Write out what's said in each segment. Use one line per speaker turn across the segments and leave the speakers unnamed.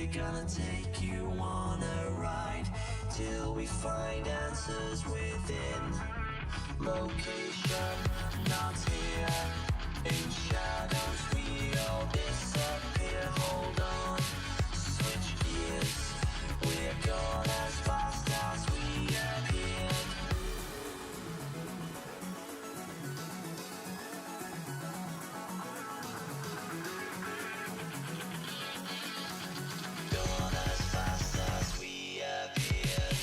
We're gonna take you on a ride till we find answers within. Location not here. In shadows we all disappear. Hold on, switch gears. We're gone as fast as we appeared. Gone as fast as we appeared.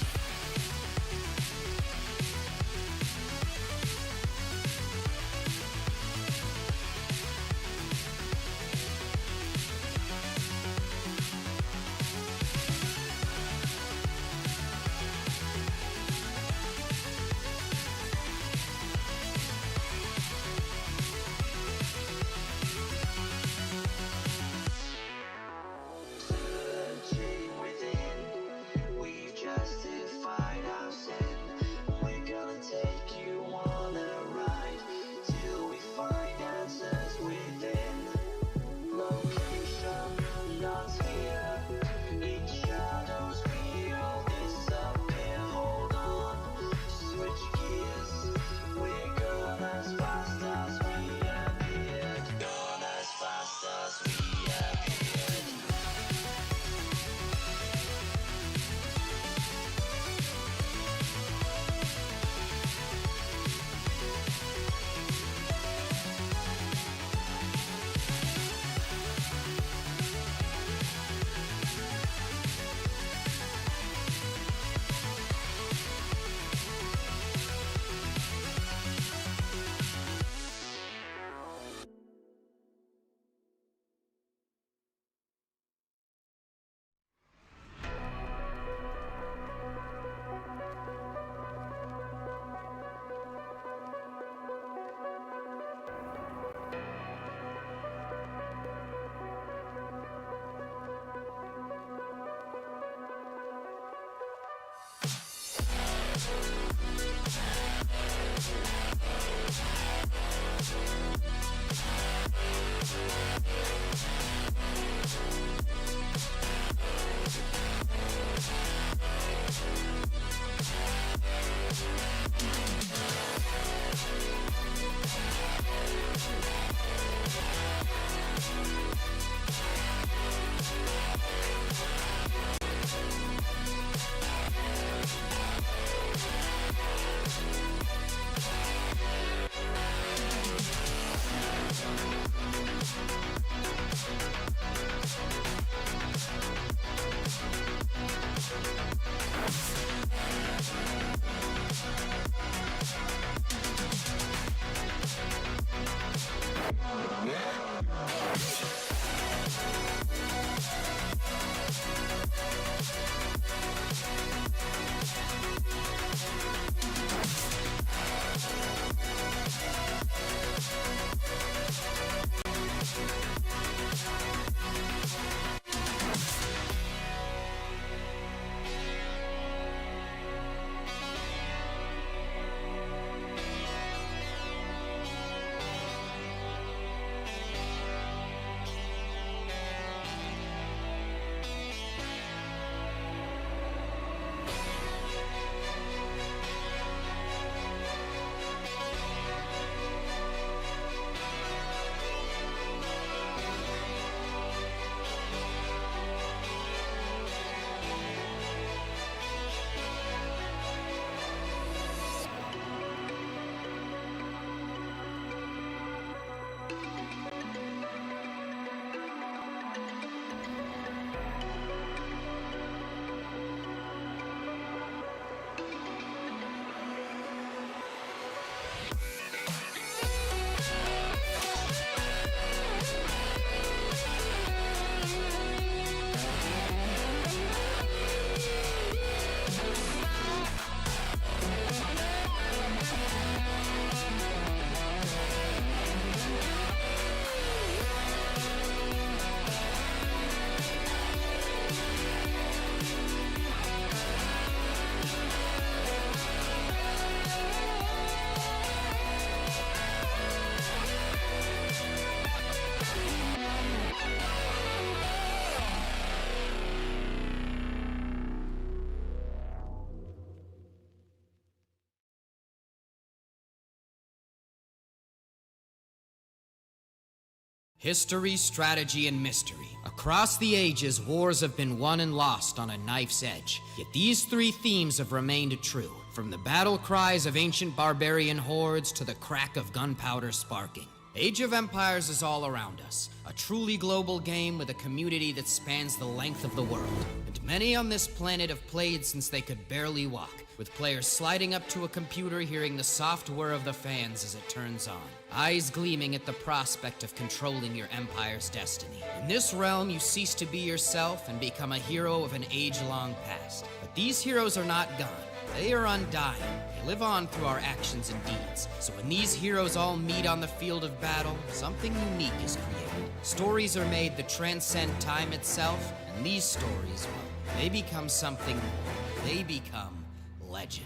History, strategy, and mystery. Across the ages, wars have been won and lost on a knife's edge. Yet these three themes have remained true, from the battle cries of ancient barbarian hordes to the crack of gunpowder sparking. Age of Empires is all around us, a truly global game with a community that spans the length of the world. And many on this planet have played since they could barely walk, with players sliding up to a computer hearing the soft whir of the fans as it turns on, eyes gleaming at the prospect of controlling your empire's destiny. In this realm, you cease to be yourself and become a hero of an age-long past. But these heroes are not gone. They are undying. They live on through our actions and deeds. So when these heroes all meet on the field of battle, something unique is created. Stories are made that transcend time itself, and these stories, well, they become something more. They become legend.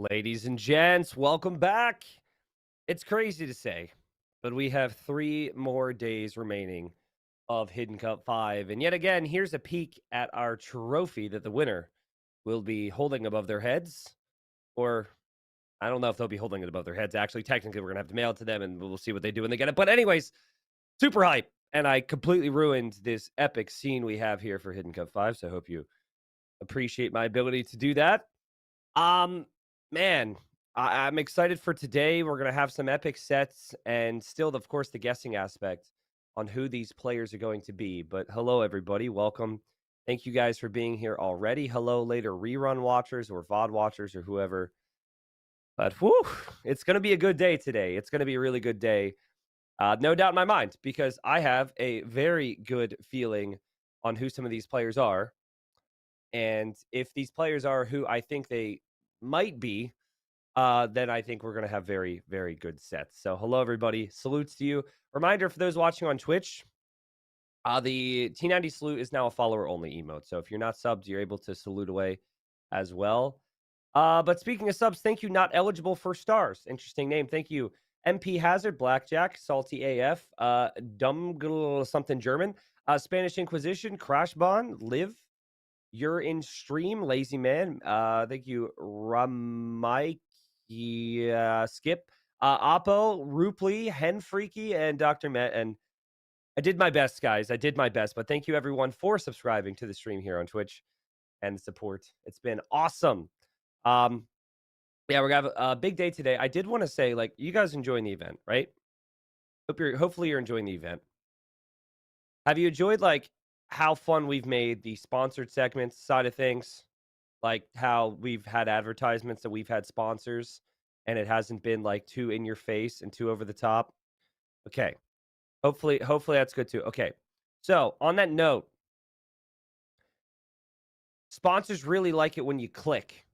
Ladies and gents, welcome back. It's crazy to say, but we have 3 more days remaining of Hidden Cup 5. And yet again, here's a peek at our trophy that the winner will be holding above their heads. Or, I don't know if they'll be holding it above their heads. Actually, technically, we're going to have to mail it to them, and we'll see what they do when they get it. But anyways, super hype. And I completely ruined this epic scene we have here for Hidden Cup 5, so I hope you appreciate my ability to do that. Man, I'm excited for today. We're going to have some epic sets and still, of course, the guessing aspect on who these players are going to be. But hello, everybody. Welcome. Thank you guys for being here already. Hello, later rerun watchers or VOD watchers or whoever. But whew, it's going to be a good day today. It's going to be a really good day. No doubt in my mind, because I have a very good feeling on who some of these players are. And if these players are who I think they might be, then I think we're going to have very, very good sets. So hello, everybody. Salutes to you. Reminder for those watching on Twitch, the T90 salute is now a follower-only emote. So if you're not subbed, you're able to salute away as well. But speaking of subs, thank you, Not Eligible for Stars. Interesting name. Thank you, MP Hazard, Blackjack, Salty AF, Dumb something German, Spanish Inquisition, Crashbon, Live, You're in Stream, Lazy Man. Thank you, Ramike, Skip, Oppo, Rupli, Hen Freaky, and Dr. Met. And I did my best, guys. I did my best. But thank you, everyone, for subscribing to the stream here on Twitch and the support. It's been awesome. Yeah, we're gonna have a big day today. I did want to say, like, you guys enjoying the event, right? Hopefully you're enjoying the event. Have you enjoyed, like, how fun we've made the sponsored segments side of things? Like how we've had advertisements that we've had sponsors and it hasn't been like too in your face and too over the top. Okay. Hopefully that's good too. Okay. So on that note, sponsors really like it when you click.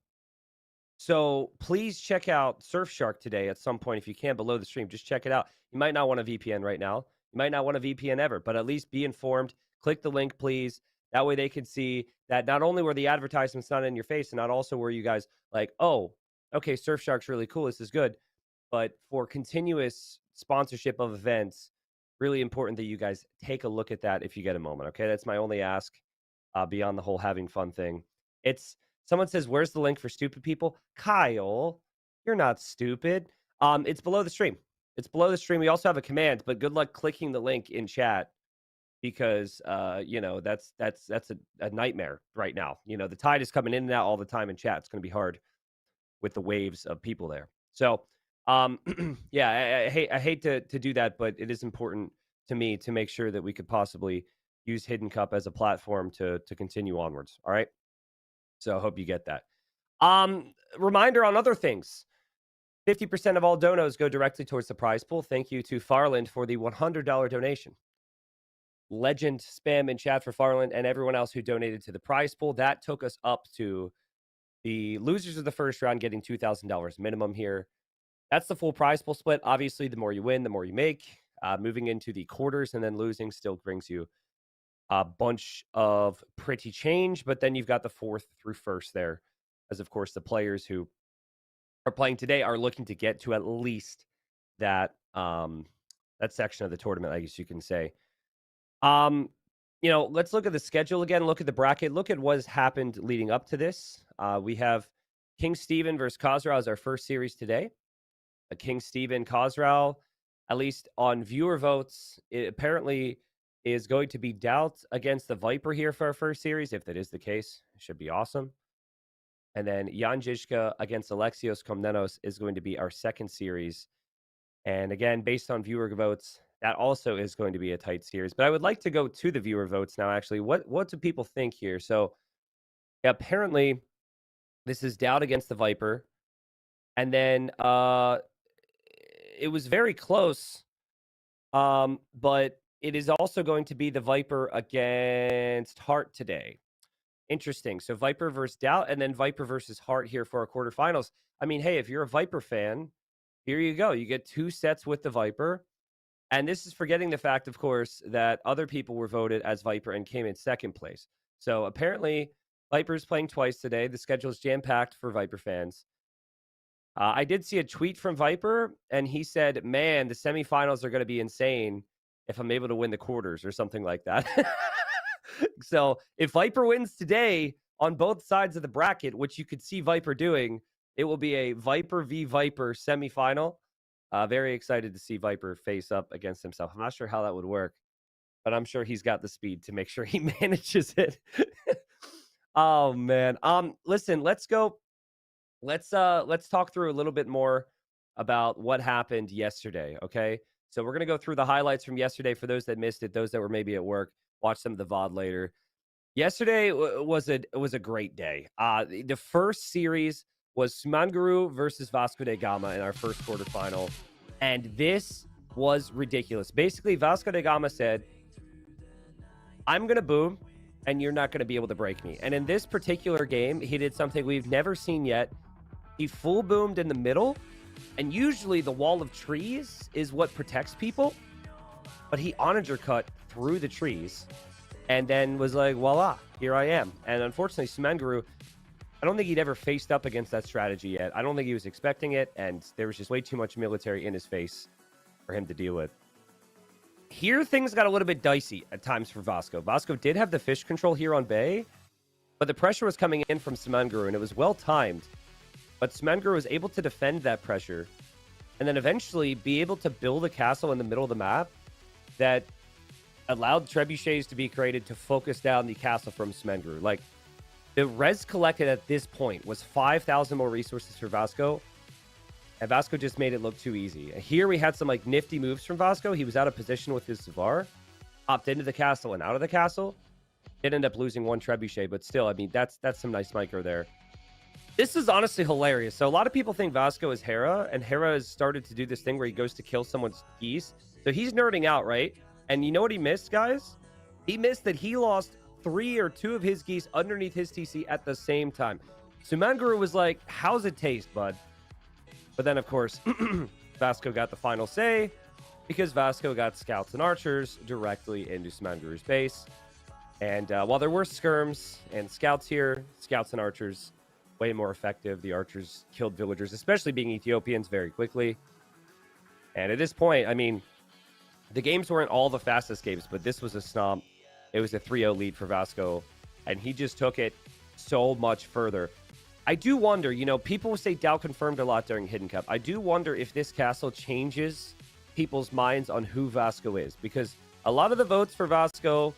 So please check out Surfshark today at some point if you can below the stream. Just check it out. You might not want a VPN right now. You might not want a VPN ever, but at least be informed. Click the link, please. That way they can see that not only were the advertisements not in your face and not also were you guys like, oh, okay, Surfshark's really cool. This is good. But for continuous sponsorship of events, really important that you guys take a look at that if you get a moment. Okay, that's my only ask beyond the whole having fun thing. Someone says, where's the link for stupid people? Kyle, you're not stupid. It's below the stream. It's below the stream. We also have a command, but good luck clicking the link in chat. Because you know, that's a nightmare right now. You know, the tide is coming in and out all the time in chat. It's going to be hard with the waves of people there. So yeah, I hate to do that, but it is important to me to make sure that we could possibly use Hidden Cup as a platform to continue onwards. All right. So I hope you get that. Reminder on other things. 50% of all donos go directly towards the prize pool. Thank you to Farland for the $100 donation. legend spam in chat for Farland and everyone else who donated to the prize pool. That took us up to the losers of the first round getting $2,000 minimum here. That's the full prize pool split. Obviously, the more you win, the more you make. Moving into the quarters and then losing still brings you a bunch of pretty change, but then you've got the fourth through first there, as of course the players who are playing today are looking to get to at least that that section of the tournament, I guess you can say. Let's look at the schedule again. Look at the bracket. Look at what has happened leading up to this. We have King Steven versus Khosrau as our first series today. King Steven Khosrau, at least on viewer votes, it apparently is going to be Doubt against the Viper here for our first series. If that is the case, it should be awesome. And then Jan Žižka against Alexios Komnenos is going to be our second series. And again, based on viewer votes, that also is going to be a tight series. But I would like to go to the viewer votes now, actually. What do people think here? So apparently, this is Doubt against the Viper. And then it was very close. But it is also going to be the Viper against Hart today. Interesting. So Viper versus Doubt, and then Viper versus Hart here for our quarterfinals. I mean, hey, if you're a Viper fan, here you go. You get 2 sets with the Viper. And this is forgetting the fact, of course, that other people were voted as Viper and came in second place. So apparently, Viper's playing twice today. The schedule is jam-packed for Viper fans. I did see a tweet from Viper, and he said, man, the semifinals are going to be insane if I'm able to win the quarters or something like that. So if Viper wins today on both sides of the bracket, which you could see Viper doing, it will be a Viper v Viper semifinal. Very excited to see Viper face up against himself. I'm not sure how that would work, but I'm sure he's got the speed to make sure he manages it. Oh man. Listen, let's go. Let's talk through a little bit more about what happened yesterday. Okay. So we're gonna go through the highlights from yesterday for those that missed it, those that were maybe at work. Watch some of the VOD later. Yesterday was a great day. The first series was Sumanguru versus Vasco da Gama in our first quarterfinal, and this was ridiculous. Basically, Vasco da Gama said, I'm going to boom, and you're not going to be able to break me. And in this particular game, he did something we've never seen yet. He full boomed in the middle, and usually the wall of trees is what protects people, but he onager cut through the trees and then was like, voila, here I am. And unfortunately, Sumanguru, I don't think he'd ever faced up against that strategy yet. I don't think he was expecting it, and there was just way too much military in his face for him to deal with. Here, things got a little bit dicey at times for Vasco. Vasco did have the fish control here on Bay, but the pressure was coming in from Sumanguru, and it was well-timed. But Sumanguru was able to defend that pressure, and then eventually be able to build a castle in the middle of the map that allowed trebuchets to be created to focus down the castle from Sumanguru. Like, the res collected at this point was 5,000 more resources for Vasco, and Vasco just made it look too easy. Here we had some like nifty moves from Vasco. He was out of position with his Zavar, hopped into the castle and out of the castle. Did end up losing 1 trebuchet, but still, I mean, that's some nice micro there. This is honestly hilarious. So a lot of people think Vasco is Hera, and Hera has started to do this thing where he goes to kill someone's geese. So he's nerding out, right? And you know what he missed, guys? He missed that he lost 3 or 2 of his geese underneath his TC at the same time. Sumanguru was like, how's it taste, bud? But then, of course, Vasco got the final say because Vasco got scouts and archers directly into Sumanguru's base. And while there were skirms and scouts here, scouts and archers, way more effective. The archers killed villagers, especially being Ethiopians, very quickly. And at this point, I mean, the games weren't all the fastest games, but this was a stomp. It was a 3-0 lead for Vasco, and he just took it so much further. I do wonder, you know, people say Doubt confirmed a lot during Hidden Cup. I do wonder if this castle changes people's minds on who Vasco is, because a lot of the votes for Vasco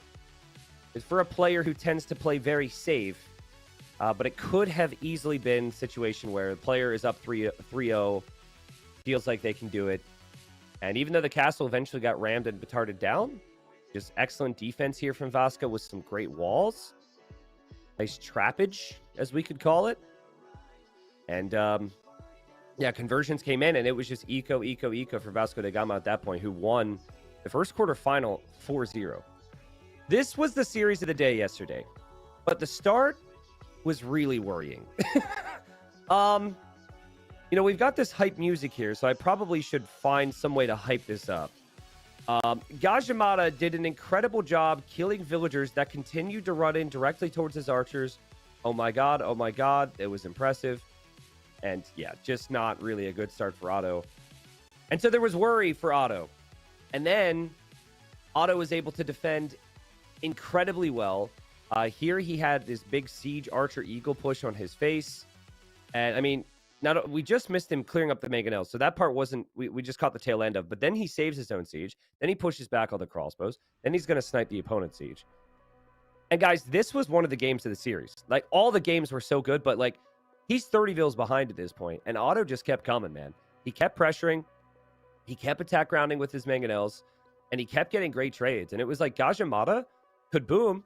is for a player who tends to play very safe, but it could have easily been a situation where the player is up 3-0, feels like they can do it. And even though the castle eventually got rammed and petarded down, just excellent defense here from Vasco with some great walls. Nice trappage, as we could call it. And, yeah, conversions came in, and it was just eco for Vasco da Gama at that point, who won the first quarter final 4-0. This was the series of the day yesterday, but the start was really worrying. We've got this hype music here, so I probably should find some way to hype this up. Gajimata did an incredible job killing villagers that continued to run in directly towards his archers. Oh my god, it was impressive. And yeah, just not really a good start for Otto. And so there was worry for Otto. And then Otto was able to defend incredibly well. Here he had this big siege archer eagle push on his face. And I mean, we just missed him clearing up the mangonels. So that part wasn't, we just caught the tail end of. But then he saves his own siege. Then he pushes back all the crossbows. Then he's going to snipe the opponent's siege. And guys, this was one of the games of the series. Like, all the games were so good, but like, he's 30 vills behind at this point. And Otto just kept coming, man. He kept pressuring. He kept attack grounding with his mangonels. And he kept getting great trades. And it was like Gajimata could boom,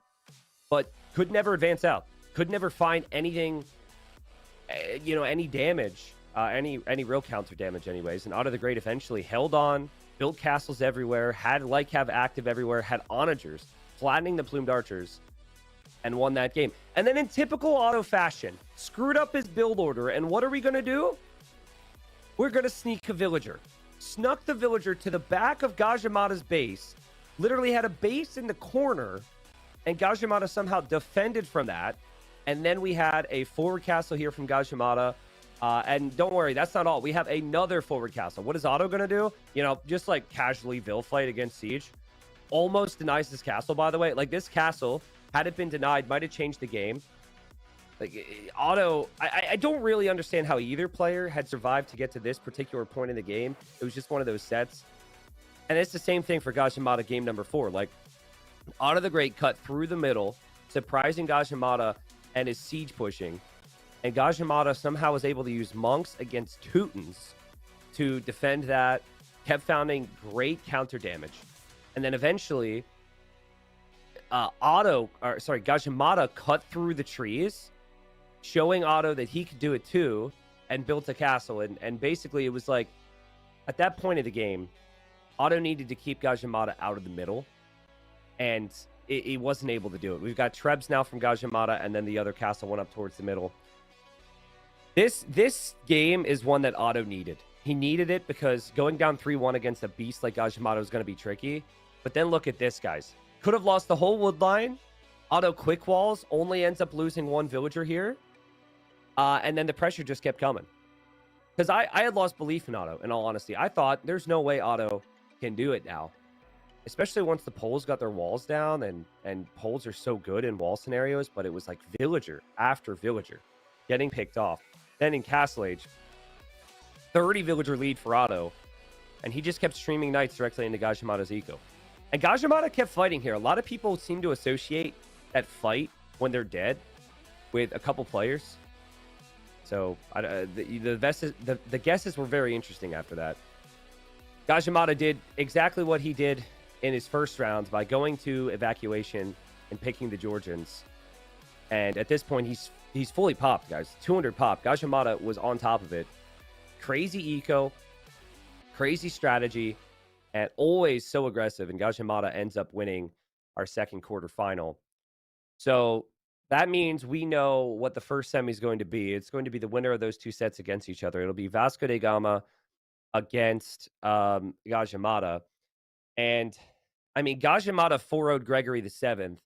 but could never advance out. Could never find anything, any damage, any real counter damage anyways. And Otto the Great eventually held on, built castles everywhere, had Lycav active everywhere, had onagers, flattening the plumed archers, and won that game. And then in typical Otto fashion, screwed up his build order. And what are we going to do? We're going to sneak a villager. Snuck the villager to the back of Gajimata's base, literally had a base in the corner, and Gajimata somehow defended from that. And then we had a forward castle here from Gajimata. And don't worry, that's not all. We have another forward castle. What is Otto going to do? Just like casually Vill fight against Siege. Almost denies this castle, by the way. Like, this castle, had it been denied, might have changed the game. Like, Otto, I don't really understand how either player had survived to get to this particular point in the game. It was just one of those sets. And it's the same thing for Gajimata game number 4. Like, Otto the Great cut through the middle, surprising Gajimata and his siege pushing. And Gajimata somehow was able to use monks against Teutons to defend that, kept finding great counter damage. And then eventually, Gajimata cut through the trees, showing Otto that he could do it too, and built a castle. And basically, it was like, at that point of the game, Otto needed to keep Gajimata out of the middle, and he wasn't able to do it. We've got Trebs now from Gajimata, and then the other castle went up towards the middle. This game is one that Otto needed. He needed it because going down 3-1 against a beast like Gajimata was going to be tricky. But then look at this, guys. Could have lost the whole wood line. Otto quick walls, only ends up losing one villager here. And then the pressure just kept coming. Because I had lost belief in Otto, in all honesty. I thought there's no way Otto can do it now. Especially once the Poles got their walls down, and Poles are so good in wall scenarios, but it was like villager after villager getting picked off. Then in Castle Age, 30 villager lead for Otto, and he just kept streaming knights directly into Gajimata's eco. And Gajimata kept fighting here. A lot of people seem to associate that fight when they're dead with a couple players. So the guesses were very interesting after that. Gajimata did exactly what he did in his first round by going to evacuation and picking the Georgians. And at this point, he's fully popped, guys. 200 pop. Gajimata was on top of it. Crazy eco, crazy strategy, and always so aggressive. And Gajimata ends up winning our second quarterfinal. So that means we know what the first semi is going to be. It's going to be the winner of those two sets against each other. It'll be Vasco da Gama against Gajimata. And I mean, Gajimata 4-0'd Gregory the 7th.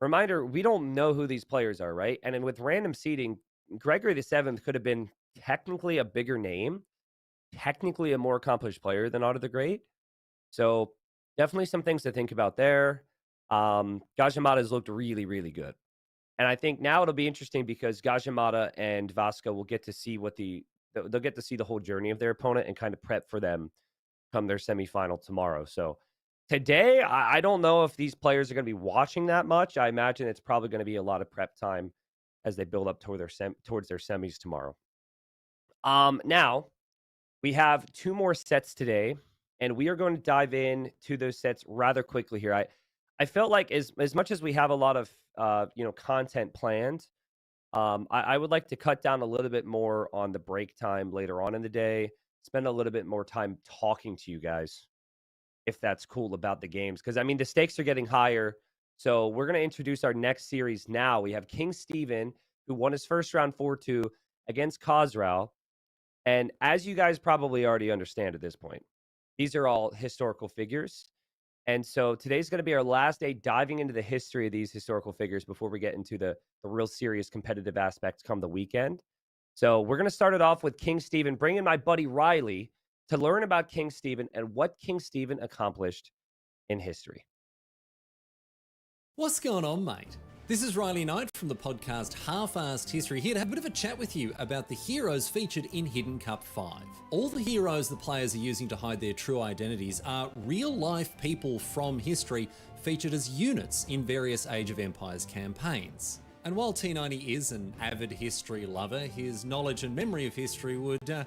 Reminder, we don't know who these players are, right? And then with random seeding, Gregory the 7th could have been technically a bigger name, technically a more accomplished player than Otto the Great. So definitely some things to think about there. Gajimata has looked really, really good. And I think now it'll be interesting because Gajimata and Vasco will get to see they'll get to see the whole journey of their opponent and kind of prep for them come their semifinal tomorrow. So today, I don't know if these players are going to be watching that much. I imagine it's probably going to be a lot of prep time as they build up towards their semis tomorrow. Now, we have 2 more sets today, and we are going to dive in to those sets rather quickly here. I felt like as much as we have a lot of content planned, I would like to cut down a little bit more on the break time later on in the day, spend a little bit more time talking to you guys, if that's cool, about the games. Because, I mean, the stakes are getting higher. So we're going to introduce our next series now. We have King Stephen, who won his first round 4-2 against Khosrau. And as you guys probably already understand at this point, these are all historical figures. And so today's going to be our last day diving into the history of these historical figures before we get into the real serious competitive aspects come the weekend. So we're going to start it off with King Stephen, bring in my buddy Riley to learn about King Stephen and what King Stephen accomplished in history.
What's going on, mate? This is Riley Knight from the podcast Half-Assed History, here to have a bit of a chat with you about the heroes featured in Hidden Cup 5. All the heroes the players are using to hide their true identities are real-life people from history featured as units in various Age of Empires campaigns. And while T90 is an avid history lover, his knowledge and memory of history would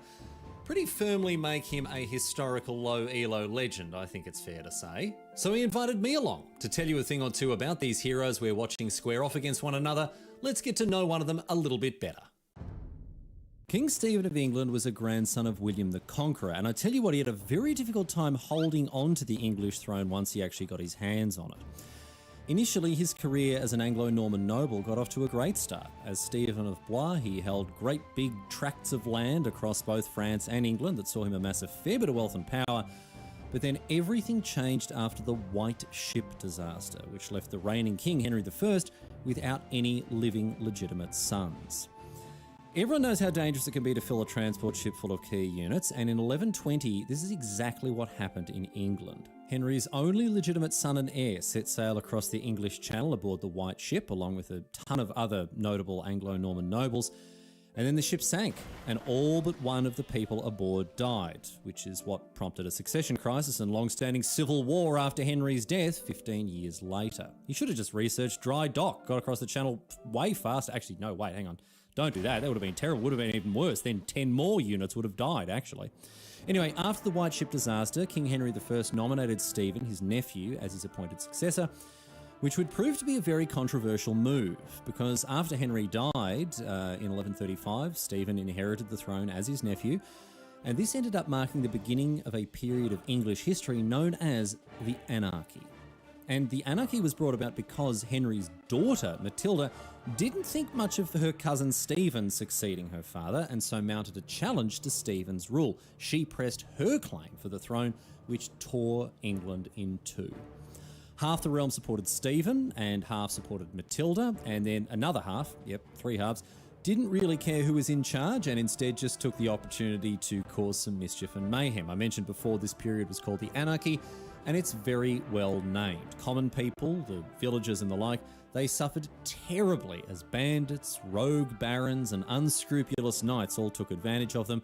pretty firmly make him a historical low elo legend, I think it's fair to say. So he invited me along to tell you a thing or two about these heroes we're watching square off against one another. Let's get to know one of them a little bit better. King Stephen of England was a grandson of William the Conqueror, and I tell you what, he had a very difficult time holding on to the English throne once he actually got his hands on it. Initially, his career as an Anglo-Norman noble got off to a great start. As Stephen of Blois, he held great big tracts of land across both France and England that saw him amass a fair bit of wealth and power. But then everything changed after the White Ship disaster, which left the reigning king, Henry I, without any living legitimate sons. Everyone knows how dangerous it can be to fill a transport ship full of key units, and in 1120, this is exactly what happened in England. Henry's only legitimate son and heir set sail across the English Channel aboard the White Ship, along with a ton of other notable Anglo-Norman nobles, and then the ship sank, and all but one of the people aboard died, which is what prompted a succession crisis and long-standing civil war after Henry's death 15 years later. He should have just researched dry dock, got across the Channel way faster. Actually, no, wait, hang on. Don't do that. That would have been terrible. Would have been even worse. Then 10 more units would have died, actually. Anyway, after the White Ship disaster, King Henry I nominated Stephen, his nephew, as his appointed successor, which would prove to be a very controversial move, because after Henry died in 1135, Stephen inherited the throne as his nephew, and this ended up marking the beginning of a period of English history known as the Anarchy. And the anarchy was brought about because Henry's daughter, Matilda, didn't think much of her cousin Stephen succeeding her father, and so mounted a challenge to Stephen's rule. She pressed her claim for the throne, which tore England in two. Half the realm supported Stephen, and half supported Matilda, and then another half, three halves, didn't really care who was in charge, and instead just took the opportunity to cause some mischief and mayhem. I mentioned before this period was called the Anarchy, and it's very well named. Common people, the villagers and the like, they suffered terribly as bandits, rogue barons, and unscrupulous knights all took advantage of them.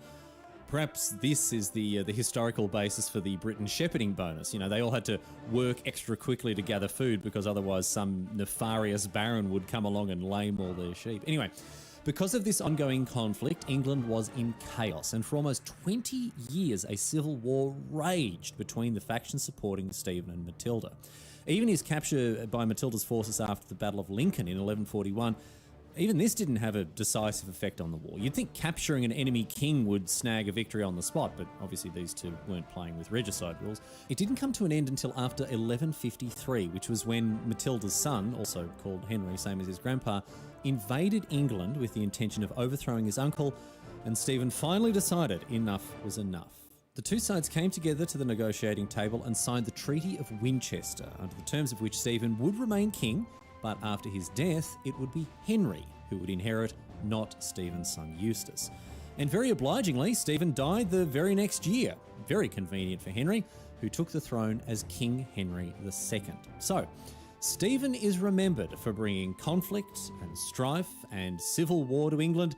Perhaps this is the historical basis for the Britain shepherding bonus. You know, they all had to work extra quickly to gather food because otherwise some nefarious baron would come along and lame all their sheep. Anyway, because of this ongoing conflict, England was in chaos, and for almost 20 years a civil war raged between the factions supporting Stephen and Matilda. Even his capture by Matilda's forces after the Battle of Lincoln in 1141, even this didn't have a decisive effect on the war. You'd think capturing an enemy king would snag a victory on the spot, but obviously these two weren't playing with regicide rules. It didn't come to an end until after 1153, which was when Matilda's son, also called Henry, same as his grandpa, invaded England with the intention of overthrowing his uncle, and Stephen finally decided enough was enough. The two sides came together to the negotiating table and signed the Treaty of Winchester, under the terms of which Stephen would remain king, but after his death, it would be Henry who would inherit, not Stephen's son Eustace. And very obligingly, Stephen died the very next year. Very convenient for Henry, who took the throne as King Henry II. So, Stephen is remembered for bringing conflict and strife and civil war to England,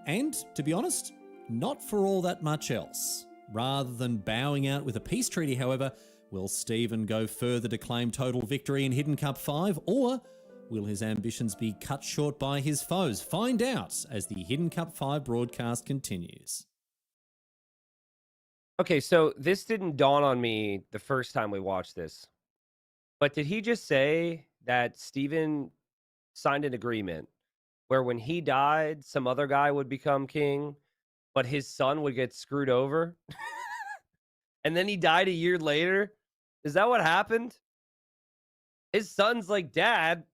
and, to be honest, not for all that much else. Rather than bowing out with a peace treaty, however, will Stephen go further to claim total victory in Hidden Cup 5, or will his ambitions be cut short by his foes? Find out as the Hidden Cup 5 broadcast continues.
Okay, so this didn't dawn on me the first time we watched this. But did he just say that Stephen signed an agreement where when he died, some other guy would become king, but his son would get screwed over? And then he died a year later? Is that what happened? His son's like, Dad,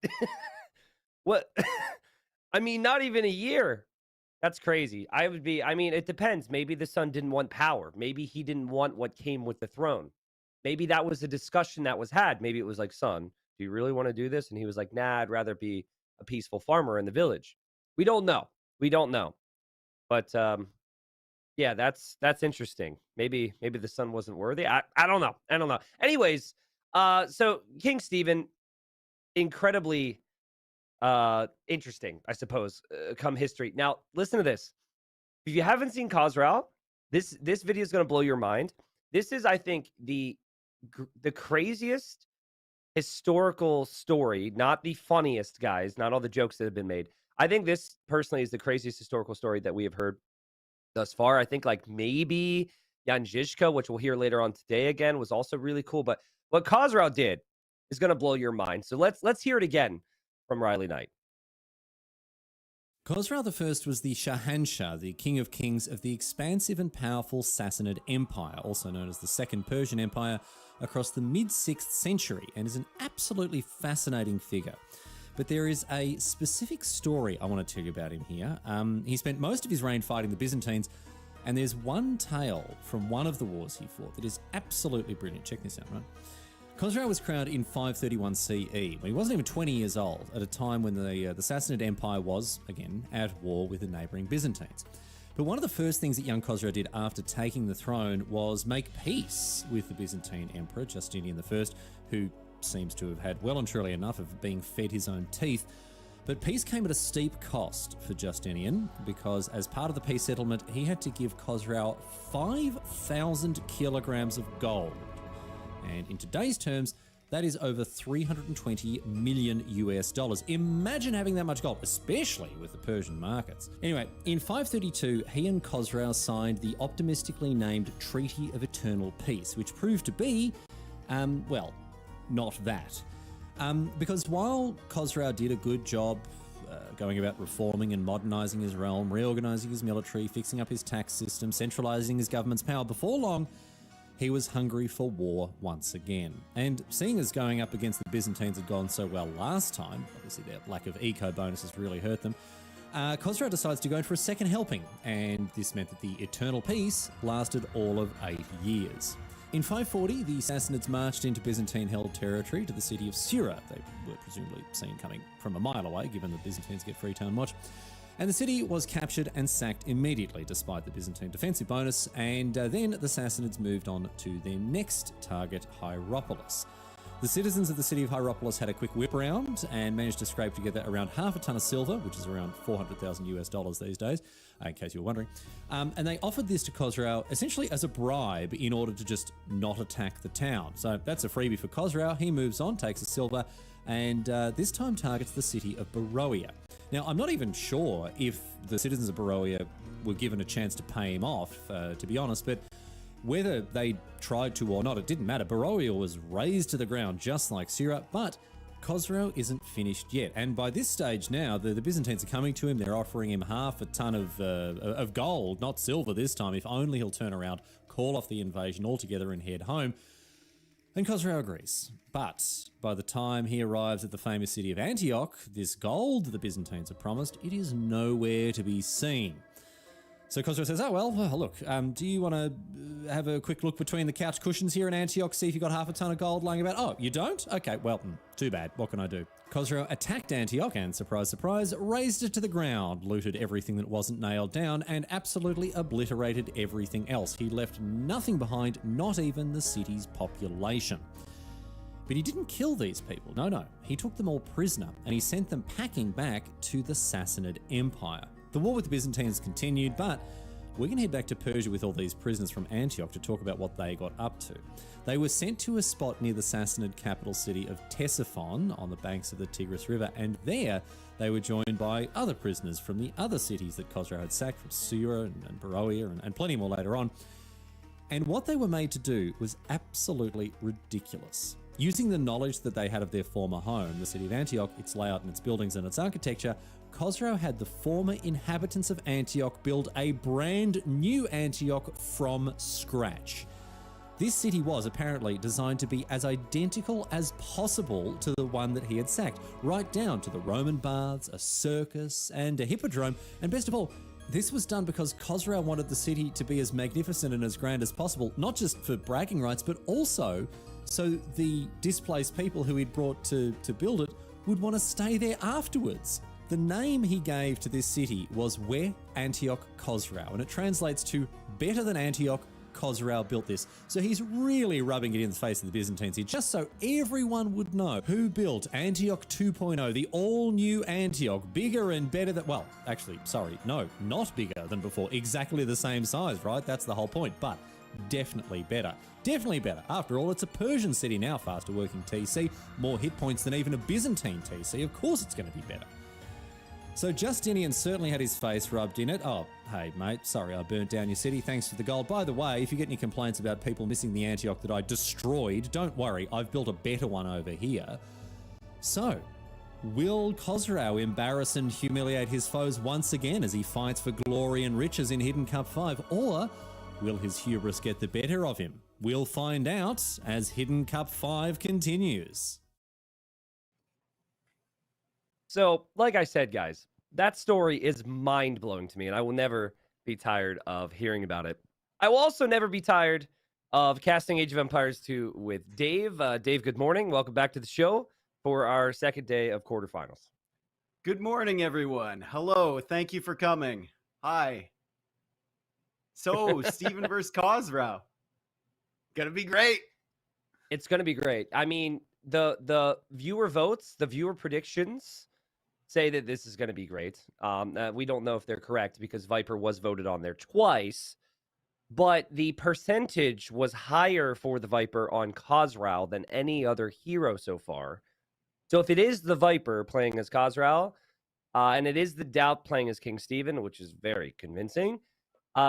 what? I mean, not even a year. That's crazy. I mean, it depends. Maybe the son didn't want power. Maybe he didn't want what came with the throne. Maybe that was a discussion that was had. Maybe it was like, son, do you really want to do this? And he was like, nah, I'd rather be a peaceful farmer in the village. We don't know. We don't know. But yeah, that's interesting. Maybe the son wasn't worthy. I don't know. I don't know. Anyways, so King Stephen, incredibly interesting, I suppose, come history. Now, listen to this. If you haven't seen Khosrau, this video is going to blow your mind. This is, I think, the craziest historical story, not the funniest, guys, not all the jokes that have been made. I think this personally is the craziest historical story that we have heard thus far. I think like maybe Jan Žižka, which we'll hear later on today again, was also really cool. But what Khosrau did is going to blow your mind. So let's hear it again from Riley Knight.
Khosrau I was the Shahanshah, the king of kings of the expansive and powerful Sassanid Empire, also known as the Second Persian Empire, across the mid-6th century, and is an absolutely fascinating figure. But there is a specific story I want to tell you about him here. He spent most of his reign fighting the Byzantines, and there's one tale from one of the wars he fought that is absolutely brilliant. Check this out, right? Khosrau was crowned in 531 CE, when he wasn't even 20 years old, at a time when the Sassanid Empire was, again, at war with the neighbouring Byzantines. But one of the first things that young Khosrau did after taking the throne was make peace with the Byzantine Emperor, Justinian I, who seems to have had well and truly enough of being fed his own teeth. But peace came at a steep cost for Justinian, because as part of the peace settlement, he had to give Khosrau 5,000 kilograms of gold. And in today's terms, that is over $320 million US. Imagine having that much gold, especially with the Persian markets. Anyway, in 532, he and Khosrau signed the optimistically named Treaty of Eternal Peace, which proved to be, well, not that. Because while Khosrau did a good job going about reforming and modernizing his realm, reorganizing his military, fixing up his tax system, centralizing his government's power, before long, he was hungry for war once again. And seeing as going up against the Byzantines had gone so well last time, obviously their lack of eco bonuses really hurt them, Khosrau decides to go in for a second helping, and this meant that the Eternal Peace lasted all of 8 years. In 540, the Sassanids marched into Byzantine-held territory to the city of Syra. They were presumably seen coming from a mile away, given the Byzantines get free time watch. And the city was captured and sacked immediately, despite the Byzantine defensive bonus, and then the Sassanids moved on to their next target, Hierapolis. The citizens of the city of Hierapolis had a quick whip around and managed to scrape together around half a ton of silver, which is around $400,000 these days, in case you were wondering. And they offered this to Khosrau essentially as a bribe in order to just not attack the town. So that's a freebie for Khosrau. He moves on, takes the silver, and this time targets the city of Beroia. Now, I'm not even sure if the citizens of Beroia were given a chance to pay him off, to be honest, but whether they tried to or not, it didn't matter. Beroia was razed to the ground just like Syra, but Khosrau isn't finished yet. And by this stage now, the Byzantines are coming to him. They're offering him half a ton of gold, not silver this time, if only he'll turn around, call off the invasion altogether and head home. And Khosrau agrees. But by the time he arrives at the famous city of Antioch, this gold the Byzantines have promised, it is nowhere to be seen. So Khosrau says, oh, well, look, do you want to have a quick look between the couch cushions here in Antioch, see if you got half a ton of gold lying about? Oh, you don't? Okay, well, too bad. What can I do? Khosrau attacked Antioch and, surprise, surprise, razed it to the ground, looted everything that wasn't nailed down, and absolutely obliterated everything else. He left nothing behind, not even the city's population. But he didn't kill these people. No. He took them all prisoner, and he sent them packing back to the Sassanid Empire. The war with the Byzantines continued, but we're going to head back to Persia with all these prisoners from Antioch to talk about what they got up to. They were sent to a spot near the Sassanid capital city of Ctesiphon on the banks of the Tigris River, and there they were joined by other prisoners from the other cities that Khosrau had sacked, from Syra and Beroia and plenty more later on. And what they were made to do was absolutely ridiculous. Using the knowledge that they had of their former home, the city of Antioch, its layout and its buildings and its architecture, Khosrau had the former inhabitants of Antioch build a brand new Antioch from scratch. This city was apparently designed to be as identical as possible to the one that he had sacked, right down to the Roman baths, a circus, and a hippodrome. And best of all, this was done because Khosrau wanted the city to be as magnificent and as grand as possible, not just for bragging rights, but also so the displaced people who he'd brought to build it would want to stay there afterwards. The name he gave to this city was Where Antioch Khosrau, and it translates to better than Antioch, Khosrau built this. So he's really rubbing it in the face of the Byzantines here, just so everyone would know who built Antioch 2.0, the all-new Antioch, bigger and better than, well, actually, sorry, no, not bigger than before, exactly the same size, right? That's the whole point, but definitely better. Definitely better. After all, it's a Persian city now, faster working TC, more hit points than even a Byzantine TC. Of course it's going to be better. So Justinian certainly had his face rubbed in it. Oh, hey mate, sorry I burnt down your city, thanks for the gold. By the way, if you get any complaints about people missing the Antioch that I destroyed, don't worry, I've built a better one over here. So, will Khosrau embarrass and humiliate his foes once again as he fights for glory and riches in Hidden Cup 5? Or will his hubris get the better of him? We'll find out as Hidden Cup 5 continues.
So, like I said, guys, that story is mind-blowing to me, and I will never be tired of hearing about it. I will also never be tired of casting Age of Empires 2 with Dave. Dave, good morning. Welcome back to the show for our second day of quarterfinals.
Good morning, everyone. Hello. Thank you for coming. Hi. So, Steven versus Khosrau. Gonna be great.
It's going to be great. I mean, the viewer votes, the viewer predictions say that this is going to be great. We don't know if they're correct because Viper was voted on there twice, but the percentage was higher for the Viper on Khosrau than any other hero so far. So if it is the Viper playing as Khosrau, and it is the Doubt playing as King Stephen, which is very convincing,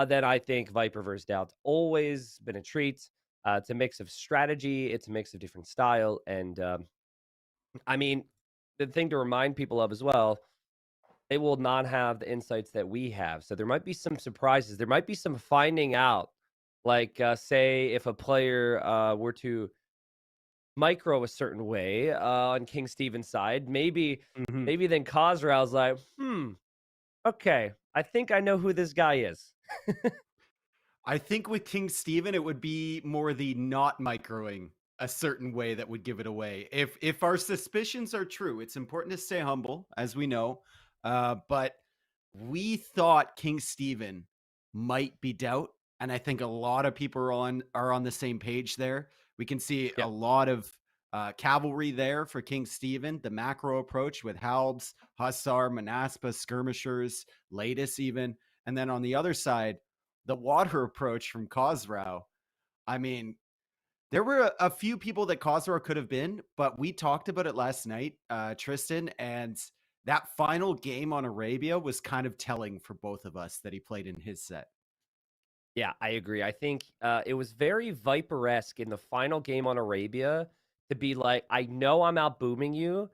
then I think Viper versus Doubt's always been a treat. It's a mix of strategy, it's a mix of different style, and I mean, the thing to remind people of as well, they will not have the insights that we have. So there might be some surprises. There might be some finding out. Like, say, if a player were to micro a certain way on King Stephen's side, maybe then Khosrau's like, okay, I think I know who this guy is.
I think with King Stephen, it would be more the not microing a certain way that would give it away. If our suspicions are true, it's important to stay humble, as we know. But we thought King Stephen might be Doubt, and I think a lot of people are on the same page there. We can see a lot of cavalry there for King Stephen, the macro approach with Halbs, Hussar, Manaspa, skirmishers, Latus even. And then on the other side, the water approach from Khosrau. I mean, there were a few people that Khosrau could have been, but we talked about it last night, Tristan, and that final game on Arabia was kind of telling for both of us that he played in his set.
Yeah, I agree. I think it was very Viper-esque in the final game on Arabia to be like, I know I'm out booming you.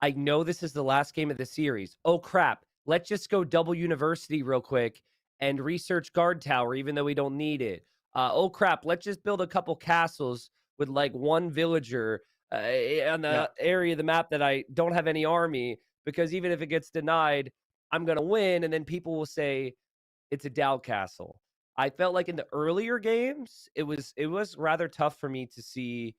I know this is the last game of the series. Oh, crap. Let's just go double university real quick and research guard tower, even though we don't need it. Oh, crap. Let's just build a couple castles with like one villager on the area of the map that I don't have any army, because even if it gets denied, I'm going to win. And then people will say it's a Doubt castle. I felt like in the earlier games, it was rather tough for me to say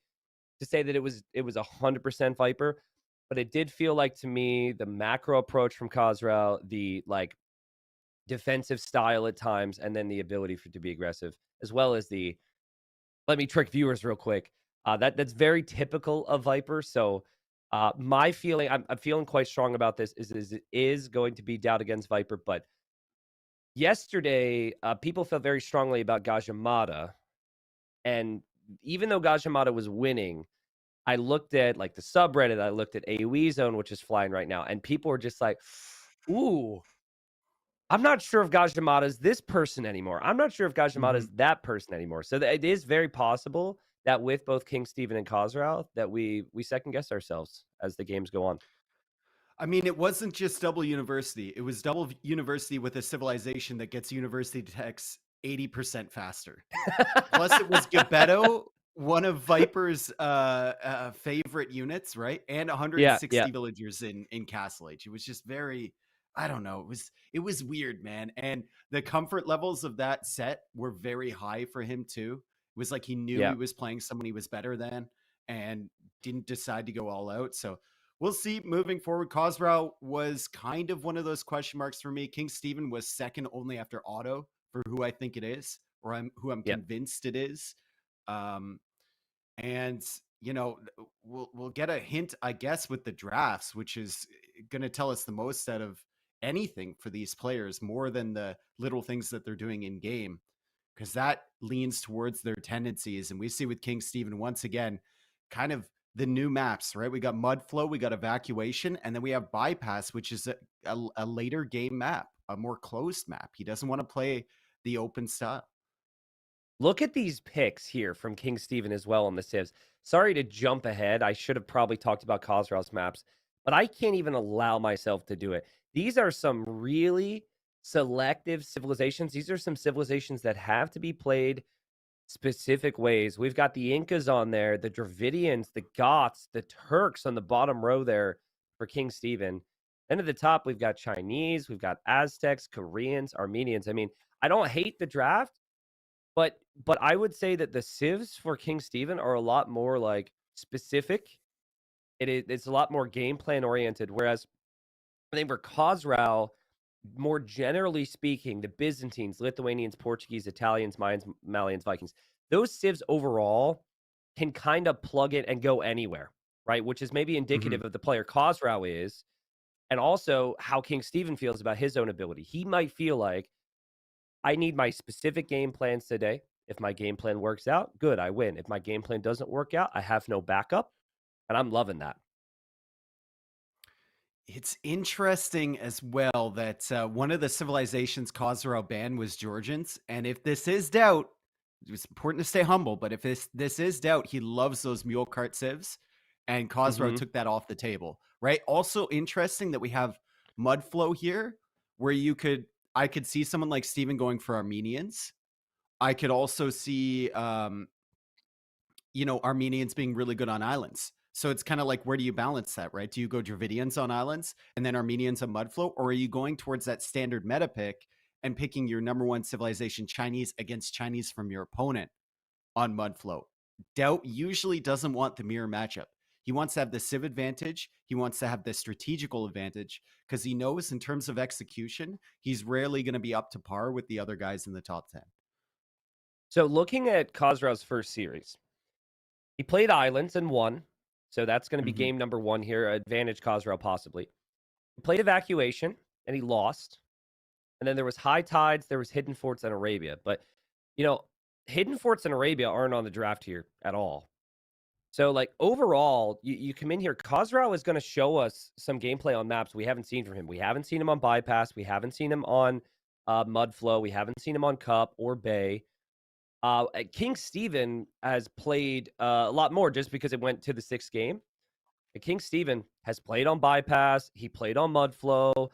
that it was 100% Viper, but it did feel like to me the macro approach from Khosrau, the like defensive style at times, and then the ability to be aggressive, as well as the let me trick viewers real quick. That's very typical of Viper. So my feeling, I'm feeling quite strong about this, is it is going to be Doubt against Viper, but yesterday, people felt very strongly about Gajamada. And even though Gajamada was winning, I looked at like the subreddit, I looked at AoE Zone, which is flying right now, and people were just like, ooh, I'm not sure if Gajamada is this person anymore. I'm not sure if Gajamada is that person anymore. So it is very possible that with both King Stephen and Khosrau, that we second guess ourselves as the games go on.
I mean, it wasn't just double university. It was double university with a civilization that gets university techs 80% faster. Plus, it was Gebetto, one of Viper's favorite units, right? And
Yeah, yeah.
160 villagers in Castle Age. It was just very, I don't know. It was weird, man. And the comfort levels of that set were very high for him too. It was like he knew
Yeah.
he was playing someone he was better than and didn't decide to go all out. So we'll see moving forward. Khosrau was kind of one of those question marks for me. King Stephen was second only after Otto for who I think it is, or who I'm
Yeah.
convinced it is. Um, and we'll get a hint, I guess, with the drafts, which is going to tell us the most out of anything for these players, more than the little things that they're doing in game, because that leans towards their tendencies. And we see with King Stephen once again, kind of the new maps, right? We got Mudflow, we got Evacuation, and then we have Bypass, which is a later game map, a more closed map. He doesn't want to play the open style.
Look at these picks here from King Stephen as well on the civs. Sorry to jump ahead. I should have probably talked about Khosrau's maps, but I can't even allow myself to do it. These are some really selective civilizations. These are some civilizations that have to be played specific ways. We've got the Incas on there, the Dravidians, the Goths, the Turks on the bottom row there for King Stephen. Then at the top, we've got Chinese, we've got Aztecs, Koreans, Armenians. I mean, I don't hate the draft, but I would say that the civs for King Stephen are a lot more like specific. It's a lot more game plan oriented. Whereas I think for Khosrau, more generally speaking, the Byzantines, Lithuanians, Portuguese, Italians, Mayans, Malians, Vikings, those civs overall can kind of plug it and go anywhere, right? Which is maybe indicative of the player Khosrau is, and also how King Stephen feels about his own ability. He might feel like, I need my specific game plans today. If my game plan works out, good, I win. If my game plan doesn't work out, I have no backup, and I'm loving that.
It's interesting as well that one of the civilizations Khosrau banned was Georgians. And if this is doubt, it's important to stay humble, but if this is doubt, he loves those mule cart civs, and Khosrau took that off the table, right? Also interesting that we have Mudflow here, where I could see someone like Steven going for Armenians. I could also see Armenians being really good on islands. So it's kind of like, where do you balance that, right? Do you go Dravidians on islands and then Armenians on Mudflow? Or are you going towards that standard meta pick and picking your number one civilization, Chinese, against Chinese from your opponent on Mudflow? Doubt usually doesn't want the mirror matchup. He wants to have the civ advantage. He wants to have the strategical advantage because he knows in terms of execution, he's rarely going to be up to par with the other guys in the top 10.
So looking at Khosrau's first series, he played Islands and won. So that's going to be game number one here. Advantage Khosrau possibly. He played Evacuation and he lost. And then there was High Tides, there was Hidden Forts and Arabia. But, Hidden Forts and Arabia aren't on the draft here at all. So, like, overall, you come in here, Khosrau is going to show us some gameplay on maps we haven't seen from him. We haven't seen him on Bypass. We haven't seen him on Mudflow. We haven't seen him on Cup or Bay. King Stephen has played a lot more just because it went to the 6th game. King Stephen has played on Bypass. He played on Mudflow.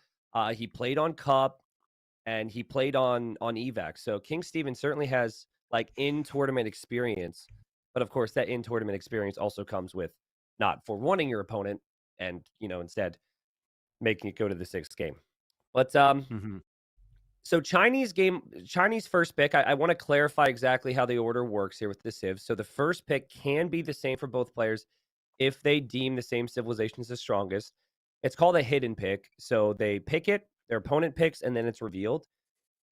He played on Cup. And he played on Evac. So King Stephen certainly has, like, in-tournament experience. But, of course, that in-tournament experience also comes with not forewarning your opponent and, instead making it go to the 6th game. But so Chinese first pick, I want to clarify exactly how the order works here with the civs. So the first pick can be the same for both players if they deem the same civilization as the strongest. It's called a hidden pick. So they pick it, their opponent picks, and then it's revealed.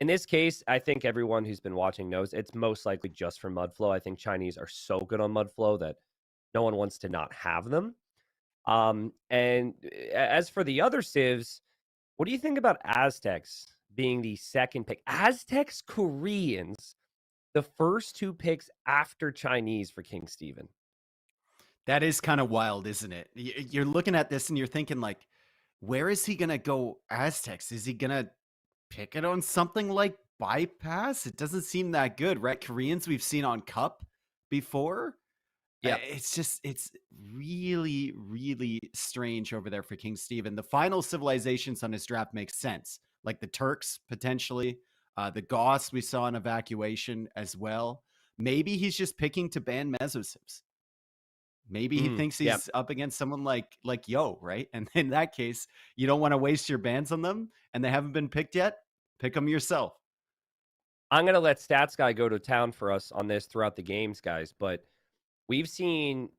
In this case, I think everyone who's been watching knows it's most likely just for Mudflow. I think Chinese are so good on Mudflow that no one wants to not have them. And as for the other civs, what do you think about Aztecs being the second pick? Aztecs, Koreans, the first 2 picks after Chinese for King Stephen.
That is kind of wild, isn't it? You're looking at this and you're thinking, like, where is he going to go Aztecs? Is he going to pick it on something like Bypass? It doesn't seem that good, right? Koreans we've seen on Cup before.
Yeah.
It's really, really strange over there for King Stephen. The final civilizations on his draft make sense, like the Turks potentially. The Goss we saw in Evacuation as well. Maybe he's just picking to ban Mesosivs. Maybe he thinks
yeah.
he's up against someone like Yo, right? And in that case, you don't want to waste your bans on them, and they haven't been picked yet. Pick them yourself.
I'm going to let Stats Guy go to town for us on this throughout the games, guys. But we've seen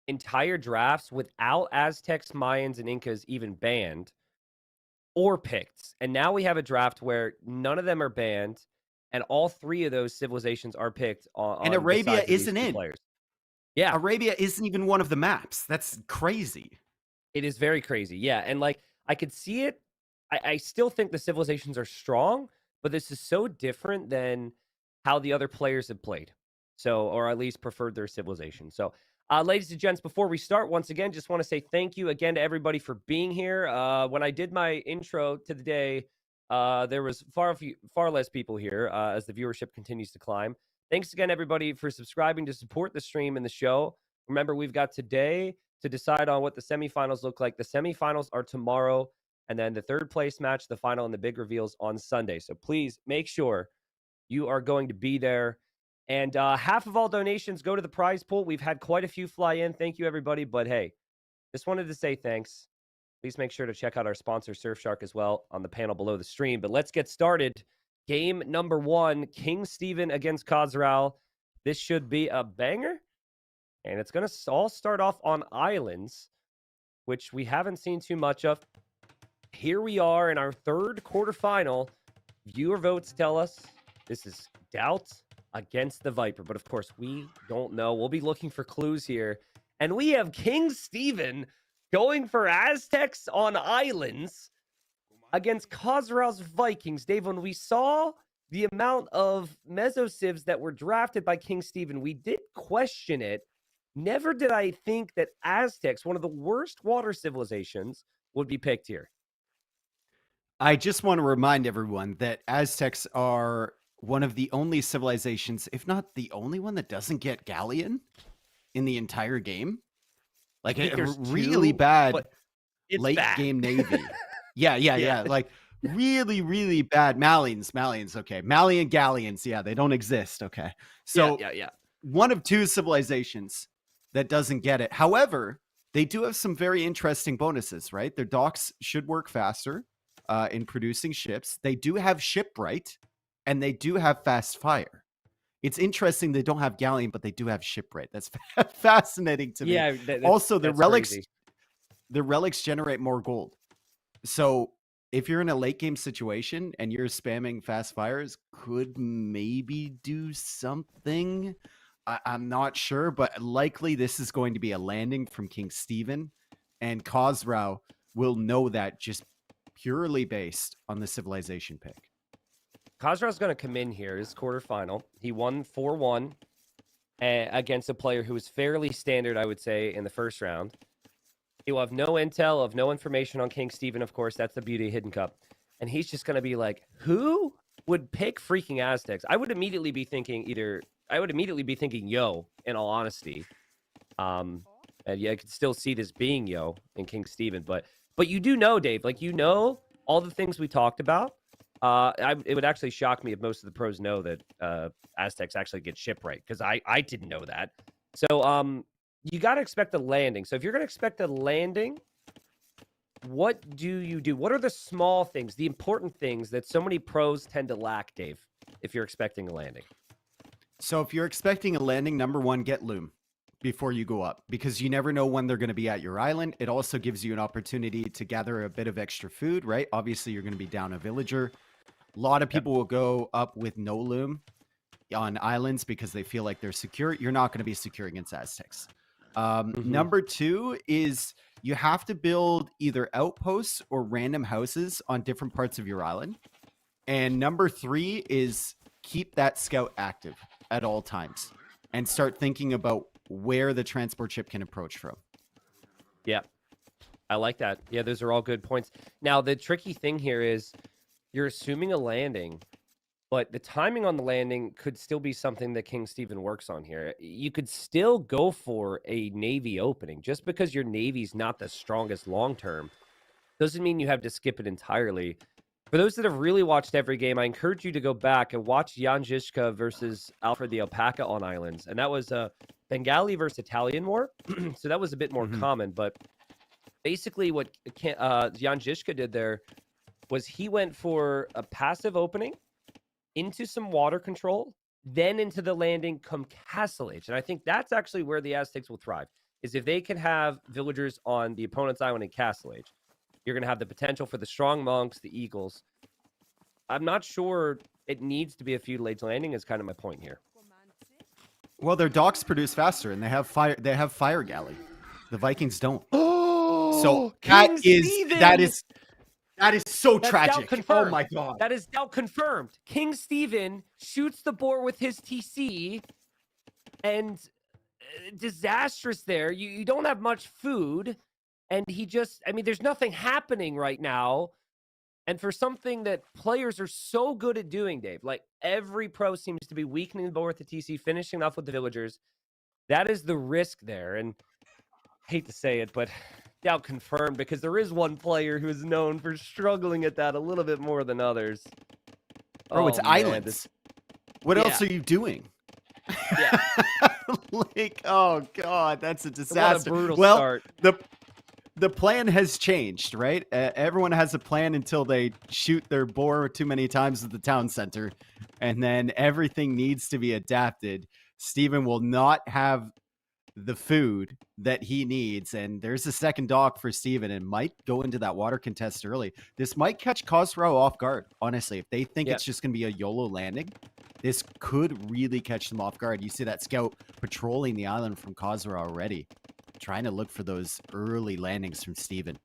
entire drafts without Aztecs, Mayans, and Incas even banned or picked. And now we have a draft where none of them are banned, and all three of those civilizations are picked on.
And Arabia
besides of these
isn't
two
in.
players. Yeah.
Arabia isn't even one of the maps. That's crazy.
It is very crazy. Yeah. And like, I could see it. I still think the civilizations are strong, but this is so different than how the other players have played. So, or at least preferred their civilization. So, ladies and gents, before we start, once again, just want to say thank you again to everybody for being here. When I did my intro to the day, there was far less people here as the viewership continues to climb. Thanks again, everybody, for subscribing to support the stream and the show. Remember, we've got today to decide on what the semifinals look like. The semifinals are tomorrow, and then the third place match, the final, and the big reveals on Sunday. So please make sure you are going to be there. And half of all donations go to the prize pool. We've had quite a few fly in. Thank you, everybody. But hey, just wanted to say thanks. Please make sure to check out our sponsor, Surfshark, as well on the panel below the stream. But let's get started. Game number 1, King Steven against Khazral. This should be a banger. And it's going to all start off on islands, which we haven't seen too much of. Here we are in our third quarterfinal. Viewer votes tell us this is Doubt against the Viper. But of course, we don't know. We'll be looking for clues here. And we have King Steven going for Aztecs on islands against Khazral's Vikings. Dave, when we saw the amount of Mesosivs that were drafted by King Steven, we did question it. Never did I think that Aztecs, one of the worst water civilizations, would be picked here.
I just want to remind everyone that Aztecs are one of the only civilizations, if not the only one, that doesn't get Galleon in the entire game. Like a really bad late game Navy. Yeah. Like really, really bad Malians. Okay. Malian Galleons. Yeah, they don't exist. Okay. So
yeah.
One of two civilizations that doesn't get it. However, they do have some very interesting bonuses, right? Their docks should work faster in producing ships. They do have shipwright, and they do have fast fire. It's interesting they don't have Galleon, but they do have shipwright. That's fascinating to me.
Yeah.
Also, the relics,
crazy.
the relics generate more gold. So if you're in a late game situation and you're spamming fast fires, could maybe do something. I'm not sure, but likely this is going to be a landing from King Steven, and Khazral will know that just purely based on the civilization pick.
Khazral's going to come in here. His quarterfinal. He won 4-1 against a player who was fairly standard, I would say, in the first round. He will have no intel, of no information on King Steven, of course. That's the beauty of Hidden Cup. And he's just going to be like, who would pick freaking Aztecs? I would immediately be thinking Yo, in all honesty. And yeah, I could still see this being Yo in King Steven. But you do know, Dave, like, you know all the things we talked about. It would actually shock me if most of the pros know that Aztecs actually get shipwright, because I didn't know that. So you got to expect a landing. So if you're going to expect a landing, what do you do? What are the small things, the important things that so many pros tend to lack, Dave, if you're expecting a landing?
So if you're expecting a landing, number one, get loom before you go up, because you never know when they're going to be at your island. It also gives you an opportunity to gather a bit of extra food, right? Obviously, you're going to be down a villager. A lot of people will go up with no loom on islands because they feel like they're secure. You're not going to be secure against Aztecs. Number two is you have to build either outposts or random houses on different parts of your island. And number three is keep that scout active at all times and start thinking about where the transport ship can approach from.
Yeah, I like that. Yeah, those are all good points. Now, the tricky thing here is you're assuming a landing, but the timing on the landing could still be something that King Steven works on here. You could still go for a Navy opening. Just because your Navy's not the strongest long-term doesn't mean you have to skip it entirely. For those that have really watched every game, I encourage you to go back and watch Jan Žižka versus Alfred the Alpaca on Islands. And that was a Bengali versus Italian war. So that was a bit more common. But basically what Jan Žižka did there was he went for a passive opening into some water control, then into the landing come Castle Age. And I think that's actually where the Aztecs will thrive, is if they can have villagers on the opponent's island in Castle Age. You're going to have the potential for the strong monks, the eagles. I'm not sure it needs to be a feudal age landing is kind of my point here.
Well, their docks produce faster, and they have fire. They have fire galley. The Vikings don't.
Oh,
So
King
that is so
That's
tragic.
now confirmed.
Oh my god.
That is now confirmed. King Stephen shoots the boar with his TC, and disastrous there. You don't have much food, and he just, I mean, there's nothing happening right now. And for something that players are so good at doing, Dave, like every pro seems to be weakening the boar with the TC, finishing off with the villagers. That is the risk there. And I hate to say it, but now confirmed, because there is one player who is known for struggling at that a little bit more than others.
Bro, it's
man,
islands. What else
Yeah.
are you doing?
Yeah.
Like, oh god, that's a
What a
disaster.
brutal
Well,
start.
the plan has changed, right? Everyone has a plan until they shoot their boar too many times at the town center, and then everything needs to be adapted. Steven will not have the food that he needs, and there's a second dock for Steven, and might go into that water contest early. This might catch Khosrow off guard, honestly. If they think
Yeah.
it's just going to be a YOLO landing, this could really catch them off guard. You see that scout patrolling the island from Khosrow already, trying to look for those early landings from Steven.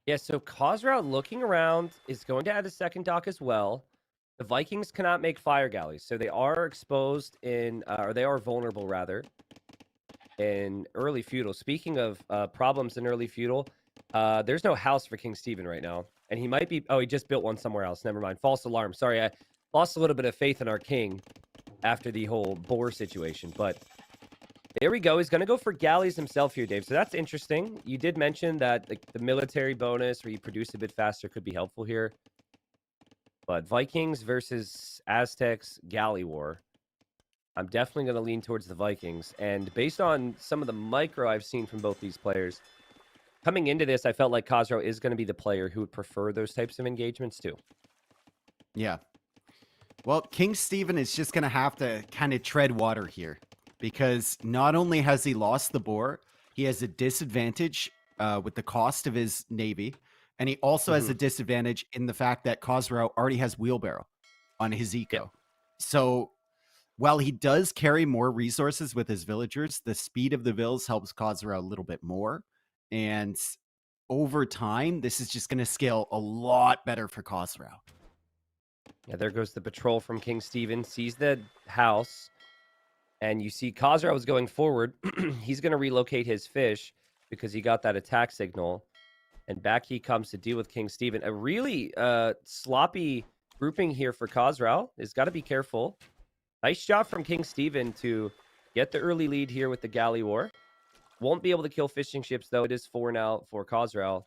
Yeah, so Khosrow looking around is going to add a second dock as well. The Vikings cannot make fire galleys, so they are exposed in, or they are vulnerable rather, in early feudal. Speaking of problems in early feudal, there's no house for King Stephen right now, and he might be. Oh, he just built one somewhere else. Never mind. False alarm. Sorry, I lost a little bit of faith in our king after the whole boar situation, but there we go. He's going to go for galleys himself here, Dave. So that's interesting. You did mention that the military bonus where you produce a bit faster could be helpful here. But Vikings versus Aztecs galley war. I'm definitely going to lean towards the Vikings. And based on some of the micro I've seen from both these players, coming into this, I felt like Khosrow is going to be the player who would prefer those types of engagements too.
Yeah. Well, King Stephen is just going to have to kind of tread water here, because not only has he lost the boar, he has a disadvantage with the cost of his navy, and he also has a disadvantage in the fact that Khosrow already has wheelbarrow on his eco.
Yep.
So while he does carry more resources with his villagers, the speed of the vills helps Khosrow a little bit more. And over time, this is just going to scale a lot better for Khosrow.
Yeah, there goes the patrol from King Stephen. Sees the house. And you see Khosrow is going forward. He's going to relocate his fish because he got that attack signal. And back he comes to deal with King Stephen. A really sloppy grouping here for Khosrow. He's got to be careful. Nice job from King Stephen to get the early lead here with the galley war. Won't be able to kill fishing ships, though. It is 4 now for Khosrow.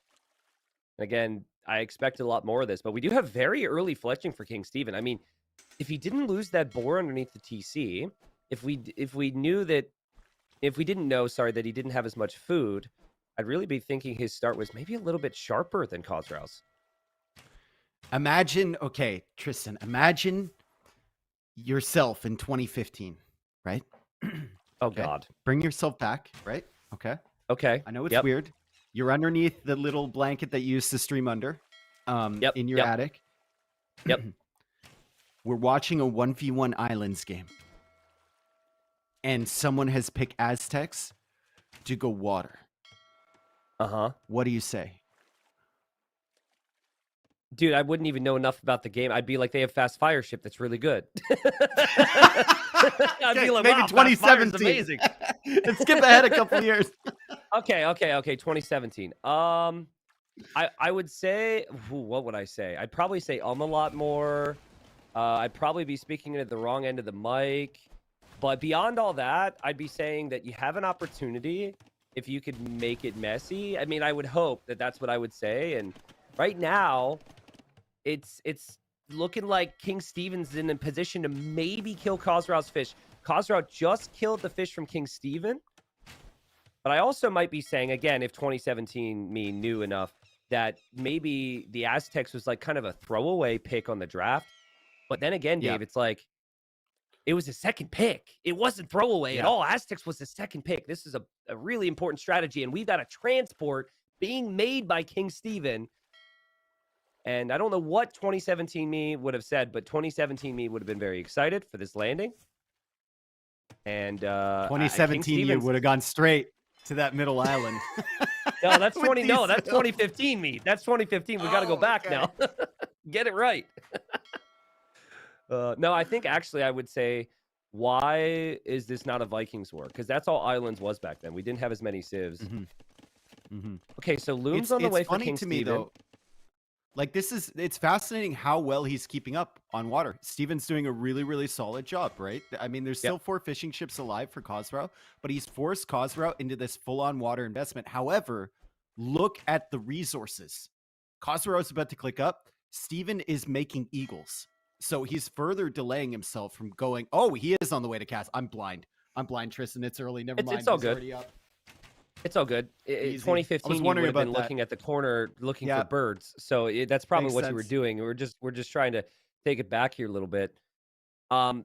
And again, I expected a lot more of this. But we do have very early fletching for King Stephen. I mean, if he didn't lose that boar underneath the TC... If we didn't know, that he didn't have as much food, I'd really be thinking his start was maybe a little bit sharper than Khosrow's.
Imagine, okay, Tristan, imagine yourself in 2015, right?
Oh,
Okay.
God.
Bring yourself back, right? Okay.
Okay.
I know it's
Yep.
weird. You're underneath the little blanket that you used to stream under
Yep,
in your
yep.
attic.
Yep.
We're watching a 1v1 Islands game. And someone has picked Aztecs to go water.
Uh-huh.
What do you say?
Dude, I wouldn't even know enough about the game. I'd be like, they have fast fire ship that's really good. I'd be like,
maybe
wow, fast fire's
2017.
amazing.
Let's skip ahead a couple years.
Okay, 2017. I would say, what would I say? I'd probably say a lot more. I'd probably be speaking at the wrong end of the mic. But beyond all that, I'd be saying that you have an opportunity if you could make it messy. I mean, I would hope that that's what I would say. And right now, it's looking like King Stephen's in a position to maybe kill Khosrow's fish. Khosrow just killed the fish from King Stephen. But I also might be saying, again, if 2017 me knew enough, that maybe the Aztecs was like kind of a throwaway pick on the draft. But then again, Dave, it's like, it was a second pick. It wasn't throwaway at all. Aztecs was the second pick. This is a really important strategy. And we've got a transport being made by King Stephen. And I don't know what 2017 me would have said, but 2017 me would have been very excited for this landing. And
2017 you would have gone straight to that middle island.
No, that's 2015 me. That's 2015. We got to go back now. Get it right. No, I think actually I would say, why is this not a Vikings war? Because that's all islands was back then. We didn't have as many civs. Okay, so Loom's on the way for King Stephen.
Though. Like it's fascinating how well he's keeping up on water. Steven's doing a really, really solid job, right? I mean, there's still 4 fishing ships alive for Khosrow, but he's forced Khosrow into this full-on water investment. However, look at the resources. Khosrow is about to click up. Steven is making eagles. So he's further delaying himself from going, oh, he is on the way to cast. I'm blind, Tristan. It's early. Never mind.
It's all good. It's all good. 2015, you would have been looking at the corner, looking for birds. So that's probably what you were doing. We're just trying to take it back here a little bit.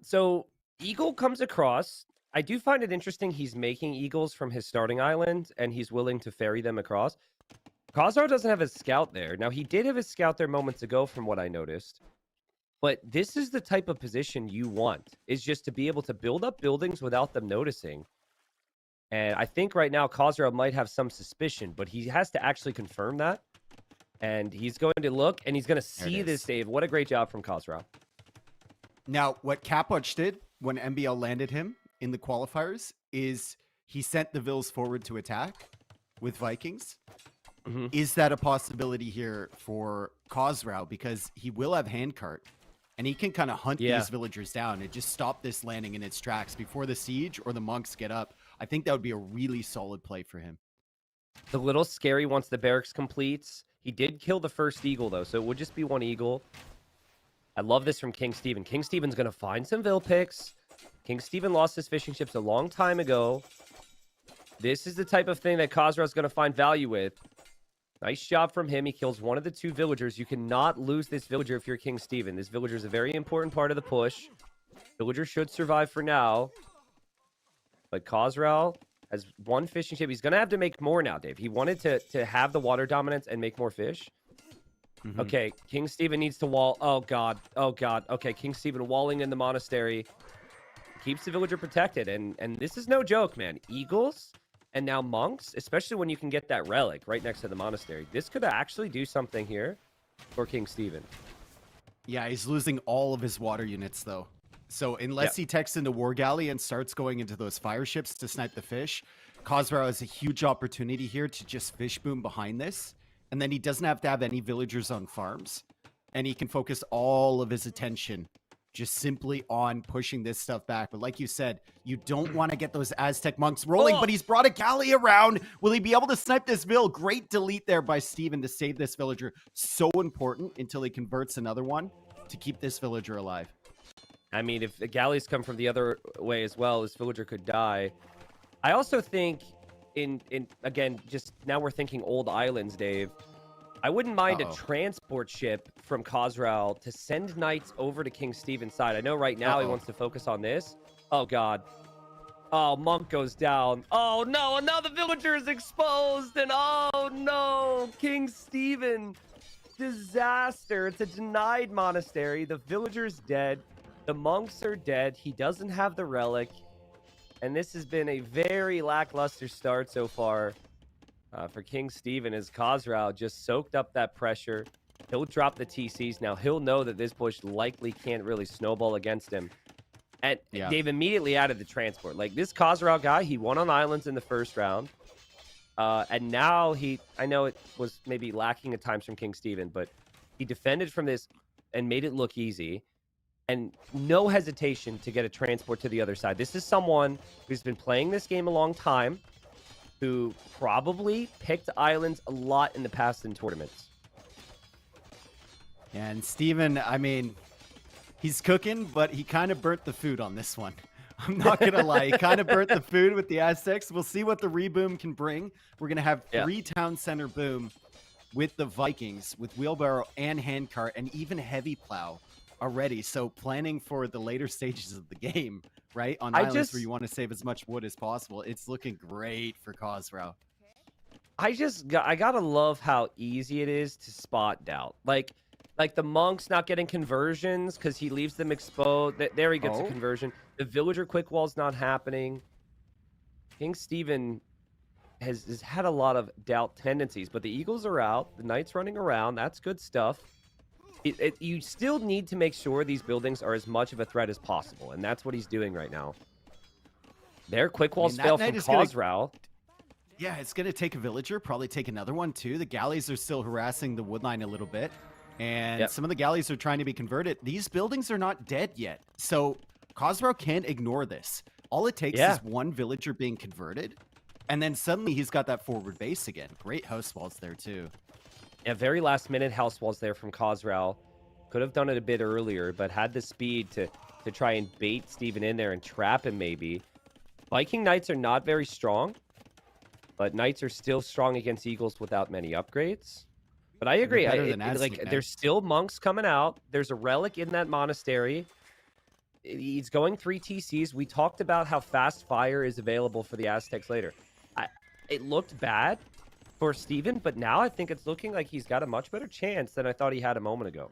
So Eagle comes across. I do find it interesting. He's making eagles from his starting island, and he's willing to ferry them across. Khosrow doesn't have a scout there. Now, he did have a scout there moments ago, from what I noticed. But this is the type of position you want, is just to be able to build up buildings without them noticing. And I think right now Khosrow might have some suspicion, but he has to actually confirm that. And he's going to look, and he's going to see this, Dave. What a great job from Khosrow.
Now, what Kapwatch did when MBL landed him in the qualifiers is he sent the Vils forward to attack with Vikings. Is that a possibility here for Khosrow? Because he will have handcart, and he can kind of hunt these villagers down and just stop this landing in its tracks before the siege or the monks get up. I think that would be a really solid play for him.
It's a little scary once the barracks completes. He did kill the first eagle, though, so it would just be 1 eagle. I love this from King Stephen. King Stephen's going to find some Vil picks. King Stephen lost his fishing ships a long time ago. This is the type of thing that Khosrow's going to find value with. Nice job from him. He kills one of the 2 villagers. You cannot lose this villager if you're King Stephen. This villager is a very important part of the push. Villager should survive for now. But Khosrow has 1 fishing ship. He's going to have to make more now, Dave. He wanted to have the water dominance and make more fish. Okay, King Stephen needs to wall. Oh, God. Oh, God. Okay, King Stephen walling in the monastery. Keeps the villager protected. And this is no joke, man. Eagles and now monks, especially when you can get that relic right next to the monastery. This could actually do something here for King Stephen.
Yeah, he's losing all of his water units, though. So unless he techs into War Galley and starts going into those fire ships to snipe the fish, Khosrow has a huge opportunity here to just fish boom behind this. And then he doesn't have to have any villagers on farms. And he can focus all of his attention just simply on pushing this stuff back. But like you said, you don't want to get those Aztec monks rolling, but he's brought a galley around. Will he be able to snipe this Vil? Great delete there by Steven to save this villager. So important until he converts another one to keep this villager alive.
I mean, if the galleys come from the other way as well, this villager could die. I also think again, just now we're thinking old islands, Dave. I wouldn't mind a transport ship from Khosrow to send knights over to King Stephen's side. I know right now he wants to focus on this. Oh, God. Oh, monk goes down. Oh, no, and now the villager is exposed. And oh, no, King Stephen. Disaster. It's a denied monastery. The villager's dead. The monks are dead. He doesn't have the relic. And this has been a very lackluster start so far for King Stephen, as Khosrow just soaked up that pressure. He'll drop the TCs. Now, he'll know that this push likely can't really snowball against him. And they've immediately added the transport. Like, this Khosrow guy, he won on islands in the first round. And now I know it was maybe lacking at times from King Stephen, but he defended from this and made it look easy. And no hesitation to get a transport to the other side. This is someone who's been playing this game a long time, who probably picked islands a lot in the past in tournaments.
And Steven, I mean, he's cooking, but he kind of burnt the food on this one. I'm not going to lie. He kind of burnt the food with the Aztecs. We'll see what the reboom can bring. We're going to have 3 town center boom with the Vikings, with wheelbarrow and handcart, and even heavy plow already. So planning for the later stages of the game, right? On islands where you want to save as much wood as possible. It's looking great for Khosrau.
I gotta love how easy it is to spot doubt. Like the monks not getting conversions because he leaves them exposed. There he gets a conversion. The villager quick wall's not happening. King Steven has had a lot of doubt tendencies, but the Eagles are out. The Knights running around. That's good stuff. You still need to make sure these buildings are as much of a threat as possible, and that's what he's doing right now. Their quick walls fail from Khosrau.
Yeah, it's going to take a villager, probably take another one too. The galleys are still harassing the wood line a little bit, and some of the galleys are trying to be converted. These buildings are not dead yet, so Khosrau can't ignore this. All it takes is one villager being converted, and then suddenly he's got that forward base again. Great house walls there too.
Yeah, very last minute house walls there from Khosrau. Could have done it a bit earlier, but had the speed to try and bait Steven in there and trap him maybe. Viking Knights are not very strong, but Knights are still strong against Eagles without many upgrades. But I agree. There's still monks coming out. There's a relic in that monastery. He's going 3 TCs. We talked about how fast fire is available for the Aztecs later. It looked bad for Steven, but now I think it's looking like he's got a much better chance than I thought he had a moment ago.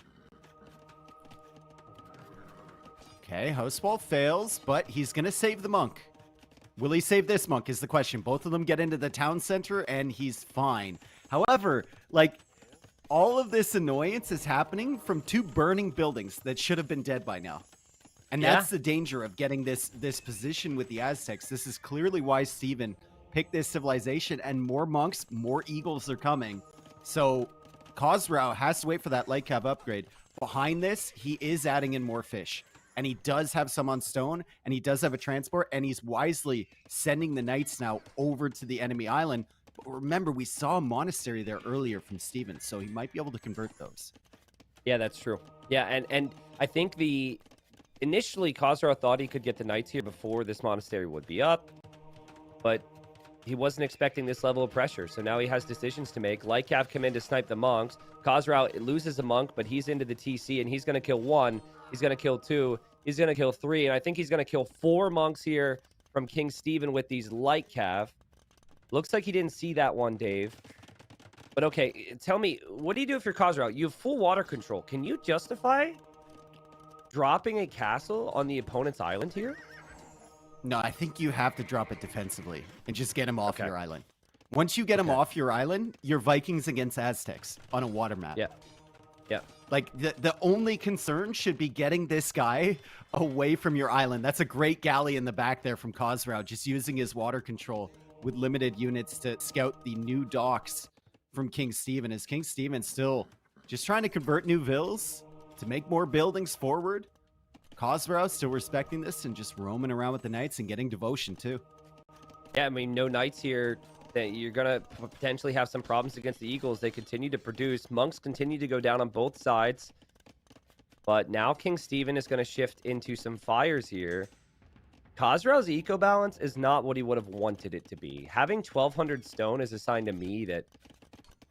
Okay, house wall fails, but he's going to save the monk. Will he save this monk is the question. Both of them get into the town center, and he's fine. However, all of this annoyance is happening from 2 burning buildings that should have been dead by now. And that's the danger of getting this position with the Aztecs. This is clearly why Steven picked this civilization, and more monks, more eagles are coming. So Khosrau has to wait for that light cab upgrade. Behind this, he is adding in more fish. And he does have some on stone, and he does have a transport, and he's wisely sending the Knights now over to the enemy island. But remember, we saw a monastery there earlier from Steven, so he might be able to convert those.
Yeah, that's true. Yeah, and I think initially Khosrau thought he could get the Knights here before this monastery would be up, but he wasn't expecting this level of pressure, so now he has decisions to make. Lycav come in to snipe the monks. Khosrau loses a monk, but he's into the TC, and he's going to kill 1. He's going to kill 2. He's going to kill 3. And I think he's going to kill 4 monks here from King Steven with these Lycav. Looks like he didn't see that one, Dave. But okay, tell me, what do you do if you're Khosrau? You have full water control. Can you justify dropping a castle on the opponent's island here?
No, I think you have to drop it defensively and just get him off your island. Once you get him off your island, you're Vikings against Aztecs on a water map.
Yeah. Yeah.
The only concern should be getting this guy away from your island. That's a great galley in the back there from Khosrau, just using his water control with limited units to scout the new docks from King Steven. Is King Steven still just trying to convert new villas to make more buildings forward? Khosrau still respecting this and just roaming around with the Knights and getting devotion too.
Yeah, I mean, no Knights here. That you're going to potentially have some problems against the Eagles. They continue to produce. Monks continue to go down on both sides. But now King Steven is going to shift into some fires here. Khosrau's eco balance is not what he would have wanted it to be. Having 1,200 stone is a sign to me that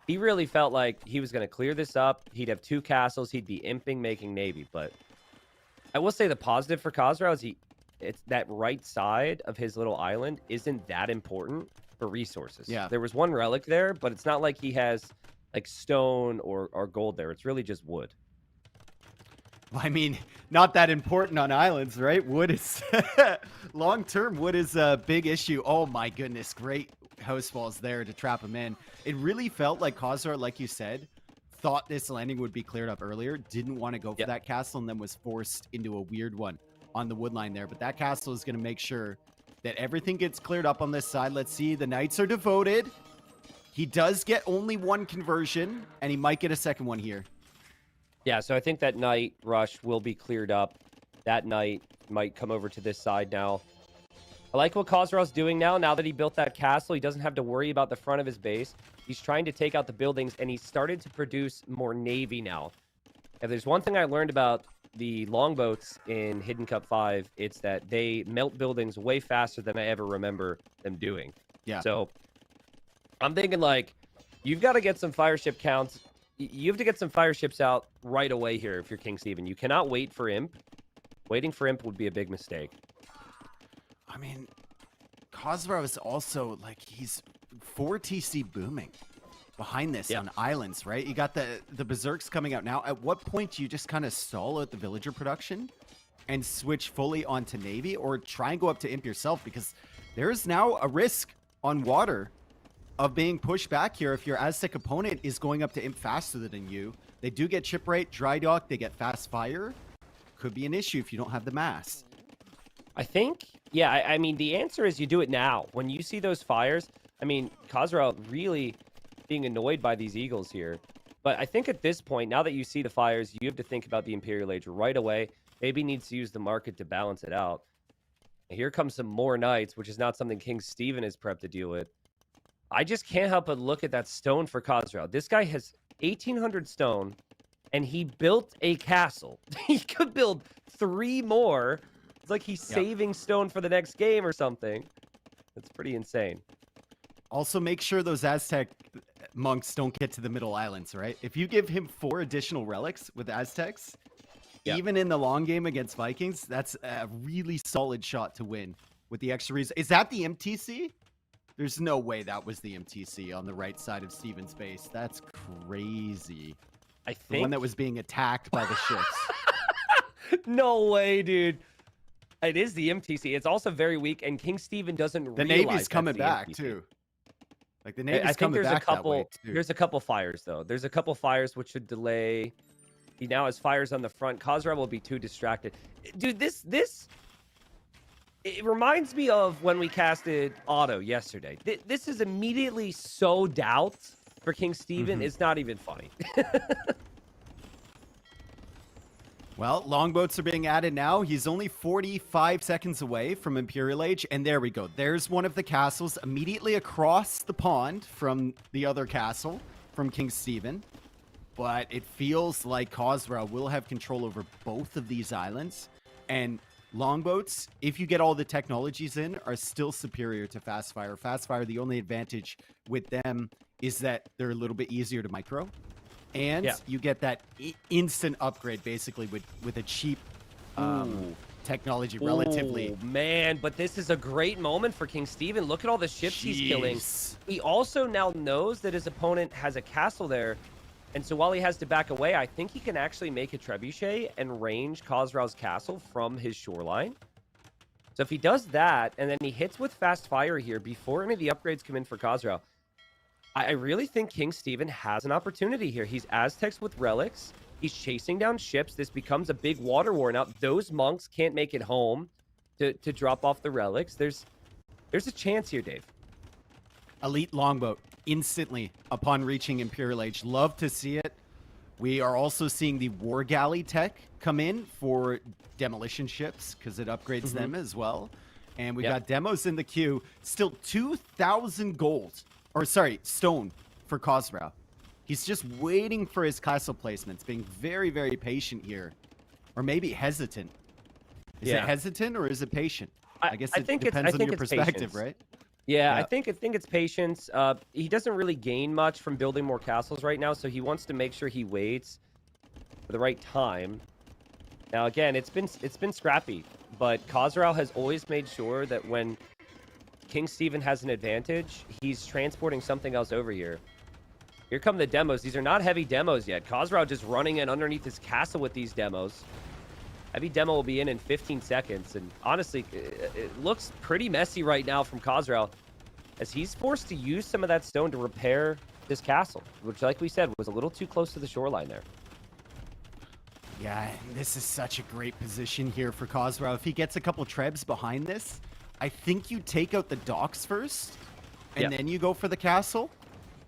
he really felt like he was going to clear this up. He'd have 2 castles. He'd be imping, making navy. But I will say the positive for Khosrau is it's that right side of his little island isn't that important for resources.
Yeah.
There was 1 relic there, but it's not like he has stone or gold there. It's really just wood.
Well, I mean, not that important on islands, right? Wood is long-term. Wood is a big issue. Oh my goodness. Great house walls there to trap him in. It really felt like Khosrau, like you said, thought this landing would be cleared up earlier, didn't want to go for that castle, and then was forced into a weird one on the wood line there. But that castle is going to make sure that everything gets cleared up on this side. Let's see. The Knights are devoted. He does get only 1 conversion, and he might get a second one here.
Yeah, so I think that Knight rush will be cleared up. That Knight might come over to this side now. I like what Khosrau's doing now. Now that he built that castle, he doesn't have to worry about the front of his base. He's trying to take out the buildings, and he started to produce more navy now. if there's one thing I learned about the longboats in Hidden Cup 5, it's that they melt buildings way faster than I ever remember them doing.
Yeah.
So I'm thinking like, you've got to get some fire ship counts. You have to get some fire ships out right away here if you're King Steven. You cannot wait for Imp. Waiting for Imp would be a big mistake.
I mean, Khosrow is also like he's 4 TC booming behind this on islands, right? You got the Berserks coming out now. At what point do you just kind of stall out the villager production and switch fully onto Navy, or try and go up to Imp yourself? Because there's now a risk on water of being pushed back here if your Aztec opponent is going up to Imp faster than you. They do get shipwright, dry dock, they get fast fire. Could be an issue if you don't have the mass.
I think, yeah, I mean, the answer is you do it now. When you see those fires, I mean, Khosrow really being annoyed by these Eagles here. But I think at this point, now that you see the fires, you have to think about the Imperial Age right away. Maybe needs to use the market to balance it out. Here comes some more Knights, which is not something King Steven is prepped to deal with. I just can't help but look at that stone for Khosrow. This guy has 1,800 stone, and he built a castle. He could build 3 more. It's like he's saving stone for the next game or something. That's pretty insane.
Also, make sure those Aztec monks don't get to the middle islands, right? If you give him 4 additional relics with Aztecs, even in the long game against Vikings, that's a really solid shot to win with the extra reason. Is that the MTC? There's no way that was the MTC on the right side of Steven's base. That's crazy.
I think
The one that was being attacked by the ships.
no way, dude. It is the MTC. It's also very weak, and King Steven doesn't
The
realize
Navy's
that's
coming
the
back,
MTC.
too. Like, the
I
Navy's
think
coming
there's
back
a couple.
that way, too.
There's a couple fires though. There's a couple fires which should delay. He now has fires on the front. Khosrow will be too distracted. Dude, this it reminds me of when we casted Otto yesterday. This is immediately so doubt for King Steven. It's not even funny.
Well, longboats are being added now. He's only 45 seconds away from Imperial Age, and there we go. There's one of the castles immediately across the pond from the other castle, from King Steven. But it feels like Khosrow will have control over both of these islands. And longboats, if you get all the technologies in, are still superior to Fast Fire. Fast Fire, the only advantage with them is that they're a little bit easier to micro. And you get that instant upgrade, basically, with a cheap technology, relatively.
Oh, man, but this is a great moment for King Steven. Look at all the ships he's killing. He also now knows that his opponent has a castle there. And so while he has to back away, I think he can actually make a trebuchet and range Khosrow's castle from his shoreline. So if he does that, and then he hits with fast fire here before any of the upgrades come in for Khosrow, I really think King Steven has an opportunity here. He's Aztecs with relics. He's chasing down ships. This becomes a big water war. Now, those monks can't make it home to drop off the relics. There's a chance here, Dave.
Elite longboat instantly upon reaching Imperial Age. Love to see it. We are also seeing the War Galley tech come in for demolition ships because it upgrades them as well. And we got demos in the queue. Still 2,000 gold. Or sorry, stone for Khosrow. He's just waiting for his castle placements, being very, very patient here. Or maybe hesitant. Is it hesitant or is it patient? I guess it depends on your perspective, right?
Yeah, I think it's patience. He doesn't really gain much from building more castles right now, so he wants to make sure he waits for the right time. Now, again, it's been scrappy, but Khosrow has always made sure that when King Steven has an advantage, he's transporting something else over here. Here come the demos. These are not heavy demos yet. Khosrow just running in underneath his castle with these demos. Heavy demo will be in 15 seconds. And honestly, it looks pretty messy right now from Khosrow, as he's forced to use some of that stone to repair this castle, which, like we said, was a little too close to the shoreline there.
Yeah, this is such a great position here for Khosrow. If he gets a couple trebs behind this, I think you take out the docks first, and then you go for the castle,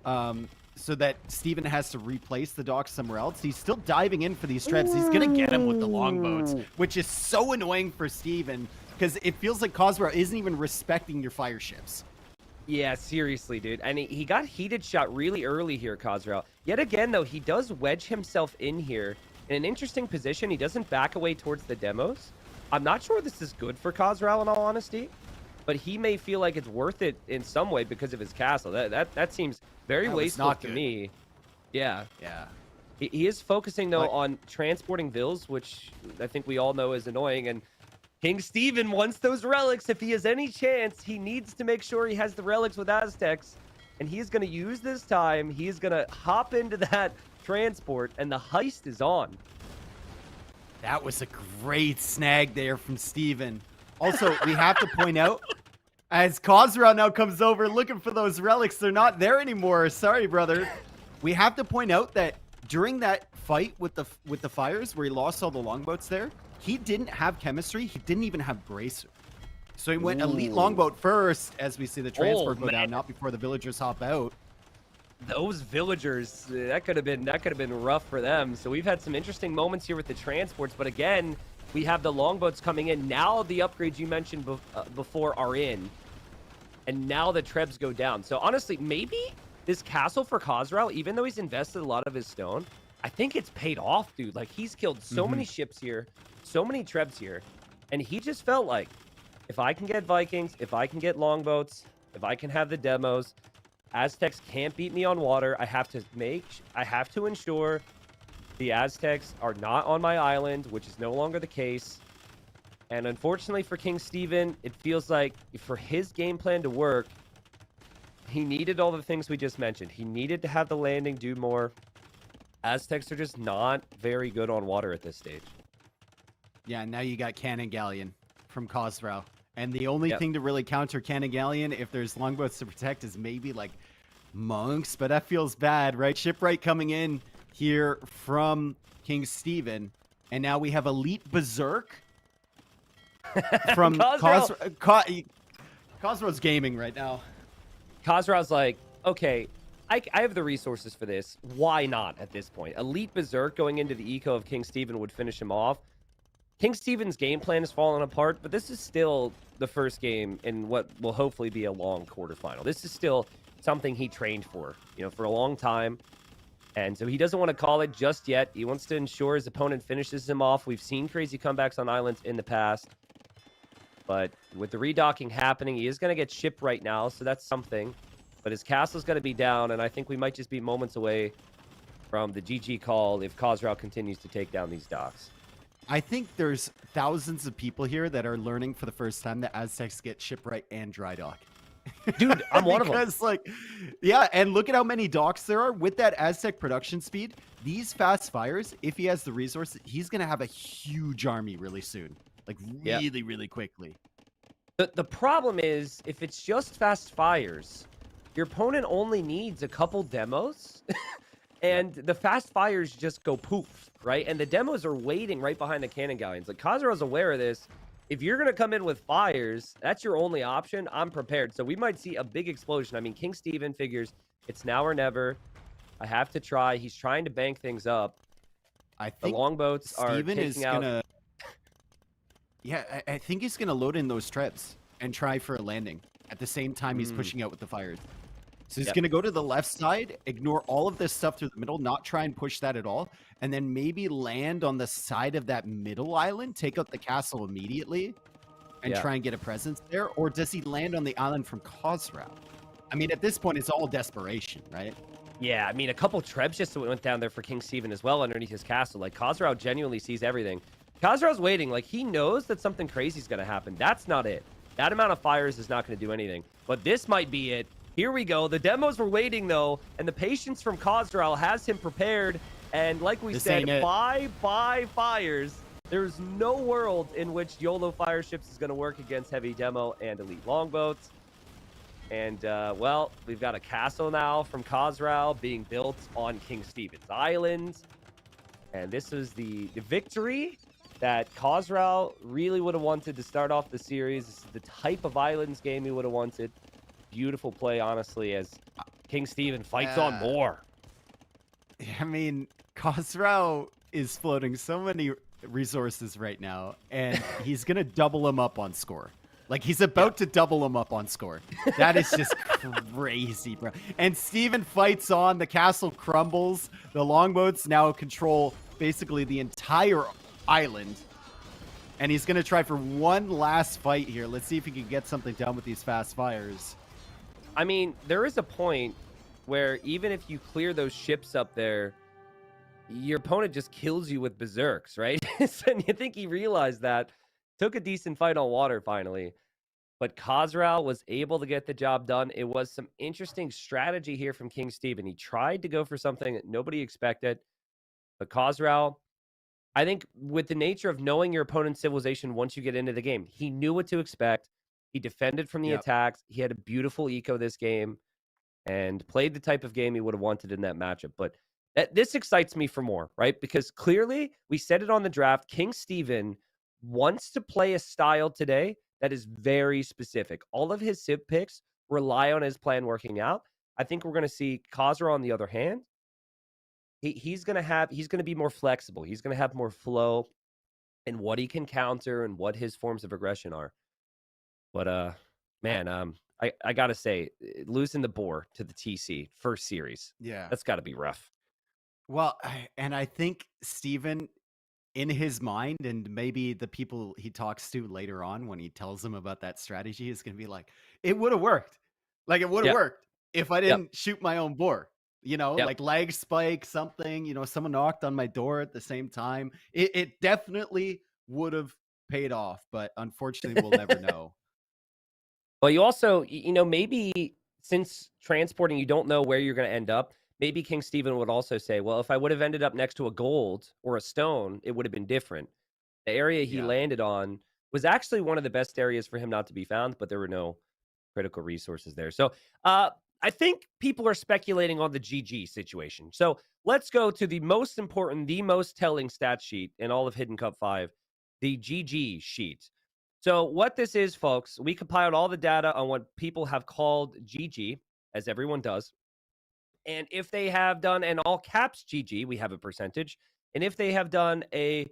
so that Steven has to replace the docks somewhere else. He's still diving in for these trebs. He's going to get him with the longboats, which is so annoying for Steven, because it feels like Khosrow isn't even respecting your fire ships.
Yeah, seriously, dude. And he got heated shot really early here, Khosrow. Yet again, though, he does wedge himself in here in an interesting position. He doesn't back away towards the demos. I'm not sure this is good for Khazral in all honesty, but he may feel like it's worth it in some way because of his castle. That seems very
That was
wasteful
not
to
good.
me. Yeah.
Yeah.
He is focusing, though,
Like-
on transporting Vills, which I think we all know is annoying. And King Steven wants those relics. If he has any chance, he needs to make sure he has the relics with Aztecs. And he is going to use this time. He is going to hop into that transport, and the heist is on.
That was a great snag there from Steven. Also, we have to point out, as Khazral now comes over looking for those relics, they're not there anymore. Sorry, brother. We have to point out that during that fight with the fires, where he lost all the longboats there, he didn't have chemistry. He didn't even have bracer. So he went elite
Ooh.
longboat first, as we see the transport go
man.
down, not before the villagers hop out.
Those villagers, that could have been rough for them. So we've had some interesting moments here with the transports, but again, we have the longboats coming in. Now the upgrades you mentioned before are in, and now the trebs go down. So honestly, maybe this castle for Khazral, even though he's invested a lot of his stone, I think it's paid off, dude. Like, he's killed so many ships here, so many trebs here, and he just felt like, if I can get Vikings, if I can get longboats, if I can have the demos, Aztecs can't beat me on water. I have to ensure the Aztecs are not on my island, which is no longer the case. And unfortunately for King Steven, it feels like for his game plan to work, he needed all the things we just mentioned. He needed to have the landing do more. Aztecs are just not very good on water at this stage.
Yeah, now you got Cannon Galleon from Khazral. And the only
Yep.
thing to really counter Cannon Galleon, if there's longboats to protect, is maybe like monks, but that feels bad, right? Shipwright coming in here from King Steven. And now we have Elite Berserk from
Khazral.
Khazral's gaming right now.
Khazral's like, okay, I have the resources for this. Why not at this point? Elite Berserk going into the eco of King Steven would finish him off. King Steven's game plan has fallen apart, but this is still the first game in what will hopefully be a long quarterfinal. This is still something he trained for, for a long time. And so he doesn't want to call it just yet. He wants to ensure his opponent finishes him off. We've seen crazy comebacks on islands in the past. But with the redocking happening, he is going to get shipped right now, so that's something. But his castle's going to be down, and I think we might just be moments away from the GG call if Khazral continues to take down these docks.
I think there's thousands of people here that are learning for the first time that Aztecs get shipwright and dry dock.
Dude, I'm one of them.
Because, yeah, and look at how many docks there are. With that Aztec production speed, these fast fires, if he has the resources, he's going to have a huge army really soon. Like,
Yeah.
really, really quickly.
The problem is, if it's just fast fires, your opponent only needs a couple demos, and the fast fires just go poof, right? And the demos are waiting right behind the cannon galleons. Like, Khazral's aware of this. If you're going to come in with fires, that's your only option. I'm prepared. So we might see a big explosion. I mean, King Steven figures it's now or never. I have to try. He's trying to bank things up.
I
The
think
longboats are
Steven is
taking out...
gonna. Yeah, I think he's gonna load in those trebs and try for a landing at the same time he's pushing out with the fires. So he's
Yep.
gonna go to the left side, ignore all of this stuff through the middle, not try and push that at all, and then maybe land on the side of that middle island, take out the castle immediately, and
Yeah.
try and get a presence there. Or does he land on the island from Khazral? I mean, at this point, it's all desperation, right?
Yeah, I mean, a couple trebs just went down there for King Steven as well underneath his castle. Like, Khazral genuinely sees everything. Khazral's waiting. Like, he knows that something crazy is going to happen. That's not it. That amount of fires is not going to do anything. But this might be it. Here we go. The demos were waiting, though, and the patience from Khazral has him prepared. And like we
This
said,
ain't it.
bye fires. There's no world in which YOLO fire ships is going to work against heavy demo and elite longboats. And, well, we've got a castle now from Khazral being built on King Steven's Island. And this is the victory that Khazral really would have wanted to start off the series. This is the type of islands game he would have wanted. Beautiful play, honestly, as King Steven fights on more.
I mean, Khazral is floating so many resources right now, and he's gonna double them up on score. Like, he's about to double them up on score. That is just crazy, bro. And Steven fights on. The castle crumbles. The longboats now control basically the entire island. And he's going to try for one last fight here. Let's see if he can get something done with these fast fires.
I mean, there is a point where even if you clear those ships up there, your opponent just kills you with berserks, right? So you think he realized that, took a decent fight on water finally. But Khazral was able to get the job done. It was some interesting strategy here from King Steven. He tried to go for something that nobody expected. But Khazral, I think with the nature of knowing your opponent's civilization once you get into the game, he knew what to expect. He defended from the attacks. He had a beautiful eco this game and played the type of game he would have wanted in that matchup. But this excites me for more, right? Because clearly, we said it on the draft, King Steven wants to play a style today that is very specific. All of his civ picks rely on his plan working out. I think we're going to see Khazra, on the other hand, he's going to be more flexible. He's going to have more flow in what he can counter and what his forms of aggression are. But man, I gotta say, losing the boar to the TC first series, that's got to be rough.
Well, and I think Steven, in his mind, and maybe the people he talks to later on when he tells them about that strategy, is going to be like, it would have worked. Like, it would have worked if I didn't shoot my own boar. Like lag spike, something, someone knocked on my door at the same time. It definitely would have paid off, but unfortunately, we'll never know.
Well, you also, maybe since transporting, you don't know where you're going to end up. Maybe King Steven would also say, well, if I would have ended up next to a gold or a stone, it would have been different. The area he landed on was actually one of the best areas for him not to be found, but there were no critical resources there. So I think people are speculating on the GG situation. So let's go to the most important, the most telling stat sheet in all of Hidden Cup 5, the GG sheet. So what this is, folks, we compiled all the data on what people have called GG, as everyone does. And if they have done an all caps GG, we have a percentage. And if they have done a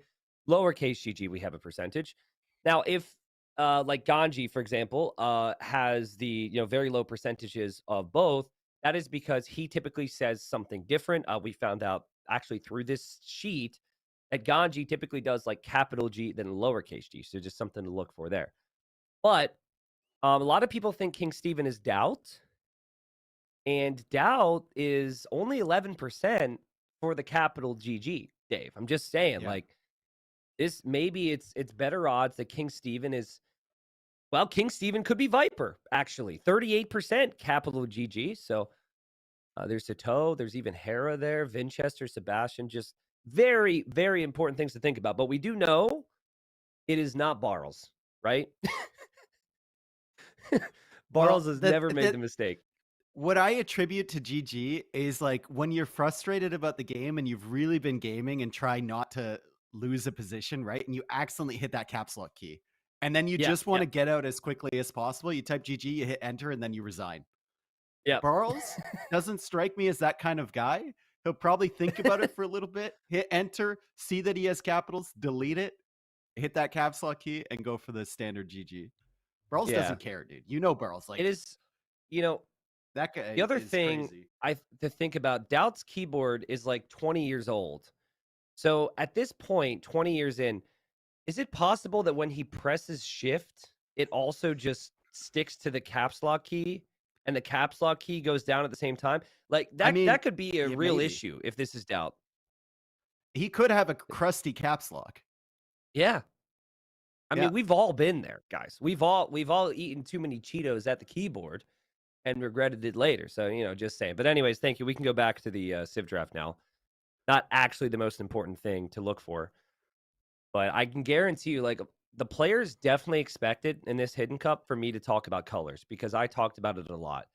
lowercase GG, we have a percentage. Now, if like Ganji, for example, has the very low percentages of both, that is because he typically says something different. We found out actually through this sheet that Ganji typically does like capital G than lowercase g. So just something to look for there. But a lot of people think King Steven is Doubt. And Doubt is only 11% for the capital GG, Dave. I'm just saying, like, this maybe it's better odds that King Steven is, well, King Steven could be Viper, actually. 38% capital GG. So there's Sato, there's even Hera there, Vinchester, Sebastian, just very, very important things to think about. But we do know it is not Barles, right? Barles has never made the mistake.
What I attribute to GG is like when you're frustrated about the game and you've really been gaming and try not to lose a position, right? And you accidentally hit that caps lock key. And then you just want to get out as quickly as possible. You type GG, you hit enter, and then you resign.
Yeah.
Barles doesn't strike me as that kind of guy. He'll probably think about it for a little bit, hit enter, see that he has capitals, delete it, hit that caps lock key, and go for the standard GG. Barles doesn't care, dude. Barles. Like,
it is,
that guy.
The other thing
crazy.
to think about, Doubt's keyboard is like 20 years old. So at this point, 20 years in, is it possible that when he presses shift, it also just sticks to the caps lock key and the caps lock key goes down at the same time? Like that, that could be a real issue if this is Doubt.
He could have a crusty caps lock.
Yeah. I mean, we've all been there, guys. We've all eaten too many Cheetos at the keyboard and regretted it later. So, just saying. But anyways, thank you. We can go back to the Civ draft now. Not actually the most important thing to look for. But I can guarantee you, like, the players definitely expected in this Hidden Cup for me to talk about colors because I talked about it a lot.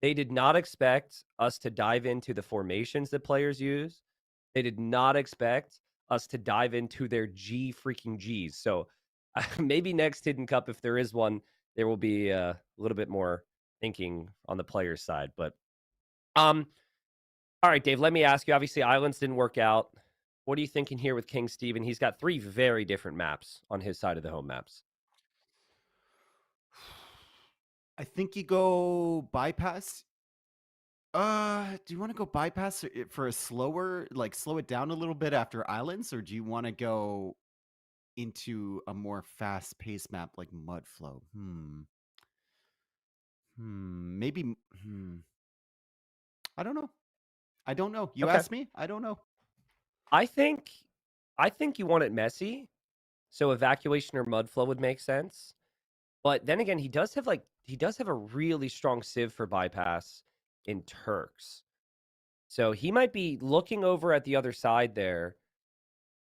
They did not expect us to dive into the formations that players use. They did not expect us to dive into their G freaking Gs. So maybe next Hidden Cup, if there is one, there will be a little bit more thinking on the player's side. But all right, Dave, let me ask you. Obviously, Islands didn't work out. What are you thinking here with King Steven? He's got 3 very different maps on his side of the home maps.
I think you go bypass. Do you want to go bypass it for a slower, like slow it down a little bit after islands, or do you want to go into a more fast-paced map like Mudflow? Maybe. I don't know. I don't know. You
Okay.
asked me. I don't know.
I think you want it messy, so evacuation or mud flow would make sense. But then again, he does have a really strong civ for bypass in Turks. So he might be looking over at the other side there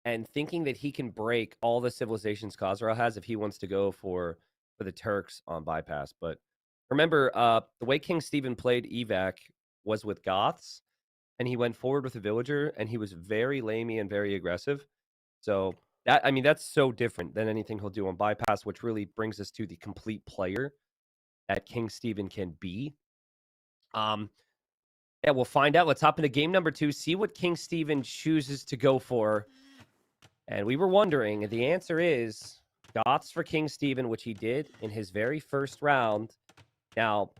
and thinking that he can break all the civilizations Khazra has if he wants to go for the Turks on bypass. But remember, the way King Stephen played evac was with Goths, and he went forward with a villager, and he was very lamey and very aggressive. So that's so different than anything he'll do on bypass, which really brings us to the complete player that King Stephen can be. Yeah, we'll find out. Let's hop into game number 2, see what King Stephen chooses to go for. And we were wondering, the answer is Goths for King Stephen, which he did in his very first round. Now,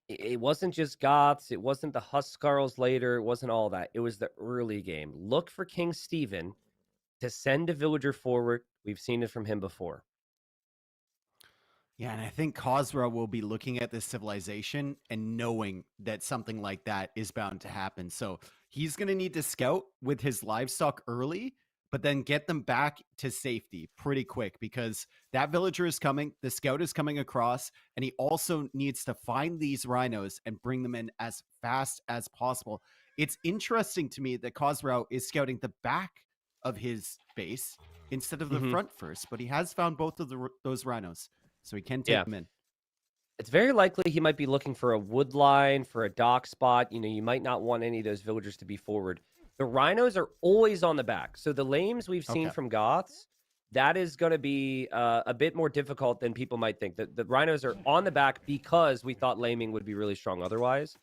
it wasn't just Goths, it wasn't the Huskarls later, it wasn't all that. It was the early game. Look for King Stephen to send a villager forward. We've seen it from him before.
Yeah, and I think Khazra will be looking at this civilization and knowing that something like that is bound to happen. So he's going to need to scout with his livestock early, but then get them back to safety pretty quick, because that villager is coming, the scout is coming across, and he also needs to find these rhinos and bring them in as fast as possible. It's interesting to me that Khazra is scouting the back of his base instead of the front first, but he has found both of those rhinos, so he can take them in.
It's very likely he might be looking for a wood line, for a dock spot. You might not want any of those villagers to be forward. The rhinos are always on the back. So the lames we've seen from Goths, that is going to be a bit more difficult than people might think. The rhinos are on the back because we thought laming would be really strong otherwise.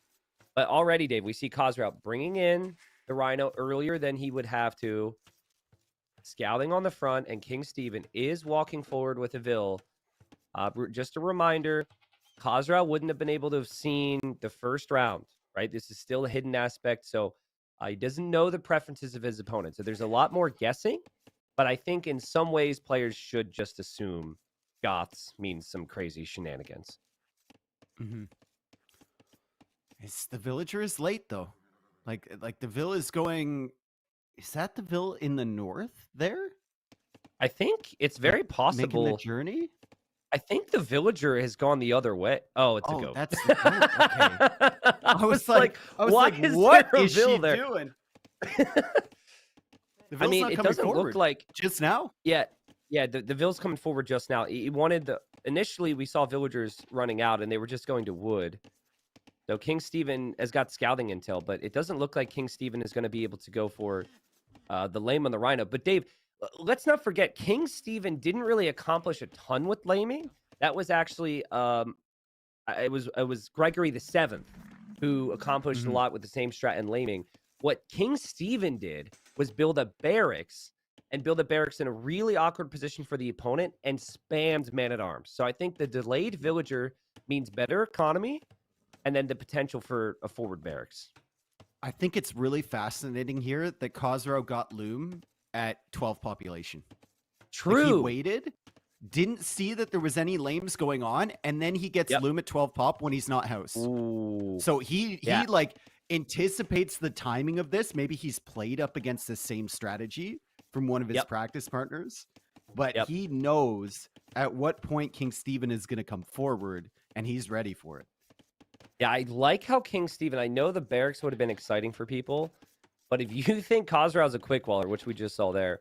But already, Dave, we see Khazra bringing in the rhino earlier than he would have to, scouting on the front, and King Stephen is walking forward with a Vil. Just a reminder, Khazra wouldn't have been able to have seen the first round, right? This is still a hidden aspect, so he doesn't know the preferences of his opponent. So there's a lot more guessing, but I think in some ways players should just assume Goths means some crazy shenanigans.
The villager is late though. Like the Vil is going. Is that the Vil in the north there?
I think it's very possible.
Making the journey?
I think the villager has gone the other way. Oh, it's a goat.
That's okay. I was like,
what is
she
there?
doing?
I mean, it doesn't look like
just now.
Yeah, the Vil's coming forward just now. He wanted initially we saw villagers running out and they were just going to wood. So King Stephen has got scouting intel, but it doesn't look like King Stephen is going to be able to go for the lame on the rhino. But Dave, let's not forget, King Stephen didn't really accomplish a ton with laming. That was actually it was Gregory the Seventh who accomplished a lot with the same strat and laming. What King Stephen did was build a barracks in a really awkward position for the opponent and spammed man-at-arms. So I think the delayed villager means better economy and then the potential for a forward barracks.
I think it's really fascinating here that Khazra got Loom at 12 population.
True.
Like he waited, didn't see that there was any lames going on, and then he gets Loom at 12 pop when he's not house.
Ooh.
So he like anticipates the timing of this. Maybe he's played up against the same strategy from one of his practice partners, but he knows at what point King Stephen is going to come forward, and he's ready for it.
Yeah, I like how King Stephen, I know the barracks would have been exciting for people, but if you think Khazra is a quick waller, which we just saw there,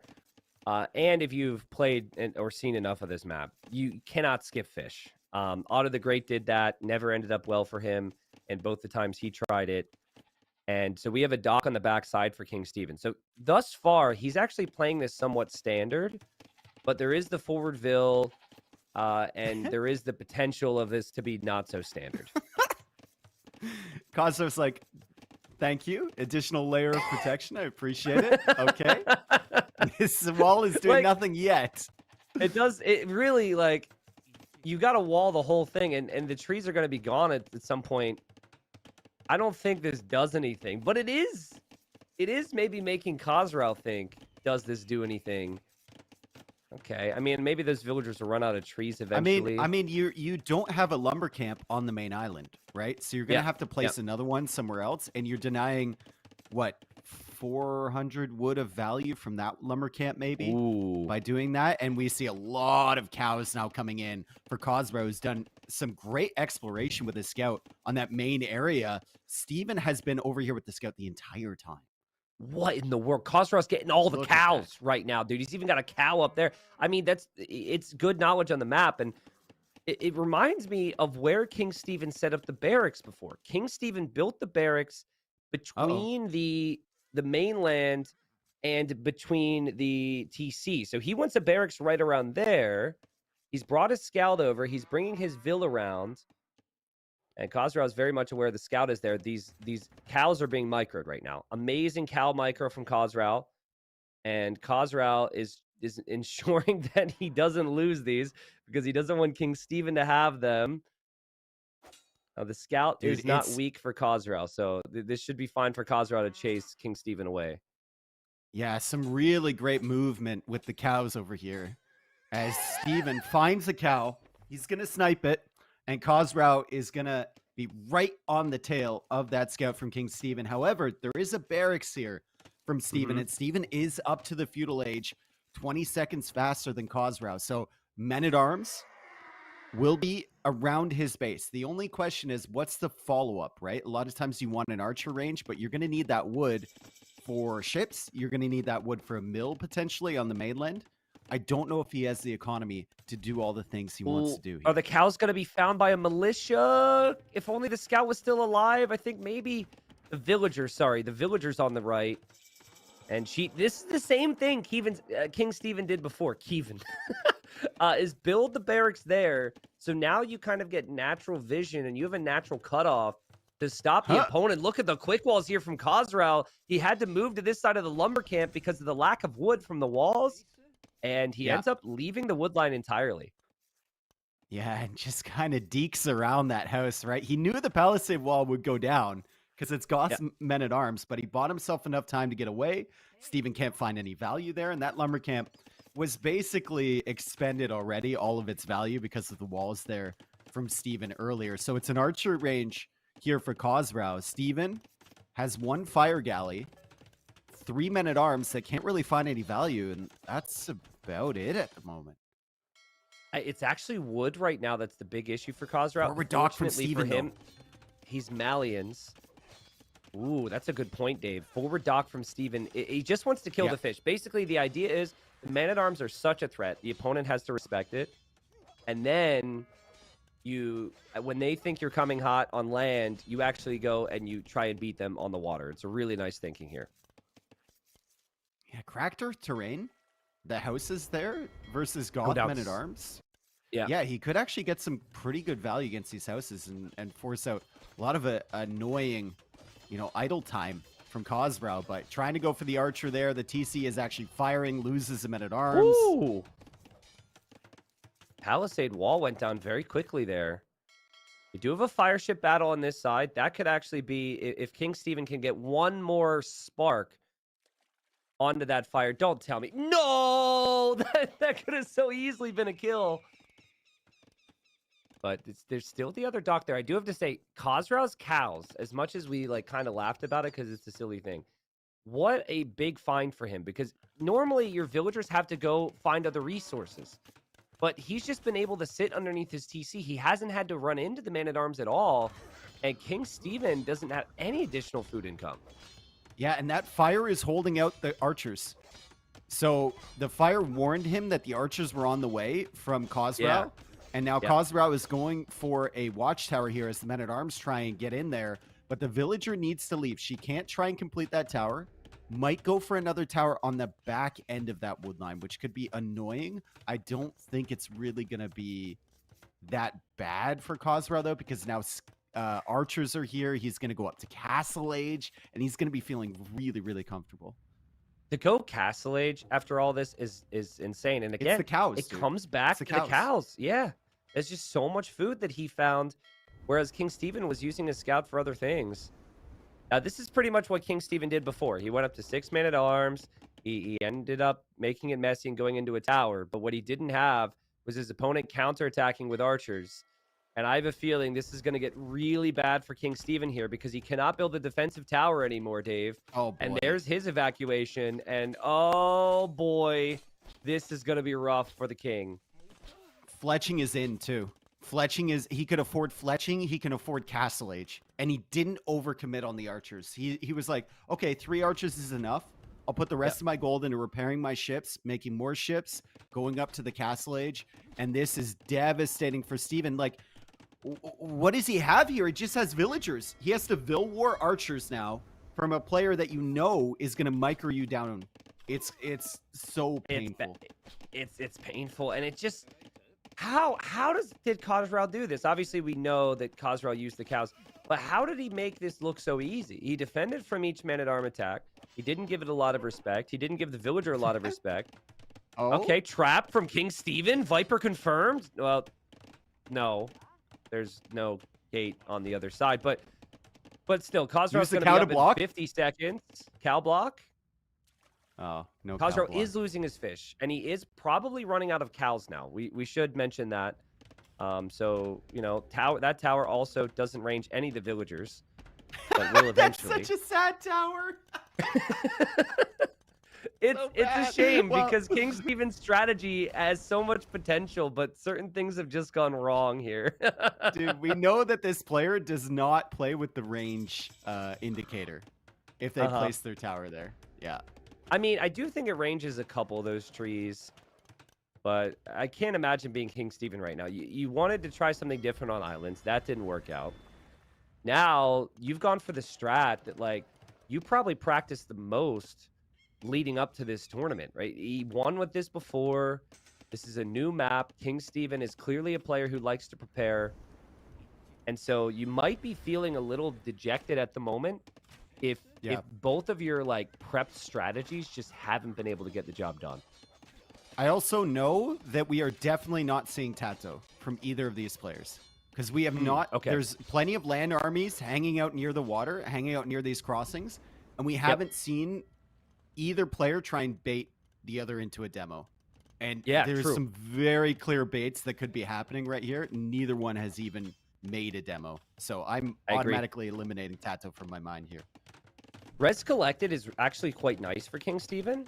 and if you've played or seen enough of this map, you cannot skip fish. Otto the Great did that, never ended up well for him, and both the times he tried it. And so we have a dock on the backside for King Stephen. So thus far, he's actually playing this somewhat standard, but there is the forward Vil, and there is the potential of this to be not so standard.
Khazra's like, thank you. Additional layer of protection. I appreciate it. Okay. This wall is doing nothing yet.
It really, you got to wall the whole thing, and the trees are going to be gone at some point. I don't think this does anything, but it is maybe making Khosrau think, does this do anything? Okay, I mean, maybe those villagers will run out of trees eventually.
I mean, you don't have a lumber camp on the main island, right? So you're gonna
Yeah,
have to place another one somewhere else, and you're denying what 400 wood of value from that lumber camp, maybe
Ooh.
by doing that. And we see a lot of cows now coming in for Khosrau, who's done some great exploration with his scout on that main area. Steven has been over here with the scout the entire time.
What in the world? Khosrau's getting all the
Look at that.
cows right now, dude. He's even got a cow up there. I mean, it's good knowledge on the map, and it reminds me of where King Stephen set up the barracks before. King Stephen built the barracks between the mainland and between the TC. So he wants a barracks right around there. He's brought his scout over. He's bringing his Vil around. And Khosrau is very much aware the scout is there. These cows are being microed right now. Amazing cow micro from Khosrau. And Khosrau is ensuring that he doesn't lose these because he doesn't want King Stephen to have them. The scout is not weak for Khosrau, so this should be fine for Khosrau to chase King Stephen away.
Yeah, some really great movement with the cows over here. As Steven finds a cow, he's going to snipe it, and Khosrau is going to be right on the tail of that scout from King Stephen. However, there is a barracks here from Steven, and Steven is up to the feudal age 20 seconds faster than Khosrau. So men-at-arms will be around his base. The only question is, what's the follow-up, right? A lot of times you want an archer range, but you're going to need that wood for ships. You're going to need that wood for a mill, potentially, on the mainland. I don't know if he has the economy to do all the things he wants to do here.
Are the cows going to be found by a militia? If only the scout was still alive. I think maybe the villagers on the right. And this is the same thing King Stephen did before. Kevin. Is build the barracks there. So now you kind of get natural vision and you have a natural cutoff to stop the opponent. Look at the quick walls here from Khosrau. He had to move to this side of the lumber camp because of the lack of wood from the walls. And he ends up leaving the wood line entirely.
Yeah, and just kind of deeks around that house, right? He knew the palisade wall would go down because it's got men-at-arms, but he bought himself enough time to get away. Steven can't find any value there, and that lumber camp was basically expended already, all of its value, because of the walls there from Steven earlier. So it's an archer range here for Khosrau. Steven has one fire galley, 3 men-at-arms that can't really find any value, and that's about it at the moment.
It's actually wood right now that's the big issue for Khosrau.
Forward dock from
Fortunately
Steven,
for him, he's Malians. Ooh, that's a good point, Dave. Forward dock from Steven. He just wants to kill the fish. Basically, the idea is the man-at-arms are such a threat. The opponent has to respect it. And then when they think you're coming hot on land, you actually go and you try and beat them on the water. It's a really nice thinking here.
Yeah, Cractor terrain. The houses there versus
No
Goth
doubts.
men-at-arms.
Yeah.
Yeah, he could actually get some pretty good value against these houses and force out a lot of annoying, idle time from Khosrau. But trying to go for the archer there, the TC is actually firing, loses him men-at-arms.
Ooh! Palisade wall went down very quickly there. We do have a fire ship battle on this side. That could actually be, if King Stephen can get one more spark onto that fire. Don't tell me. No! That could have so easily been a kill. But there's still the other dock there. I do have to say, Khosrau's cows, as much as we kind of laughed about it because it's a silly thing, what a big find for him. Because normally your villagers have to go find other resources. But he's just been able to sit underneath his TC. He hasn't had to run into the man-at-arms at all. And King Stephen doesn't have any additional food income.
Yeah, and that fire is holding out the archers. So the fire warned him that the archers were on the way from Khosrau.
Yeah.
And now Khosrau is going for a watchtower here as the men-at-arms try and get in there. But the villager needs to leave. She can't try and complete that tower. Might go for another tower on the back end of that wood line, which could be annoying. I don't think it's really going to be that bad for Khosrau, though, because now archers are here. He's going to go up to Castle Age, and he's going to be feeling really, really comfortable.
To go Castle Age after all this is insane. And again,
it's the cows,
it
dude.
comes back to the cows. Yeah. There's just so much food that he found, whereas King Stephen was using his scout for other things. This is pretty much what King Stephen did before. He went up to 6 man-at-arms. He ended up making it messy and going into a tower. But what he didn't have was his opponent counterattacking with archers. And I have a feeling this is going to get really bad for King Stephen here because he cannot build a defensive tower anymore, Dave.
Oh, boy.
And there's his evacuation. And oh, boy, this is going to be rough for the king.
Fletching is in, too. Fletching is, he could afford fletching, he can afford Castle Age. And he didn't overcommit on the archers. He was like, okay, 3 archers is enough. I'll put the rest of my gold into repairing my ships, making more ships, going up to the Castle Age. And this is devastating for Stephen. Like, what does he have here? He just has villagers. He has to Vil War archers now from a player that you know is going to micro you down. It's so painful.
It's painful, and it just how did Khazral do this? Obviously, we know that Khazral used the cows, but how did he make this look so easy? He defended from each man-at-arm attack. He didn't give it a lot of respect. He didn't give the villager a lot of respect.
Oh,
Okay, trap from King Stephen. Viper confirmed. Well, no, there's no gate on the other side, but still, Khazral's
Use the
going to
cow
be
to
up in
block?
50 seconds. Cow block.
Oh, no.
Khazral
Calblock.
is losing his fish, and he is probably running out of cows now. We should mention that. So, you know, that tower also doesn't range any of the villagers, but will
That's
eventually.
such a sad tower.
It's a
bad.
shame
Well-
because King Stephen's strategy has so much potential, but certain things have just gone wrong here.
Dude, we know that this player does not play with the range indicator if they
Uh-huh.
place their tower there. Yeah.
I mean, I do think it ranges a couple of those trees, but I can't imagine being King Stephen right now. You wanted to try something different on islands. That didn't work out. Now, you've gone for the strat that, like, you probably practiced the most leading up to this tournament, right? He won with this before. This is a new map. King Stephen is clearly a player who likes to prepare. And so you might be feeling a little dejected at the moment if both of your like prepped strategies just haven't been able to get the job done.
I also know that we are definitely not seeing Tato from either of these players because we have not.
okay.
There's plenty of land armies hanging out near the water, hanging out near these crossings, and we haven't seen either player try and bait the other into a demo. And there's
true.
some very clear baits that could be happening right here. Neither one has even made a demo. So I'm
I agree.
automatically eliminating Tato from my mind here.
Res Collected is actually quite nice for King Stephen.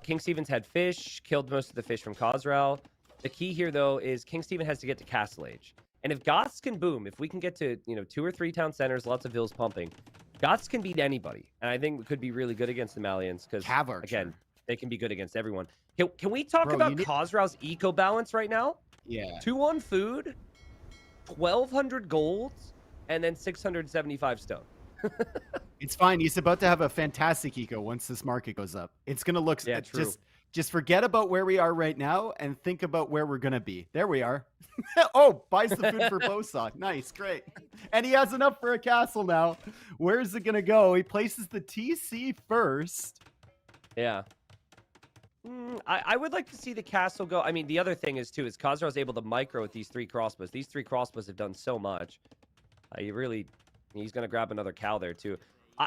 King Stephen's had fish, killed most of the fish from Khazral. The key here, though, is King Stephen has to get to Castle Age. And if Goths can boom, if we can get to 2 or 3 town centers, lots of vills pumping, Goths can beat anybody. And I think it could be really good against the Malians because,
Cavarcher.
again, they can be good against everyone. Can we talk
Bro,
about
you need-
Khazral's eco balance right now?
Yeah.
2 on food, 1,200 gold, and then 675 stone.
It's fine. He's about to have a fantastic eco once this market goes up. It's going to look
true.
just forget about where we are right now and think about where we're going to be. There we are. Oh, buys the food for Bosaw. Nice. Great. And he has enough for a castle now. Where's it going to go? He places the TC first.
Yeah. I would like to see the castle go. I mean, the other thing is, too, is Khazral's able to micro with these 3 crossbows. These 3 crossbows have done so much. He's going to grab another cow there, too.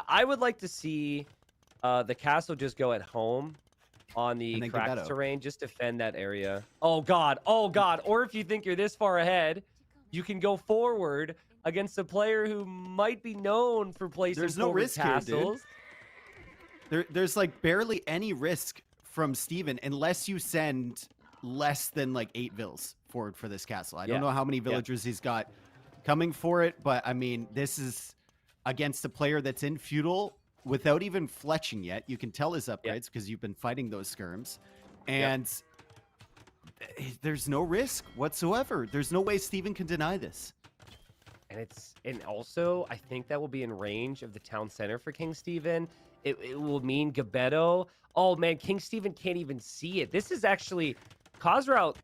I would like to see the castle just go at home on the
And then
cracked
Gabetto.
terrain. Just defend that area. Oh, God. Oh, God. Or if you think you're this far ahead, you can go forward against a player who might be known for placing
There's no
forward
risk here, dude.
castles.
There's like barely any risk from Steven unless you send less than like 8 vills forward for this castle. I don't know how many villagers he's got coming for it, but I mean, this is against a player that's in feudal without even fletching yet. You can tell his upgrades because you've been fighting those skirms, and there's no risk whatsoever. There's no way Steven can deny this.
And also, I think that will be in range of the town center for King Stephen. It will mean Gabetto. Oh, man, King Stephen can't even see it. This is actually Khazral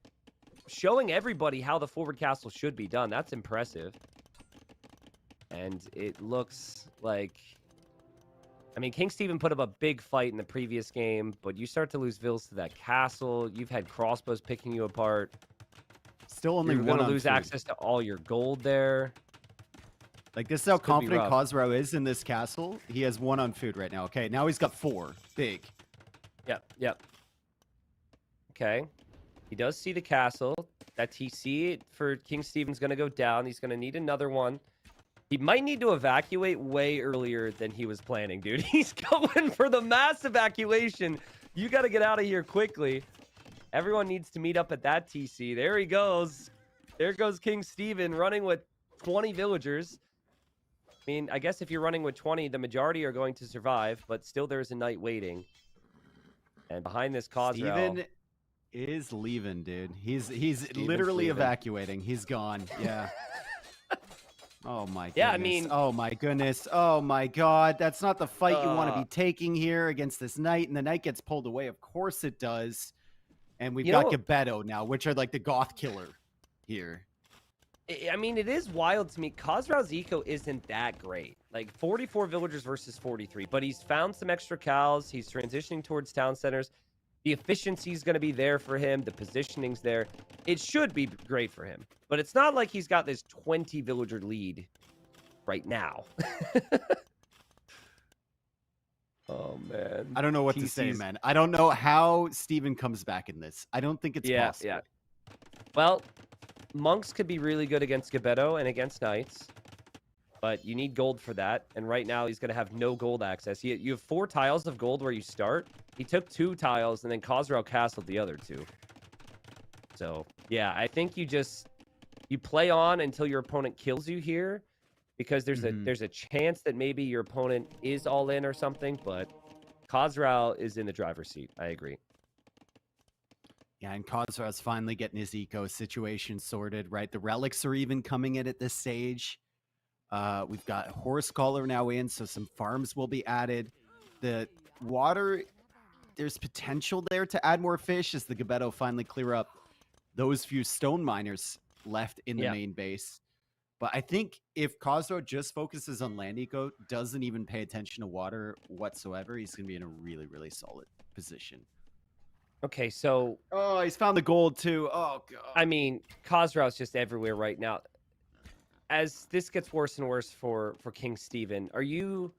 showing everybody how the forward castle should be done. That's impressive. And it looks like... I mean, King Stephen put up a big fight in the previous game, but you start to lose vills to that castle. You've had crossbows picking you apart.
Still only
You're
one
going to
on
lose
food.
access to all your gold there.
Like, this is how
This could be
confident
rough.
Khosrow is in this castle. He has 1 on food right now. Okay, now he's got 4. Big.
Yep. Okay. He does see the castle. That TC for King Stephen's going to go down. He's going to need another one. He might need to evacuate way earlier than he was planning, dude. He's going for the mass evacuation. You got to get out of here quickly. Everyone needs to meet up at that TC. There he goes. There goes King Stephen running with 20 villagers. I mean, I guess if you're running with 20, the majority are going to survive, but still there's a knight waiting. And behind this Khosrow...
Steven is leaving, dude. He's literally
leaving.
evacuating. He's gone. Yeah. Oh my goodness.
Yeah, I mean-
Oh my goodness. Oh my god. That's not the fight you want to
Uh,
be taking here against this knight, and the knight gets pulled away. Of course it does. And we've
You
got
know-
Gebetto now, which are like the goth killer here.
I mean, it is wild to me. Khosrow's eco isn't that great. Like 44 villagers versus 43, but he's found some extra cows. He's transitioning towards town centers. The efficiency is going to be there for him. The positioning's there. It should be great for him, but it's not like he's got this 20 villager lead right now. Oh man.
I don't know what to say,
TC's
man. I don't know how Steven comes back in this. I don't think it's possible.
Yeah. Well, monks could be really good against Gebetto and against knights, but you need gold for that. And right now he's going to have no gold access. You have 4 tiles of gold where you start. He took 2 tiles and then Khosrow castled the other 2. So yeah, I think you play on until your opponent kills you here, because there's a chance that maybe your opponent is all in or something. But Khosrow is in the driver's seat. I agree.
Yeah, and Khosrow's finally getting his eco situation sorted, right? The relics are even coming in at this stage. We've got Horse Collar now in, so some farms will be added. The water, there's potential there to add more fish as the Gebetto finally clear up those few stone miners left in the
Yeah.
main base. But I think if Khosrow just focuses on land eco, doesn't even pay attention to water whatsoever, he's going to be in a really, really solid position.
Okay, so
Oh, he's found the gold too. Oh, God.
I mean, Khosrow's just everywhere right now. As this gets worse and worse for King Stephen, are you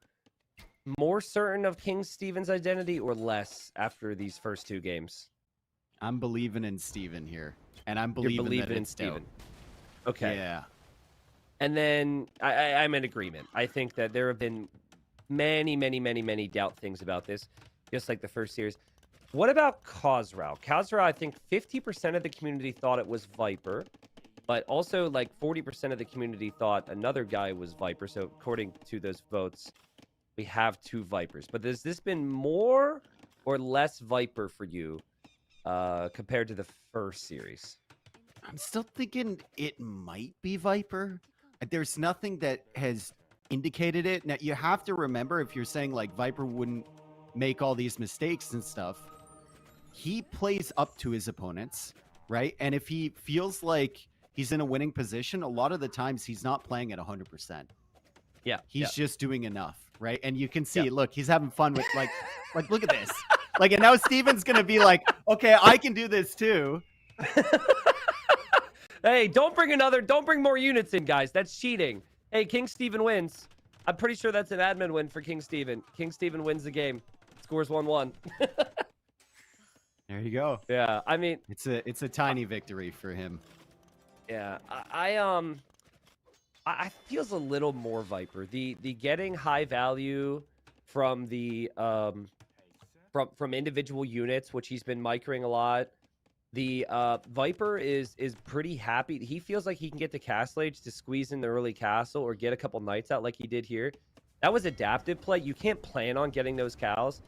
more certain of King Stephen's identity or less after these first 2 games?
I'm believing in Steven here, and I'm
You're
believing,
believing
that
in
it's doubt.
Stephen. Okay.
Yeah.
And then I'm in agreement. I think that there have been many doubt things about this, just like the first series. What about Khosrow? Khosrow, I think 50% of the community thought it was Viper, but also like 40% of the community thought another guy was Viper. So according to those votes, we have 2 Vipers. But has this been more or less Viper for you compared to the first series?
I'm still thinking it might be Viper. There's nothing that has indicated it. Now, you have to remember, if you're saying like Viper wouldn't make all these mistakes and stuff, he plays up to his opponents, right? And if he feels like he's in a winning position, a lot of the times he's not playing at 100%.
Yeah.
He's just doing enough, right? And you can see,
Yeah.
look, he's having fun with like look at this. Like, and now Steven's gonna be like, okay, I can do this too.
Hey, don't bring more units in, guys. That's cheating. Hey, King Stephen wins. I'm pretty sure that's an admin win for King Stephen. King Stephen wins the game. Scores 1-1.
There you go.
Yeah, I mean,
It's a tiny victory for him.
yeah, I feels a little more Viper. The getting high value from the from individual units, which he's been microing a lot. The Viper is pretty happy. He feels like he can get the Castle Age to squeeze in the early castle or get a couple knights out like he did here. That was adaptive play. You can't plan on getting those cows.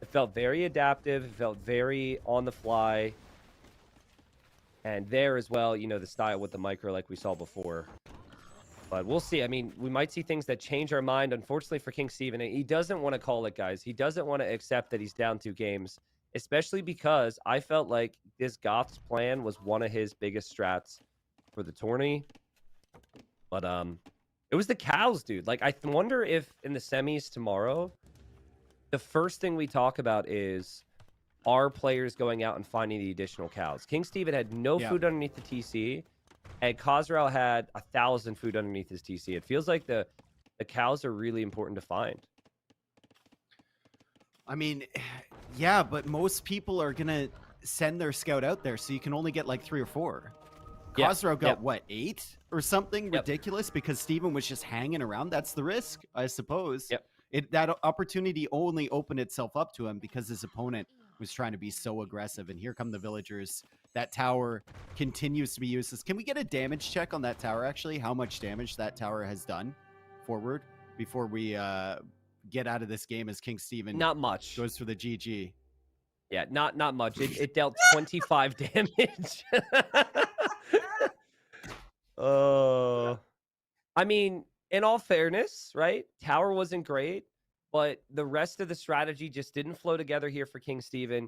It felt very adaptive. It felt very on the fly. And there as well, you know, the style with the micro like we saw before. But we'll see. I mean, we might see things that change our mind. Unfortunately for King Stephen, he doesn't want to call it, guys. He doesn't want to accept that he's down 2 games, especially because I felt like this Goth's plan was one of his biggest strats for the tourney. But it was the cows, dude. Like, I wonder if in the semis tomorrow, the first thing we talk about is, are players going out and finding the additional cows? King Stephen had no
Yeah.
food underneath the TC. and Khosrau had 1,000 food underneath his TC. It feels like the cows are really important to find.
I mean, yeah, but most people are gonna send their scout out there, so you can only get like 3 or 4.
Yeah,
Khosrau got what, 8 or something
Yep.
ridiculous because Steven was just hanging around. That's the risk, I suppose.
Yep.
That opportunity only opened itself up to him because his opponent was trying to be so aggressive. And here come the villagers. That tower continues to be useless. Can we get a damage check on that tower? Actually, how much damage that tower has done forward before we get out of this game as King Steven
Not much.
goes for the GG.
Yeah, not much. It dealt 25 damage. I mean, in all fairness, right? Tower wasn't great, but the rest of the strategy just didn't flow together here for King Steven.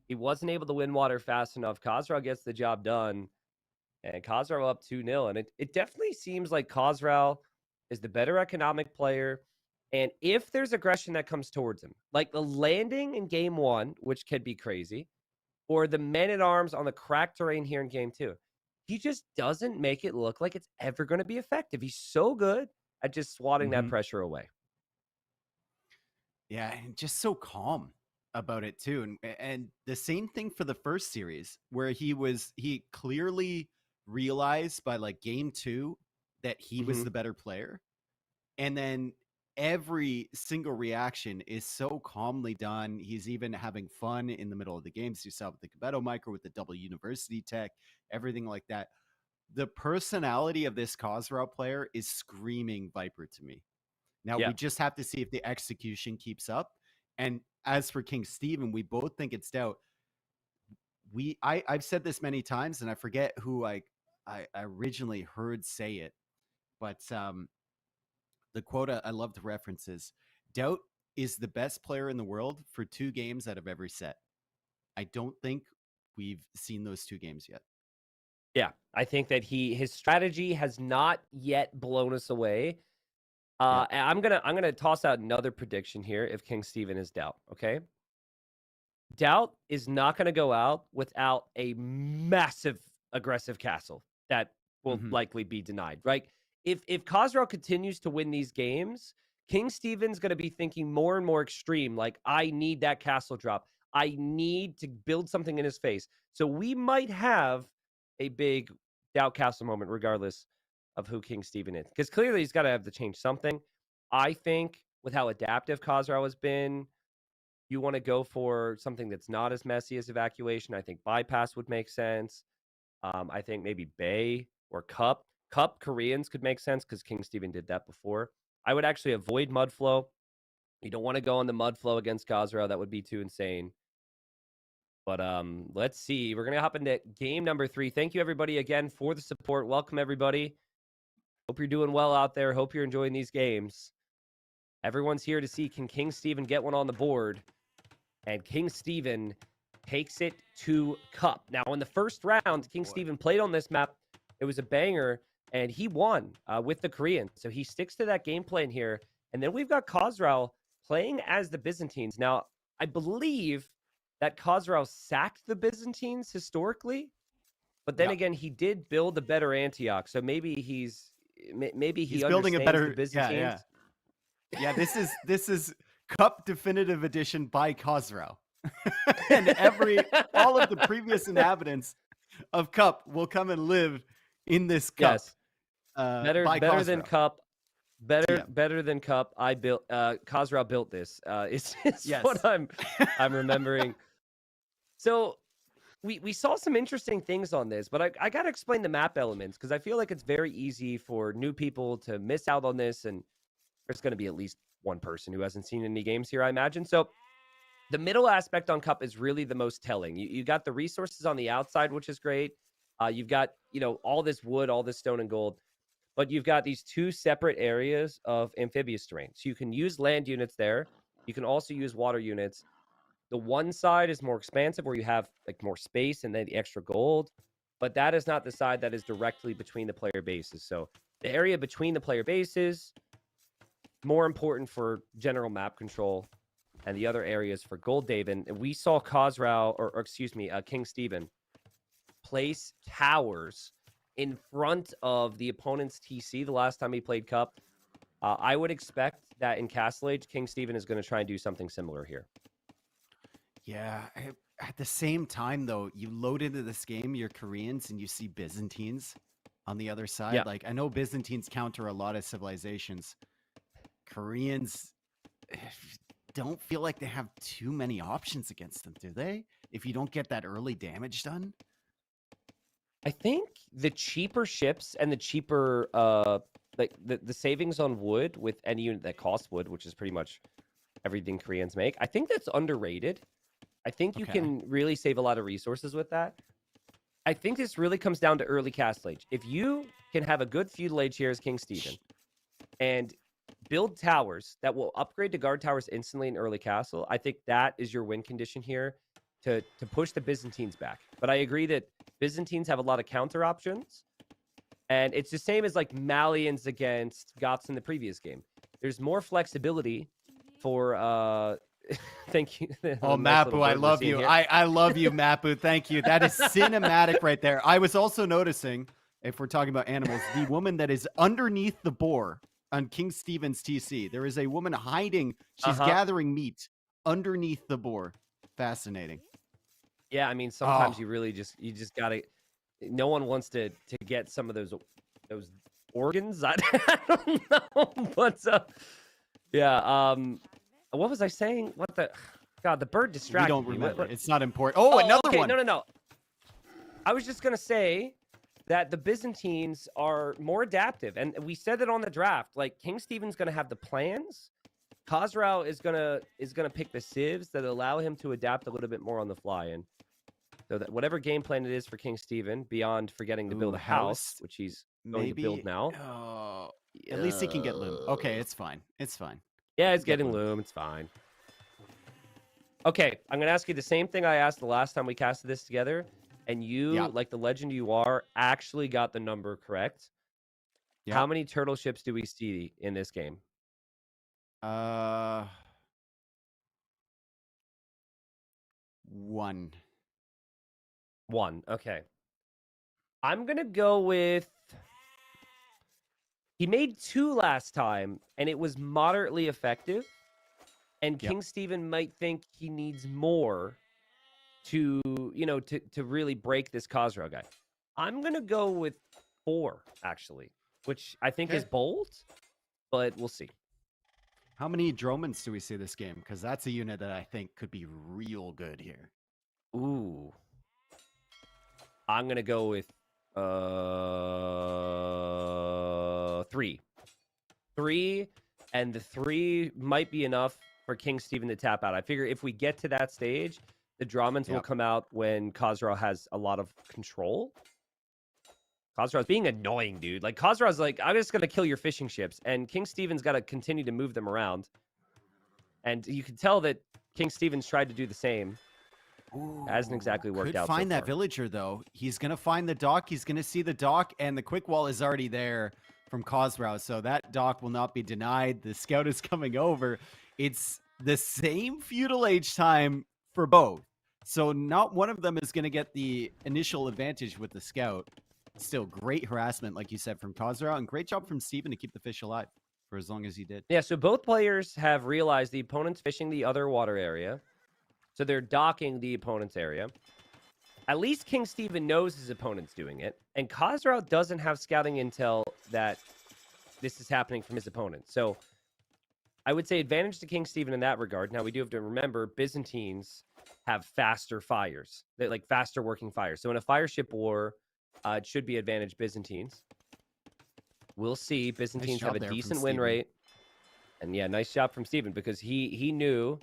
He wasn't able to win water fast enough. Khosrau gets the job done, and Khosrau up 2-0. And it definitely seems like Khosrau is the better economic player. And if there's aggression that comes towards him, like the landing in game 1, which could be crazy, or the men-at-arms on the cracked terrain here in game 2, he just doesn't make it look like it's ever going to be effective. He's so good at just swatting that pressure away.
Yeah, and just so calm about it too. And the same thing for the first series where he clearly realized by like game 2 that he was the better player. And then every single reaction is so calmly done. He's even having fun in the middle of the games. You saw with the Kabeto micro, with the double university tech, everything like that. The personality of this Khosrau player is screaming Viper to me. Now, we just have to see if the execution keeps up. And as for King Steven, we both think it's doubt. I've said this many times, and I forget who I originally heard say it, but the quote I love to reference is, doubt is the best player in the world for 2 games out of every set. I don't think we've seen those 2 games yet.
Yeah, I think that his strategy has not yet blown us away. And I'm gonna toss out another prediction here if King Steven is doubt. Okay, doubt is not gonna go out without a massive aggressive castle that will likely be denied. Right? If Khosrau continues to win these games, King Steven's gonna be thinking more and more extreme. Like, I need that castle drop. I need to build something in his face. So we might have a big doubt castle moment, regardless of who King Steven is, because clearly he's got to have to change something. I think with how adaptive Khosrau has been, you want to go for something that's not as messy as evacuation. I think bypass would make sense. I think maybe Bay or Cup Koreans could make sense because King Steven did that before. I would actually avoid mud flow. You don't want to go on the mud flow against Khosrau. That would be too insane. But let's see. We're going to hop into game number 3. Thank you, everybody, again, for the support. Welcome, everybody. Hope you're doing well out there. Hope you're enjoying these games. Everyone's here to see, can King Steven get one on the board? And King Steven takes it to Cup. Now, in the first round, King Steven played on this map. It was a banger, and he won with the Korean. So he sticks to that game plan here. And then we've got Khosrau playing as the Byzantines. Now, I believe that Khosrau sacked the Byzantines historically, but then again, he did build a better Antioch. So maybe he's
building a better
the Byzantines.
Yeah, this is Cup Definitive Edition by Khosrau. And all of the previous inhabitants of Cup will come and live in this Cup.
Yes. Better than Cup. Better than Cup. Khosrau built this. It's what I'm remembering. So we saw some interesting things on this, but I got to explain the map elements because I feel like it's very easy for new people to miss out on this, and there's going to be at least one person who hasn't seen any games here, I imagine. So the middle aspect on Cup is really the most telling. You got the resources on the outside, which is great. You've got, all this wood, all this stone and gold, but you've got these 2 separate areas of amphibious terrain. So you can use land units there. You can also use water units. The one side is more expansive where you have like more space and then the extra gold, but that is not the side that is directly between the player bases. So the area between the player bases, more important for general map control, and the other areas for gold David. And we saw Khosrau, King Steven, place towers in front of the opponent's TC the last time he played Cup. I would expect that in Castle Age, King Stephen is going to try and do something similar here.
Yeah. At the same time, though, you load into this game your Koreans and you see Byzantines on the other side.
Yeah.
Like, I know Byzantines counter a lot of civilizations. Koreans don't feel like they have too many options against them, do they? If you don't get that early damage done.
I think the cheaper ships and the cheaper, like the savings on wood with any unit that costs wood, which is pretty much everything Koreans make, I think that's underrated. I think you
Okay.
can really save a lot of resources with that. I think this really comes down to early Castle Age. If you can have a good feudal age here as King Stephen and build towers that will upgrade to guard towers instantly in early castle, I think that is your win condition here to push the Byzantines back. But I agree that Byzantines have a lot of counter options. And it's the same as like Malians against Goths in the previous game. There's more flexibility for thank you.
Oh,
Nice little
Mapu, I
bird we're
love
seeing
you.
here.
I love you, Mapu. Thank you. That is cinematic right there. I was also noticing, if we're talking about animals, the woman that is underneath the boar on King Stephen's TC. There is a woman hiding. She's gathering meat underneath the boar. Fascinating.
Yeah, I mean, sometimes
Oh.
you just gotta. No one wants to get some of those organs. I don't know, but yeah. What was I saying? What the? God, the bird
We
distracted
don't
me.
remember.
What-
It's not important. Oh, another
okay,
one.
No. I was just gonna say that the Byzantines are more adaptive, and we said that on the draft. Like King Stephen's gonna have the plans. Khosrau is gonna pick the civs that allow him to adapt a little bit more on the fly, and so that whatever game plan it is for King Stephen, beyond forgetting to build
Ooh,
a house,
house.
which he's going to build now.
Oh, at least he can get loom. Okay, it's fine. It's fine.
Yeah, it's
Get
getting
loom.
loom. It's fine. Okay, I'm gonna ask you the same thing I asked the last time we casted this together, and you,
Yeah.
like the legend you are, actually got the number correct.
Yeah.
How many turtle ships do we see in this game?
One.
One. Okay. I'm gonna go with. He made 2 last time, and it was moderately effective. And
Yep.
King Stephen might think he needs more to, to really break this Khosrau guy. I'm gonna go with 4, actually, which I think is
Okay.
bold, but we'll see.
How many Dromans do we see this game? Because that's a unit that I think could be real good here.
Ooh. I'm gonna go with 3. 3, and the 3 might be enough for King Stephen to tap out. I figure if we get to that stage, the Dramans will
Yep.
come out when Khosrau has a lot of control. Khosrau's being annoying, dude. Like, Khosrau's like, I'm just gonna kill your fishing ships, and King Stephen's got to continue to move them around. And you can tell that King Stephen's tried to do the same. Hasn't exactly worked
Could
out so
find that
far.
villager though. He's gonna find the dock. He's gonna see the dock, and the quick wall is already there from Khosrau, so that dock will not be denied. The scout is coming over. It's the same feudal age time for both, so not one of them is gonna get the initial advantage with the scout. Still, great harassment, like you said, from Khosrau, and great job from Stephen to keep the fish alive for as long as he did.
Yeah, so both players have realized the opponent's fishing the other water area. So they're docking the opponent's area. At least King Stephen knows his opponent's doing it. And Khosrau doesn't have scouting intel that this is happening from his opponent. So I would say advantage to King Stephen in that regard. Now, we do have to remember Byzantines have faster fires. They're like faster working fires. So in a fire ship war, it should be advantage Byzantines. We'll see. Byzantines have
job
a
there from
decent win
Stephen.
rate. And yeah, nice job from Stephen, because he knew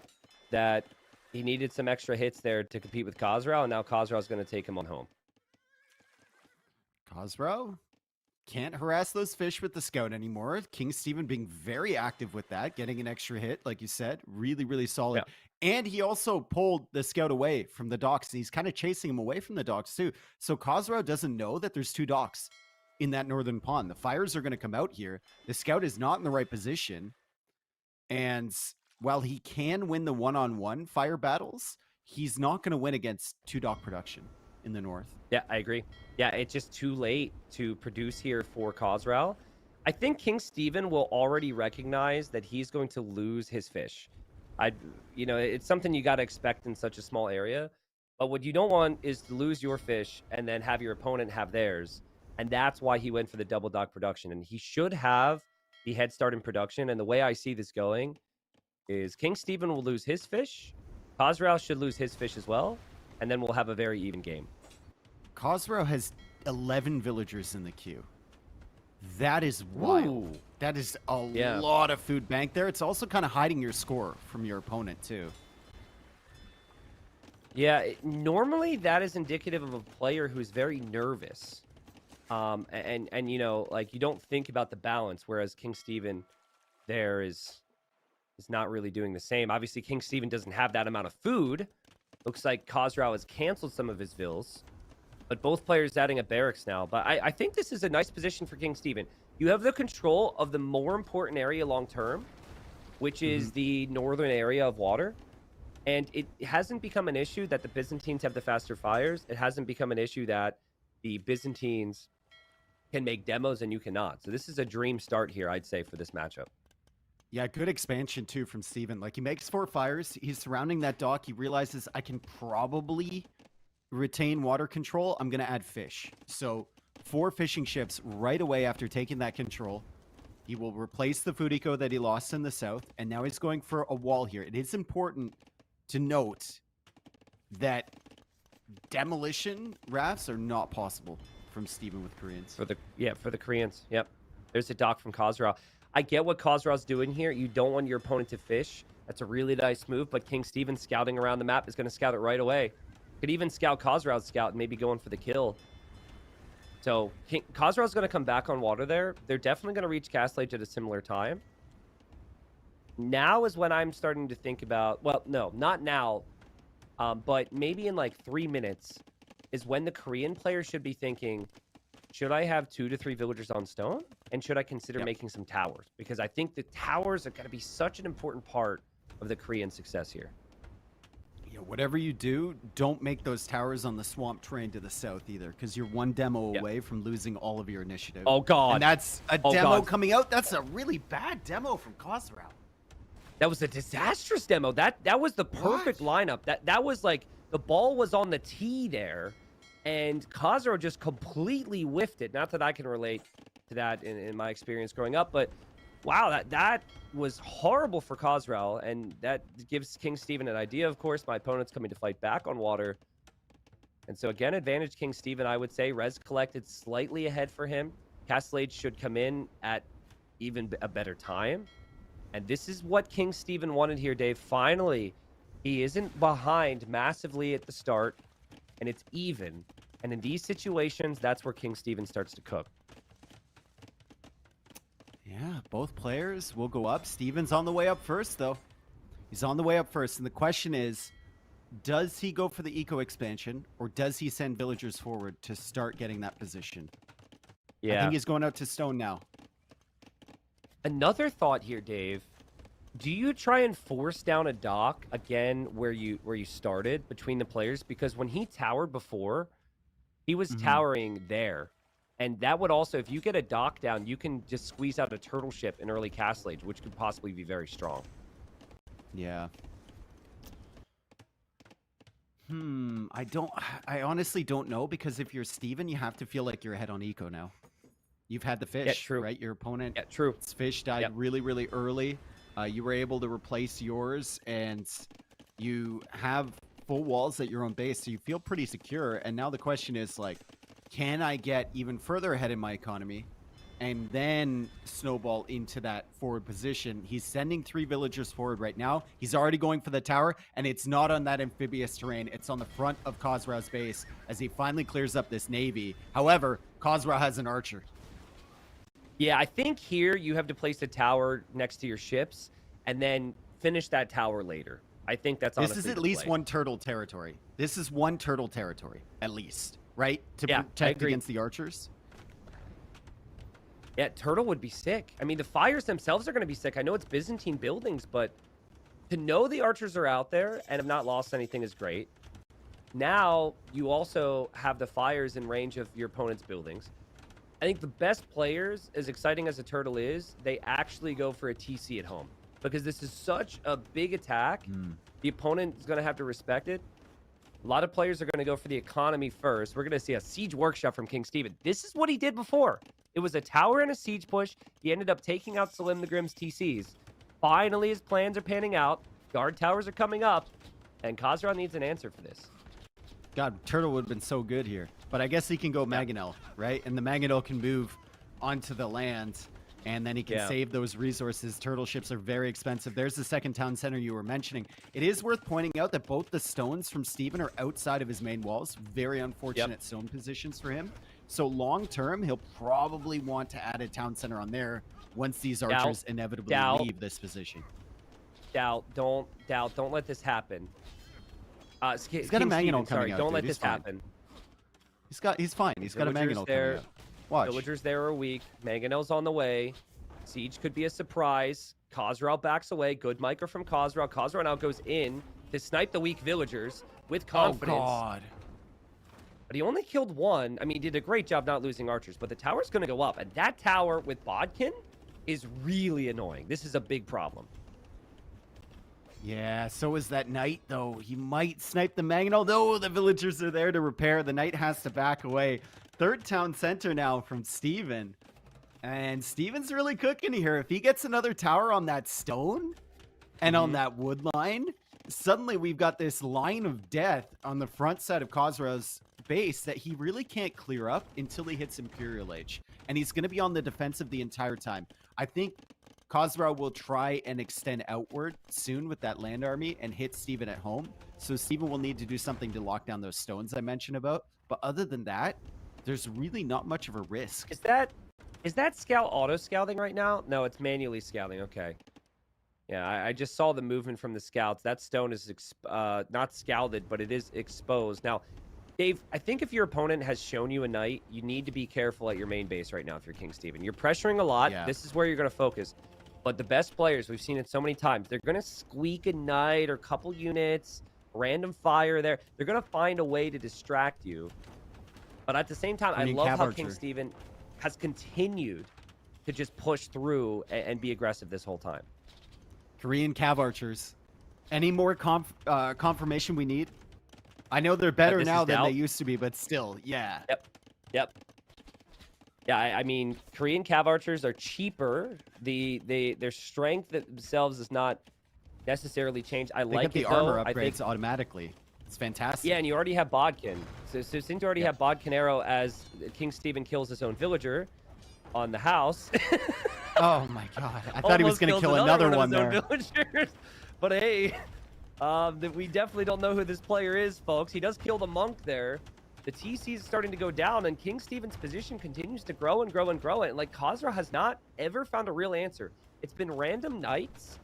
that he needed some extra hits there to compete with Khosrau, and now Khosrau's going to take him on home.
Khosrau can't harass those fish with the scout anymore. King Stephen being very active with that, getting an extra hit, like you said. Really, really solid. And he also pulled the scout away from the docks. He's kind of chasing him away from the docks too. So Khosrau doesn't know that there's 2 docks in that northern pond. The fires are going to come out here. The scout is not in the right position. And while he can win the one-on-one fire battles, he's not going to win against 2 dock production in the north.
Yeah, I agree. Yeah, it's just too late to produce here for Khosrau. I think King Steven will already recognize that he's going to lose his fish. It's something you got to expect in such a small area. But what you don't want is to lose your fish and then have your opponent have theirs. And that's why he went for the double dock production. And he should have the head start in production. And the way I see this going is King Steven will lose his fish. Khosrau should lose his fish as well. And then we'll have a very even game.
Khosrau has 11 villagers in the queue. That is wild.
Ooh.
That is a
Yeah.
lot of food bank there. It's also kind of hiding your score from your opponent, too.
Yeah, normally that is indicative of a player who's very nervous. And you know, like you don't think about the balance, whereas King Steven there is not really doing the same. Obviously, King Steven doesn't have that amount of food. Looks like Khosrau has canceled some of his vills. But both players adding a barracks now. But I think this is a nice position for King Steven. You have the control of the more important area long term, which is the northern area of water. And it hasn't become an issue that the Byzantines have the faster fires. It hasn't become an issue that the Byzantines can make demos and you cannot. So this is a dream start here, I'd say, for this matchup.
Yeah, good expansion, too, from Steven. Like, he makes 4 fires. He's surrounding that dock. He realizes I can probably retain water control. I'm going to add fish. So 4 fishing ships right away after taking that control. He will replace the food eco that he lost in the south. And now he's going for a wall here. It is important to note that demolition rafts are not possible from Steven with Koreans.
For the Koreans. Yep. There's a dock from Khosrau. I get what Khosrau's doing here. You don't want your opponent to fish. That's a really nice move, but King Steven scouting around the map is going to scout it right away. Could even scout Khosrau's scout and maybe going for the kill. So Khosrau's going to come back on water there. They're definitely going to reach Castle Age at a similar time. Now is when I'm starting to think about, well, no, not now, but maybe in like 3 minutes is when the Korean player should be thinking, should I have 2 to 3 villagers on stone? And should I consider making some towers? Because I think the towers are going to be such an important part of the Korean success here.
Yeah, whatever you do, don't make those towers on the swamp terrain to the south either, because you're 1 demo away from losing all of your initiative.
Oh, God.
And that's a
Oh,
demo
God.
coming out. That's a really bad demo from Khosrau.
That was a disastrous demo. That was the perfect lineup. That was like the ball was on the tee there, and Khosrau just completely whiffed it. Not that I can relate to that in my experience growing up, but wow, that was horrible for Khosrau, and that gives King Steven an idea. Of course, my opponent's coming to fight back on water, and so again, advantage King Steven. I would say res collected slightly ahead for him. Castle Age should come in at even a better time. And this is what King Steven wanted here, Dave. Finally, he isn't behind massively at the start, and it's even. And in these situations, that's where King Steven starts to cook.
Yeah, both players will go up. Steven's on the way up first, though. He's on the way up first, and the question is, does he go for the eco expansion, or does he send villagers forward to start getting that position? I
Yeah.
think he's going out to stone now.
Another thought here, Dave. Do you try and force down a dock again where you started between the players? Because when he towered before, he was towering there. And that would also, if you get a dock down, you can just squeeze out a turtle ship in early Castle Age, which could possibly be very strong.
Yeah. I honestly don't know, because if you're Steven, you have to feel like you're ahead on eco now. You've had the fish,
true.
right? Your opponent,
Yeah, true.
its fish died
Yep.
really, really early. You were able to replace yours, and you have full walls at your own base, so you feel pretty secure. And now the question is, like, can I get even further ahead in my economy and then snowball into that forward position? He's sending 3 villagers forward right now. He's already going for the tower, and it's not on that amphibious terrain. It's on the front of Khosrau's base as he finally clears up this navy. However, Khosrau has an archer.
Yeah, I think here you have to place a tower next to your ships and then finish that tower later. I think that's honestly
This is at
the
least
play.
1 turtle territory. This is 1 turtle territory, at least, right? To
Yeah, I
protect
agree.
against the archers.
Yeah, turtle would be sick. I mean, the fires themselves are going to be sick. I know it's Byzantine buildings, but to know the archers are out there and have not lost anything is great. Now you also have the fires in range of your opponent's buildings. I think the best players, as exciting as a turtle is, they actually go for a TC at home because this is such a big attack. The opponent is going to have to respect it. A lot of players are going to go for the economy first. We're going to see a siege workshop from King Steven. This is what he did before. It was a tower and a siege push. He ended up taking out Salim the Grimm's TCs. Finally, his plans are panning out. Guard towers are coming up. And Khazra needs an answer for this.
God, Turtle would have been so good here. But I guess he can go Mangonel, right? And the Mangonel can move onto the land, and then he can save those resources. Turtle ships are very expensive. There's the second town center you were mentioning. It is worth pointing out that both the stones from Steven are outside of his main walls. Very unfortunate stone positions for him. So long term, he'll probably want to add a town center on there once these archers inevitably leave this position.
Don't let this happen.
He's got a Mangonel coming out.
Don't let
He's
this
fine.
happen.
He's fine. He's got a Mangonel coming out. Watch.
Villagers there are weak. Mangonel's on the way. Siege could be a surprise. Khazra backs away. Good micro from Khazra. Khazra now goes in to snipe the weak villagers with confidence.
Oh, God.
But he only killed one. I mean, he did a great job not losing archers. But the tower's going to go up. And that tower with Bodkin is really annoying. This is a big problem.
Yeah, so is that knight, though. He might snipe the Mangonel. No, the villagers are there to repair. The knight has to back away. Third town center now from Steven. And Steven's really cooking here. If he gets another tower on that stone and on that wood line, suddenly we've got this line of death on the front side of Khazra's base that he really can't clear up until he hits Imperial Age. And he's going to be on the defensive the entire time. I think Khazra will try and extend outward soon with that land army and hit Steven at home. So Steven will need to do something to lock down those stones I mentioned about. But other than that, there's really not much of a risk.
Is that scout auto-scouting right now? No, it's manually scouting. Okay. Yeah, I just saw the movement from the scouts. That stone is not scouted, but it is exposed. Now, Dave, I think if your opponent has shown you a knight, you need to be careful at your main base right now if you're King Steven. You're pressuring a lot.
Yeah.
This is where you're going to focus. But the best players, we've seen it so many times, they're going to squeak a knight or a couple units, random fire there. They're going to find a way to distract you. But at the same time, I love how King Steven has continued to just push through and be aggressive this whole time.
Korean Cav Archers. Any more confirmation we need? I know they're better now than they used to be, but still, yeah.
Yep. Yeah, I mean, Korean Cav Archers are cheaper. Their strength themselves is not necessarily changed. I like
the
it,
armor
though.
upgrades automatically. It's fantastic.
Yeah, and you already have Bodkin. So since you already have Bodkin Arrow as King Steven kills his own villager on the house.
Oh my God! I thought he was going to kill another one there.
But hey, we definitely don't know who this player is, folks. He does kill the monk there. The TC is starting to go down, and King Steven's position continues to grow and grow and grow. And like Khazra has not ever found a real answer. It's been random knights.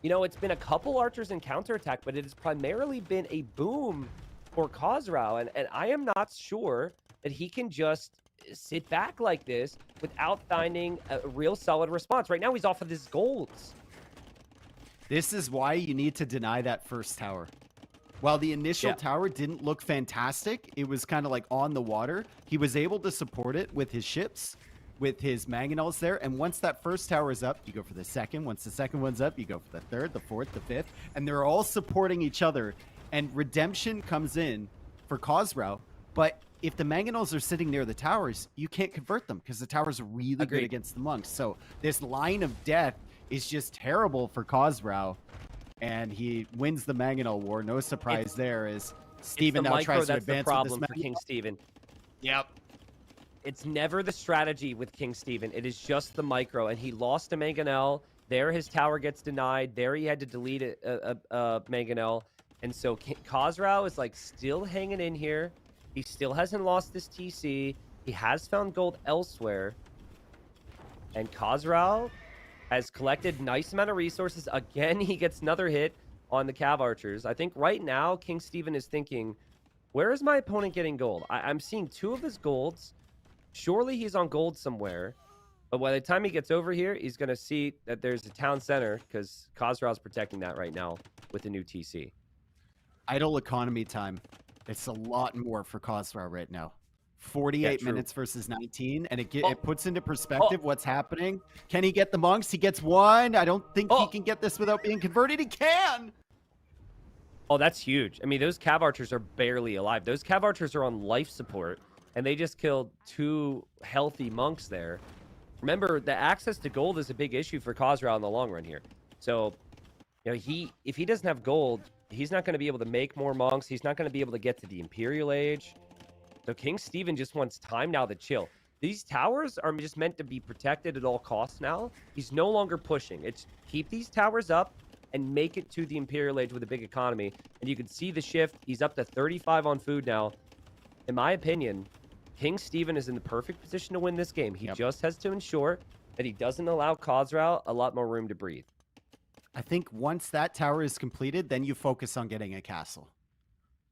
You know, it's been a couple archers in counterattack, but it has primarily been a boom for Khazra. And I am not sure that he can just sit back like this without finding a real solid response. Right now, he's off of his golds.
This is why you need to deny that first tower. While the initial tower didn't look fantastic, it was kind of like on the water. He was able to support it with his ships, with his Mangonels there. And once that first tower is up, you go for the second. Once the second one's up, you go for the third, the fourth, the fifth. And they're all supporting each other. And redemption comes in for Khazra. But if the Mangonels are sitting near the towers, you can't convert them because the towers are really good against the monks. So this line of death is just terrible for Khazra. And he wins the Mangonel war. No surprise there as Steven now tries to advance with this
problem for King Steven.
Yep.
It's never the strategy with King Steven. It is just the micro. And he lost to Mangonel. There his tower gets denied. There he had to delete a Mangonel. And so Khazra is like still hanging in here. He still hasn't lost this TC. He has found gold elsewhere. And Khazra has collected nice amount of resources. Again, he gets another hit on the Cav Archers. I think right now, King Steven is thinking, where is my opponent getting gold? I'm seeing two of his golds. Surely he's on gold somewhere. But by the time he gets over here, he's going to see that there's a town center because Khazra is protecting that right now with the new TC.
Idle economy time. It's a lot more for Khosrow right now. 48
true.
minutes versus 19, and it
Oh.
it puts into perspective what's happening. Can he get the monks? He gets one. I don't think he can get this without being converted. He can.
Oh, that's huge. I mean, those Cav Archers are barely alive. Those Cav Archers are on life support, and they just killed 2 healthy monks there. Remember, the access to gold is a big issue for Khosrow in the long run here. So, you know, if he doesn't have gold, he's not going to be able to make more monks. He's not going to be able to get to the Imperial Age. So King Stephen just wants time now to chill. These towers are just meant to be protected at all costs now. He's no longer pushing. It's keep these towers up and make it to the Imperial Age with a big economy. And you can see the shift. He's up to 35 on food now. In my opinion, King Stephen is in the perfect position to win this game. He just has to ensure that he doesn't allow Khosrow a lot more room to breathe.
I think once that tower is completed, then you focus on getting a castle.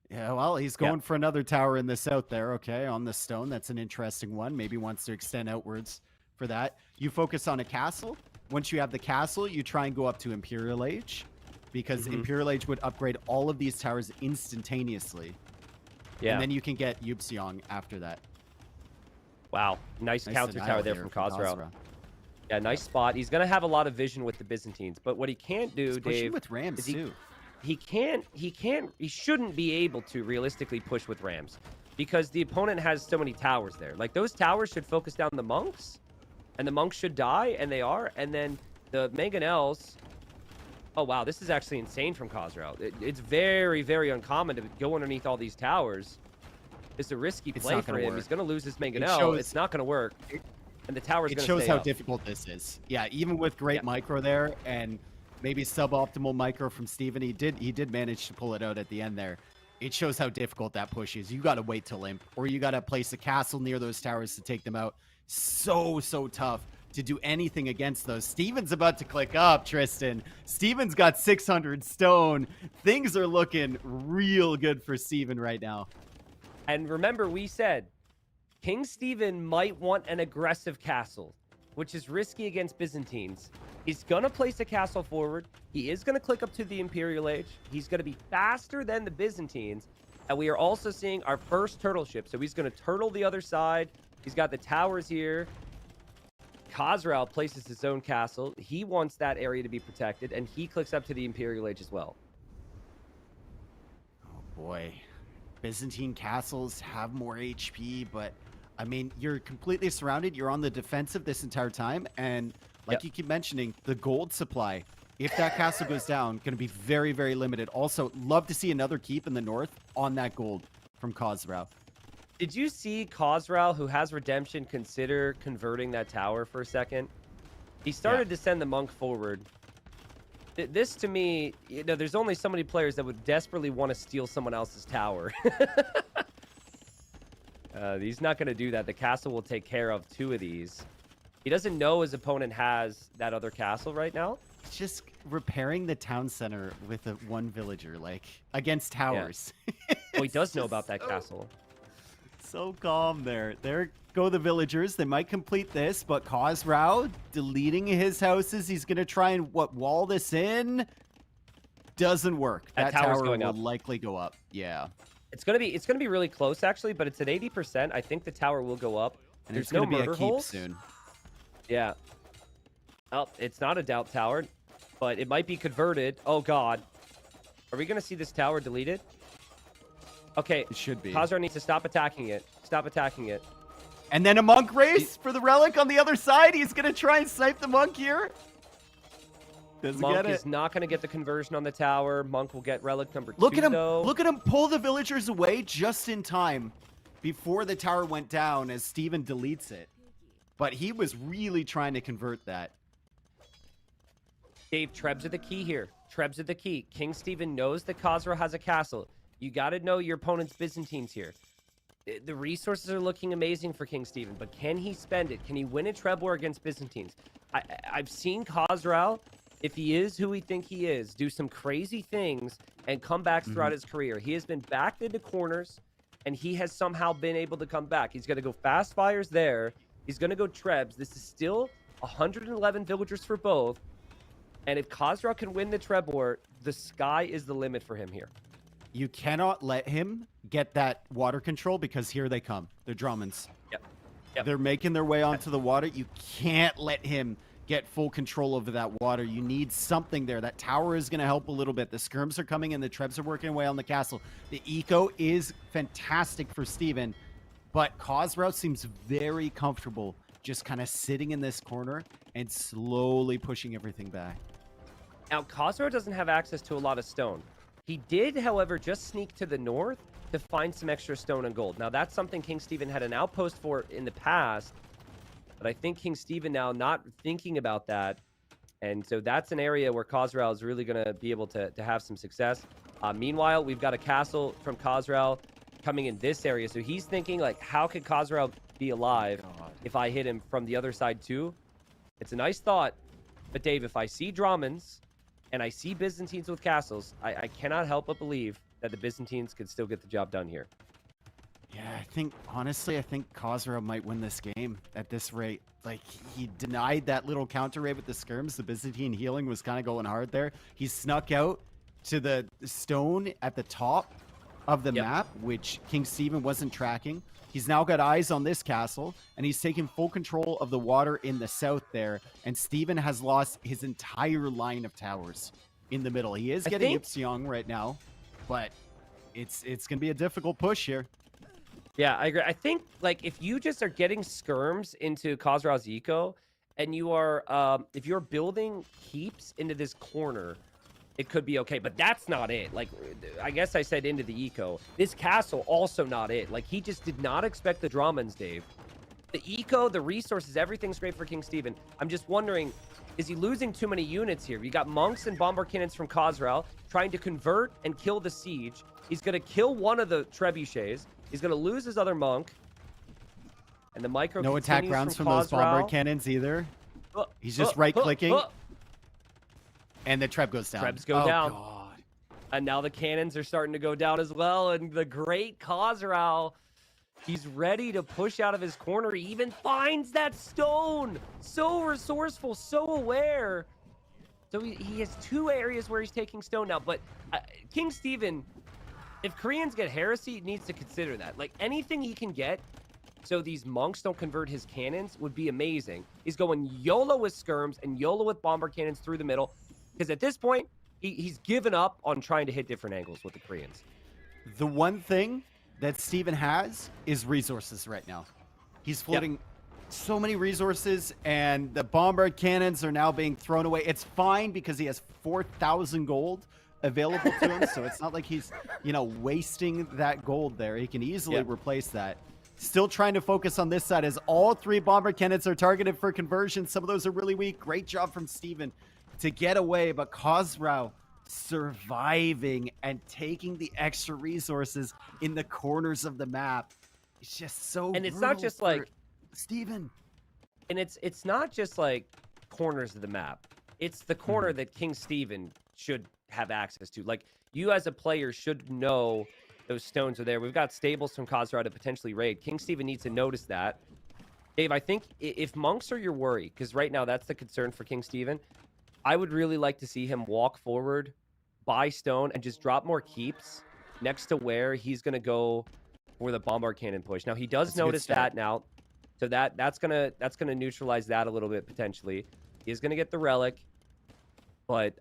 Yeah, well, he's going for another tower in the south there. Okay, on the stone. That's an interesting one. Maybe wants to extend outwards for that. You focus on a castle. Once you have the castle, you try and go up to Imperial Age, because Imperial Age would upgrade all of these towers instantaneously. Yeah. And then you can get Yubseong after that.
Wow. Nice counter
denial
tower there
here
from
from
Khosrow. Yeah, nice spot. He's going to have a lot of vision with the Byzantines, but what he can't do,
He's pushing
Dave,
with Rams too.
he shouldn't be able to realistically push with Rams, because the opponent has so many towers there. Like, those towers should focus down the monks, and the monks should die, and they are, and then the Mangonels. Oh wow, this is actually insane from Khosrow. It's very, very uncommon to go underneath all these towers. It's a risky play for him. He's going to lose his Mangonel. It's not going to work, and the tower's going to stay up.
It shows how difficult this is. Yeah, even with great micro there, and maybe suboptimal micro from Steven, he did manage to pull it out at the end there. It shows how difficult that push is. You got to wait till imp, or you got to place a castle near those towers to take them out. So tough to do anything against those. Steven's about to click up, Tristan. Steven's got 600 stone. Things are looking real good for Steven right now.
And remember, we said King Stephen might want an aggressive castle, which is risky against Byzantines. He's going to place a castle forward. He is going to click up to the Imperial Age. He's going to be faster than the Byzantines. And we are also seeing our first turtle ship. So he's going to turtle the other side. He's got the towers here. Khosrow places his own castle. He wants that area to be protected, and he clicks up to the Imperial Age as well.
Oh boy. Byzantine castles have more HP, but I mean, you're completely surrounded. You're on the defensive this entire time, and like you keep mentioning, the gold supply, if that castle goes down, going to be very, very limited. Also, love to see another keep in the north on that gold from Khosrow.
Did you see Khosrow, who has redemption, consider converting that tower for a second? He started to send the monk forward. This, to me, you know, there's only so many players that would desperately want to steal someone else's tower. He's not going to do that. The castle will take care of 2 of these. He doesn't know his opponent has that other castle right now.
It's just repairing the town center with one villager, like, against towers.
Yeah. Oh, he does know about that castle.
So calm there. There go the villagers. They might complete this, but Khosrow deleting his houses. He's going to try and wall this in. Doesn't work. That tower will likely go up. Yeah.
It's gonna be really close actually, but it's at 80%. I think the tower will go up.
And
there's
no
no
be
murder
a keep
holes
soon.
Yeah. Oh, it's not a doubt tower, but it might be converted. Oh god. Are we gonna see this tower deleted? Okay.
It should be.
Khosrow needs to stop attacking it. Stop attacking it.
And then a monk race for the relic on the other side. He's gonna try and snipe the monk here. Doesn't
Monk
get it.
is not going to get the conversion on the tower. Monk will get relic number 2,
Look at him!
though.
Look at him pull the villagers away just in time before the tower went down as Steven deletes it. But he was really trying to convert that.
Dave, Trebs are the key here. Trebs are the key. King Stephen knows that Khosrow has a castle. You got to know your opponent's Byzantines here. The resources are looking amazing for King Stephen, but can he spend it? Can he win a Treb war against Byzantines? I've seen Khosrow, if he is who we think he is, do some crazy things and comebacks throughout his career. He has been backed into corners, and he has somehow been able to come back. He's going to go fast fires there. He's going to go Trebs. This is still 111 villagers for both. And if Khosrow can win the Treb war, the sky is the limit for him here.
You cannot let him get that water control because here they come. They're Drummonds.
Yep.
They're making their way onto the water. You can't let him get full control over that water. You need something there. That tower is going to help a little bit. The skirms are coming in. The Trebs are working away on the castle. The eco is fantastic for Steven, but Khosrau seems very comfortable just kind of sitting in this corner and slowly pushing everything back.
Now, Khosrau doesn't have access to a lot of stone. He did, however, just sneak to the north to find some extra stone and gold. Now, that's something King Steven had an outpost for in the past, but I think King Steven now not thinking about that. And so that's an area where Khosrau is really going to be able to have some success. Meanwhile, we've got a castle from Khosrau coming in this area. So he's thinking, like, how could Khosrau be alive if I hit him from the other side too? It's a nice thought. But Dave, if I see Drommonds and I see Byzantines with castles, I cannot help but believe that the Byzantines could still get the job done here.
Yeah, honestly, I think Khosrau might win this game at this rate. Like, he denied that little counter raid with the skirms. The Byzantine healing was kind of going hard there. He snuck out to the stone at the top of the map, which King Steven wasn't tracking. He's now got eyes on this castle, and he's taken full control of the water in the south there. And Steven has lost his entire line of towers in the middle. He is getting Ipsiong right now, but it's going to be a difficult push here.
Yeah, I agree. I think, like, if you just are getting skirms into Khosrau's eco, and you are, if you're building keeps into this corner, it could be okay. But that's not it. Like, I guess I said into the eco. This castle, also not it. Like, he just did not expect the Drommonds, Dave. The eco, the resources, everything's great for King Steven. I'm just wondering, is he losing too many units here? You got monks and bomber cannons from Khosrau trying to convert and kill the siege. He's going to kill one of the trebuchets. He's going to lose his other monk. And the micro
no attack rounds from those bomber cannons either. He's just right-clicking. And the Treb goes down.
Trebs go down.
God.
And now the cannons are starting to go down as well. And the great Khosrau, he's ready to push out of his corner. He even finds that stone. So resourceful, so aware. So he has two areas where he's taking stone now. But King Steven, if Koreans get heresy, he needs to consider that. Like, anything he can get so these monks don't convert his cannons would be amazing. He's going YOLO with skirms and YOLO with bomber cannons through the middle. Because at this point, he's given up on trying to hit different angles with the Koreans.
The one thing that Steven has is resources right now. He's floating so many resources, and the bomber cannons are now being thrown away. It's fine because he has 4,000 gold available to him, so it's not like he's, wasting that gold there. He can easily replace that. Still trying to focus on this side as all three bomber cannons are targeted for conversion. Some of those are really weak. Great job from Steven to get away, but Khosrau surviving and taking the extra resources in the corners of the map. It's just so
and it's not just like
Steven.
And it's not just like corners of the map. It's the corner that King Steven should have access to. Like, you as a player should know those stones are there. We've got stables from Khosrau to potentially raid. King Steven needs to notice that. Dave, I think if monks are your worry, because right now that's the concern for King Steven, I would really like to see him walk forward, buy stone, and just drop more keeps next to where he's going to go for the bombard cannon push. Now, he does notice that now, so that's gonna neutralize that a little bit potentially. He's going to get the relic, but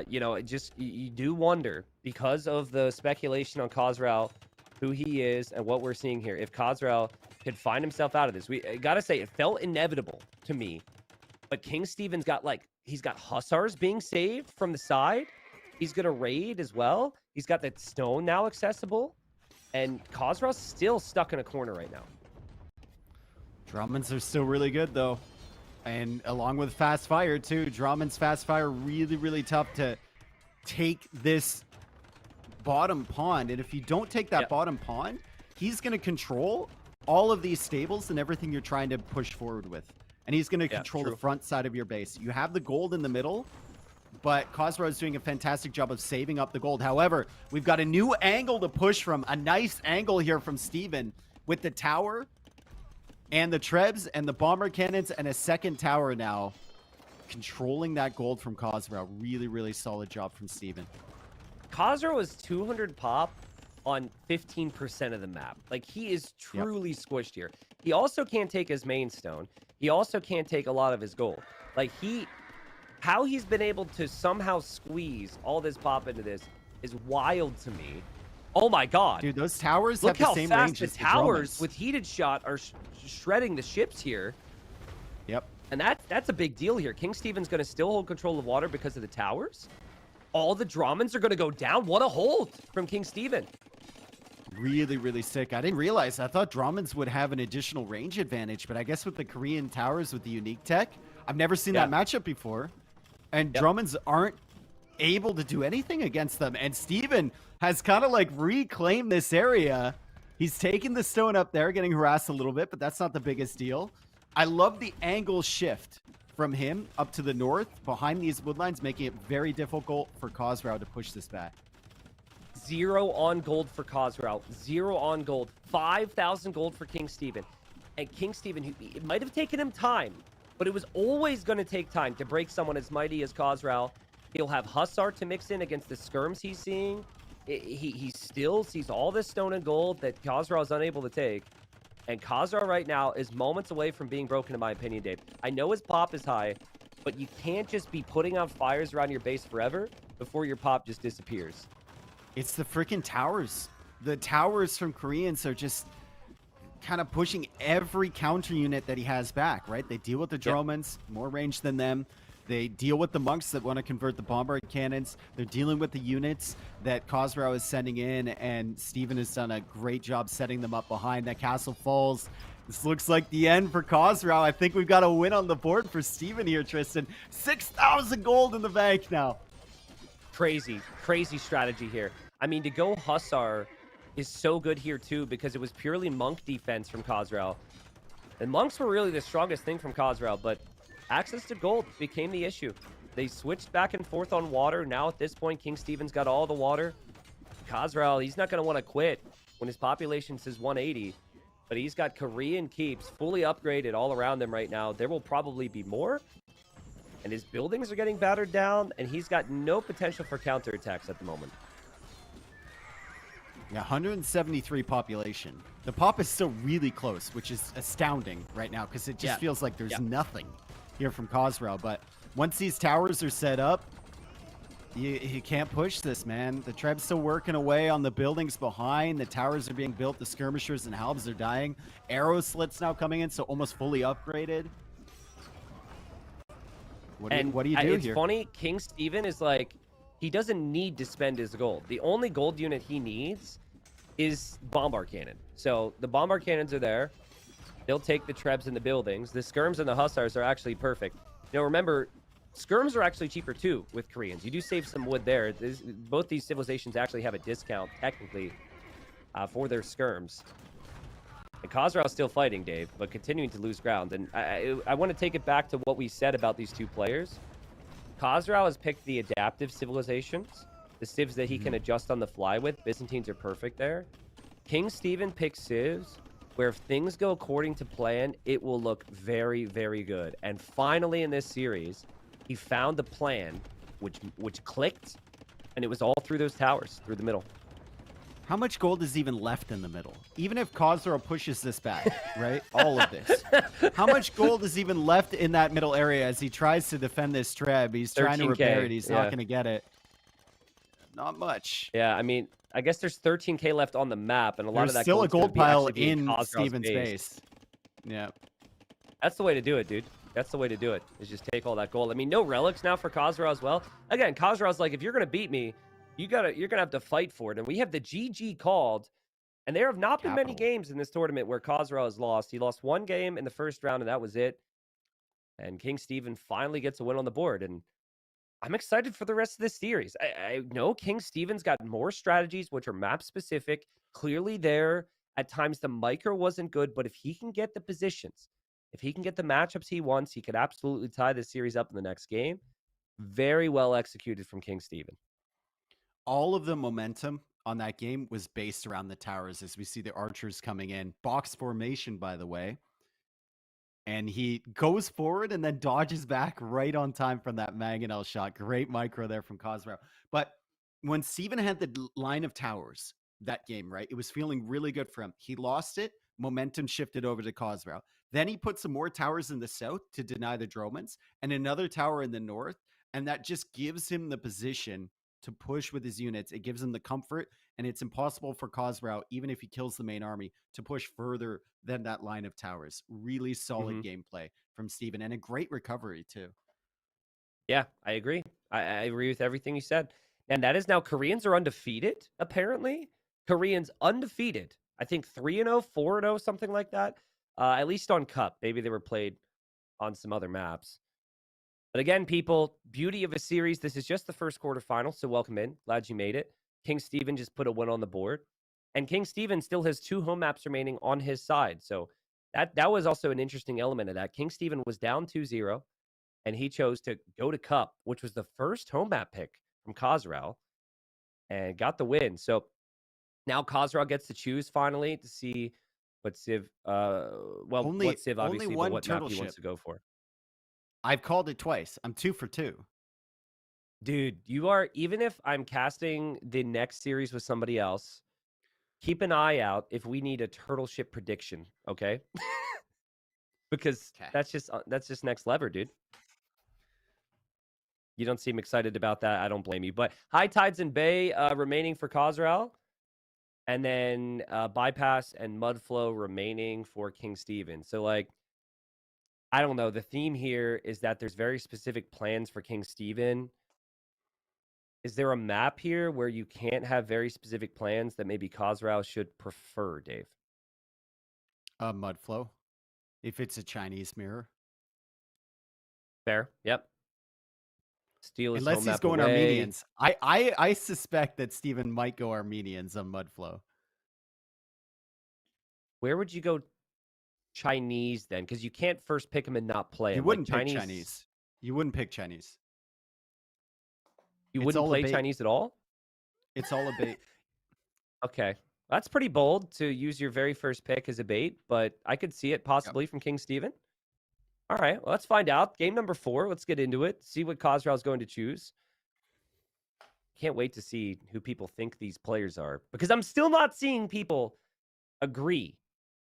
you do wonder, because of the speculation on Khosrau, who he is and what we're seeing here, if Khosrau could find himself out of this. I gotta say, it felt inevitable to me, but King Steven's got he's got hussars being saved from the side. He's going to raid as well. He's got that stone now accessible. And Khosrau's still stuck in a corner right now.
Drommonds are still really good, though. And along with fast fire, too. Drommonds fast fire really, really tough to take this bottom pond. And if you don't take that bottom pond, he's going to control all of these stables and everything you're trying to push forward with. And he's going to control the front side of your base. You have the gold in the middle, but Khosrau is doing a fantastic job of saving up the gold. However, we've got a new angle to push from. A nice angle here from Steven with the tower and the Trebs and the bomber cannons and a second tower now. Controlling that gold from Khosrau. Really, really solid job from Steven.
Khazra is 200 pop on 15% of the map. Like, he is truly squished here. He also can't take his main stone. He also can't take a lot of his gold. Like, how he's been able to somehow squeeze all this pop into this is wild to me. Oh my god.
Dude, those towers
Look
have
how
the same
fast
range
the
as the
towers
Drummers.
with heated shot are shredding the ships here.
Yep.
And that's a big deal here. King Steven's going to still hold control of water because of the towers. All the Drommons are going to go down. What a hold from King Steven.
Really, really sick. I didn't realize. I thought Drommonds would have an additional range advantage, but I guess with the Korean towers with the unique tech, I've never seen that matchup before. And Drommonds aren't able to do anything against them. And Steven has kind of like reclaimed this area. He's taken the stone up there, getting harassed a little bit, but that's not the biggest deal. I love the angle shift from him up to the north behind these woodlines, making it very difficult for Khazra to push this back.
0 on gold for Khazra. 0 on gold. 5,000 gold for King Steven. And King Steven, it might have taken him time, but it was always going to take time to break someone as mighty as Khazra. He'll have Hussar to mix in against the skirms he's seeing. He still sees all this stone and gold that Khazra is unable to take. And Khazra right now is moments away from being broken, in my opinion, Dave. I know his pop is high, but you can't just be putting out fires around your base forever before your pop just disappears.
It's the freaking towers. The towers from Koreans are just kind of pushing every counter unit that he has back, right? They deal with the Dromons, more range than them. They deal with the monks that want to convert the bombard cannons. They're dealing with the units that Khazra is sending in, and Steven has done a great job setting them up behind. That castle falls. This looks like the end for Khazra. I think we've got a win on the board for Steven here, Tristan. 6,000 gold in the bank now.
Crazy strategy here. I mean, to go Hussar is so good here, too, because it was purely monk defense from Khazra. And monks were really the strongest thing from Khazra, but access to gold became the issue. They switched back and forth on water. Now, at this point, King Steven's got all the water. Khazra, he's not going to want to quit when his population says 180. But he's got Korean keeps fully upgraded all around them right now. There will probably be more. And his buildings are getting battered down. And he's got no potential for counterattacks at the moment.
Yeah, 173 population. The pop is still really close, which is astounding right now because it just feels like there's nothing here from Khazra. But once these towers are set up, you can't push this, man. The Treb's still working away on the buildings behind. The towers are being built. The skirmishers and halbs are dying. Arrow slits now coming in, so almost fully upgraded. What do you do
it's
here?
Funny, King Steven is like, he doesn't need to spend his gold. The only gold unit he needs is bombard cannon. So the bombard cannons are there. They'll take the Trebs in the buildings. The skirms and the Hussars are actually perfect. You know, remember, skirms are actually cheaper too with Koreans. You do save some wood there. Both these civilizations actually have a discount, technically, for their skirms. And Khazra is still fighting, Dave, but continuing to lose ground. And I want to take it back to what we said about these two players. Khazra has picked the adaptive civilizations, the civs that he can adjust on the fly with. Byzantines are perfect there. King Steven picks civs where if things go according to plan, it will look very, very good. And finally in this series, he found the plan which clicked, and it was all through those towers, through the middle.
How much gold is even left in the middle? Even if Khazra pushes this back, right? All of this. How much gold is even left in that middle area as he tries to defend this Treb? He's trying to
13K,
repair it. He's not going to get it. Not much.
Yeah, I mean, I guess there's 13K left on the map, and a lot
There's
of that
still a
gold's gonna
gold
be
pile
actually
in
Khazra's
Steven's
base.
base. Yeah.
That's the way to do it, dude. That's the way to do it, is just take all that gold. I mean, no relics now for Khazra as well. Again, Khazra's like, if you're going to beat me, you're going to have to fight for it. And we have the GG called. And there have not been many games in this tournament where Khazra has lost. He lost one game in the first round, and that was it. And King Steven finally gets a win on the board. And I'm excited for the rest of this series. I know King Steven's got more strategies, which are map-specific, clearly there. At times, the micro wasn't good, but if he can get the positions, if he can get the matchups he wants, he could absolutely tie this series up in the next game. Very well executed from King Steven.
All of the momentum on that game was based around the towers as we see the archers coming in. Box formation, by the way. And he goes forward and then dodges back right on time from that Mangonel shot. Great micro there from Khazra. But when Steven had the line of towers that game, right? It was feeling really good for him. He lost it. Momentum shifted over to Khazra. Then he put some more towers in the south to deny the Dromans and another tower in the north. And that just gives him the position to push with his units. It gives him the comfort, and it's impossible for Khazra, even if he kills the main army, to push further than that line of towers. Really solid gameplay from Steven and a great recovery too.
Yeah, I agree. I agree with everything you said. And that is now Koreans are undefeated, apparently. Koreans undefeated. I think 3-0, 4-0, something like that. At least on Cup. Maybe they were played on some other maps. But again, people, beauty of a series. This is just the first quarterfinal, so welcome in. Glad you made it. King Steven just put a win on the board. And King Steven still has 2 home maps remaining on his side. So that was also an interesting element of that. King Steven was down 2-0, and he chose to go to Cup, which was the first home map pick from Khazra, and got the win. So now Khazra gets to choose finally to see what Civ, what Civ obviously, but what map he wants to go for.
I've called it twice. I'm 2 for 2.
Dude, you are, even if I'm casting the next series with somebody else, keep an eye out if we need a turtle ship prediction, okay? Because that's just next lever, dude. You don't seem excited about that. I don't blame you. But High Tides and Bay remaining for Khazra. And then Bypass and Mudflow remaining for King Steven. So, like, I don't know. The theme here is that there's very specific plans for King Steven. Is there a map here where you can't have very specific plans that maybe Khazra should prefer, Dave?
Mudflow. If it's a Chinese mirror.
Fair. Yep. Steal his
unless
home
he's
map
going
away.
Armenians. I suspect that Steven might go Armenians on Mudflow.
Where would you go Chinese then? Because you can't first pick him and not play him.
You wouldn't
like,
pick Chinese. You wouldn't pick Chinese.
You
It's
wouldn't
all a
play
bait.
Chinese at all?
It's all a bait.
Okay. That's pretty bold to use your very first pick as a bait, but I could see it possibly from King Steven. All right, well, let's find out. Game number 4. Let's get into it. See what Khazra is going to choose. Can't wait to see who people think these players are, because I'm still not seeing people agree.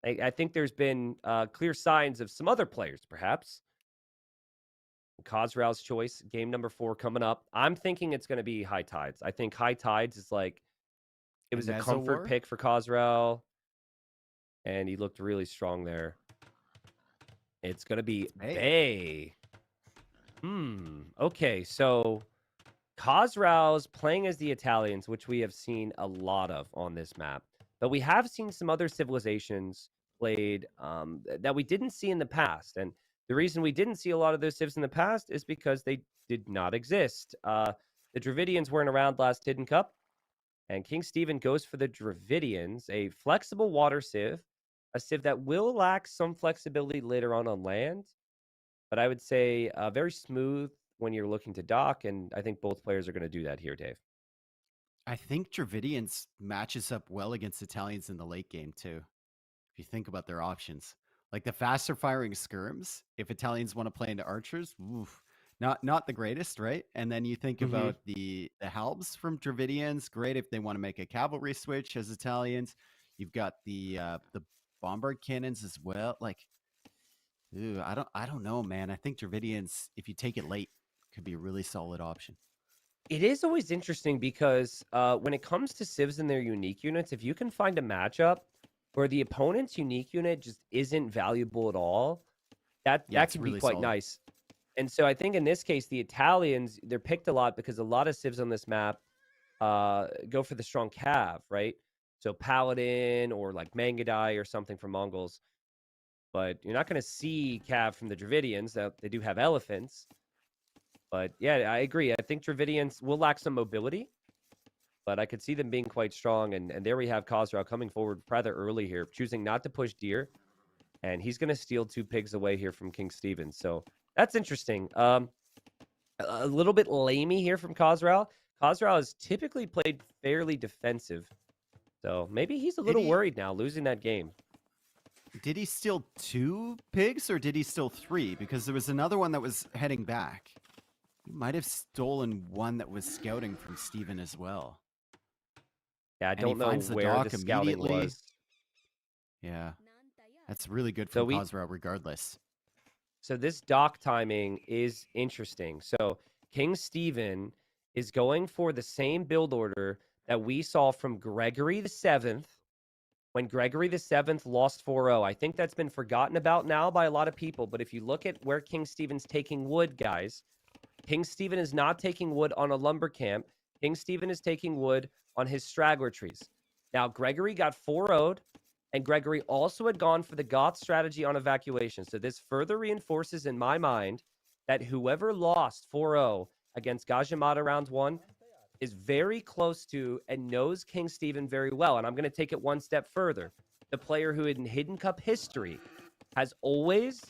I think there's been clear signs of some other players, perhaps. Khazra's choice, game number 4 coming up. I'm thinking it's going to be High Tides. I think High Tides is like, it was a comfort pick for Khazra, and he looked really strong there. It's going to be Bay. Okay, so Khazra's playing as the Italians, which we have seen a lot of on this map. But we have seen some other civilizations played that we didn't see in the past. And the reason we didn't see a lot of those civs in the past is because they did not exist. The Dravidians weren't around last Hidden Cup. And King Steven goes for the Dravidians, a flexible water civ, a civ that will lack some flexibility later on land. But I would say very smooth when you're looking to dock. And I think both players are going to do that here, Dave.
I think Dravidians matches up well against Italians in the late game too. If you think about their options, like the faster firing skirms, if Italians want to play into archers, not the greatest, right? And then you think about the halbs from Dravidians, great if they want to make a cavalry switch as Italians. You've got the bombard cannons as well. Like, I don't know, man. I think Dravidians, if you take it late, could be a really solid option.
It is always interesting because when it comes to civs and their unique units, if you can find a matchup where the opponent's unique unit just isn't valuable at all, that can be quite nice. And so I think in this case, the Italians, they're picked a lot because a lot of civs on this map go for the strong cav, right? So Paladin or like Mangadai or something from Mongols. But you're not going to see cav from the Dravidians. They do have elephants. But yeah, I agree. I think Dravidians will lack some mobility, but I could see them being quite strong. And there we have Khazra coming forward rather early here, choosing not to push deer. And he's going to steal 2 pigs away here from King Steven. So that's interesting. A little bit lamey here from Khazra. Khazra has typically played fairly defensive. So maybe he's a little worried now, losing that game.
Did he steal 2 pigs or did he steal 3? Because there was another one that was heading back. He might have stolen one that was scouting from Steven as well.
Yeah, I
And he
don't know
finds the
where
dock
the scouting
immediately.
was.
Yeah, that's really good
So
from
we
Khosrow regardless.
So this dock timing is interesting. So King Stephen is going for the same build order that we saw from Gregory the Seventh when Gregory the Seventh lost 4-0. I think that's been forgotten about now by a lot of people. But if you look at where King Stephen's taking wood, guys, King Stephen is not taking wood on a lumber camp. King Stephen is taking wood on his straggler trees. Now, Gregory got 4-0'd, and Gregory also had gone for the Goth strategy on evacuation. So this further reinforces in my mind that whoever lost 4-0 against Gajimata round 1 is very close to and knows King Stephen very well. And I'm going to take it one step further. The player who in Hidden Cup history has always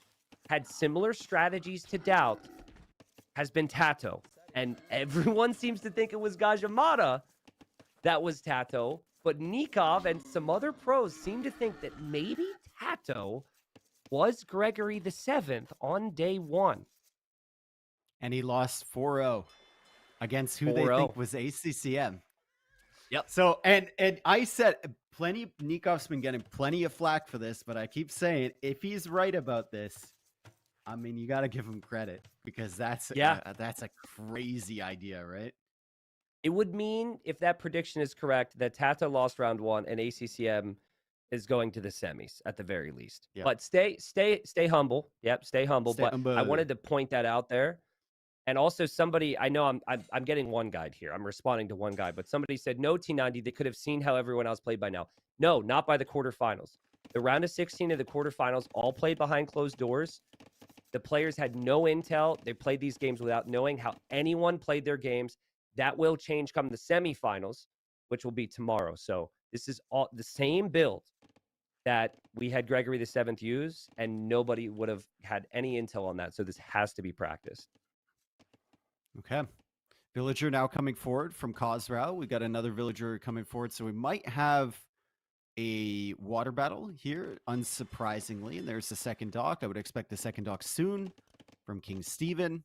had similar strategies to doubt has been Tato. And everyone seems to think it was Gajimata that was Tato. But Nikov and some other pros seem to think that maybe Tato was Gregory the Seventh on day 1.
And he lost 4-0 against who they
4-0.
think was ACCM.
Yep.
So, and I said Nikov's been getting plenty of flack for this, but I keep saying if he's right about this, I mean, you got to give him credit because that's a crazy idea, right?
It would mean, if that prediction is correct, that Tato lost round 1 and ACCM is going to the semis at the very least.
Yep.
But stay humble. Yep, stay humble.
Stay
But
humble.
I wanted to point that out there. And also somebody, I know I'm getting one guide here. I'm responding to one guy, but somebody said, no, T90, they could have seen how everyone else played by now. No, not by the quarterfinals. The round of 16 of the quarterfinals all played behind closed doors. The players had no intel. They played these games without knowing how anyone played their games. That will change come the semifinals, which will be tomorrow. So this is all the same build that we had Gregory the Seventh use, and nobody would have had any intel on that. So this has to be practiced.
Okay. Villager now coming forward from Khosrow. We got another villager coming forward. So we might have a water battle here, unsurprisingly. And there's the second dock. I would expect the second dock soon from King Stephen.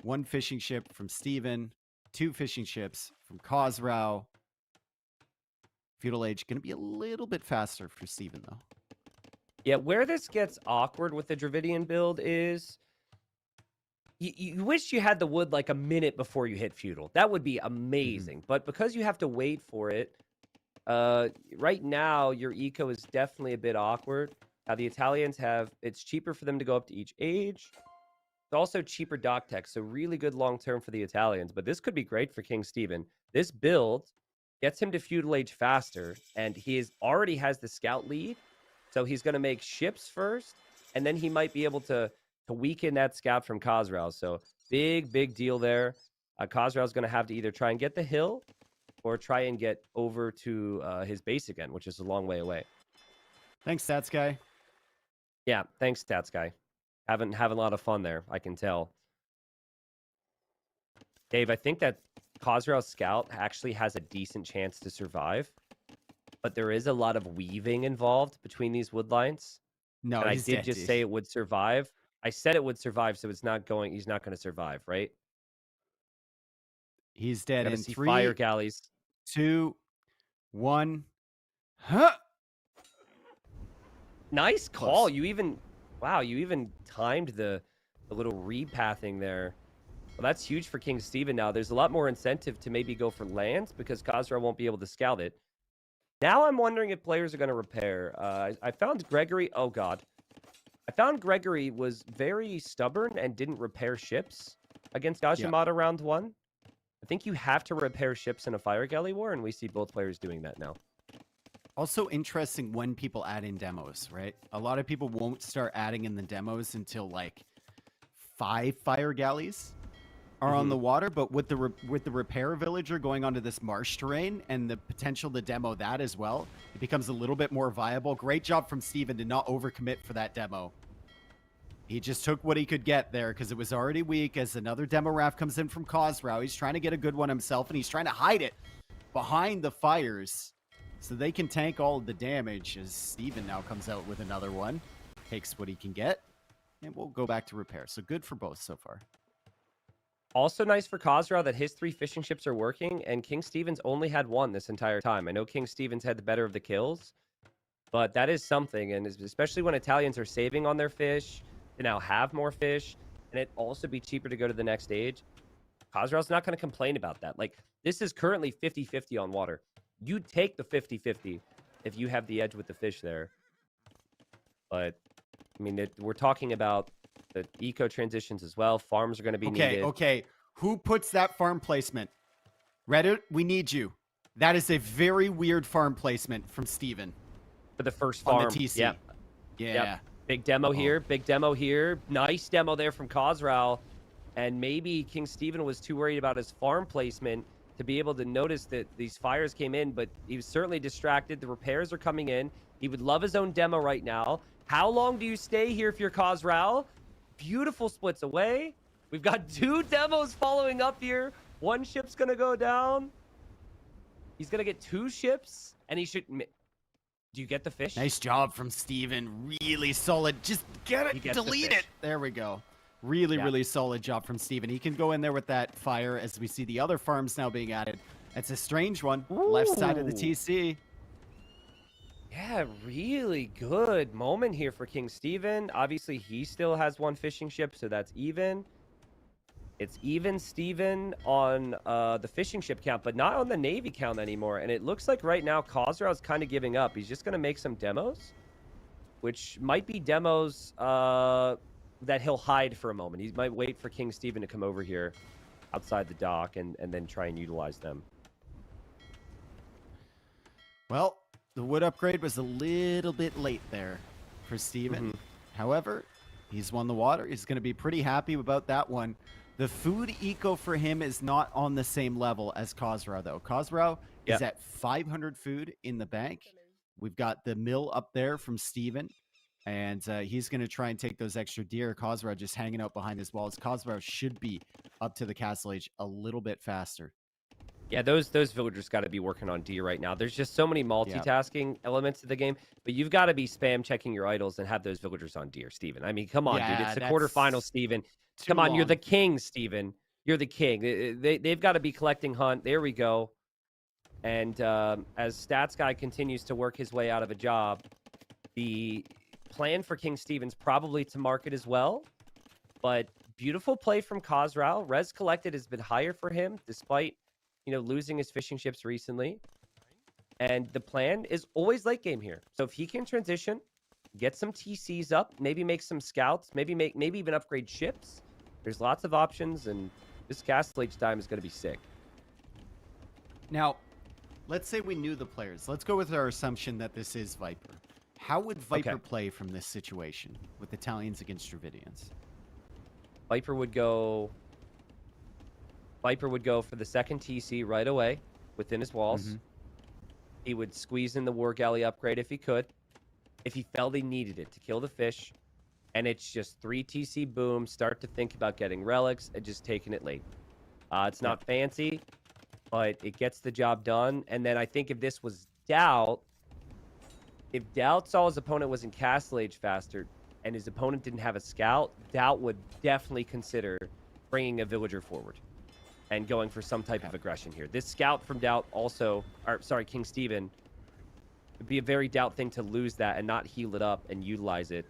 One fishing ship from Stephen. 2 fishing ships from Khosrow. Feudal Age going to be a little bit faster for Stephen, though.
Yeah, where this gets awkward with the Dravidian build is you wish you had the wood like a minute before you hit feudal. That would be amazing. But because you have to wait for it, right now your eco is definitely a bit awkward. Now the Italians it's cheaper for them to go up to each age. It's also cheaper dock tech, so really good long term for the Italians. But this could be great for King Stephen. This build gets him to feudal age faster, and already has the scout lead. So he's going to make ships first, and then he might be able to weaken that scout from Khosrow. So big deal there. Khosrow's going to have to either try and get the hill or try and get over to his base again, which is a long way away.
Thanks, Stats Guy.
Yeah, thanks, Stats Guy. Having a lot of fun there, I can tell. Dave, I think that Khosrow's scout actually has a decent chance to survive, but there is a lot of weaving involved between these wood lines.
No,
and I
he's
did
dead,
just
dude.
say it would survive. I said it would survive, so he's not going to survive, right?
He's dead
Gotta
in
see
3,
fire galleys.
2, 1. Huh!
Nice call.
Close.
You even timed the little repathing there. Well, that's huge for King Stephen now. There's a lot more incentive to maybe go for lands because Khosrow won't be able to scout it. Now I'm wondering if players are going to repair. I found Gregory. Oh, God. I found Gregory was very stubborn and didn't repair ships against Gajimata round 1. I think you have to repair ships in a Fire Galley War, and we see both players doing that now.
Also interesting when people add in demos, right? A lot of people won't start adding in the demos until like 5 fire galleys are on the water, but with the repair villager going onto this marsh terrain and the potential to demo that as well, it becomes a little bit more viable. Great job from Steven to not overcommit for that demo. He just took what he could get there because it was already weak. As another demo raft comes in from Khosrow, he's trying to get a good one himself, and he's trying to hide it behind the fires so they can tank all of the damage. As Steven now comes out with another one, takes what he can get, and we'll go back to repair. So good for both so far.
Also nice for Khosrow that his 3 fishing ships are working, and King Stevens only had 1 this entire time. I know King Stevens had the better of the kills, but that is something, and especially when Italians are saving on their fish, they now have more fish, and it'd also be cheaper to go to the next stage. Khosrow's not going to complain about that. Like, this is currently 50-50 on water. You'd take the 50-50 if you have the edge with the fish there. But, I mean, we're talking about the eco transitions as well. Farms are going to be needed.
Okay. Who puts that farm placement? Reddit, we need you. That is a very weird farm placement from Steven.
For the first farm.
On the TC.
Yep.
Yeah.
Yep. Big demo here. Big demo here. Nice demo there from Khosrow. And maybe King Steven was too worried about his farm placement to be able to notice that these fires came in, but he was certainly distracted. The repairs are coming in. He would love his own demo right now. How long do you stay here if you're Khosrow? Beautiful splits away. We've got 2 demos following up here. 1 ship's going to go down. He's going to get 2 ships, and he should... Do you get the fish?
Nice job from Steven. Really solid. Just get it. Delete it. There we go. Really solid job from Steven. He can go in there with that fire as we see the other farms now being added. It's a strange one.
Ooh.
Left side of the TC.
Yeah, really good moment here for King Steven. Obviously, he still has 1 fishing ship, so that's even. It's even Steven on the fishing ship count, but not on the Navy count anymore. And it looks like right now Khosrow is kind of giving up. He's just going to make some demos, which might be demos that he'll hide for a moment. He might wait for King Steven to come over here outside the dock and then try and utilize them.
Well, the wood upgrade was a little bit late there for Steven. However, he's won the water. He's going to be pretty happy about that one. The food eco for him is not on the same level as Khosrow, though. Khosrow is at 500 food in the bank. We've got the mill up there from Steven, and he's going to try and take those extra deer. Khosrow just hanging out behind his walls. Khosrow should be up to the castle age a little bit faster.
Yeah, those villagers got to be working on deer right now. There's just so many multitasking elements to the game, but you've got to be spam checking your idols and have those villagers on deer, Steven. I mean, come on, dude. It's the quarterfinal, Steven. Come on, you're the king, Steven. You're the king. They've got to be collecting hunt. There we go. And as Stats Guy continues to work his way out of a job, the plan for King Steven's probably to market as well. But beautiful play from Khosrow. Res collected has been higher for him, despite losing his fishing ships recently. And the plan is always late game here. So if he can transition, get some TCs up, maybe make some scouts, maybe even upgrade ships. There's lots of options, and this castle age time is going to be sick.
Now, let's say we knew the players. Let's go with our assumption that this is Viper. How would Viper play from this situation with Italians against Dravidians?
Viper would go for the second TC right away within his walls. He would squeeze in the War Galley upgrade if he could. If he felt he needed it to kill the fish, and it's just 3 TC boom, start to think about getting relics and just taking it late. It's not fancy, but it gets the job done. And then I think if this was Doubt, if Doubt saw his opponent was in Castle Age faster and his opponent didn't have a scout, Doubt would definitely consider bringing a villager forward and going for some type of aggression here. This scout from Doubt King Steven, it'd be a very Doubt thing to lose that and not heal it up and utilize it.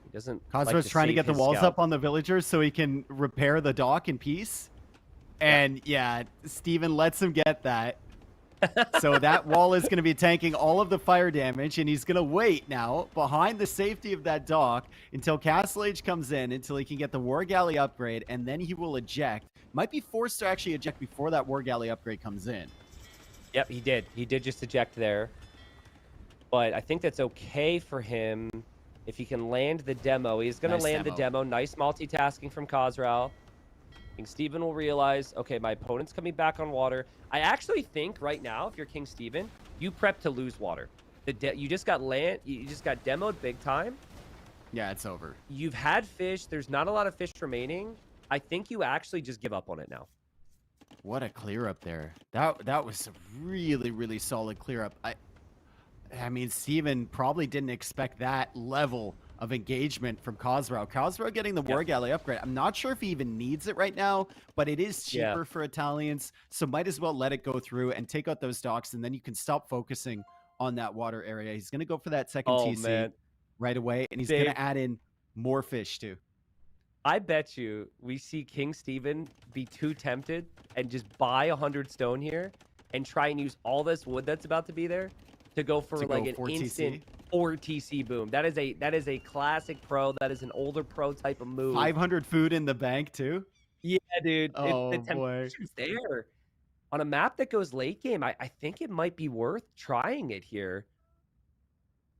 He doesn't.
Khosrow's trying to get the walls up on the villagers so he can repair the dock in peace. And Steven lets him get that. So that wall is going to be tanking all of the fire damage, and he's going to wait now behind the safety of that dock until Castle Age comes in, until he can get the War Galley upgrade, and then he will eject. Might be forced to actually eject before that War Galley upgrade comes in.
Yep, he did. He did just eject there. But I think that's okay for him if he can land the demo. He's going to land the demo. Nice multitasking from Khosrow. I think Steven will realize, okay, my opponent's coming back on water. I actually think right now, if you're King Steven, you prep to lose water. You just got demoed big time.
Yeah, it's over.
You've had fish. There's not a lot of fish remaining. I think you actually just give up on it now.
What a clear up there. That was a really, really solid clear up. I mean, Steven probably didn't expect that level of engagement from Khosrow. Khosrow getting the War Galley upgrade. I'm not sure if he even needs it right now, but it is cheaper for Italians, so might as well let it go through and take out those docks, and then you can stop focusing on that water area. He's going to go for that second TC right away, and he's going to add in more fish too.
I bet you we see King Steven be too tempted and just buy 100 stone here and try and use all this wood that's about to be there to go for like an instant 4 TC boom. That is a classic pro. That is an older pro type of move.
500 food in the bank too.
Yeah, dude.
Oh,
the temptation's there. On a map that goes late game, I think it might be worth trying it here.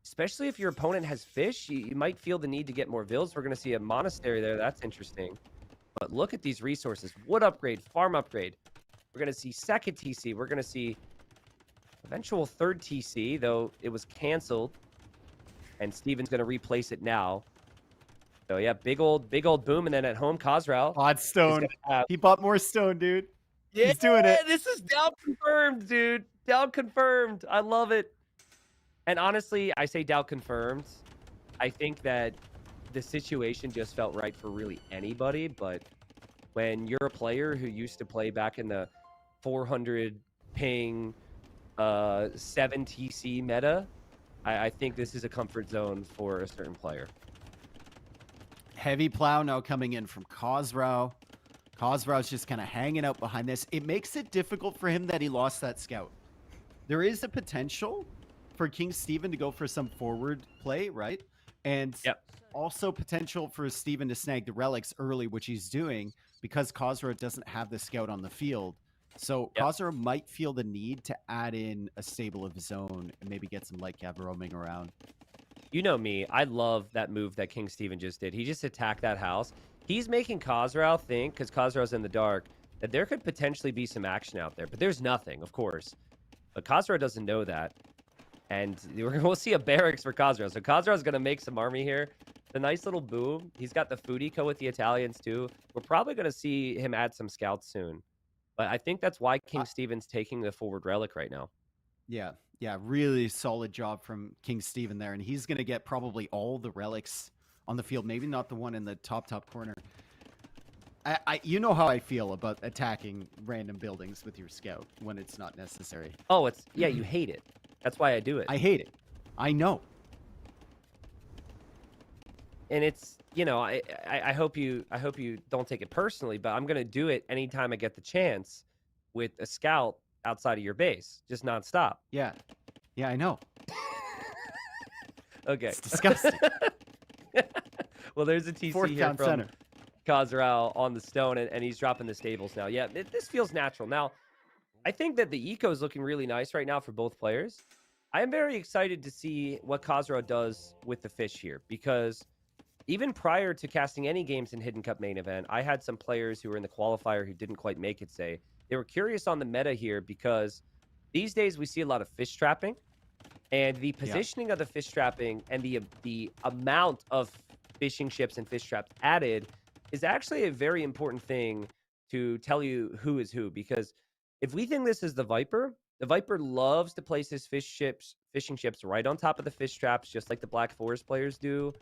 Especially if your opponent has fish, you might feel the need to get more vills. We're going to see a monastery there. That's interesting. But look at these resources. Wood upgrade, farm upgrade. We're going to see second TC. We're going to see eventual third TC, though it was canceled. And Steven's going to replace it now. So, yeah, big old boom. And then at home, Khosrow.
Odd stone. He bought more stone, dude. Yeah, he's doing it.
This is down confirmed, dude. Down confirmed. I love it. And honestly, I say doubt confirmed. I think that the situation just felt right for really anybody. But when you're a player who used to play back in the 400 ping 7 TC meta, I think this is a comfort zone for a certain player.
Heavy plow now coming in from Khosrow. Khosrow's just kind of hanging out behind this. It makes it difficult for him that he lost that scout. There is a potential for King Steven to go for some forward play, right? And also potential for Steven to snag the relics early, which he's doing because Khosrow doesn't have the scout on the field. So Khosrow might feel the need to add in a stable of his own and maybe get some light cav roaming around.
You know me. I love that move that King Steven just did. He just attacked that house. He's making Khosrow think, because Khosrow's in the dark, that there could potentially be some action out there. But there's nothing, of course. But Khosrow doesn't know that. And we'll see a barracks for Khosrow. So Khosrow's going to make some army here. The nice little boom. He's got the food eco with the Italians, too. We're probably going to see him add some scouts soon. But I think that's why King Steven's taking the forward relic right now.
Yeah, really solid job from King Steven there. And he's going to get probably all the relics on the field. Maybe not the one in the top corner. You know how I feel about attacking random buildings with your scout when it's not necessary.
Oh, you hate it. That's why I do it.
I hate it. I know.
And it's, I hope you don't take it personally, but I'm going to do it anytime I get the chance with a scout outside of your base, just nonstop.
Yeah, I know.
Okay.
It's disgusting.
Well, there's a TC here from Khosrow on the stone, and he's dropping the stables now. Yeah, this feels natural. Now, I think that the eco is looking really nice right now for both players. I am very excited to see what Khosrow does with the fish here, because even prior to casting any games in Hidden Cup main event, I had some players who were in the qualifier who didn't quite make it say they were curious on the meta here, because these days we see a lot of fish trapping, and the positioning of the fish trapping and the amount of fishing ships and fish traps added is actually a very important thing to tell you who is who. Because if we think this is the Viper loves to place his fishing ships right on top of the fish traps, just like the Black Forest players do.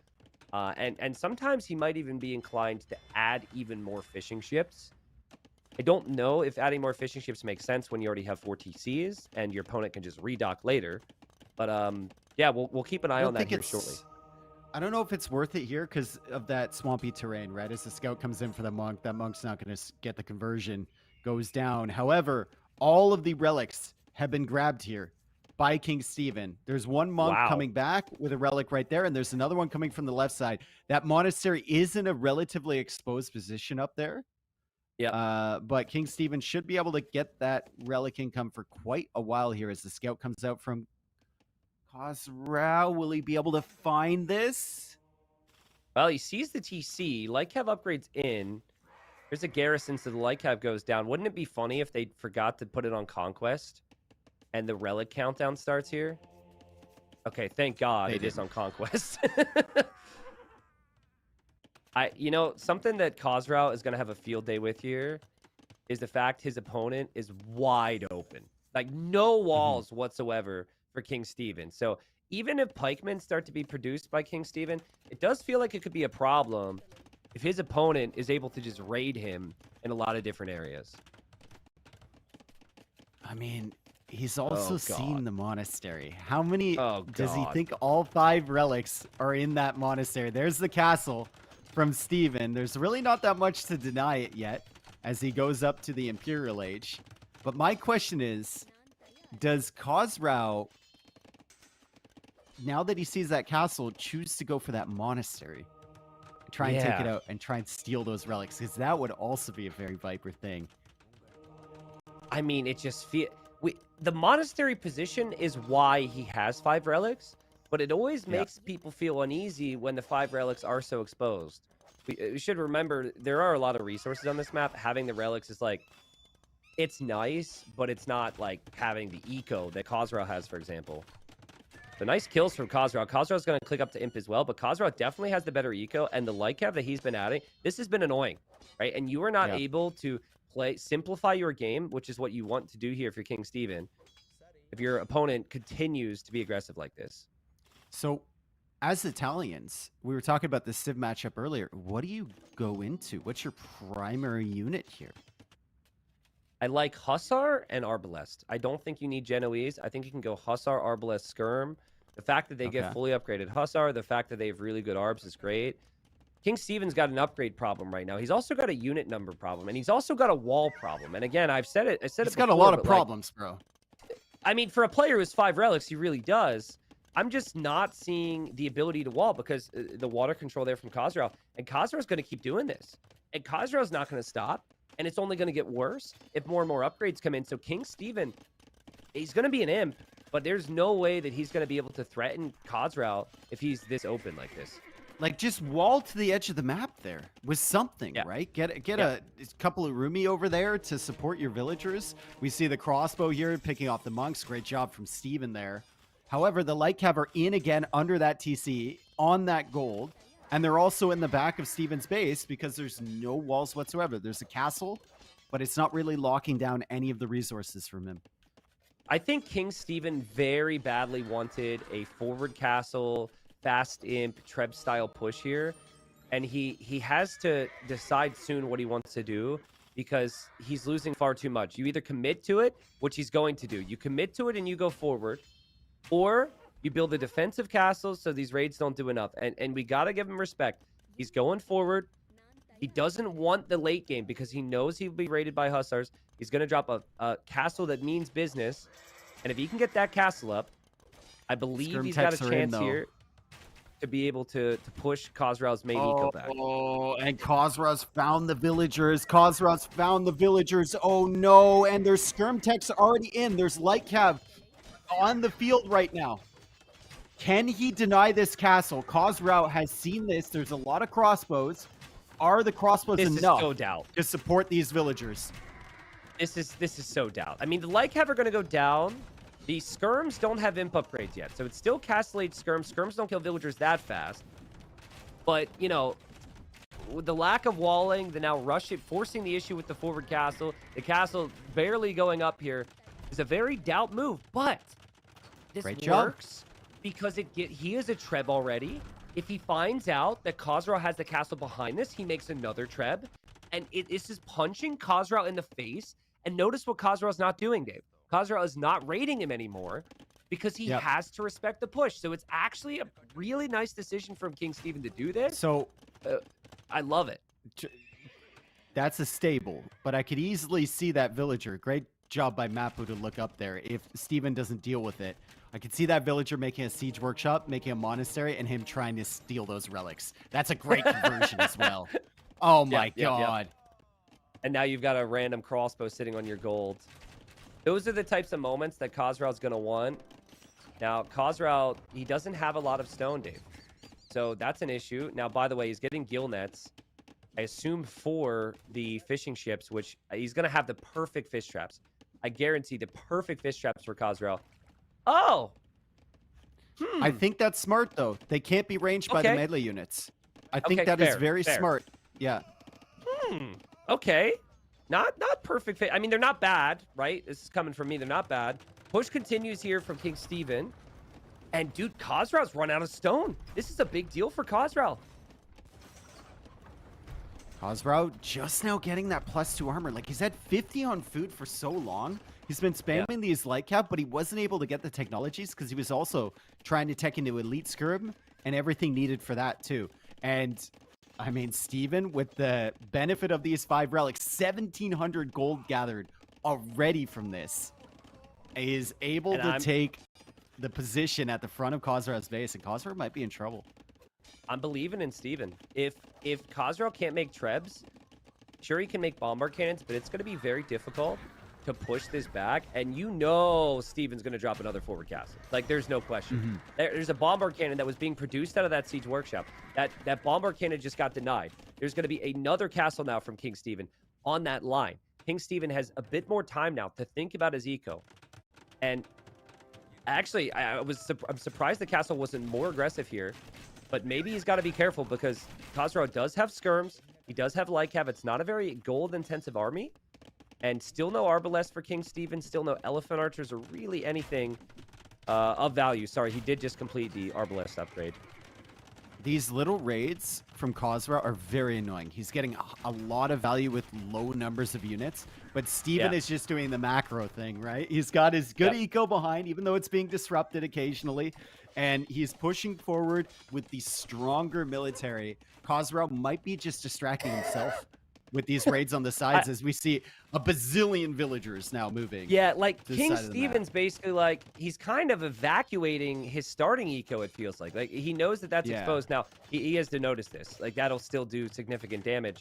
And sometimes he might even be inclined to add even more fishing ships. I don't know if adding more fishing ships makes sense when you already have 4 TCs and your opponent can just redock later. But yeah, we'll keep an eye on that here shortly.
I don't know if it's worth it here because of that swampy terrain, right? As the scout comes in for the monk, that monk's not going to get the conversion, goes down. However, all of the relics have been grabbed here by King Steven. There's one monk coming back with a relic right there, and there's another one coming from the left side. That monastery is in a relatively exposed position up there. Yeah. But King Steven should be able to get that relic income for quite a while here as the scout comes out from Khosrow. Will he be able to find this?
Well, he sees the TC. Lycav upgrades in. There's a garrison, so the Lycav goes down. Wouldn't it be funny if they forgot to put it on Conquest and the relic countdown starts here? Okay, thank God it is on Conquest. Something that Khosrow is going to have a field day with here is the fact his opponent is wide open. Like, no walls whatsoever for King Steven. So even if pikemen start to be produced by King Steven, it does feel like it could be a problem if his opponent is able to just raid him in a lot of different areas.
I mean, he's also seen
God.
the monastery. How many
Oh,
does he
God.
think all 5 relics are in that monastery? There's the castle from Steven. There's really not that much to deny it yet as he goes up to the Imperial Age. But my question is, does Khosrau, now that he sees that castle, choose to go for that monastery? Try and take it
Yeah.
out and try and steal those relics, because that would also be a very Viper thing.
I mean, it just the monastery position is why he has 5 relics, but it always
Yeah.
makes people feel uneasy when the 5 relics are so exposed. We should remember there are a lot of resources on this map. Having the relics is like, it's nice, but it's not like having the eco that Khosrau has, for example. The nice kills from Khosrau. Khosrau's going to click up to Imp as well, but Khosrau definitely has the better eco, and the light cap that he's been adding, this has been annoying, right? And you are not
Yeah.
able to simplify your game, which is what you want to do here if you're King Steven, if your opponent continues to be aggressive like this.
So, as Italians, we were talking about the Civ matchup earlier. What do you go into? What's your primary unit here?
I like Hussar and Arbalest. I don't think you need Genoese. I think you can go Hussar, Arbalest, Skirm. The fact that they get
Okay.
fully upgraded Hussar, the fact that they have really good Arbs is great. King Steven's got an upgrade problem right now. He's also got a unit number problem, and he's also got a wall problem. And again, I've said it. I said
He's
it
got a
before,
lot of
but, like,
problems, bro.
I mean, for a player who has 5 relics, he really does. I'm just not seeing the ability to wall because the water control there from Khosrau. And Khosrau's going to keep doing this. And Khosrau's not going to stop. And it's only going to get worse if more and more upgrades come in. So King Steven, he's going to be an imp, but there's no way that he's going to be able to threaten Khosrau if he's this open like this.
Like, just wall to the edge of the map there with something,
Yeah.
right? Get
Yeah.
a couple of Rumi over there to support your villagers. We see the crossbow here picking off the monks. Great job from Steven there. However, the light cav are in again under that TC on that gold. And they're also in the back of Steven's base because there's no walls whatsoever. There's a castle, but it's not really locking down any of the resources from him.
I think King Steven very badly wanted a forward castle, fast imp, Treb style push here. And he has to decide soon what he wants to do because he's losing far too much. You either commit to it, which he's going to do. You commit to it and you go forward, or you build a defensive castle so these raids don't do enough. And we got to give him respect. He's going forward. He doesn't want the late game because he knows he'll be raided by Hussars. He's going to drop a castle that means business. And if he can get that castle up, I believe
Skirm
he's got a
techs are in,
chance
though.
here to be able to push Khosrau's main eco back.
Oh, and Khosrau's found the villagers. Khosrau's found the villagers. Oh no, and there's skirm techs already in. There's light cav on the field right now. Can he deny this castle? Khosrau has seen this. There's a lot of crossbows. Are the crossbows
This is
enough
so doubt.
to support these villagers?
This is so doubt. I mean, the light cav are going to go down. The skirms don't have imp upgrades yet, so it's still castle age skirms. Skirms don't kill villagers that fast. But, you know, with the lack of walling, the now rush it, forcing the issue with the forward castle, the castle barely going up here is a very doubt move. But this
Great job.
works because he is a Treb already. If he finds out that Khosrau has the castle behind this, he makes another Treb. And this is punching Khosrau in the face. And notice what Khosrau's not doing, Dave. Khosrau is not raiding him anymore because he
Yep.
has to respect the push. So it's actually a really nice decision from King Steven to do this.
So
I love it.
that's a stable, but I could easily see that villager. Great job by Mapu to look up there. If Steven doesn't deal with it, I could see that villager making a siege workshop, making a monastery, and him trying to steal those relics. That's a great conversion as well. Oh my
yep.
god.
And now you've got a random crossbow sitting on your gold. Those are the types of moments that Khosrau's going to want. Now, Khosrau, he doesn't have a lot of stone, Dave. So that's an issue. Now, by the way, he's getting gill nets. I assume for the fishing ships, which he's going to have the perfect fish traps. I guarantee the perfect fish traps for Khosrau. Oh!
I think that's smart though. They can't be ranged by the
Okay.
melee units. I think
Okay,
that is
fair,
very
fair.
smart. Yeah.
Okay. Not perfect fit. I mean, they're not bad, right? This is coming from me. They're not bad. Push continues here from King Steven. And dude, Khosrow's run out of stone. This is a big deal for Khosrow.
Khosrow just now getting that +2 armor. Like, he's had 50 on food for so long. He's been spamming these light cap, but he wasn't able to get the technologies because he was also trying to tech into Elite Skirm and everything needed for that too. And I mean, Steven, with the benefit of these 5 relics, 1,700 gold gathered already from this, is able to take the position at the front of Khosrow's base, and Khosrow might be in trouble.
I'm believing in Steven. If Khosrow can't make trebs, sure he can make bombard cannons, but it's going to be very difficult to push this back. And you know Steven's going to drop another forward castle. Like, there's no question. There's a bombard cannon that was being produced out of that Siege Workshop. That bombard cannon just got denied. There's going to be another castle now from King Steven on that line. King Steven has a bit more time now to think about his eco. And actually, I'm surprised the castle wasn't more aggressive here. But maybe he's got to be careful because Khosrow does have skirms. He does have light cav. It's not a very gold-intensive army. And still no Arbalest for King Steven. Still no Elephant Archers or really anything of value. Sorry, he did just complete the Arbalest upgrade.
These little raids from Khosrow are very annoying. He's getting a lot of value with low numbers of units, but Steven is just doing the macro thing, right? He's got his good eco behind, even though it's being disrupted occasionally, and he's pushing forward with the stronger military. Khosrow might be just distracting himself with these raids on the sides as we see a bazillion villagers now moving.
Yeah, like King Steven's basically like, he's kind of evacuating his starting eco, it feels like. Like, he knows that that's exposed. Now, he has to notice this. Like, that'll still do significant damage.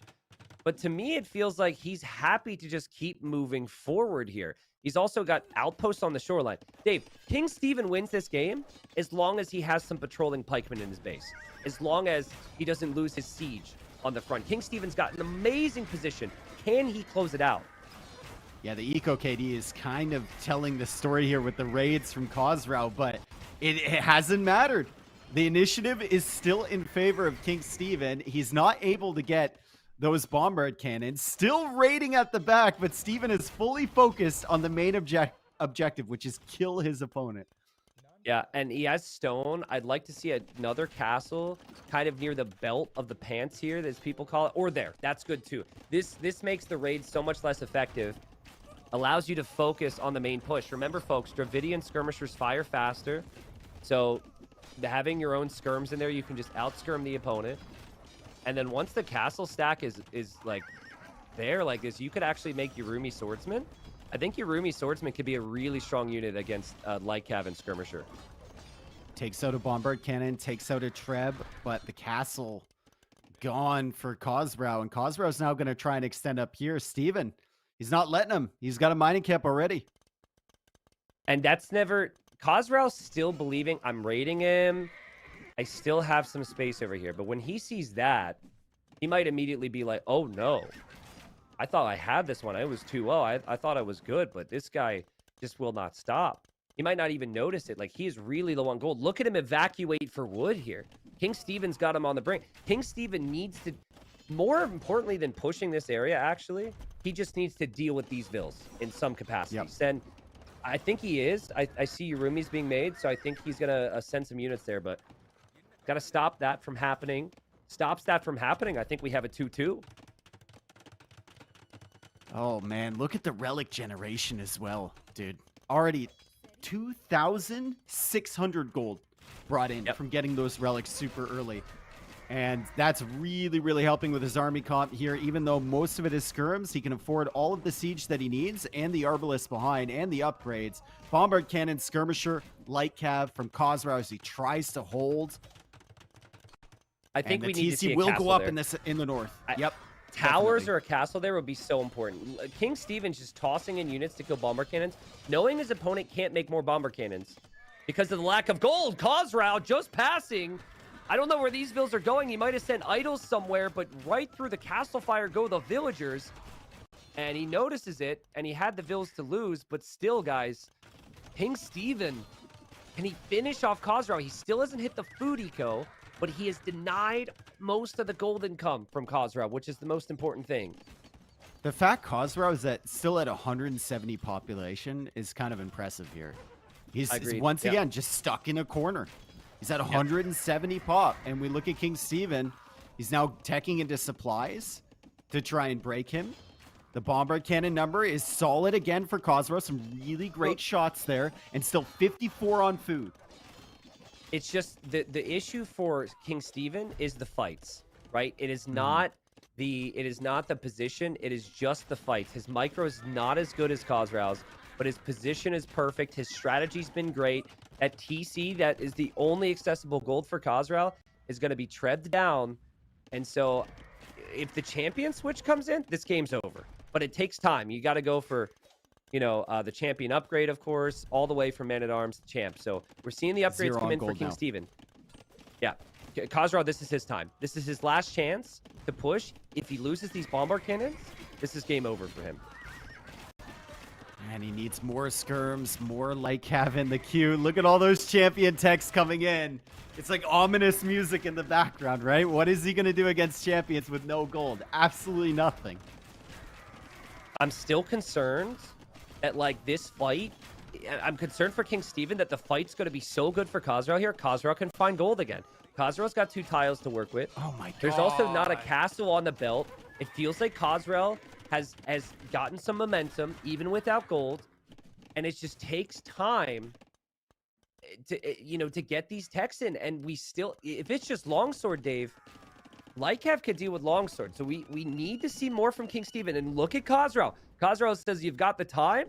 But to me, it feels like he's happy to just keep moving forward here. He's also got outposts on the shoreline. Dave, King Steven wins this game as long as he has some patrolling pikemen in his base. As long as he doesn't lose his siege on the front. King Steven's got an amazing position. Can he close it out?
Yeah, the Eco KD is kind of telling the story here with the raids from Khosrow, but it hasn't mattered. The initiative is still in favor of King Steven. He's not able to get those bombard cannons. Still raiding at the back, but Steven is fully focused on the main objective, which is kill his opponent.
Yeah, and he has stone. I'd like to see another castle kind of near the belt of the pants here, as people call it. Or there. That's good, too. This makes the raid so much less effective. Allows you to focus on the main push. Remember, folks, Dravidian skirmishers fire faster. So having your own skirms in there, you can just out-skirm the opponent. And then once the castle stack is like there like this, you could actually make Yurumi Swordsman. I think Yurumi Swordsman could be a really strong unit against Light Cav and Skirmisher.
Takes out a bombard cannon, takes out a Treb, but the castle gone for Khosrow, and Khosrow's now going to try and extend up here. Steven, he's not letting him. He's got a mining camp already.
And that's never... Khosrow's still believing I'm raiding him. I still have some space over here. But when he sees that, he might immediately be like, oh no. I thought I had this one. It was 2-0. I thought I was good, but this guy just will not stop. He might not even notice it. Like, he's really low on gold. Look at him evacuate for wood here. King Steven's got him on the brink. King Steven needs to, more importantly than pushing this area, actually, he just needs to deal with these vills in some capacities. And I think he is. I see Yurumi's being made, so I think he's going to send some units there, but got to stop that from happening. Stops that from happening, I think we have a 2-2.
Oh, man. Look at the relic generation as well, dude. Already 2,600 gold brought in from getting those relics super early. And that's really, really helping with his army comp here. Even though most of it is skirms, he can afford all of the siege that he needs and the Arbalest behind and the upgrades. Bombard cannon, skirmisher, light cav from Khosrow as he tries to hold.
I think we need to see
TC
a
will
castle
go up
there.
in the north.
Towers or a castle there would be so important. King Steven's just tossing in units to kill bomber cannons, knowing his opponent can't make more bomber cannons because of the lack of gold. Khosrow just passing. I don't know where these vills are going. He might have sent idols somewhere, but right through the castle fire go the villagers. And he notices it, and he had the vills to lose, but still, guys, King Steven, can he finish off Khosrow? He still hasn't hit the food eco, but he has denied most of the gold income from Khosrow, which is the most important thing.
The fact Khosrow is still at 170 population is kind of impressive here. He's
Agreed.
once
Yeah.
again just stuck in a corner. He's at 170 pop, and we look at King Steven. He's now teching into supplies to try and break him. The Bombard Cannon number is solid again for Khosrow. Some really great shots there, and still 54 on food.
It's just the issue for King Steven is the fights, right? It is
Mm-hmm.
not the position. It is just the fights. His micro is not as good as Khosrow's, but his position is perfect. His strategy's been great. At TC, that is the only accessible gold for Khosrow, is going to be tread down. And so if the champion switch comes in, this game's over. But it takes time. You got to go for, the champion upgrade, of course, all the way from Man-at-Arms to champ. So we're seeing the upgrades
0
come
on
in for
gold
King
now.
Steven. Yeah. Khosrow, this is his time. This is his last chance to push. If he loses these Bombard Cannons, this is game over for him.
And he needs more skirms, more Lycav in the queue. Look at all those champion techs coming in. It's like ominous music in the background, right? What is he going to do against champions with no gold? Absolutely nothing.
I'm still concerned that, this fight, I'm concerned for King Steven that the fight's going to be so good for Khosrow here. Khosrow can find gold again. Khosrow's got 2 tiles to work with.
Oh my god.
There's also not a castle on the belt. It feels like Khosrow has gotten some momentum, even without gold. And it just takes time to get these techs in. And we still, if it's just Longsword, Dave, Lycav could deal with Longsword. So we need to see more from King Steven. And look at Khosrow. Khosrow says, you've got the time.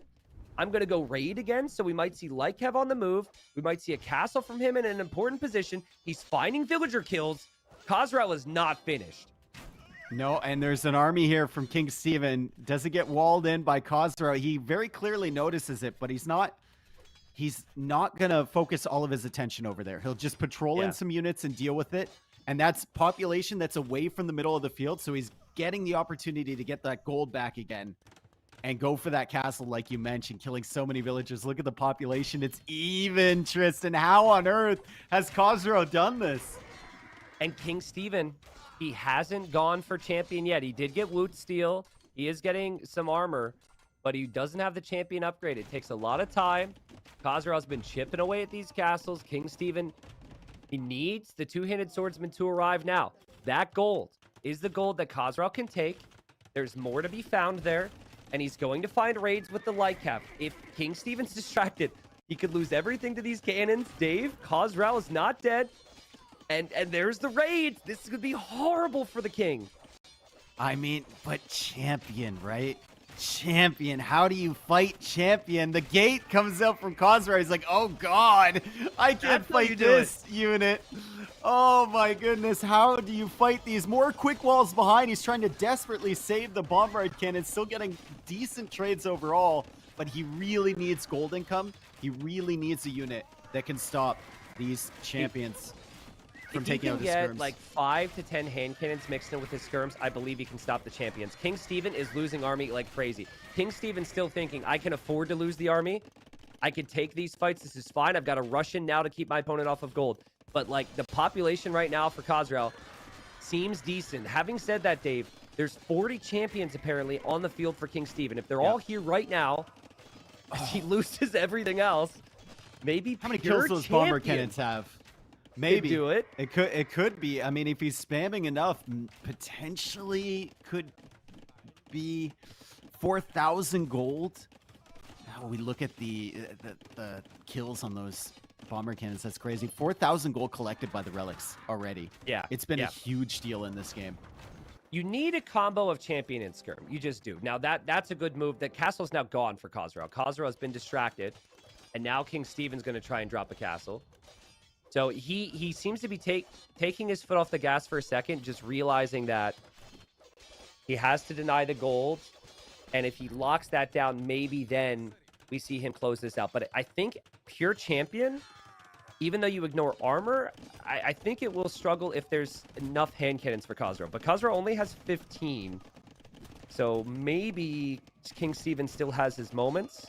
I'm going to go raid again. So we might see Lycav on the move. We might see a castle from him in an important position. He's finding villager kills. Khosrow is not finished.
No, and there's an army here from King Steven. Doesn't get walled in by Khosrow. He very clearly notices it, but he's not going to focus all of his attention over there. He'll just patrol in some units and deal with it. And that's population that's away from the middle of the field. So he's getting the opportunity to get that gold back again and go for that castle, like you mentioned, killing so many villagers. Look at the population. It's even, Tristan. How on earth has Khosrow done this?
And King Steven, he hasn't gone for champion yet. He did get Woot Steel. He is getting some armor, but he doesn't have the champion upgrade. It takes a lot of time. Khosrow's been chipping away at these castles. King Steven, he needs the two-handed swordsman to arrive now. That gold is the gold that Khosrow can take. There's more to be found there, and he's going to find raids with the Lycav. If King Steven's distracted, he could lose everything to these cannons. Dave, Khosrow is not dead. And there's the raid. This could be horrible for the king.
I mean, but champion, right? Champion. How do you fight champion? The gate comes up from Khosrow. He's like, oh god, I can't
That's how you
fight
do
this unit. Oh my goodness, how do you fight these? More quick walls behind. He's trying to desperately save the Bombard Cannon. Still getting decent trades overall, but he really needs gold income. He really needs a unit that can stop these champions from
If he
taking
can
out his
get
skirms.
5 to 10 hand cannons mixed in with his skirms, I believe he can stop the champions. King Steven is losing army like crazy. King Steven's still thinking, I can afford to lose the army. I can take these fights. This is fine. I've got to rush in now to keep my opponent off of gold. But the population right now for Khosrow seems decent. Having said that, Dave, there's 40 champions apparently on the field for King Steven. If they're all here right now, he loses everything else. Maybe
How many
pure
kills those Bomber
champion
Cannons have? Maybe
do it.
It could be. I mean, if he's spamming enough, potentially could be 4,000 gold. Now we look at the kills on those Bomber Cannons. That's crazy. 4,000 gold collected by the relics already.
Yeah,
It's been
yeah.
a huge deal in this game.
You need a combo of champion and skirm. You just do. Now that's a good move. That castle's now gone for Khosrow. Khosrow has been distracted, and now King Steven's going to try and drop a castle. So he seems to be taking his foot off the gas for a second, just realizing that he has to deny the gold, and if he locks that down, maybe then we see him close this out. But I think pure champion, even though you ignore armor, I think it will struggle if there's enough hand cannons for Khosrow. But Khosrow only has 15. So maybe King Steven still has his moments.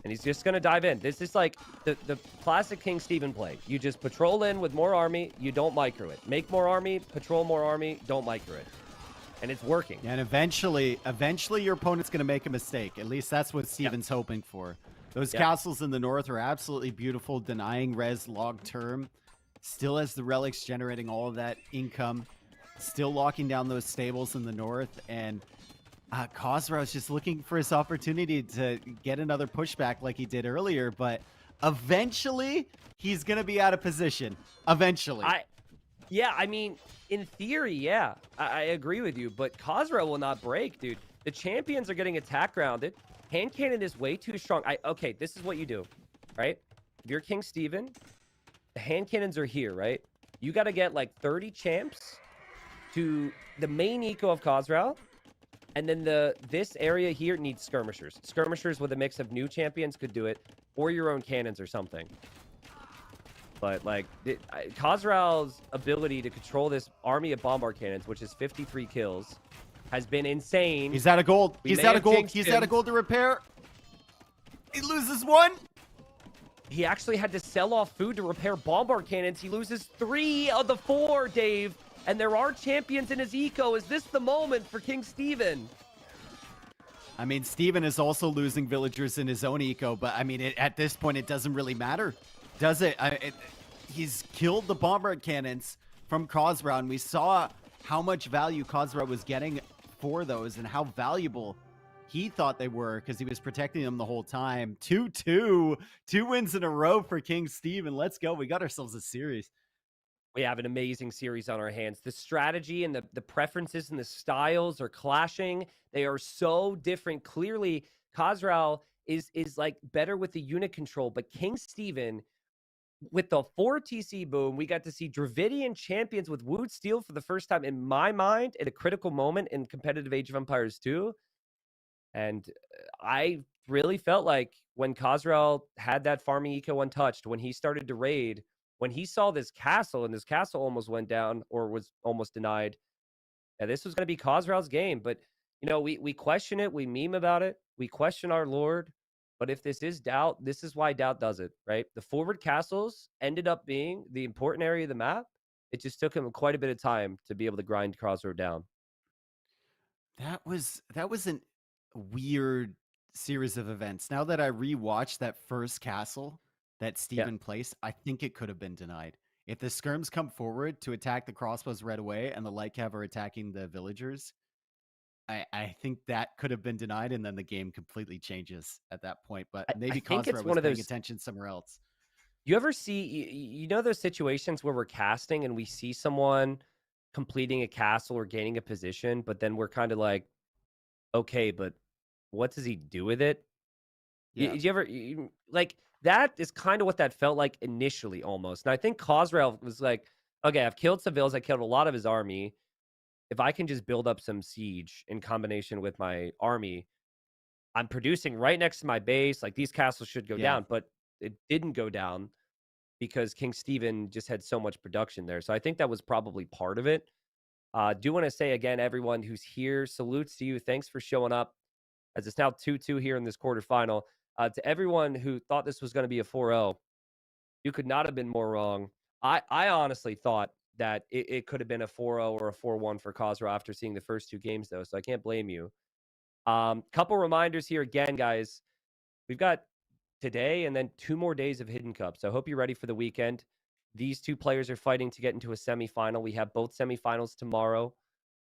And he's just going to dive in. This is like the classic King Steven play. You just patrol in with more army. You don't micro it. Make more army, patrol more army, don't micro it. And it's working.
And eventually your opponent's going to make a mistake. At least that's what Steven's hoping for. Those
Yeah.
castles in the north are absolutely beautiful, denying res long term. Still has the relics generating all of that income. Still locking down those stables in the north. And Khosrow is just looking for his opportunity to get another pushback like he did earlier. But eventually, he's going to be out of position. Eventually.
Yeah, I mean, in theory, yeah, I agree with you, but Khosrow will not break, dude. The champions are getting attack grounded. Hand cannon is way too strong. Okay, this is what you do, right? If you're King Steven, the hand cannons are here, right? You got to get like 30 champs to the main eco of Khosrow, and then this area here needs skirmishers. Skirmishers with a mix of new champions could do it, or your own cannons or something. But, like, Khosrow's ability to control this army of bombard cannons, which is 53 kills, has been insane.
He's out of gold.
We
He's
may
out of
have
gold.
jinxed
He's
him.
out of gold to repair. He loses one.
He actually had to sell off food to repair bombard cannons. He loses 3 of the 4, Dave. And there are champions in his eco. Is this the moment for King Steven?
I mean, Steven is also losing villagers in his own eco, but I mean, at this point, it doesn't really matter, does it? He's killed the bombard cannons from Khosrow, and we saw how much value Khosrow was getting for those and how valuable he thought they were because he was protecting them the whole time. 2-2, 2 wins in a row for King Steven. Let's go. We got ourselves a series.
We have an amazing series on our hands. The strategy and the preferences and the styles are clashing. They are so different. Clearly, Khosrow is like better with the unit control, but King Steven, with the 4 TC boom, we got to see Dravidian champions with Wood Steel for the first time in my mind at a critical moment in competitive Age of Empires 2. And I really felt like when Khosrow had that farming eco untouched, when he started to raid, when he saw this castle and this castle almost went down or was almost denied, yeah, this was going to be Khosrow's game. But, you know, we question it. We meme about it. We question our Lord. But if this is doubt, this is why doubt does it, right? The forward castles ended up being the important area of the map. It just took him quite a bit of time to be able to grind Khosrow down.
That was an weird series of events. Now that I rewatched that first castle that Steven placed, I think it could have been denied. If the skirms come forward to attack the crossbows right away and the light cav are attacking the villagers, I think that could have been denied, and then the game completely changes at that point. But maybe
think it's
Khosrow
one
was
of
paying
those-
attention somewhere else.
You ever see, you know, those situations where we're casting and we see someone completing a castle or gaining a position, but then we're kind of like, okay, but what does he do with it?
Yeah.
You ever, like, that is kind of what that felt like initially almost. And I think Khosrow was like, okay, I've killed civils. I killed a lot of his army. If I can just build up some siege in combination with my army, I'm producing right next to my base. Like, these castles should go
Yeah.
down, but it didn't go down because King Steven just had so much production there. So I think that was probably part of it. Do want to say again, everyone who's here, salutes to you. Thanks for showing up, as it's now 2-2 here in this quarterfinal. To everyone who thought this was going to be a 4-0, you could not have been more wrong. I honestly thought that it could have been a 4-0 or a 4-1 for Khosrow after seeing the first 2 games, though, so I can't blame you. Couple reminders here again, guys. We've got today and then 2 more days of Hidden Cup, so I hope you're ready for the weekend. These 2 players are fighting to get into a semifinal. We have both semifinals tomorrow.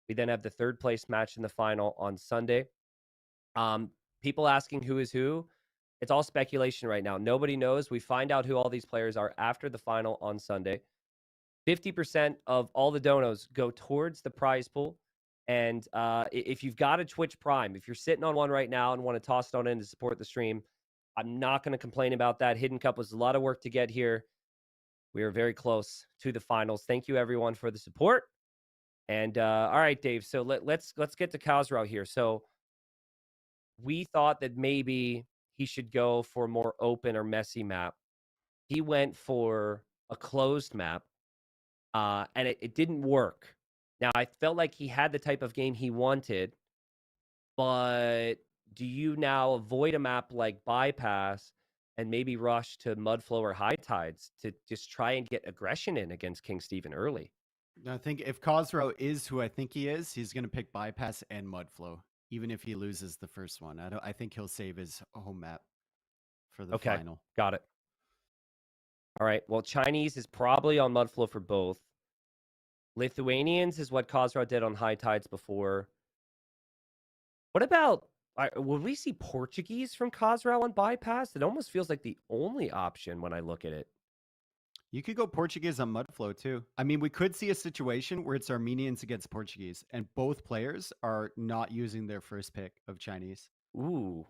We then have the 3rd place match in the final on Sunday. People asking who is who. It's all speculation right now. Nobody knows. We find out who all these players are after the final on Sunday. 50% of all the donos go towards the prize pool. And if you've got a Twitch Prime, if you're sitting on one right now and want to toss it on in to support the stream, I'm not going to complain about that. Hidden Cup was a lot of work to get here. We are very close to the finals. Thank you, everyone, for the support. And all right, Dave. So let's get to Khosrow here. So we thought that maybe he should go for a more open or messy map. He went for a closed map, and it didn't work. Now, I felt like he had the type of game he wanted, but do you now avoid a map like Bypass and maybe rush to Mudflow or High Tides to just try and get aggression in against King Steven early?
I think if Khosrow is who I think he is, he's going to pick Bypass and Mudflow, even if he loses the first one. I think he'll save his home map for the
Okay.
final.
Got it. All right. Well, Chinese is probably on Mudflow for both. Lithuanians is what Khazra did on High Tides before. What about, would we see Portuguese from Khazra on Bypass? It almost feels like the only option when I look at it.
You could go Portuguese on Mudflow too. I mean, we could see a situation where it's Armenians against Portuguese, and both players are not using their first pick of Chinese.
Ooh.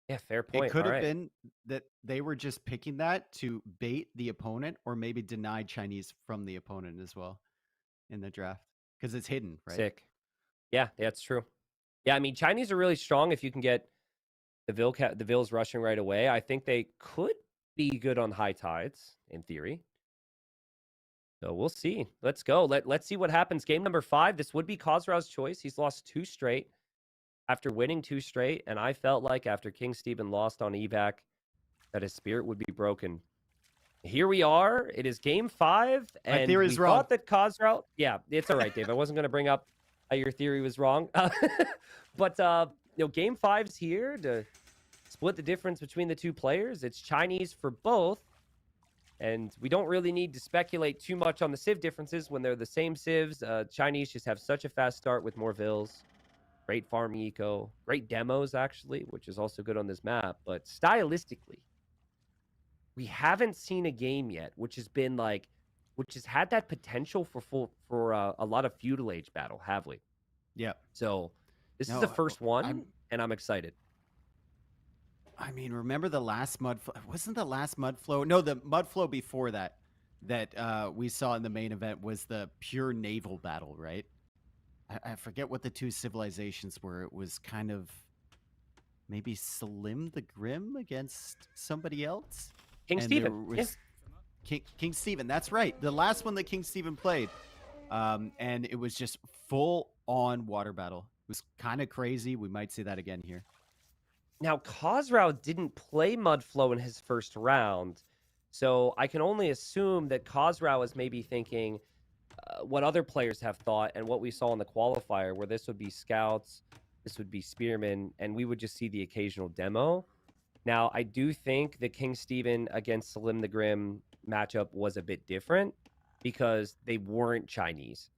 Yeah, fair point.
It could
All
have
right.
been that they were just picking that to bait the opponent, or maybe deny Chinese from the opponent as well in the draft because it's hidden, right?
Sick. Yeah, that's true. Yeah, I mean, Chinese are really strong if you can get the Vils rushing right away. I think they could be good on High Tides, in theory. So we'll see. Let's go. Let's see what happens. Game number 5. This would be Khazra's choice. He's lost 2 straight after winning 2 straight. And I felt like after King Stephen lost on evac, that his spirit would be broken. Here we are. It is game 5.
My
And
theory's
we
wrong.
thought that Khazra... Yeah, it's all right, Dave. I wasn't going to bring up your theory was wrong. But, game 5's here to split the difference between the two players. It's Chinese for both. And we don't really need to speculate too much on the civ differences when they're the same civs. Chinese just have such a fast start with more Vils. Great farm eco. Great demos, actually, which is also good on this map. But stylistically, we haven't seen a game yet, which has had that potential for a lot of feudal age battle, have we?
Yeah.
So this is
No,
the first one,
I'm-
and I'm excited.
I mean, remember the last Mudflow? Wasn't the last Mudflow? No, the Mudflow before that we saw in the main event was the pure naval battle, right? I forget what the two civilizations were. It was kind of maybe Slim the Grim against somebody else.
King
And there
Stephen. Yeah.
was King Stephen. That's right. The last one that King Stephen played. And it was just full on water battle. It was kind of crazy. We might see that again here.
Now, Khazra didn't play Mudflow in his first round, so I can only assume that Khazra was maybe thinking what other players have thought and what we saw in the qualifier, where this would be scouts, this would be spearmen, and we would just see the occasional demo. Now, I do think the King Stephen against Salim the Grim matchup was a bit different because they weren't Chinese,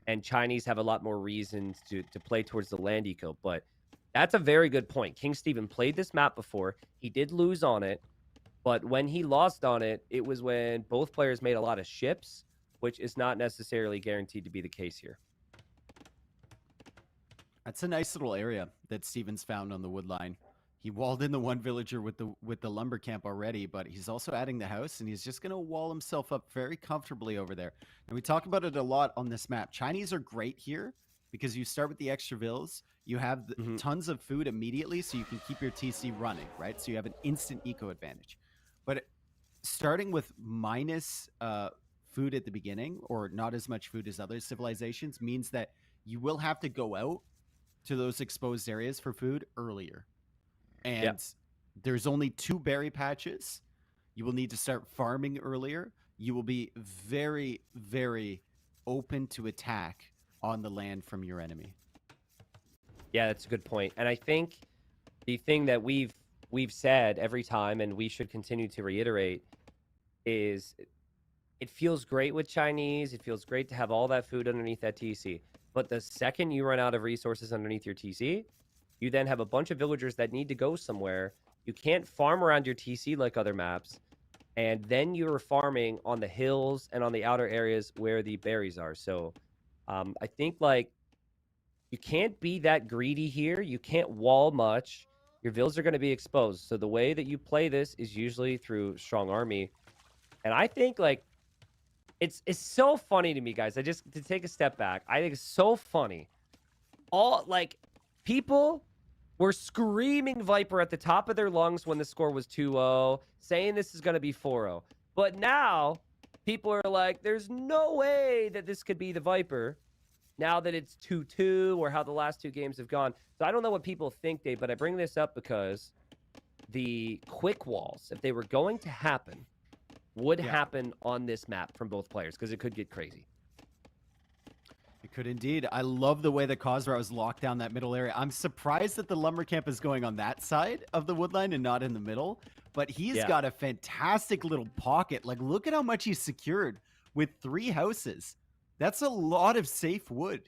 and Chinese have a lot more reasons to play towards the land eco, but that's a very good point. King Stephen played this map before. He did lose on it, but when he lost on it, it was when both players made a lot of ships, which is not necessarily guaranteed to be the case here.
That's a nice little area that Stevens found on the wood line. He walled in the one villager with the lumber camp already, but he's also adding the house, and he's just going to wall himself up very comfortably over there. And we talk about it a lot on this map. Chinese are great here because you start with the extra vills. You have tons of food immediately, so you can keep your TC running, right? So you have an instant eco advantage. But starting with minus food at the beginning, or not as much food as other civilizations, means that you will have to go out to those exposed areas for food earlier. And there's only 2 berry patches. You will need to start farming earlier. You will be very, very open to attack on the land from your enemy.
Yeah, that's a good point. And I think the thing that we've said every time, and we should continue to reiterate, is it feels great with Chinese. It feels great to have all that food underneath that TC. But the second you run out of resources underneath your TC, you then have a bunch of villagers that need to go somewhere. You can't farm around your TC like other maps. And then you're farming on the hills and on the outer areas where the berries are. So I think, you can't be that greedy here. You can't wall much. Your vills are going to be exposed. So the way that you play this is usually through strong army. And I think, it's so funny to me, guys. To take a step back, I think it's so funny. People were screaming Viper at the top of their lungs when the score was 2-0, saying this is going to be 4-0. But now, people are like, there's no way that this could be the Viper now that it's 2-2 or how the last 2 games have gone. So I don't know what people think, Dave, but I bring this up because the quick walls, if they were going to happen, would happen on this map from both players because it could get crazy.
It could indeed. I love the way that Khosrow has locked down that middle area. I'm surprised that the lumber camp is going on that side of the woodline and not in the middle. But he's
Yeah.
got a fantastic little pocket. Like, look at how much he's secured with 3 houses. That's a lot of safe wood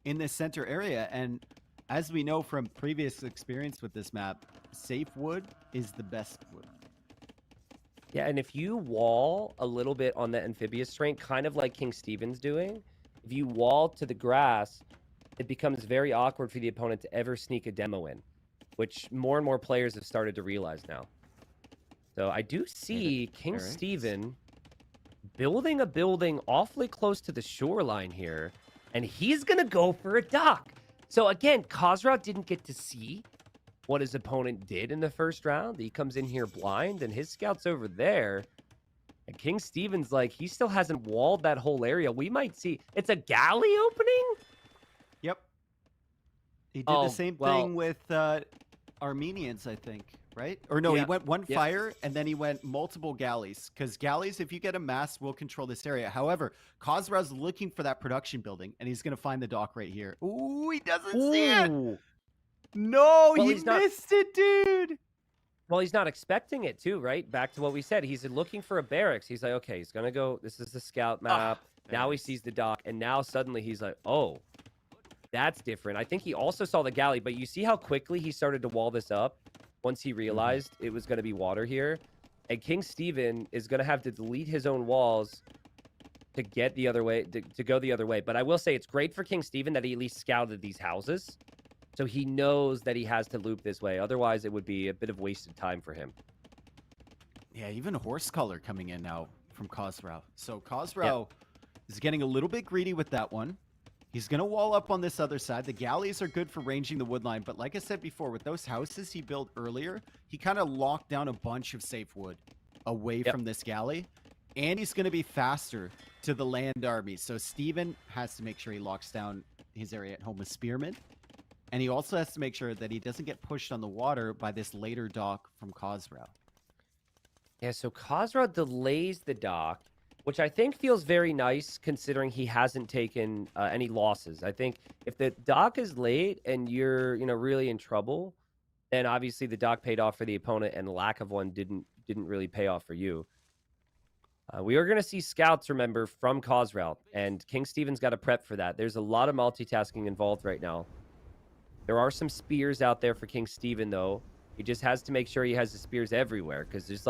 in this center area. And as we know from previous experience with this map, safe wood is the best wood.
Yeah, and if you wall a little bit on the amphibious terrain, kind of like King Steven's doing, if you wall to the grass, it becomes very awkward for the opponent to ever sneak a demo in, which more and more players have started to realize now. So I do see King
Alright.
Steven building a building awfully close to the shoreline here, and he's going to go for a dock. So again, Khosrow didn't get to see what his opponent did in the first round. He comes in here blind, and his scout's over there. And King Steven's like, he still hasn't walled that whole area. We might see... It's a galley opening?
Yep. He did
Oh,
the same
well-
thing with Armenians, I think, right? Or no, he
Yeah,
went one
yeah.
fire and then he went multiple galleys. Because galleys, if you get a mass, will control this area. However, Khosrow's looking for that production building, and he's going to find the dock right here. Ooh, he doesn't see it.
Ooh.
No,
Well,
he
he's not-
missed it, dude.
Well, he's not expecting it too, right? Back to what we said. He's looking for a barracks. He's like, okay, he's going to go. This is the scout map. Now he
barracks.
sees the dock. And now suddenly he's like, oh, that's different. I think he also saw the galley. But you see how quickly he started to wall this up once he realized it was going to be water here. And King Steven is going to have to delete his own walls to get the other way, to go the other way. But I will say it's great for King Steven that he at least scouted these houses. So he knows that he has to loop this way. Otherwise, it would be a bit of wasted time for him.
Yeah, even horse color coming in now from Khosrow. So Khosrow is getting a little bit greedy with that one. He's going to wall up on this other side. The galleys are good for ranging the woodline. But like I said before, with those houses he built earlier, he kind of locked down a bunch of safe wood away
Yep.
from this galley. And he's going to be faster to the land army. So Steven has to make sure he locks down his area at home with spearmen. And he also has to make sure that he doesn't get pushed on the water by this later dock from Khosrow.
Yeah, so Khosrow delays the dock, which I think feels very nice considering he hasn't taken any losses. I think if the dock is late and you're, really in trouble, then obviously the dock paid off for the opponent and lack of one didn't really pay off for you. We are going to see scouts, remember, from Khosrow, and King Steven's got to prep for that. There's a lot of multitasking involved right now. There are some spears out there for King Steven, though. He just has to make sure he has the spears everywhere, because there's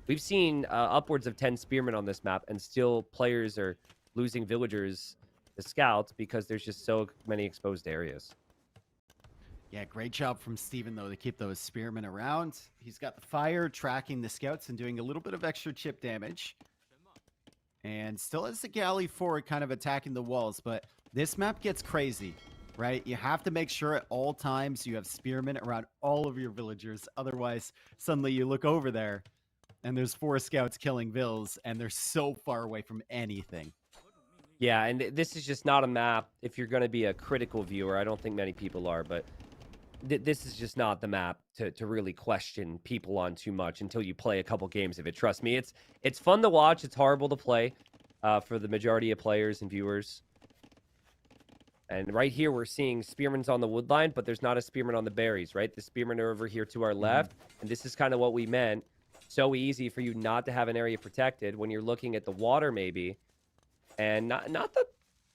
we've seen upwards of 10 spearmen on this map, and still players are losing villagers to scouts because there's just so many exposed areas.
Yeah, great job from Steven, though, to keep those spearmen around. He's got the fire, tracking the scouts, and doing a little bit of extra chip damage. And still has the galley forward, kind of attacking the walls. But this map gets crazy, right? You have to make sure at all times you have spearmen around all of your villagers. Otherwise, suddenly you look over there, and there's 4 scouts killing vills, and they're so far away from anything.
Yeah, and this is just not a map. If you're going to be a critical viewer, I don't think many people are, but this is just not the map to really question people on too much until you play a couple games of it. Trust me, it's fun to watch. It's horrible to play for the majority of players and viewers. And right here, we're seeing spearmen's on the woodline, but there's not a spearman on the berries, right? The spearmen are over here to our left, and this is kind of what we meant. So easy for you not to have an area protected when you're looking at the water, maybe. And not the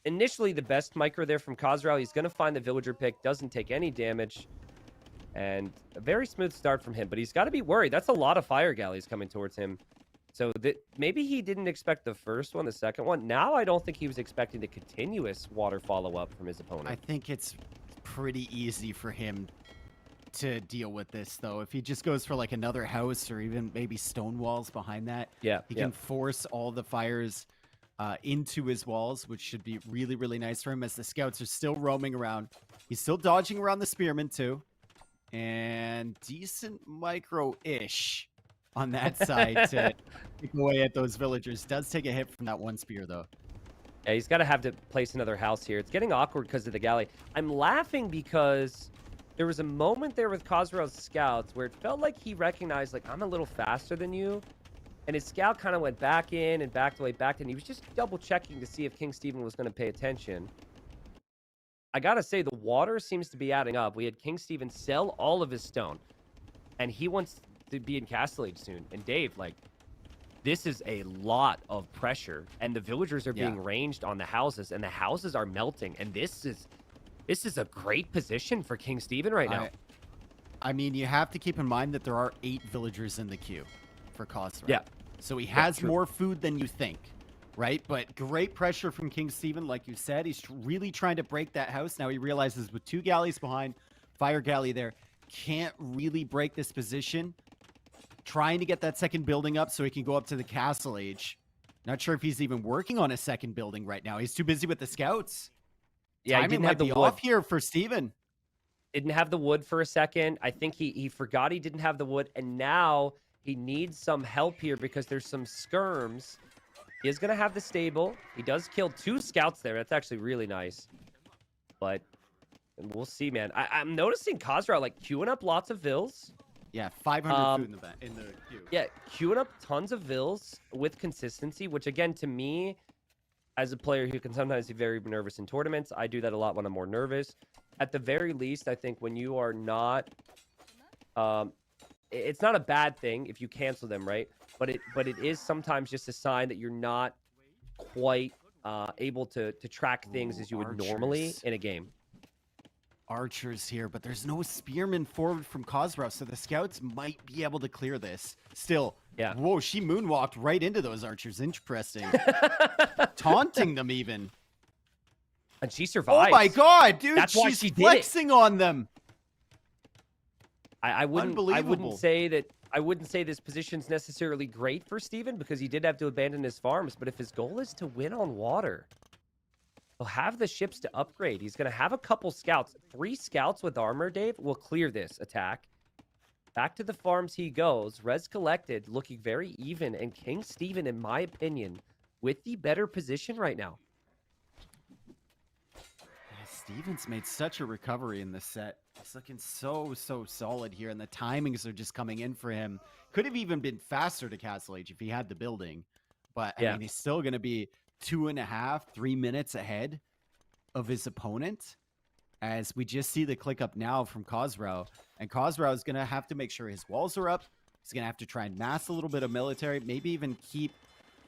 initially the best micro there from Khosrow. He's going to find the villager pick, doesn't take any damage. And a very smooth start from him, but he's got to be worried. That's a lot of fire galleys coming towards him. So maybe he didn't expect the first one, the second one. Now I don't think he was expecting the continuous water follow-up from his opponent.
I think it's pretty easy for him to deal with this, though. If he just goes for like another house or even maybe stone walls behind that,
Yeah,
he
yeah.
can force all the fires into his walls, which should be really, really nice for him as the scouts are still roaming around. He's still dodging around the spearmen, too. And decent micro-ish on that side to pick away at those villagers. Does take a hit from that one spear, though.
Yeah, he's got to have to place another house here. It's getting awkward because of the galley. I'm laughing because there was a moment there with Khosrow's scouts where it felt like he recognized, like, I'm a little faster than you. And his scout kind of went back in and backed away, backed in. He was just double checking to see if King Steven was going to pay attention. I gotta say, the water seems to be adding up. We had King Steven sell all of his stone, and he wants to be in Castle Age soon. And Dave, like, this is a lot of pressure, and the villagers are being ranged on the houses, and the houses are melting. And this is a great position for King Steven right now.
I mean, you have to keep in mind that there are 8 villagers in the queue for Khosrow.
Yeah.
So he has
true.
more food than you think, right? But great pressure from King Steven, like you said. He's really trying to break that house. Now he realizes with 2 galleys behind, fire galley there, can't really break this position. Trying to get that second building up so he can go up to the Castle Age. Not sure if he's even working on a second building right now. He's too busy with the scouts.
Yeah, he
Timing
didn't
might
have the
be
wood.
off here for Steven.
Didn't have the wood for a second. I think he forgot he didn't have the wood, and now he needs some help here because there's some skirms. He is going to have the stable. He does kill 2 scouts there. That's actually really nice. But we'll see, man. I'm noticing Khosrow, like, queuing up lots of vills.
Yeah, 500 food in the queue.
Yeah, queuing up tons of vills with consistency, which, again, to me, as a player who can sometimes be very nervous in tournaments, I do that a lot when I'm more nervous. At the very least, I think when you are not... it's not a bad thing if you cancel them, right? But it is sometimes just a sign that you're not quite able to track things as you would normally in a game.
Archers here, but there's no spearmen forward from Khosrow, so the scouts might be able to clear this. Still,
Yeah.
Whoa, she moonwalked right into those archers. Interesting. Taunting them even.
And she survives.
Oh my god, dude!
That's why
she's
she did it.
flexing on them.
I wouldn't
Unbelievable.
say that. I wouldn't say this position's necessarily great for Steven because he did have to abandon his farms. But if his goal is to win on water, he'll have the ships to upgrade. He's going to have a couple scouts. 3 scouts with armor, Dave, will clear this attack. Back to the farms he goes. Res collected, looking very even. And King Steven, in my opinion, with the better position right now.
Steven's made such a recovery in this set. He's looking so solid here, and the timings are just coming in for him. Could have even been faster to Castle Age if he had the building. But, I mean, he's still going to be 2.5, 3 minutes ahead of his opponent. As we just see the click up now from Khosrow. And Khosrow is going to have to make sure his walls are up. He's going to have to try and mass a little bit of military. Maybe even keep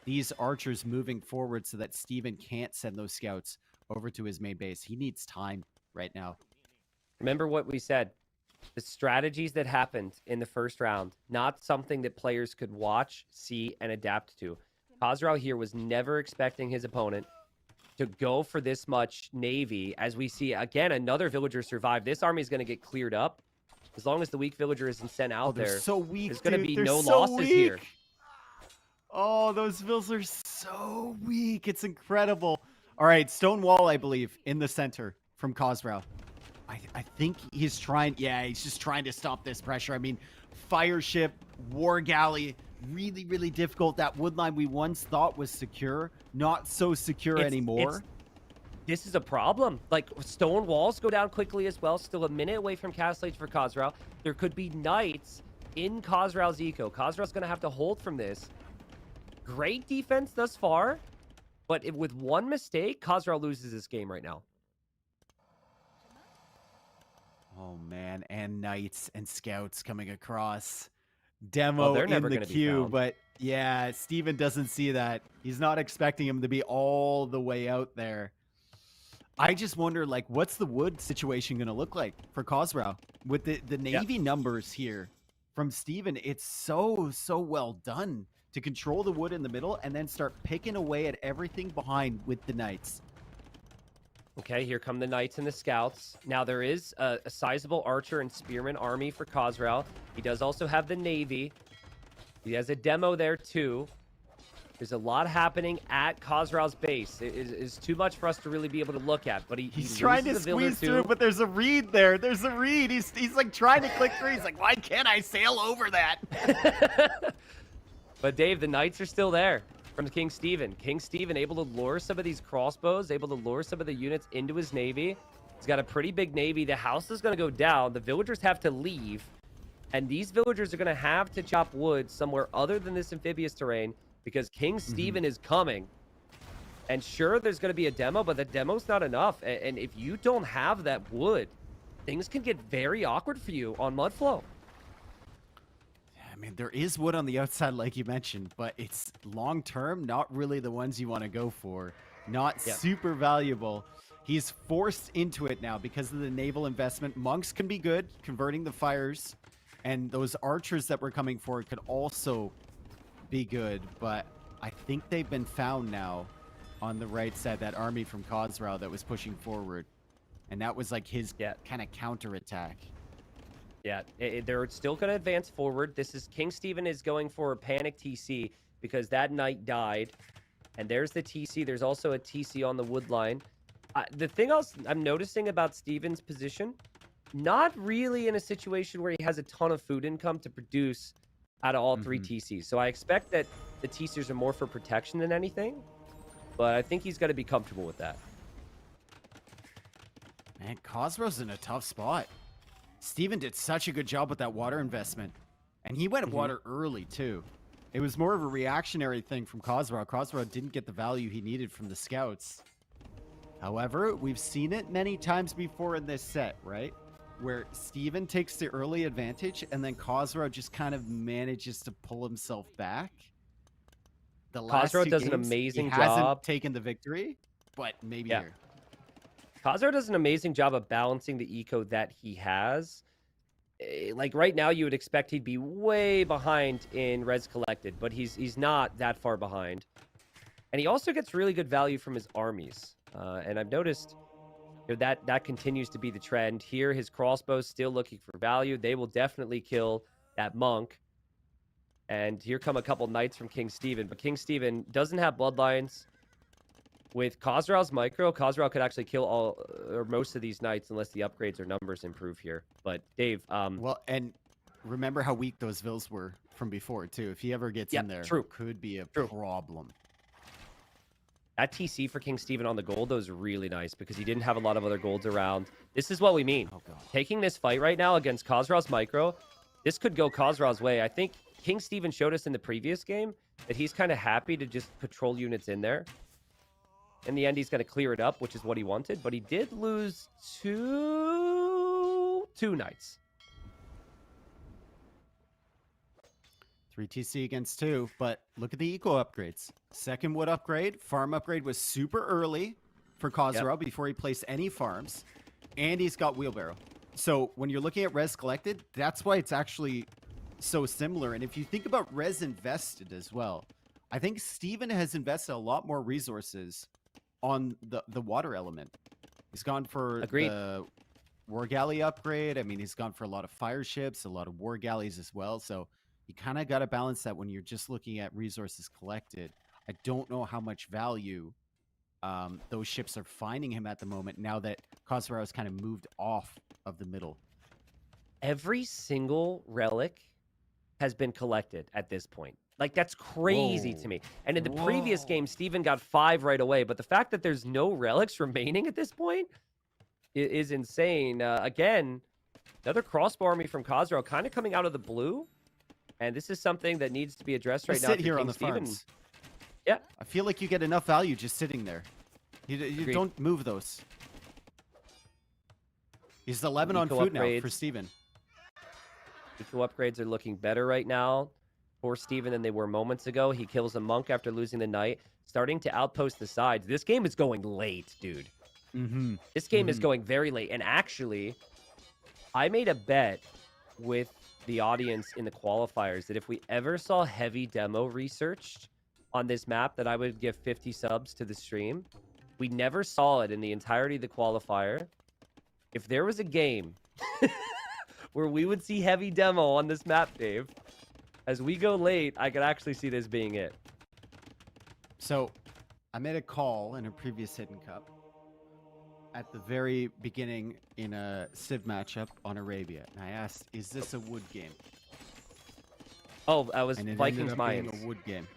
these archers moving forward so that Steven can't send those scouts over to his main base. He needs time right now.
Remember what we said. The strategies that happened in the first round, not something that players could watch, see, and adapt to. Khosrow here was never expecting his opponent to go for this much Navy. As we see, again, another villager survive. This army is going to get cleared up. As long as the weak villager isn't sent out
they're
there,
so weak,
there's going to be
They're
no
so
losses
weak.
here.
Oh, those vills are so weak. It's incredible. All right, stone wall, I believe, in the center from Khosrow. I think he's trying. Yeah, he's just trying to stop this pressure. I mean, fire ship, war galley, really difficult. That wood line we once thought was secure, not so secure anymore.
This is a problem. Like, stone walls go down quickly as well. Still a minute away from Castle Age for Khosrow. There could be knights in Khosrow's eco. Khosrow's going to have to hold from this. Great defense thus far, but with one mistake, Khosrow loses this game right now.
Oh man, and knights and scouts coming across. Demo
they're
in
never
the
gonna be
queue,
found.
but yeah, Steven doesn't see that. He's not expecting him to be all the way out there. I just wonder, like, what's the wood situation going to look like for Khosrow? With the Navy numbers here from Steven, it's so well done to control the wood in the middle and then start picking away at everything behind with the knights.
Okay, here come the knights and the scouts. Now, there is a sizable archer and spearman army for Khosrow. He does also have the navy. He has a demo there, too. There's a lot happening at Khosrow's base. It is too much for us to really be able to look at. But
he's trying to squeeze through, but there's a reed there. There's a reed. He's like trying to click through. He's like, why can't I sail over that?
But Dave, the knights are still there from King Steven. King Steven able to lure some of these crossbows, able to lure some of the units into his navy. He's got a pretty big navy. The house is going to go down. The villagers have to leave. And these villagers are going to have to chop wood somewhere other than this amphibious terrain because King Steven is coming. And sure, there's going to be a demo, but the demo's not enough. And if you don't have that wood, things can get very awkward for you on Mudflow.
I mean, there is wood on the outside, like you mentioned, but it's long term, not really the ones you want to go for. Not super valuable. He's forced into it now because of the naval investment. Monks can be good, converting the fires, and those archers that were coming forward could also be good, but I think they've been found now on the right side, that army from Khosrau that was pushing forward. And that was like his kind of counterattack.
Yeah, they're still going to advance forward. This is King Stephen is going for a panic TC because that knight died. And there's the TC. There's also a TC on the wood line. The thing else I'm noticing about Stephen's position, not really in a situation where he has a ton of food income to produce out of all three TCs. So I expect that the TCs are more for protection than anything. But I think he's got to be comfortable with that.
Man, Khosrau's in a tough spot. Stephen did such a good job with that water investment. And he went water early, too. It was more of a reactionary thing from Khosrau. Khosrau didn't get the value he needed from the scouts. However, we've seen it many times before in this set, right? Where Stephen takes the early advantage and then Khosrau just kind of manages to pull himself back. The last
Khosrau
two
does an
games,
amazing
he
job.
hasn't taken the victory, but maybe here.
Khosrau does an amazing job of balancing the eco that he has. Like right now, you would expect he'd be way behind in res collected, but he's not that far behind. And he also gets really good value from his armies. And I've noticed that continues to be the trend. Here, his crossbow's still looking for value. They will definitely kill that monk. And here come a couple knights from King Stephen. But King Stephen doesn't have bloodlines. With Khosrau's micro, Khosrau could actually kill all or most of these knights unless the upgrades or numbers improve here. But Dave,
well, and remember how weak those vills were from before too. If he ever gets in there, could be a problem.
That TC for King Stephen on the gold, though, is really nice because he didn't have a lot of other golds around. This is what we mean.
Oh, God.
Taking this fight right now against Khosrau's micro, this could go Khosrau's way. I think King Stephen showed us in the previous game that he's kind of happy to just patrol units in there. In the end, he's going to clear it up, which is what he wanted. But he did lose two knights.
3 TC against 2, but look at the eco upgrades. Second wood upgrade, farm upgrade was super early for Khosrau before he placed any farms. And he's got wheelbarrow. So when you're looking at res collected, that's why it's actually so similar. And if you think about res invested as well, I think Stephen has invested a lot more resources on the water element. He's gone for the war galley upgrade. I mean, he's gone for a lot of fire ships, a lot of war galleys as well. So you kind of got to balance that when you're just looking at resources collected. I don't know how much value those ships are finding him at the moment now that Khosrau has kind of moved off of the middle.
Every single relic has been collected at this point. Like, that's crazy to me. And in the previous game, Stephen got 5 right away. But the fact that there's no relics remaining at this point is insane. Again, another crossbow army from Khosrau kind of coming out of the blue. And this is something that needs to be addressed right now.
Sit here on the farms.
Yeah.
I feel like you get enough value just sitting there. You don't move those. He's 11 on food now for Stephen.
Eco upgrades are looking better right now for Stephen than they were moments ago. He kills a monk after losing the knight, starting to outpost the sides. This game is going late, dude. This game is going very late. And actually, I made a bet with the audience in the qualifiers that if we ever saw heavy demo researched on this map, that I would give 50 subs to the stream. We never saw it in the entirety of the qualifier. If there was a game where we would see heavy demo on this map, Dave, as we go late, I could actually see this being it.
So, I made a call in a previous Hidden Cup at the very beginning in a Civ matchup on Arabia. And I asked, is this a wood game?
Oh, I was
and it
Vikings
ended up being
Mayans.
a wood game.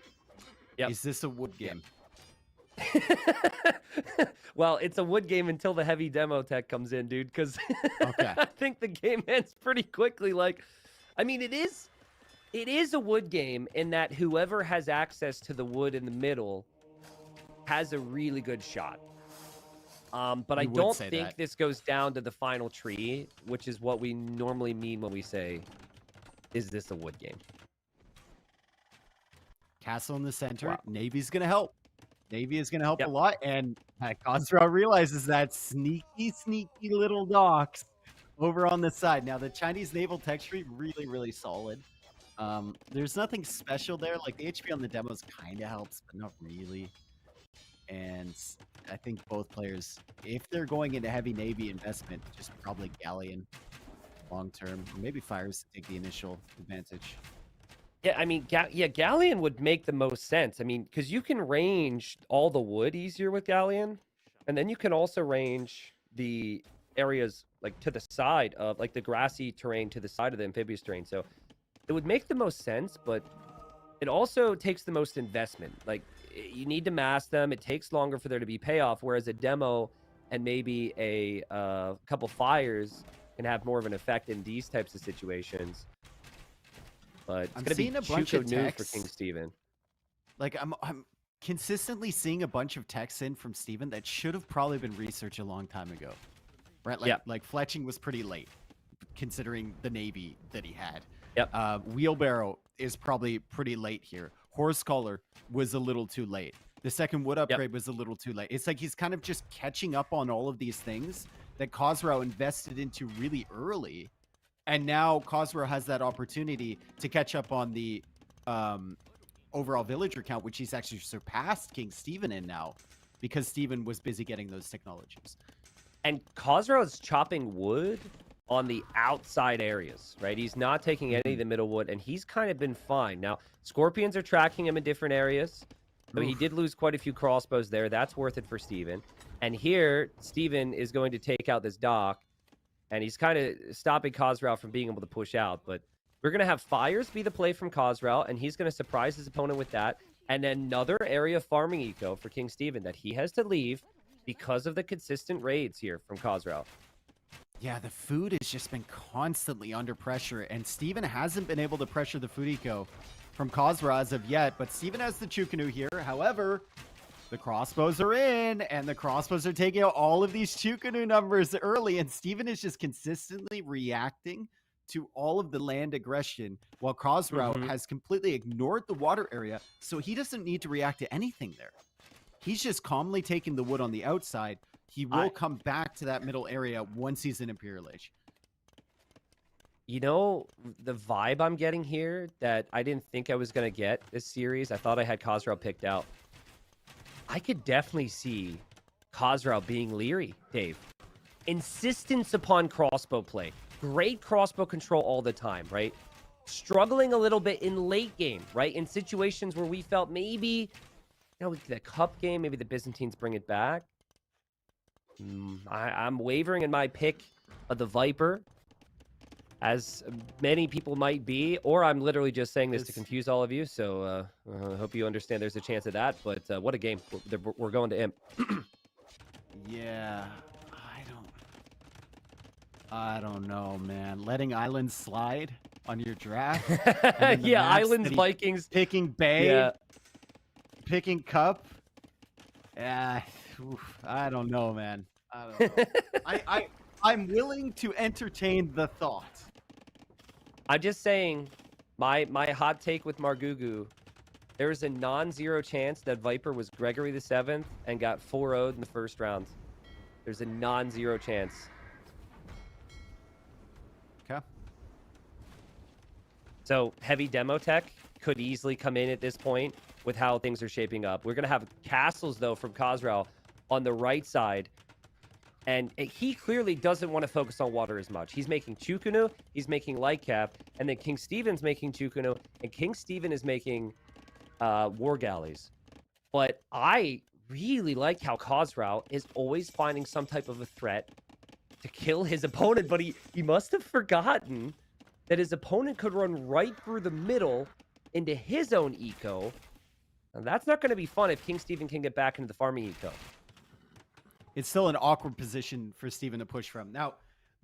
Yep.
Is this a wood game?
Well, it's a wood game until the heavy demo tech comes in, dude, because I think the game ends pretty quickly. Like, I mean, it is a wood game in that whoever has access to the wood in the middle has a really good shot. But I
You would
don't
say
think
that.
this goes down to the final tree, which is what we normally mean when we say, is this a wood game?
Castle in the center.
Wow.
Navy's going to help. Navy is going to help
Yep.
a lot. And Khosrow realizes that sneaky little docks over on the side. Now, the Chinese naval tech tree, really, really solid. There's nothing special there. Like, the HP on the demos kind of helps, but not really. And I think both players, if they're going into heavy Navy investment, just probably Galleon long term. Or maybe Fires to take the initial advantage.
Yeah, I mean, Galleon would make the most sense. I mean, because you can range all the wood easier with Galleon, and then you can also range the areas like to the side of like the grassy terrain to the side of the amphibious terrain. So it would make the most sense, but it also takes the most investment. Like you need to mass them. It takes longer for there to be payoff, whereas a demo and maybe a couple fires can have more of an effect in these types of situations. But it's
I'm
going to be
seeing a bunch of
Chuko new for
texts.
King Steven.
Like I'm consistently seeing a bunch of texts in from Steven that should have probably been researched a long time ago. Right? Like
Yeah.
like Fletching was pretty late considering the Navy that he had.
Yep.
Wheelbarrow is probably pretty late here. Horse Collar was a little too late. The second wood upgrade was a little too late. It's like he's kind of just catching up on all of these things that Khosrow invested into really early. And now Khosrow has that opportunity to catch up on the overall villager count, which he's actually surpassed King Steven in now because Steven was busy getting those technologies.
And Khosrow is chopping wood on the outside areas, right? He's not taking any of the middle wood, and he's kind of been fine. Now, Scorpions are tracking him in different areas. I mean, he did lose quite a few crossbows there. That's worth it for Steven. And here, Steven is going to take out this dock, and he's kind of stopping Khosrow from being able to push out. But we're going to have Fires be the play from Khosrow, and he's going to surprise his opponent with that. And another area of farming eco for King Steven that he has to leave because of the consistent raids here from Khosrow.
Yeah, the food has just been constantly under pressure, and Steven hasn't been able to pressure the food eco from Khosrow as of yet, but Steven has the Chukanu here. However, the crossbows are in, and the crossbows are taking out all of these Chukanu numbers early, and Steven is just consistently reacting to all of the land aggression, while Khosrow has completely ignored the water area, so he doesn't need to react to anything there. He's just calmly taking the wood on the outside. He will come back to that middle area once he's in Imperial Age.
You know, the vibe I'm getting here that I didn't think I was going to get this series, I thought I had Khosrow picked out. I could definitely see Khosrow being leery, Dave. Insistence upon crossbow play. Great crossbow control all the time, right? Struggling a little bit in late game, right? In situations where we felt maybe, the cup game, maybe the Byzantines bring it back. I'm wavering in my pick of the Viper, as many people might be, or I'm literally just saying this to confuse all of you, so I hope you understand there's a chance of that, but what a game. We're going to Imp.
Yeah, I don't know, man. Letting Islands slide on your draft? And then the
Yeah,
maps
Islands,
that he-
Vikings.
Picking Bay,
Yeah.
picking Cup. I don't know, man. I don't know. I'm willing to entertain the thought.
I'm just saying, my hot take with Margugu, there is a non-zero chance that Viper was Gregory the 7th and got 4-0'd in the first round. There's a non-zero chance.
Okay.
So heavy demo tech could easily come in at this point with how things are shaping up. We're going to have castles, though, from Khosrow on the right side. And he clearly doesn't want to focus on water as much. He's making Chukunu, he's making Lightcap, and then King Steven's making Chukunu, and King Steven is making War Galleys. But I really like how Khosrow is always finding some type of a threat to kill his opponent, but he must have forgotten that his opponent could run right through the middle into his own eco. And that's not going to be fun if King Steven can get back into the farming eco.
It's still an awkward position for Steven to push from. Now,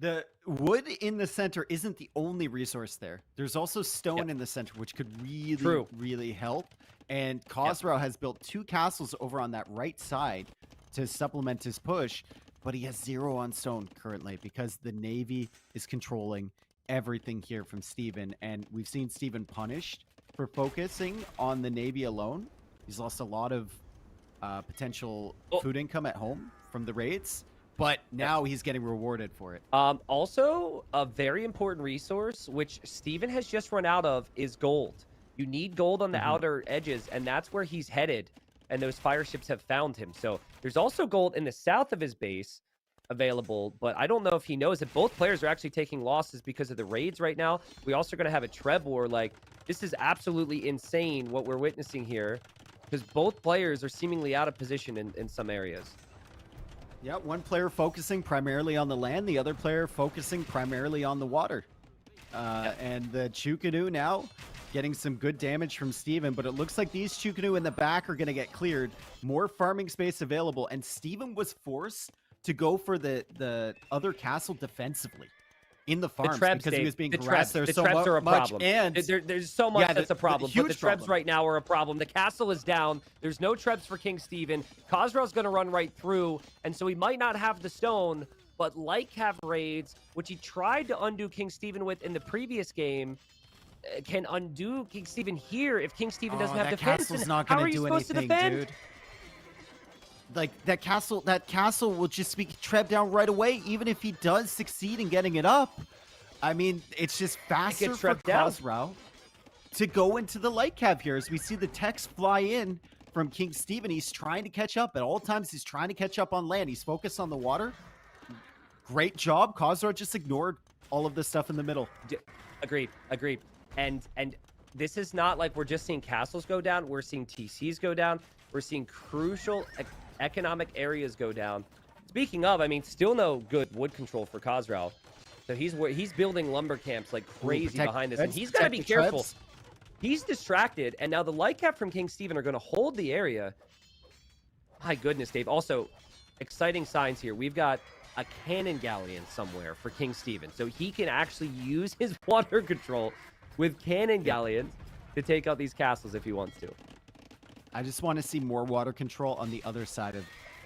The wood in the center isn't the only resource there. There's also stone in the center, which could really, really help. And Khosrau has built 2 castles over on that right side to supplement his push, but he has 0 on stone currently because the Navy is controlling everything here from Steven. And we've seen Steven punished for focusing on the Navy alone. He's lost a lot of potential food income at home from the raids. But now he's getting rewarded for it.
Also, a very important resource, which Steven has just run out of, is gold. You need gold on the outer edges, and that's where he's headed. And those fire ships have found him. So there's also gold in the south of his base available, but I don't know if he knows that both players are actually taking losses because of the raids right now. We also going to have a Treb war. Like, this is absolutely insane what we're witnessing here, because both players are seemingly out of position in some areas.
Yeah, one player focusing primarily on the land, the other player focusing primarily on the water. And the Chukanu now getting some good damage from Steven, but it looks like these Chukanu in the back are going to get cleared. More farming space available, and Steven was forced to go for the other castle defensively in the farms because he was being harassed there so much.
Are a problem. And there's so much that's a problem. But the Trebs right now are a problem. The castle is down. There's no Trebs for King Steven. Khosrau's going to run right through, and so he might not have the stone, but like have raids, which he tried to undo King Steven with in the previous game, can undo King Steven here if King Steven doesn't have defense.
Castle's not going to do anything, dude. Like, that castle will just be Treb down right away, even if he does succeed in getting it up. I mean, it's just faster for Khosrau to go into the light cab here. As we see the text fly in from King Steven, he's trying to catch up. At all times, he's trying to catch up on land. He's focused on the water. Great job. Khosrau just ignored all of the stuff in the middle.
Agreed. And this is not like we're just seeing castles go down. We're seeing TCs go down. We're seeing crucial economic areas go down. Speaking of, I mean, still no good wood control for Khosrau. So he's building lumber camps like crazy behind this, and he's got to be careful. He's distracted, and now the light cap from King Steven are going to hold the area. My goodness, Dave. Also, exciting signs here. We've got a cannon galleon somewhere for King Steven, so he can actually use his water control with cannon galleons to take out these castles if he wants to.
I just want to see more water control on the other side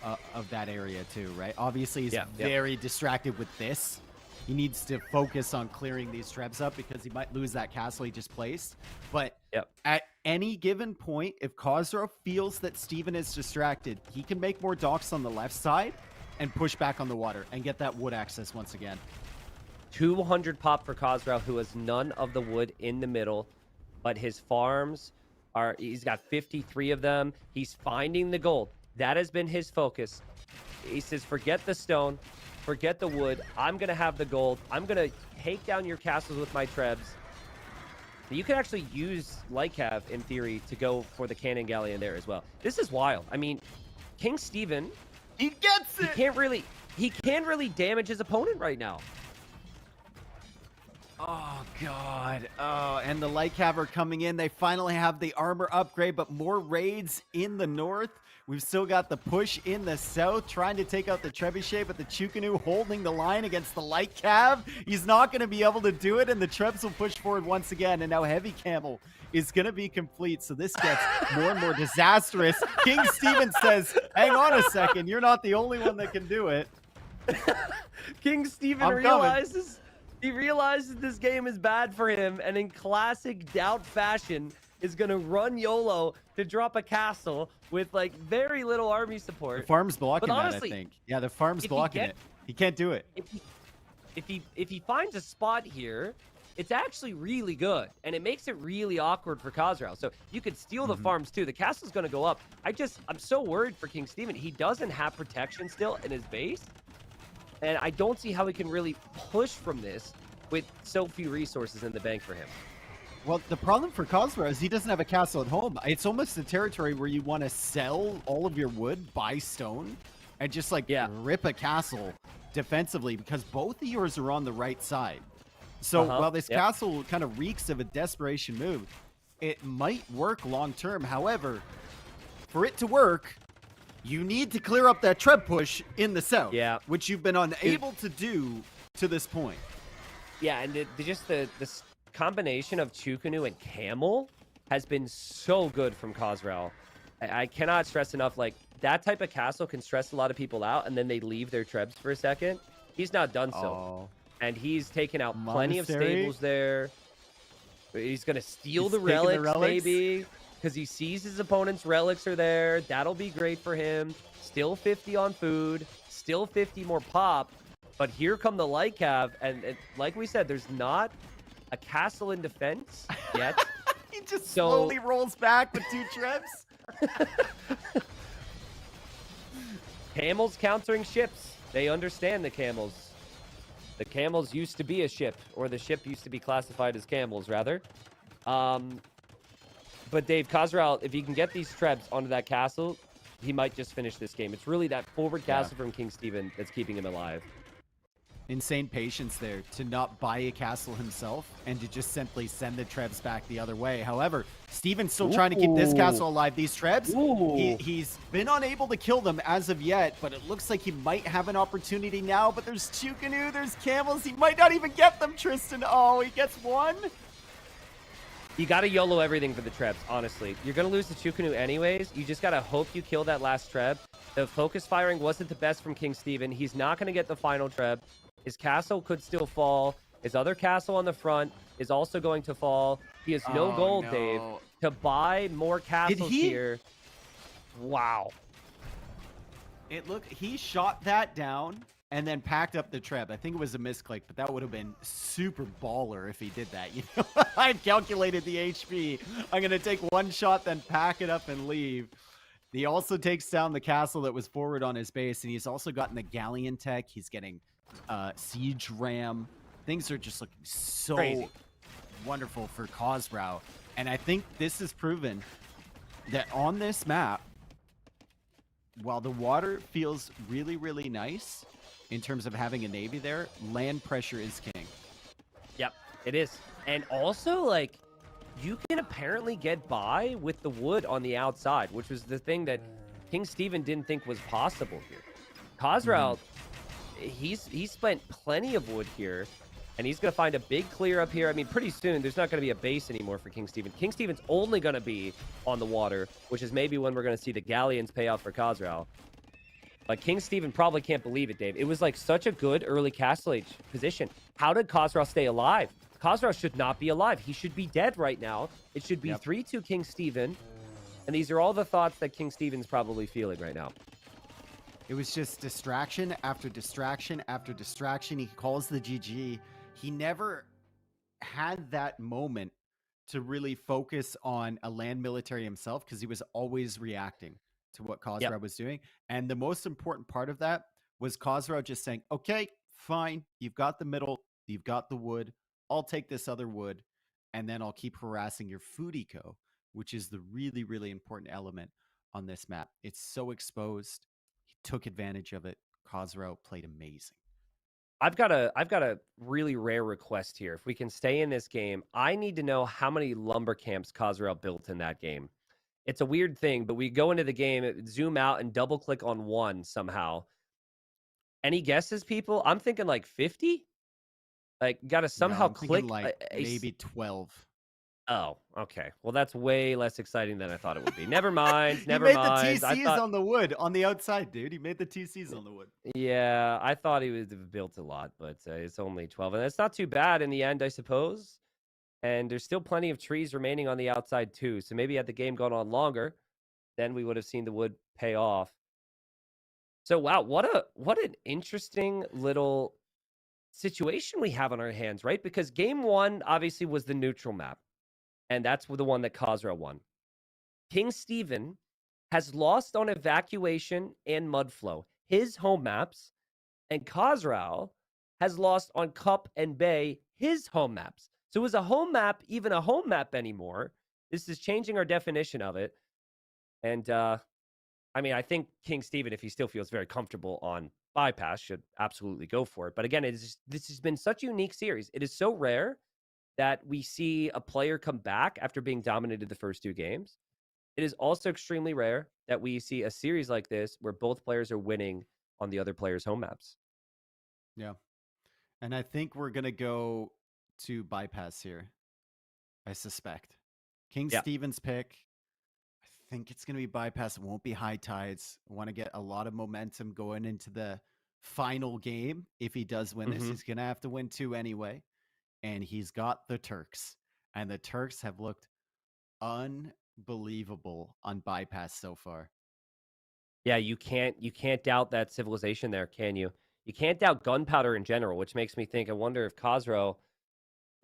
of that area too, right? Obviously, he's very distracted with this. He needs to focus on clearing these Trebs up because he might lose that castle he just placed. But at any given point, if Khosrau feels that Steven is distracted, he can make more docks on the left side and push back on the water and get that wood access once again.
200 pop for Khosrau, who has none of the wood in the middle, but his farms are, he's got 53 of them. He's finding the gold. That has been his focus. He says, forget the stone, forget the wood. I'm going to have the gold. I'm going to take down your castles with my Trebs. You can actually use Lycav, in theory, to go for the cannon galleon there as well. This is wild. I mean, King Steven,
he gets it.
He can't really damage his opponent right now.
Oh, God. Oh, and the light cav are coming in. They finally have the armor upgrade, but more raids in the north. We've still got the push in the south, trying to take out the Trebuchet, but the Chukanu holding the line against the light cav. He's not going to be able to do it, and the Trebs will push forward once again, and now Heavy Camel is going to be complete, so this gets more and more disastrous. King Steven says, hang on a second, you're not the only one that can do it.
King Steven realizes... He realizes this game is bad for him, and in classic Doubt fashion, is going to run YOLO to drop a castle with, like, very little army support.
The farm's blocking honestly, that, I think. Yeah, the farm's blocking it. He can't do it.
If he finds a spot here, it's actually really good, and it makes it really awkward for Khosrau. So you could steal the farms, too. The castle's going to go up. I'm so worried for King Steven. He doesn't have protection still in his base. And I don't see how he can really push from this with so few resources in the bank for him.
Well, the problem for Khosrau is he doesn't have a castle at home. It's almost a territory where you want to sell all of your wood, buy stone, and just like rip a castle defensively because both of yours are on the right side. So while this castle kind of reeks of a desperation move, it might work long term. However, for it to work, you need to clear up that Treb push in the south, which you've been unable to do to this point.
Yeah, and this combination of Chukunu and Camel has been so good from Khosrau. I cannot stress enough, like, that type of castle can stress a lot of people out, and then they leave their trebs for a second. He's not done so.
Oh,
And he's taken out plenty of
Monastery?
stables there. He's going to steal
He's
the
taking the
relics,
relics?
maybe, because he sees his opponent's relics are there. That'll be great for him. Still 50 on food, still 50 more pop. But here come the Lycav, and like we said, there's not a castle in defense yet.
he just
So-
slowly rolls back with 2 trebs.
Camels countering ships. They understand the camels. The camels used to be a ship, or the ship used to be classified as camels, rather. But Dave, Khosrau, if he can get these trebs onto that castle, he might just finish this game. It's really that forward castle from King Stephen that's keeping him alive.
Insane patience there to not buy a castle himself and to just simply send the trebs back the other way. However, Steven's still trying to keep this castle alive. These trebs, he's been unable to kill them as of yet, but it looks like he might have an opportunity now. But there's Chukunu, there's camels. He might not even get them, Tristan. Oh, he gets one.
You got to YOLO everything for the trebs, honestly. You're going to lose the Chukunu anyways. You just got to hope you kill that last treb. The focus firing wasn't the best from King Stephen. He's not going to get the final treb. His castle could still fall. His other castle on the front is also going to fall. He has no gold, Dave, to buy more castles here. Wow.
He shot that down and then packed up the treb. I think it was a misclick, but that would have been super baller if he did that. You know, I've calculated the HP. I'm going to take one shot, then pack it up and leave. He also takes down the castle that was forward on his base, and he's also gotten the galleon tech. He's getting siege ram. Things are just looking so
Crazy.
wonderful for Khosrau. And I think this has proven that on this map, while the water feels really, really nice in terms of having a navy there, land pressure is king.
Yep, it is. And also, like, you can apparently get by with the wood on the outside, which was the thing that King Stephen didn't think was possible here. Khosrau, he's spent plenty of wood here, and he's going to find a big clear up here. I mean, pretty soon, there's not going to be a base anymore for King Stephen. King Stephen's only going to be on the water, which is maybe when we're going to see the galleons pay off for Khosrau. But King Stephen probably can't believe it, Dave. It was like such a good early Castle Age position. How did Khosrau stay alive? Khosrau should not be alive. He should be dead right now. It should be 3-2 King Stephen. And these are all the thoughts that King Stephen's probably feeling right now.
It was just distraction after distraction after distraction. He calls the GG. He never had that moment to really focus on a land military himself because he was always reacting to what Khosrau was doing. And the most important part of that was Khosrau just saying, okay, fine, you've got the middle, you've got the wood, I'll take this other wood, and then I'll keep harassing your food eco, which is the really, really important element on this map. It's so exposed. He took advantage of it. Khosrau played amazing.
I've got a really rare request here. If we can stay in this game, I need to know how many lumber camps Khosrau built in that game. It's a weird thing, but we go into the game, zoom out, and double click on one somehow. Any guesses, people? I'm thinking like 50. Like, gotta somehow
I'm thinking
click.
like maybe 12.
Oh, okay. Well, that's way less exciting than I thought it would be. Never mind. Never
he made
mind.
the TCs on the wood on the outside, dude. He made the TCs on the wood.
Yeah, I thought he would have built a lot, but it's only 12. And that's not too bad in the end, I suppose. And there's still plenty of trees remaining on the outside, too. So maybe had the game gone on longer, then we would have seen the wood pay off. So, wow, what an interesting little situation we have on our hands, right? Because game one, obviously, was the neutral map. And that's the one that Khosrau won. King Stephen has lost on Evacuation and Mudflow, his home maps. And Khosrau has lost on Cup and Bay, his home maps. So is a home map even a home map anymore? This is changing our definition of it. And, I mean, I think King Stephen, if he still feels very comfortable on Bypass, should absolutely go for it. But again, this has been such a unique series. It is so rare that we see a player come back after being dominated the first two games. It is also extremely rare that we see a series like this where both players are winning on the other player's home maps.
Yeah. And I think we're gonna go to bypass here. I suspect. King
Yeah.
Stephen's pick. I think it's gonna be bypass. It won't be high tides. I want to get a lot of momentum going into the final game. If he does win this,
Mhm.
he's gonna have to win 2 anyway. And he's got the Turks. And the Turks have looked unbelievable on bypass so far.
Yeah, you can't doubt that civilization there, can you? You can't doubt gunpowder in general, which makes me think, I wonder if Khosrow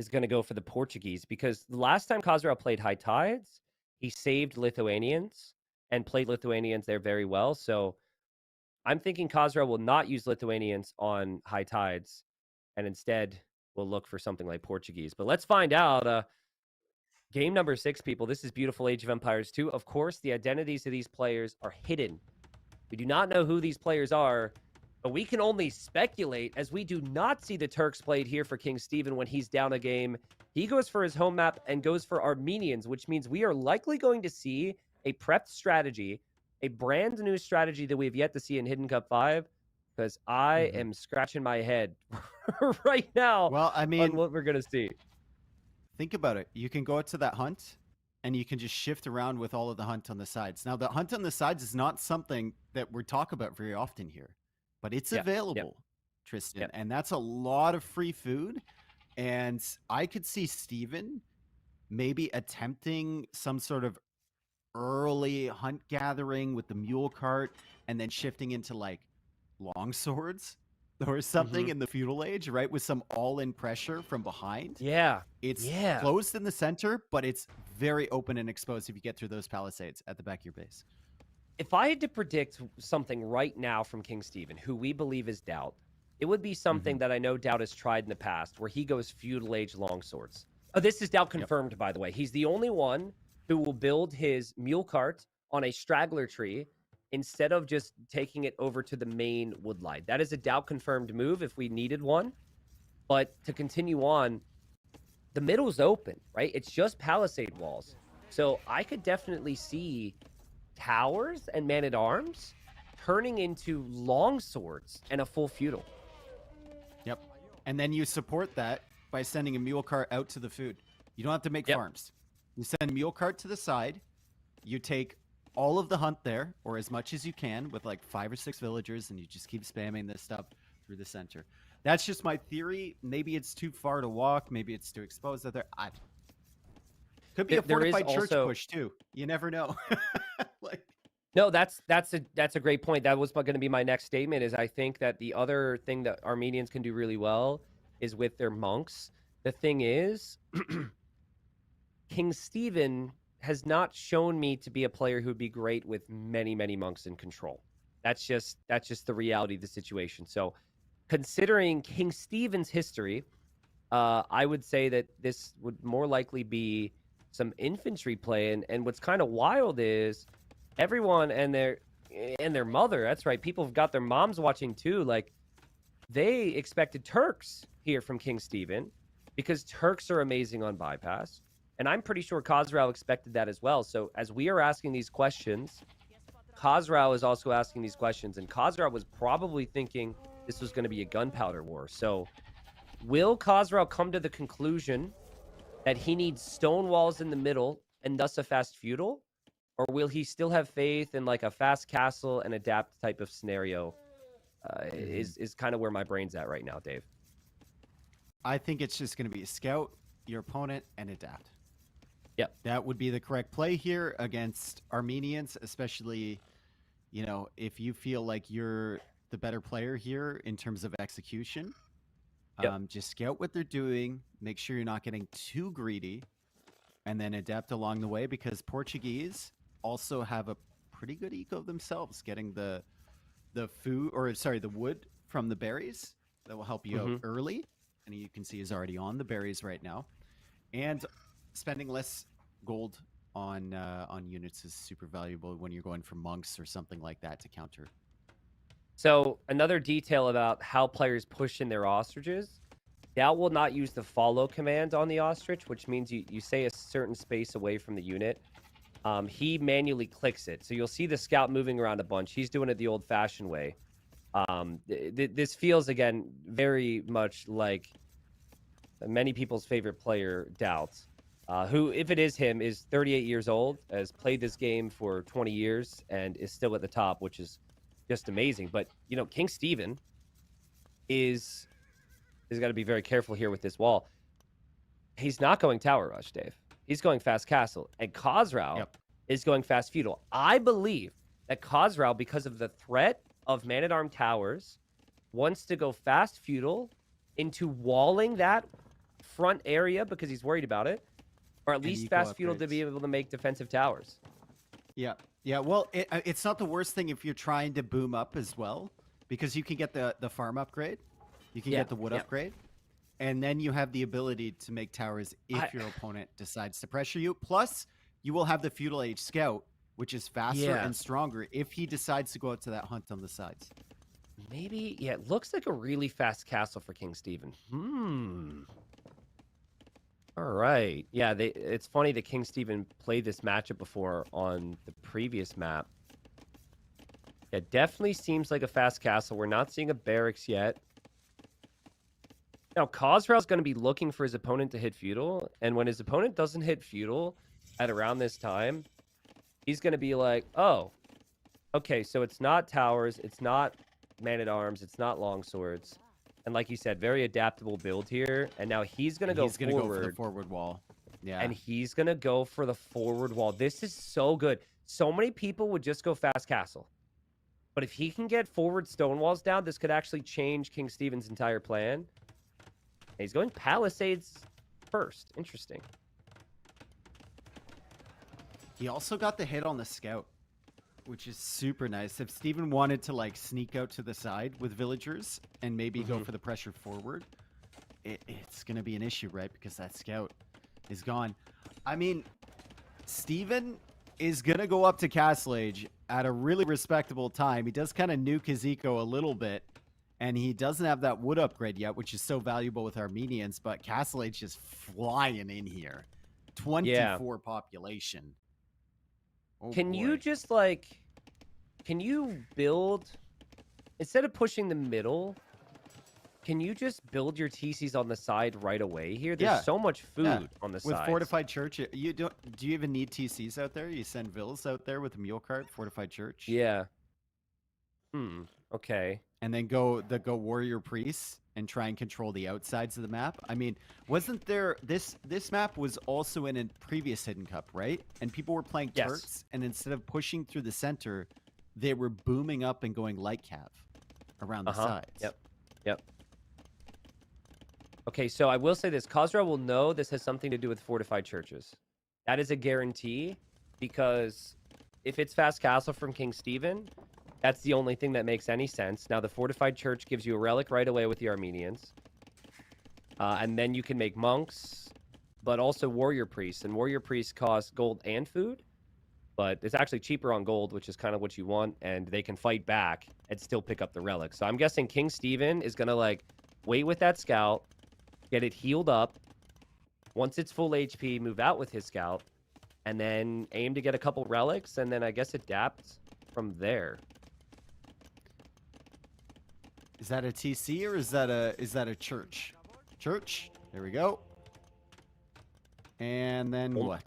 is going to go for the Portuguese, because the last time Khosrow played High Tides, he saved Lithuanians and played Lithuanians there very well. So I'm thinking Khosrow will not use Lithuanians on High Tides and instead will look for something like Portuguese. But let's find out. Game number 6, people. This is beautiful Age of Empires 2. Of course, the identities of these players are hidden. We do not know who these players are, but we can only speculate, as we do not see the Turks played here for King Stephen when he's down a game. He goes for his home map and goes for Armenians, which means we are likely going to see a prepped strategy, a brand new strategy that we have yet to see in Hidden Cup 5, because I am scratching my head right now
Well, I
on
mean,
what we're going to see.
think about it. You can go out to that hunt and you can just shift around with all of the hunt on the sides. Now, the hunt on the sides is not something that we talk about very often here, but it's
Yeah,
available, Tristan.
Yep.
And that's a lot of free food. And I could see Steven maybe attempting some sort of early hunt gathering with the mule cart and then shifting into like long swords or something in the feudal age, right? With some all-in pressure from behind.
Yeah.
It's
Yeah.
closed in the center, but it's very open and exposed if you get through those palisades at the back of your base.
If I had to predict something right now from King Stephen, who we believe is Doubt, it would be something that I know Doubt has tried in the past, where he goes feudal age longswords. Oh, this is Doubt confirmed, by the way. He's the only one who will build his mule cart on a straggler tree instead of just taking it over to the main woodline. That is a Doubt confirmed move if we needed one. But to continue on, the middle's open, right? It's just palisade walls. So I could definitely see towers and man-at-arms turning into long swords and a full feudal.
Yep. And then you support that by sending a mule cart out to the food. You don't have to make
Yep.
farms. You send a mule cart to the side. You take all of the hunt there, or as much as you can, with like 5 or 6 villagers, and you just keep spamming this stuff through the center. That's just my theory. Maybe it's too far to walk. Maybe it's too exposed out there. Could be a
There is
fortified church
also-
push too. You never know. Like,
No, that's a great point. That was going to be my next statement. Is I think that the other thing that Armenians can do really well is with their monks. The thing is, King Stephen has not shown me to be a player who would be great with many monks in control. That's just the reality of the situation. So, considering King Stephen's history, I would say that this would more likely be some infantry play. And what's kind of wild is everyone and their mother. That's right. People have got their moms watching too. Like, they expected Turks here from King Stephen because Turks are amazing on bypass. And I'm pretty sure Khosrow expected that as well. So as we are asking these questions, Khosrow is also asking these questions. And Khosrow was probably thinking this was going to be a gunpowder war. So will Khosrow come to the conclusion that he needs stone walls in the middle and thus a fast feudal? Or will he still have faith in like a fast castle and adapt type of scenario? Is kind of where my brain's at right now, Dave.
I think it's just going to be scout your opponent and adapt.
Yep.
That would be the correct play here against Armenians, especially, you know, if you feel like you're the better player here in terms of execution.
Yep.
Just scout what they're doing, make sure you're not getting too greedy, and then adapt along the way, because Portuguese also have a pretty good eco themselves, getting the food, or sorry, the wood from the berries that will help you out early. And you can see is already on the berries right now, and spending less gold on units is super valuable when you're going for monks or something like that to counter.
So another detail about how players push in their ostriches, Doubt will not use the follow command on the ostrich, which means you stay a certain space away from the unit. He manually clicks it. So you'll see the scout moving around a bunch. He's doing it the old-fashioned way. This feels again very much like many people's favorite player, Doubts, who, if it is him, is 38 years old, has played this game for 20 years, and is still at the top, which is just amazing. But you know, King Steven is got to be very careful here with this wall. He's not going Tower Rush, Dave. He's going Fast Castle, and Khosrau is going Fast Feudal. I believe that Khosrau, because of the threat of Man-at-Arm Towers, wants to go Fast Feudal into walling that front area because he's worried about it, or at least Fast Feudal to be able to make defensive towers.
Yeah. Well, it's not the worst thing if you're trying to boom up as well, because you can get the farm upgrade, you can get the wood upgrade, and then you have the ability to make towers if your opponent decides to pressure you. Plus, you will have the Feudal Age Scout, which is faster and stronger if he decides to go out to that hunt on the sides.
Maybe, it looks like a really fast castle for King Steven. All right. Yeah, it's funny that King Steven played this matchup before on the previous map. It definitely seems like a fast castle. We're not seeing a barracks yet. Now, Khosrau's going to be looking for his opponent to hit Feudal, and when his opponent doesn't hit Feudal at around this time, he's going to be like, oh, okay, so it's not towers, it's not Man-at-Arms, it's not longswords. And like you said, very adaptable build here. And now he's going to go forward. He's going to go for
the forward wall. Yeah.
And he's going to go for the forward wall. This is so good. So many people would just go Fast Castle. But if he can get forward stone walls down, this could actually change King Steven's entire plan. And he's going Palisades first. Interesting.
He also got the hit on the scout, which is super nice. If Steven wanted to like sneak out to the side with villagers and maybe go for the pressure forward, it's going to be an issue, right? Because that scout is gone. I mean, Steven is going to go up to Castle Age at a really respectable time. He does kind of nuke his eco a little bit, and he doesn't have that wood upgrade yet, which is so valuable with Armenians, but Castle Age is flying in here. 24 population. Oh,
can
boy.
you just like, can you build, instead of pushing the middle, can you just build your TCs on the side right away here? There's so much food on the side.
With Fortified Church, do you even need TCs out there? You send vills out there with a mule cart, Fortified Church.
Yeah. Okay.
And then go Warrior Priests and try and control the outsides of the map. I mean, wasn't there this map was also in a previous Hidden Cup, right? And people were playing Turks, and instead of pushing through the center, they were booming up and going light cav around the sides.
Yep. Okay, so I will say this. Khosrau will know this has something to do with fortified churches. That is a guarantee, because if it's Fast Castle from King Steven, that's the only thing that makes any sense. Now, the fortified church gives you a relic right away with the Armenians. And then you can make monks, but also warrior priests. And warrior priests cost gold and food, but it's actually cheaper on gold, which is kind of what you want. And they can fight back and still pick up the relic. So I'm guessing King Steven is going to like wait with that scout, get it healed up. Once it's full HP, move out with his scout, and then aim to get a couple relics, and then I guess adapt from there.
Is that a TC or is that a church? Church. There we go. And then what?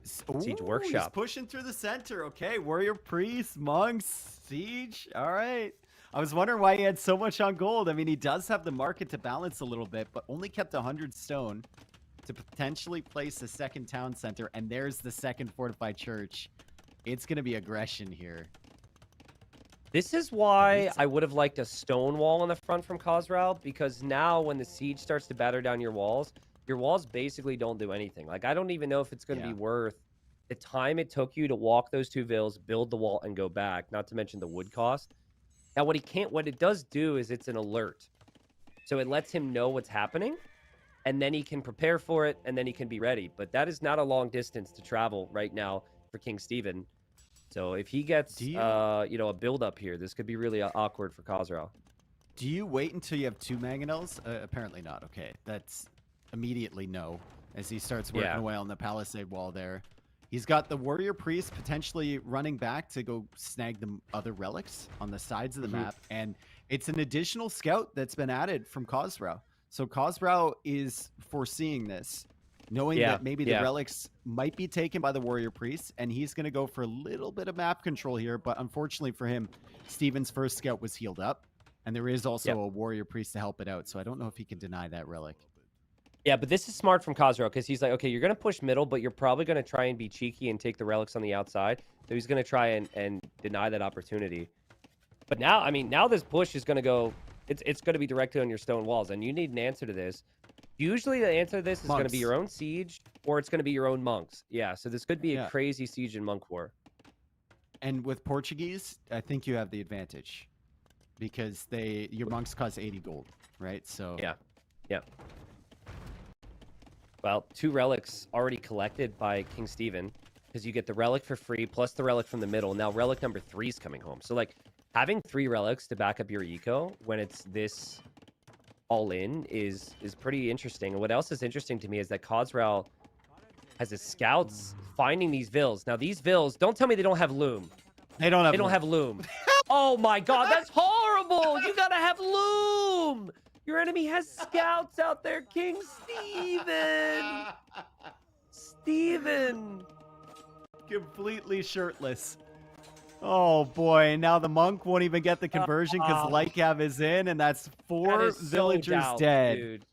Siege
Ooh,
Workshop.
He's pushing through the center. Okay, warrior priests, monks, siege. All right. I was wondering why he had so much on gold. I mean, he does have the market to balance a little bit, but only kept 100 stone to potentially place a second town center. And there's the second fortified church. It's going to be aggression here.
This is why I would have liked a stone wall on the front from Khosrau, because now when the siege starts to batter down your walls basically don't do anything. Like, I don't even know if it's going to be worth the time it took you to walk those two vills, build the wall, and go back, not to mention the wood cost. Now, what it does do is it's an alert. So it lets him know what's happening, and then he can prepare for it, and then he can be ready. But that is not a long distance to travel right now for King Steven. So if he gets, a build-up here, this could be really awkward for Khosrau.
Do you wait until you have 2 mangonels? Apparently not. Okay, that's immediately no. As he starts working away on the palisade wall there. He's got the Warrior Priest potentially running back to go snag the other relics on the sides of the map. And it's an additional scout that's been added from Khosrau. So Khosrau is foreseeing this, knowing that maybe the relics might be taken by the Warrior Priest, and he's going to go for a little bit of map control here. But unfortunately for him, Steven's first scout was healed up, and there is also a Warrior Priest to help it out. So I don't know if he can deny that relic.
Yeah, but this is smart from Khosrau because he's like, okay, you're going to push middle, but you're probably going to try and be cheeky and take the relics on the outside. So he's going to try and deny that opportunity. But now, I mean, now this push is going to go, it's going to be directed on your stone walls, and you need an answer to this. Usually the answer to this is going to be your own siege, or it's going to be your own monks. Yeah, so this could be a crazy siege and monk war.
And with Portuguese, I think you have the advantage because your monks cost 80 gold, right? So
yeah. Well, 2 relics already collected by King Stephen because you get the relic for free plus the relic from the middle. Now relic number 3 is coming home. So like having 3 relics to back up your eco when it's this all in is pretty interesting. And what else is interesting to me is that Khosrau has his scouts finding these vills. Now these vills, don't tell me they don't have loom.
They don't have
loom. Oh my god, that's horrible. You gotta have loom. Your enemy has scouts out there, King Stephen. Steven.
Completely shirtless. Oh boy, now the monk won't even get the conversion because Lycav is in, and that's 4 villagers dead.
Dude.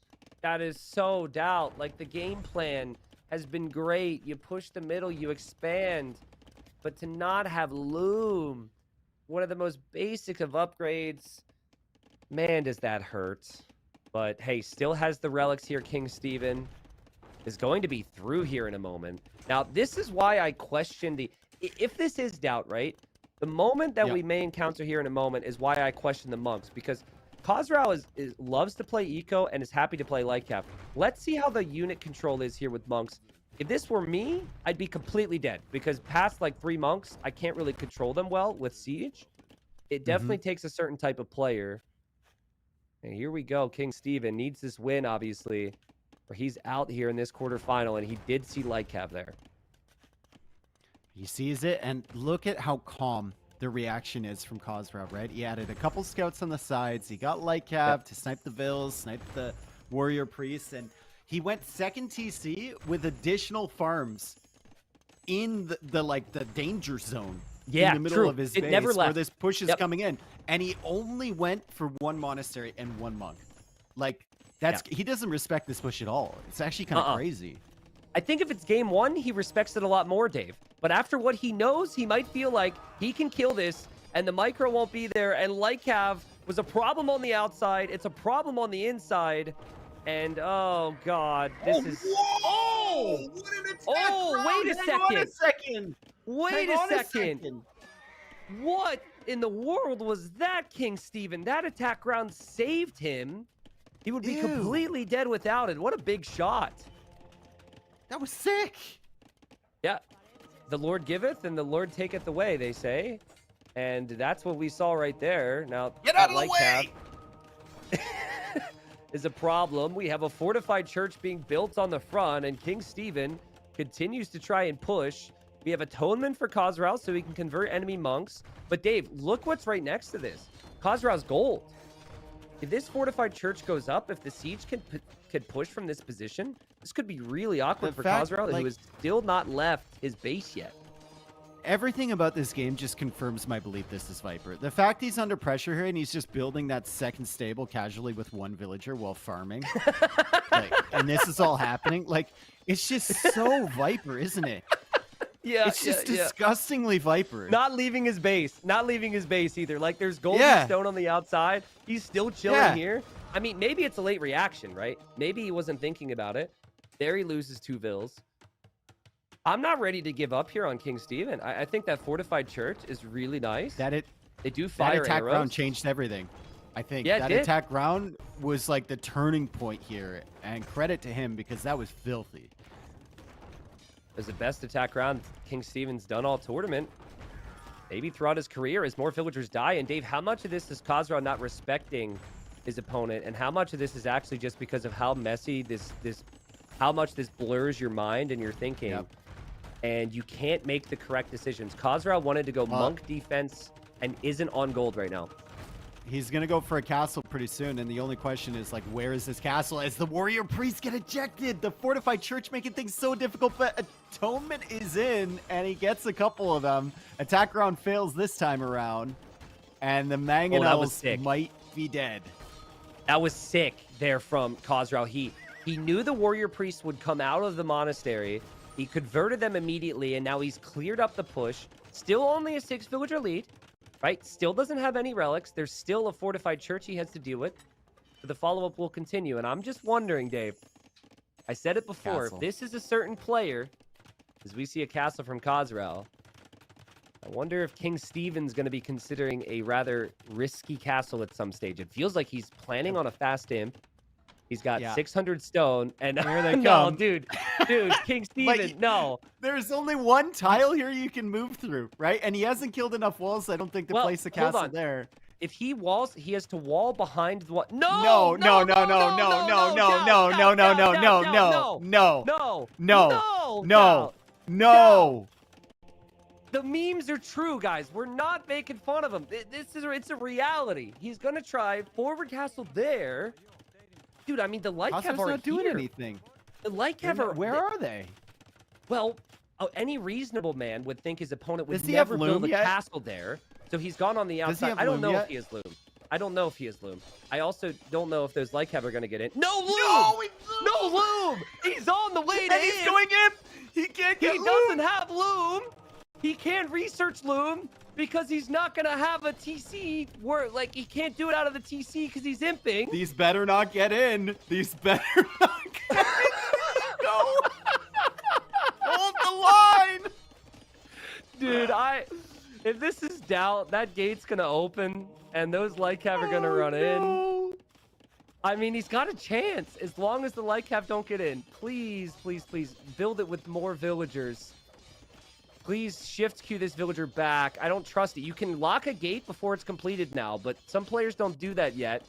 That is so doubt. Like, the game plan has been great. You push the middle, you expand. But to not have loom, one of the most basic of upgrades, man, does that hurt. But hey, still has the relics here. King Stephen is going to be through here in a moment. Now, this is why I question if this is doubt, right? The moment that we may encounter here in a moment is why I question the monks, because Khosrau loves to play eco and is happy to play Lightcap. Let's see how the unit control is here with monks. If this were me, I'd be completely dead, because past like 3 monks, I can't really control them well with siege. It definitely takes a certain type of player. And here we go. King Stephen needs this win, obviously, or he's out here in this quarterfinal, and he did see Lightcap there.
He sees it, and look at how calm the reaction is from Khosrau, right? He added a couple scouts on the sides. He got Lightcap to snipe the vills, snipe the Warrior Priests, and he went second TC with additional farms in the danger zone. In the middle of his base
never left.
Where this push is coming in. And he only went for 1 monastery and 1 monk. Like, he doesn't respect this push at all. It's actually kind of crazy.
I think if it's game 1, he respects it a lot more, Dave. But after what he knows, he might feel like he can kill this, and the micro won't be there, and Lycav was a problem on the outside. It's a problem on the inside. And, oh, God, this is...
Whoa! What an attack!
Oh, wait a second!
Hang on a second!
Wait a second! What in the world was that, King Stephen? That attack round saved him. He would be completely dead without it. What a big shot.
That was sick.
Yeah. The Lord giveth and the Lord taketh away, they say. And that's what we saw right there. Now,
get out of the way!
Is a problem. We have a fortified church being built on the front, and King Stephen continues to try and push. We have atonement for Khosrau so he can convert enemy monks. But Dave, look what's right next to this. Khosrau's gold. If this fortified church goes up, if the siege can push from this position, this could be really awkward for Khosrau, who has still not left his base yet.
Everything about this game just confirms my belief this is Viper. The fact he's under pressure here and he's just building that second stable casually with 1 villager while farming. And this is all happening. Like, it's just so Viper, isn't it?
Yeah,
it's just disgustingly Viper.
Not leaving his base. Not leaving his base either. Like, there's gold and stone on the outside. He's still chilling here. I mean, maybe it's a late reaction, right? Maybe he wasn't thinking about it. There he loses 2 vills. I'm not ready to give up here on King Stephen. I think that fortified church is really nice. They do fire
that attack
arrows.
round changed everything. I think that attack round was like the turning point here, and credit to him because that was filthy.
It was the best attack round King Stephen's done all tournament. Maybe throughout his career as more villagers die. And Dave, how much of this is Khosrau not respecting his opponent, and how much of this is actually just because of how messy how much this blurs your mind and your thinking? and you can't make the correct decisions. Khazra wanted to go monk defense and isn't on gold right now.
He's going to go for a castle pretty soon, and the only question is, like, where is this castle? As the warrior priest get ejected, the fortified church making things so difficult, but atonement is in, and he gets a couple of them. Attack round fails this time around, and the Mangonels might be dead.
That was sick there from Khazra. He knew the warrior priest would come out of the monastery. He converted them immediately, and now he's cleared up the push. Still only a 6 villager lead. Right? Still doesn't have any relics. There's still a fortified church he has to deal with. But the follow-up will continue. And I'm just wondering, Dave. I said it before. If this is a certain player, as we see a castle from Khazra, I wonder if King Stephen's going to be considering a rather risky castle at some stage. It feels like he's planning on a fast imp. He's got 600 stone, and
here they
no,
come.
dude, King Stephen, no.
There's only one tile here you can move through, right? And he hasn't killed enough walls, I don't think, to place a castle there.
If he walls, he has to wall behind the what? No,
no, no, no, no, no, no, no, no, no, no, no, no, no, no, no.
The memes are true, guys. We're not making fun of him. It's a reality. He's gonna try forward castle there. Dude, I mean, the light cav aren't
not doing anything.
The light cav are...
Where are they?
Well, any reasonable man would think his opponent would never build a castle there. So he's gone on the outside. I don't know if he has loom. I don't know if he has loom. I also don't know if those light cav are going to get in. No loom! No loom! He's on the way to
and he's going in! He can't get loom!
He doesn't have loom! He can't research loom because he's not going to have a TC where, like, he can't do it out of the TC because he's imping.
These better not get in. These better not get in. Go. Hold the line.
Dude, if this is doubt, that gate's going to open and those light cav are going to run in. I mean, he's got a chance as long as the light cav don't get in. Please, please, please build it with more villagers. Please shift queue this villager back. I don't trust it. You can lock a gate before it's completed now, but some players don't do that yet.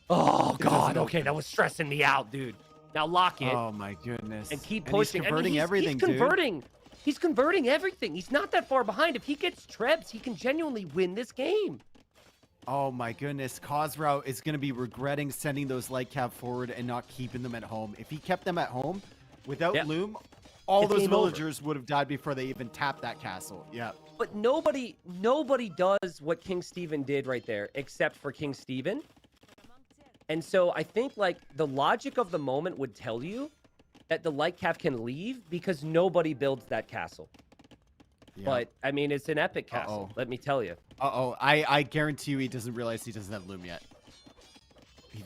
Oh, God. Okay, that was stressing me out, dude. Now lock it.
Oh, my goodness.
And keep pushing.
He's converting everything,
he's converting. Dude. He's converting everything. He's not that far behind. If he gets trebs, he can genuinely win this game.
Oh, my goodness. Khazra is going to be regretting sending those light cav forward and not keeping them at home. If he kept them at home without loom... all those villagers would have died before they even tapped that castle. Yeah.
But nobody does what King Stephen did right there, except for King Stephen. And so I think, like, the logic of the moment would tell you that the light cav can leave because nobody builds that castle. Yeah. But, I mean, it's an epic castle, let me tell you.
I guarantee you he doesn't realize he doesn't have loom yet.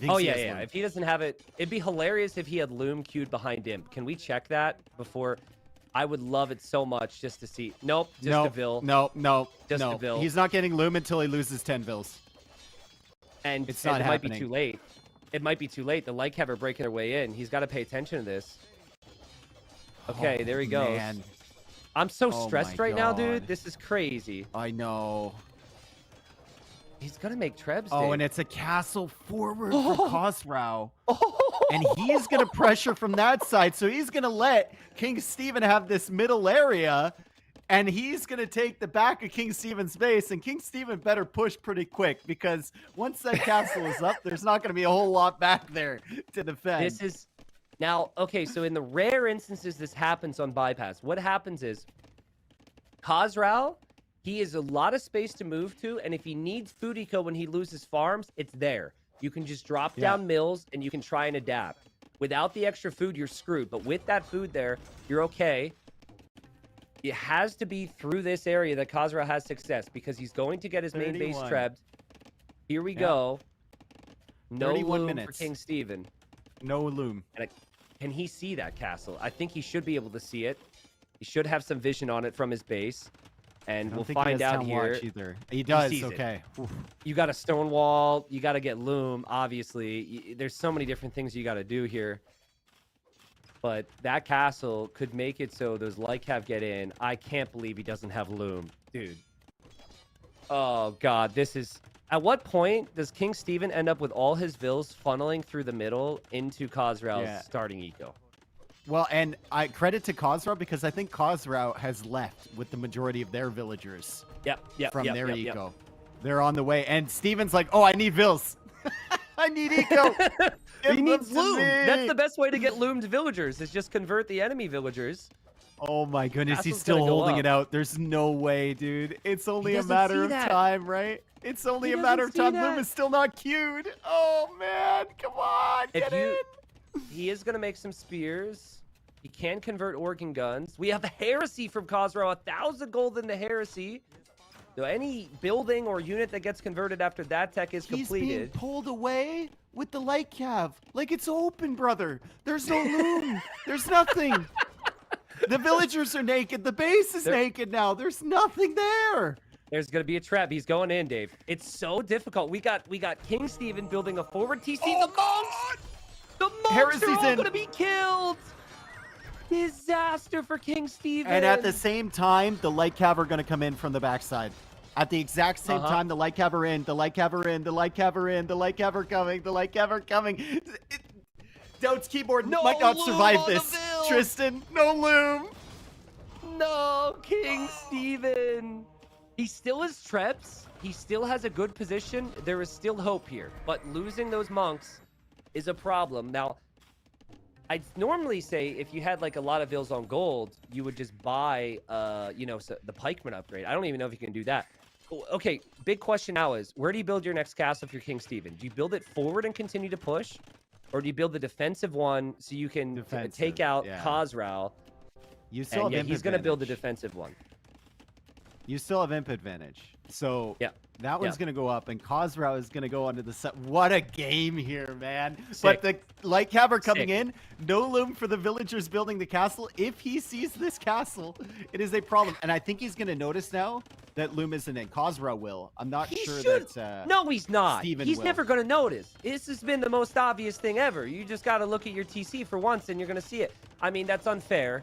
Oh, yeah. If he doesn't have it, it'd be hilarious if he had loom queued behind him. Can we check that before? I would love it so much just to see. Nope, just a Vil.
No.
Just a Vil.
He's not getting loom until he loses 10 Vils.
And it might be too late. It might be too late. The light cav are breaking their way in. He's got to pay attention to this. Okay, there he goes. Man. I'm so stressed right now, dude. This is crazy.
I know.
He's gonna make trebs.
Oh,
Dave.
And it's a castle forward for Khosrau. And he's gonna pressure from that side, so he's gonna let King Stephen have this middle area, and he's gonna take the back of King Stephen's base, and King Stephen better push pretty quick because once that castle is up, there's not gonna be a whole lot back there to defend.
This is now okay. So in the rare instances this happens on bypass, what happens is Khosrau. He has a lot of space to move to, and if he needs food eco when he loses farms, it's there. You can just drop down mills, and you can try and adapt. Without the extra food, you're screwed. But with that food there, you're okay. It has to be through this area that Khosrau has success, because he's going to get his main base trebbed. Here we go. No loom for King Stephen.
No loom.
And can he see that castle? I think he should be able to see it. He should have some vision on it from his base. And we'll find out here.
Either. He does, okay.
You got a stone wall. You got to get loom, obviously. There's so many different things you got to do here. But that castle could make it so those light cav get in. I can't believe he doesn't have loom. Dude. Oh, God. This is... At what point does King Stephen end up with all his Vils funneling through the middle into Khosrau's starting eco?
Well, and I credit to Khosrau because I think Khosrau has left with the majority of their villagers
Yep.
from their
yep.
eco. They're on the way, and Steven's like, "Oh, I need vills. I need eco. Give
He
them
needs
to
loom. That's
me."
the best way to get loomed villagers is just convert the enemy villagers.
Oh my goodness, he's
Castle's
still
gonna go
holding
up.
it out. There's no way, dude. It's only a
doesn't
matter
see
of
that.
time, right? It's only
He
a matter of
doesn't
time.
see
Loom
that.
is still not queued. Oh man, come on,
If
get
you-
in.
He is going to make some spears. He can convert organ guns. We have the heresy from Khosrau, 1,000 gold in the heresy. So any building or unit that gets converted after that tech is
He's being
completed.
pulled away with the light cav. Like it's open, brother. There's no loom. There's nothing. The villagers are naked. The base is naked now. There's nothing there.
There's going to be a trap. He's going in, Dave. It's so difficult. We got King Stephen building a forward TC. The monks
Heresy's
are all
in.
going to be killed. Disaster for King Stephen.
And at the same time, the light cav are going to come in from the backside. At the exact same time, the light cav are in. The light cav are in. The light cav are in. The light cav are coming. The light cav are coming. Doubt's keyboard
No
might not
loom
survive
on the
this.
Vil.
Tristan, no loom.
No, King Stephen. He still has Trebs. He still has a good position. There is still hope here. But losing those monks is a problem. Now, I'd normally say if you had like a lot of vills on gold, you would just buy, the pikeman upgrade. I don't even know if you can do that. Okay, big question now is, where do you build your next castle if you're King Stephen? Do you build it forward and continue to push? Or do you build the defensive one so you can
Defensive,
take out
yeah.
Khosrau?
You still
And
have
yeah,
imp
he's going to build the
advantage.
defensive one.
You still have imp advantage. So
Yeah.
that one's
Yeah.
going to go up, and Khosrau is going to go onto the set. What a game here, man.
Sick.
But the light cav are coming
Sick.
in. No loom for the villagers building the castle. If he sees this castle, it is a problem. And I think he's going to notice now that loom isn't in. Khosrau will. I'm not
He
sure
should.
that...
No, he's not.
Steven
He's
will.
never going to notice. This has been the most obvious thing ever. You just got to look at your TC for once and you're going to see it. I mean, that's unfair.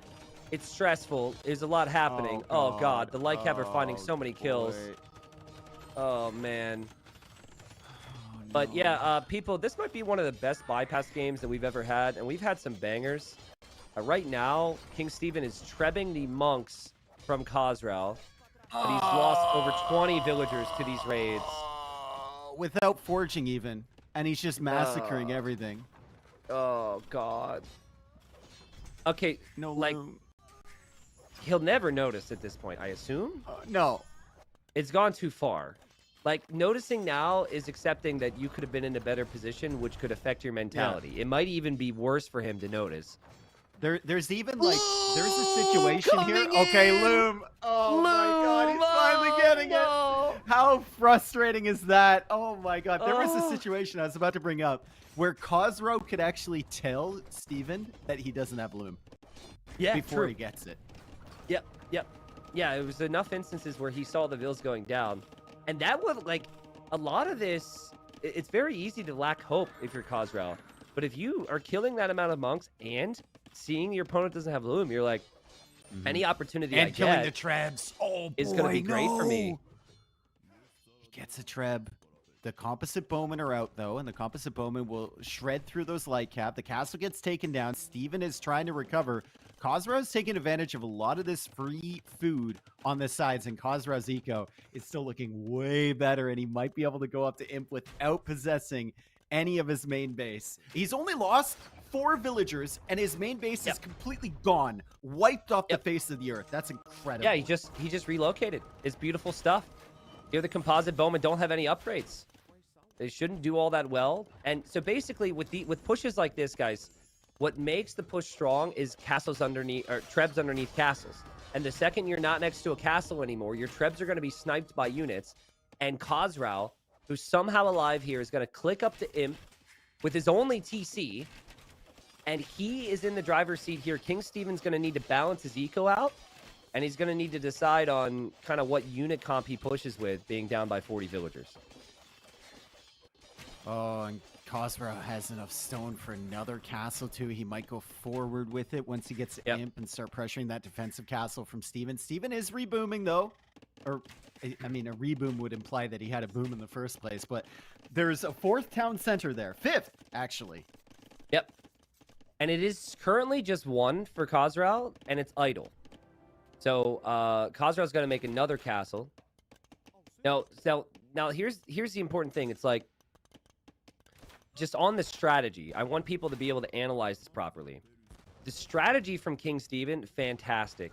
It's stressful. There's a lot happening. Oh, God. The light cav are finding so many kills.
boy.
Oh, man. But yeah, people, this might be one of the best bypass games that we've ever had. And we've had some bangers. Right now, King Stephen is trebbing the monks from Khosrau. But he's lost over 20 villagers to these raids.
Without forging even. And he's just massacring everything.
Oh, God. Okay,
No
like,
loom.
he'll never notice at this point, I assume.
No.
It's gone too far. Like, noticing now is accepting that you could have been in a better position, which could affect your mentality. It might even be worse for him to notice.
There's even like there's a situation here. Okay, loom. Oh my god, he's finally getting it. How frustrating is that? Oh my god. There was a situation I was about to bring up where Khosrau could actually tell Steven that he doesn't have loom
Yeah,
before
true.
he gets it.
Yep. Yeah, it was enough instances where he saw the vills going down. And that would, like, a lot of this, it's very easy to lack hope if you're Khosrau. But if you are killing that amount of monks and seeing your opponent doesn't have loom, you're like, any opportunity I
killing
get
the trebs. Oh
is going to be great for me.
no. He gets a treb. The composite bowmen are out though, and the composite bowmen will shred through those light cap. The castle gets taken down. Steven is trying to recover. Khosrau is taking advantage of a lot of this free food on the sides, and Khosrau's eco is still looking way better, and he might be able to go up to imp without possessing any of his main base. He's only lost 4 villagers, and his main base is completely gone, wiped off the face of the earth. That's incredible.
Yeah, he just relocated. It's beautiful stuff. Here, the composite bowmen don't have any upgrades. They shouldn't do all that well. And so basically, with pushes like this, guys, what makes the push strong is castles underneath, or trebs underneath castles. And the second you're not next to a castle anymore, your trebs are going to be sniped by units. And Khosrau, who's somehow alive here, is going to click up to imp with his only TC. And he is in the driver's seat here. King Stephen's going to need to balance his eco out. And he's going to need to decide on kind of what unit comp he pushes with, being down by 40 villagers.
Oh, and Khosrau has enough stone for another castle too. He might go forward with it once he gets imp and start pressuring that defensive castle from Steven. Steven is rebooming though. Or, I mean, a reboom would imply that he had a boom in the first place, but there's a 4th town center there. 5th, actually.
Yep. And it is currently just one for Khazral, and it's idle. So Khazral's going to make another castle. Now here's the important thing. It's like, just on the strategy, I want people to be able to analyze this properly. The strategy from King Stephen, fantastic.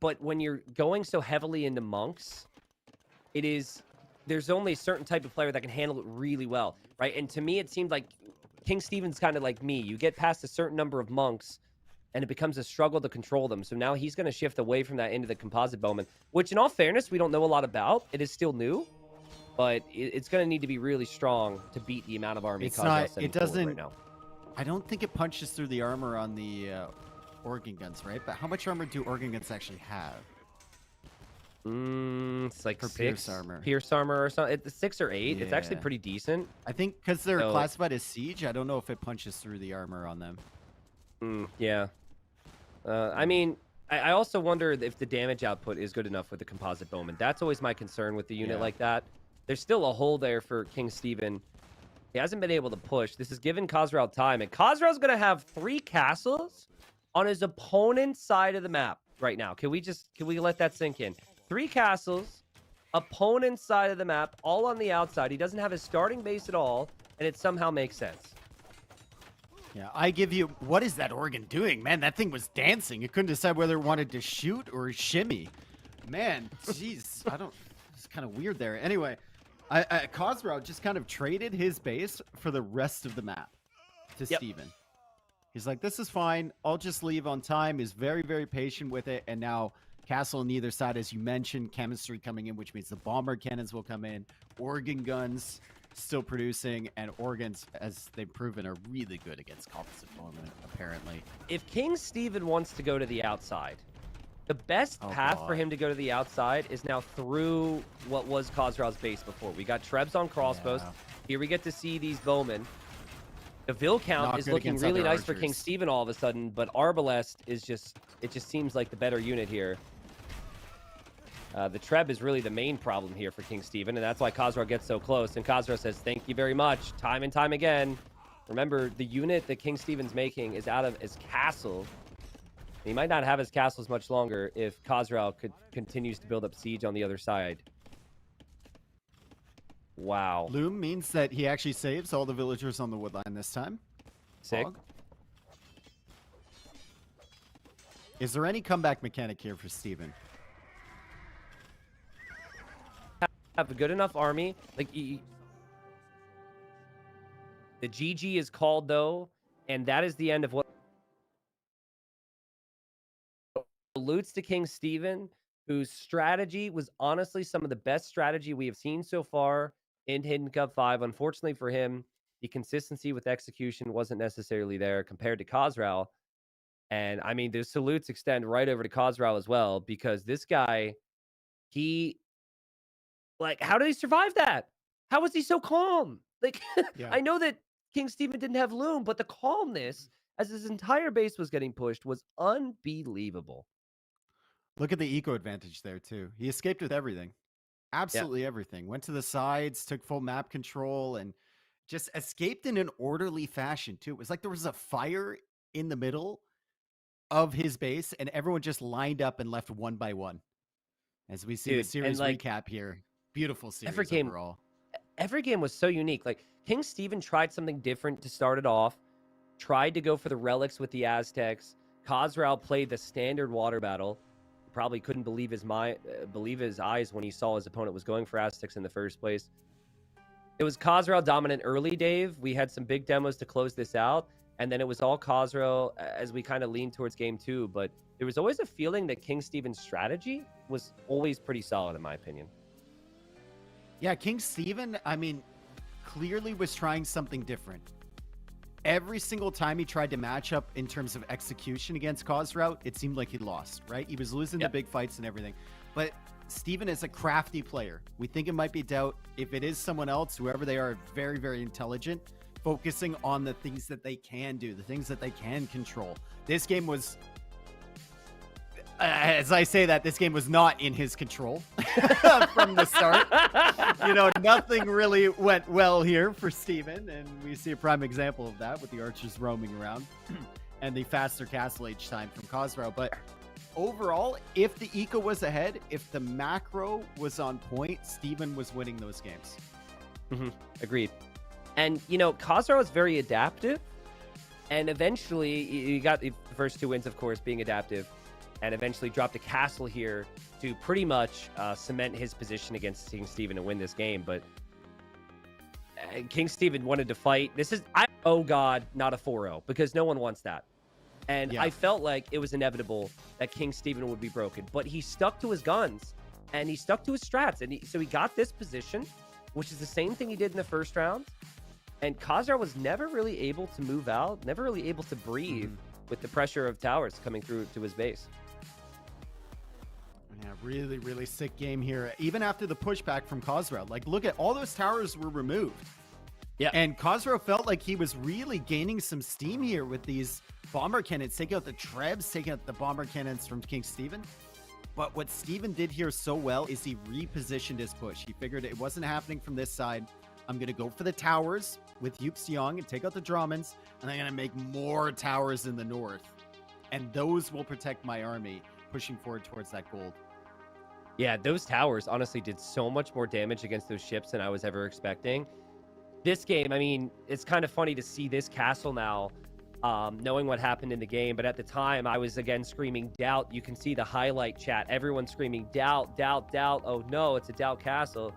But when you're going so heavily into monks, there's only a certain type of player that can handle it really well, right? And to me, it seemed like King Stephen's kind of like me. You get past a certain number of monks, and it becomes a struggle to control them. So now he's going to shift away from that into the composite bowman, which in all fairness, we don't know a lot about. It is still new, but it's going to need to be really strong to beat the amount of army.
It doesn't.
Right now.
I don't think it punches through the armor on the organ guns, right? But how much armor do organ guns actually have?
It's like
For
6
pierce armor.
Pierce armor or something. It's 6 or 8. It's actually
Yeah.
pretty decent.
I think because they're
So-
classified as siege, I don't know if it punches through the armor on them.
Yeah. I mean, I also wonder if the damage output is good enough with the composite bowman. That's always my concern with the unit
Yeah.
like that. There's still a hole there for King Stephen. He hasn't been able to push. This has given Khazral time, and Khazral's going to have 3 castles on his opponent's side of the map right now. Can we let that sink in? 3 castles, opponent's side of the map, all on the outside. He doesn't have his starting base at all, and it somehow makes sense.
Yeah, I give you. What is that organ doing, man? That thing was dancing. It couldn't decide whether it wanted to shoot or shimmy. Man, jeez, I don't. It's kind of weird there. Anyway, Khazral just kind of traded his base for the rest of the map to Stephen. He's like, this is fine. I'll just leave on time. He's very, very patient with it. And now castle on either side, as you mentioned, chemistry coming in, which means the bomber cannons will come in. Organ guns still producing, and organs, as they've proven, are really good against composite bowmen, apparently.
If King Stephen wants to go to the outside, the best path for him to go to the outside is now through what was Khazral's base before. We got Trebs on crossbows.
Yeah.
Here we get to see these bowmen. The Vil count
Not
is
good
looking
against
really
other
nice for King
archers.
Stephen all of a sudden, but Arbalest is just seems like the better unit here. The Treb is really the main problem here for King Stephen, and that's why Khazral gets so close. And Khazral says, thank you very much, time and time again. Remember, the unit that King Stephen's making is out of his castle. He might not have his castles much longer if Khazral continues to build up siege on the other side. Wow.
Loom means that he actually saves all the villagers on the woodline this time.
Sick.
Fog. Is there any comeback mechanic here for Stephen?
Have a good enough army. Like, the GG is called, though, and that is the end of what alludes to King Stephen, whose strategy was honestly some of the best strategy we have seen so far in Hidden Cup 5. Unfortunately for him, the consistency with execution wasn't necessarily there compared to Khazral. And, I mean, the salutes extend right over to Khazral as well, because this guy, like, how did he survive that? How was he so calm? Like,
Yeah.
I know that King Stephen didn't have Loom, but the calmness as his entire base was getting pushed was unbelievable.
Look at the eco advantage there, too. He escaped with everything. Absolutely everything. Went to the sides, took full map control, and just escaped in an orderly fashion, too. It was like there was a fire in the middle of his base, and everyone just lined up and left one by one. As we see the
Dude, and,
series
like,
recap here. Beautiful series
every game-
overall.
Every game was so unique. Like, King Stephen tried something different to start it off, tried to go for the relics with the Aztecs. Khazral played the standard water battle. Probably couldn't believe his eyes when he saw his opponent was going for Aztecs in the first place. It was Khazral dominant early, Dave. We had some big demos to close this out, and then it was all Khazral as we kind of leaned towards game 2. But there was always a feeling that King Stephen's strategy was always pretty solid, in my opinion.
Yeah, King Stephen, I mean, clearly was trying something different. Every single time he tried to match up in terms of execution against Khazral, it seemed like he lost, right? He was losing the big fights and everything. But Stephen is a crafty player. We think it might be Doubt. If it is someone else, whoever they are, very, very intelligent, focusing on the things that they can do, the things that they can control. This game was, as I say that, this game was not in his control. from the start. Nothing really went well here for Steven, and we see a prime example of that with the archers roaming around and the faster castle age time from Khosrau. But overall, if the eco was ahead, if the macro was on point, Steven was winning those games.
Agreed. And, Khosrau was very adaptive. And eventually, you got the first 2 wins, of course, being adaptive. And eventually dropped a castle here to pretty much cement his position against King Steven and win this game. But King Steven wanted to fight. Oh God, not a 4-0, because no one wants that. And I felt like it was inevitable that King Steven would be broken. But he stuck to his guns, and he stuck to his strats. And so he got this position, which is the same thing he did in the first round. And Khosrau was never really able to move out, never really able to breathe with the pressure of towers coming through to his base.
Yeah, really, really sick game here. Even after the pushback from Khosrau, look at all those towers were removed.
Yeah.
And Khosrau felt like he was really gaining some steam here with these bomber cannons, taking out the Trebs, taking out the bomber cannons from King Steven. But what Steven did here so well is he repositioned his push. He figured it wasn't happening from this side. I'm going to go for the towers with Yupseong and take out the Dramens, and I'm going to make more towers in the north. And those will protect my army, pushing forward towards that gold.
Yeah, those towers honestly did so much more damage against those ships than I was ever expecting. This game, I mean, it's kind of funny to see this castle now, knowing what happened in the game. But at the time, I was again screaming doubt. You can see the highlight chat. Everyone screaming doubt, doubt, doubt. Oh no, it's a doubt castle.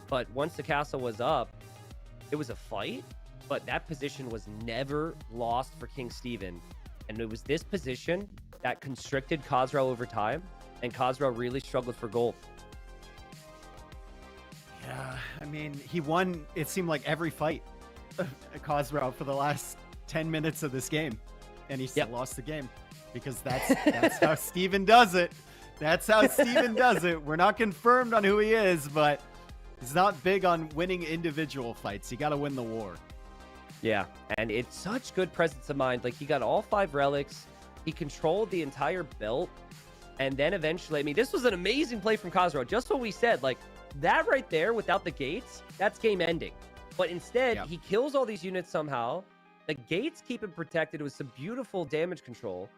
But once the castle was up, it was a fight. But that position was never lost for King Steven. And it was this position that constricted Khosrau over time. And Khosrau really struggled for gold.
Yeah, I mean, he won, it seemed like every fight at Khosrau for the last 10 minutes of this game. And he still lost the game because that's how Steven does it. That's how Steven does it. We're not confirmed on who he is, but he's not big on winning individual fights. You got to win the war.
Yeah, and it's such good presence of mind. Like, he got all 5 relics. He controlled the entire belt. And then eventually, I mean, this was an amazing play from Khosrau. Just what we said, like, that right there without the gates, that's game ending. But instead, he kills all these units somehow. The gates keep him protected with some beautiful damage control.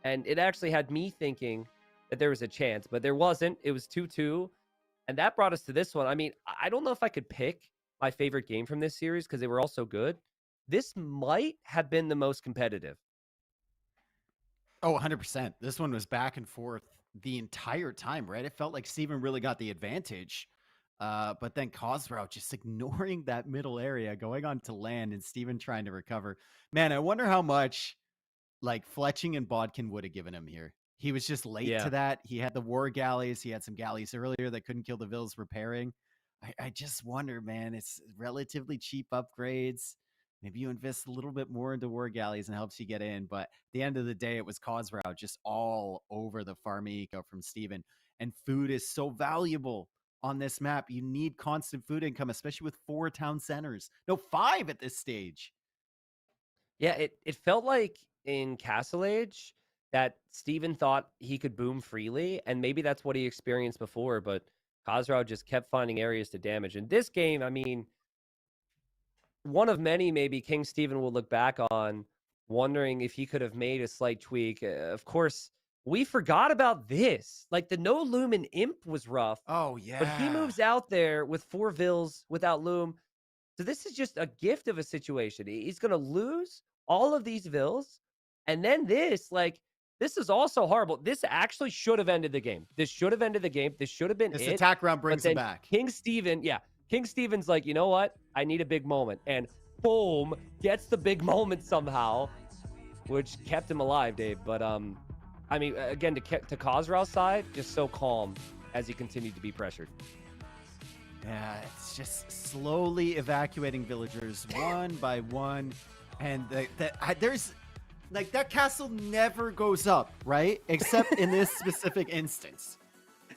And it actually had me thinking that there was a chance, but there wasn't. It was 2-2. And that brought us to this one. I mean, I don't know if I could pick my favorite game from this series because they were all so good. This might have been the most competitive.
Oh, 100%. This one was back and forth the entire time, right? It felt like Steven really got the advantage. But then Khosrau just ignoring that middle area, going on to land, and Steven trying to recover. Man, I wonder how much Fletching and Bodkin would have given him here. He was just late to that. He had the war galleys. He had some galleys earlier that couldn't kill the Vills repairing. I just wonder, man, it's relatively cheap upgrades. Maybe you invest a little bit more into war galleys and helps you get in. But at the end of the day, it was Khosrau just all over the farm eco from Steven. And food is so valuable on this map. You need constant food income, especially with 4 town centers. No, 5 at this stage.
Yeah, it felt like in Castle Age that Steven thought he could boom freely, and maybe that's what he experienced before, but Khosrau just kept finding areas to damage. In this game, I mean, one of many maybe King Steven will look back on wondering if he could have made a slight tweak. Of course, we forgot about this. Like, the no Lumen Imp was rough.
Oh, yeah.
But he moves out there with 4 Vills without Loom. So this is just a gift of a situation. He's going to lose all of these Vills. And then this is also horrible. This actually should have ended the game. This should have ended the game. This should have been
this
it.
Attack round brings him back.
King Steven's like, you know what? I need a big moment. And boom, gets the big moment somehow, which kept him alive, Dave. But, I mean, again, to Khosrau's side, just so calm as he continued to be pressured.
Yeah, it's just slowly evacuating villagers one by one. And there's like that castle never goes up, right? Except in this specific instance.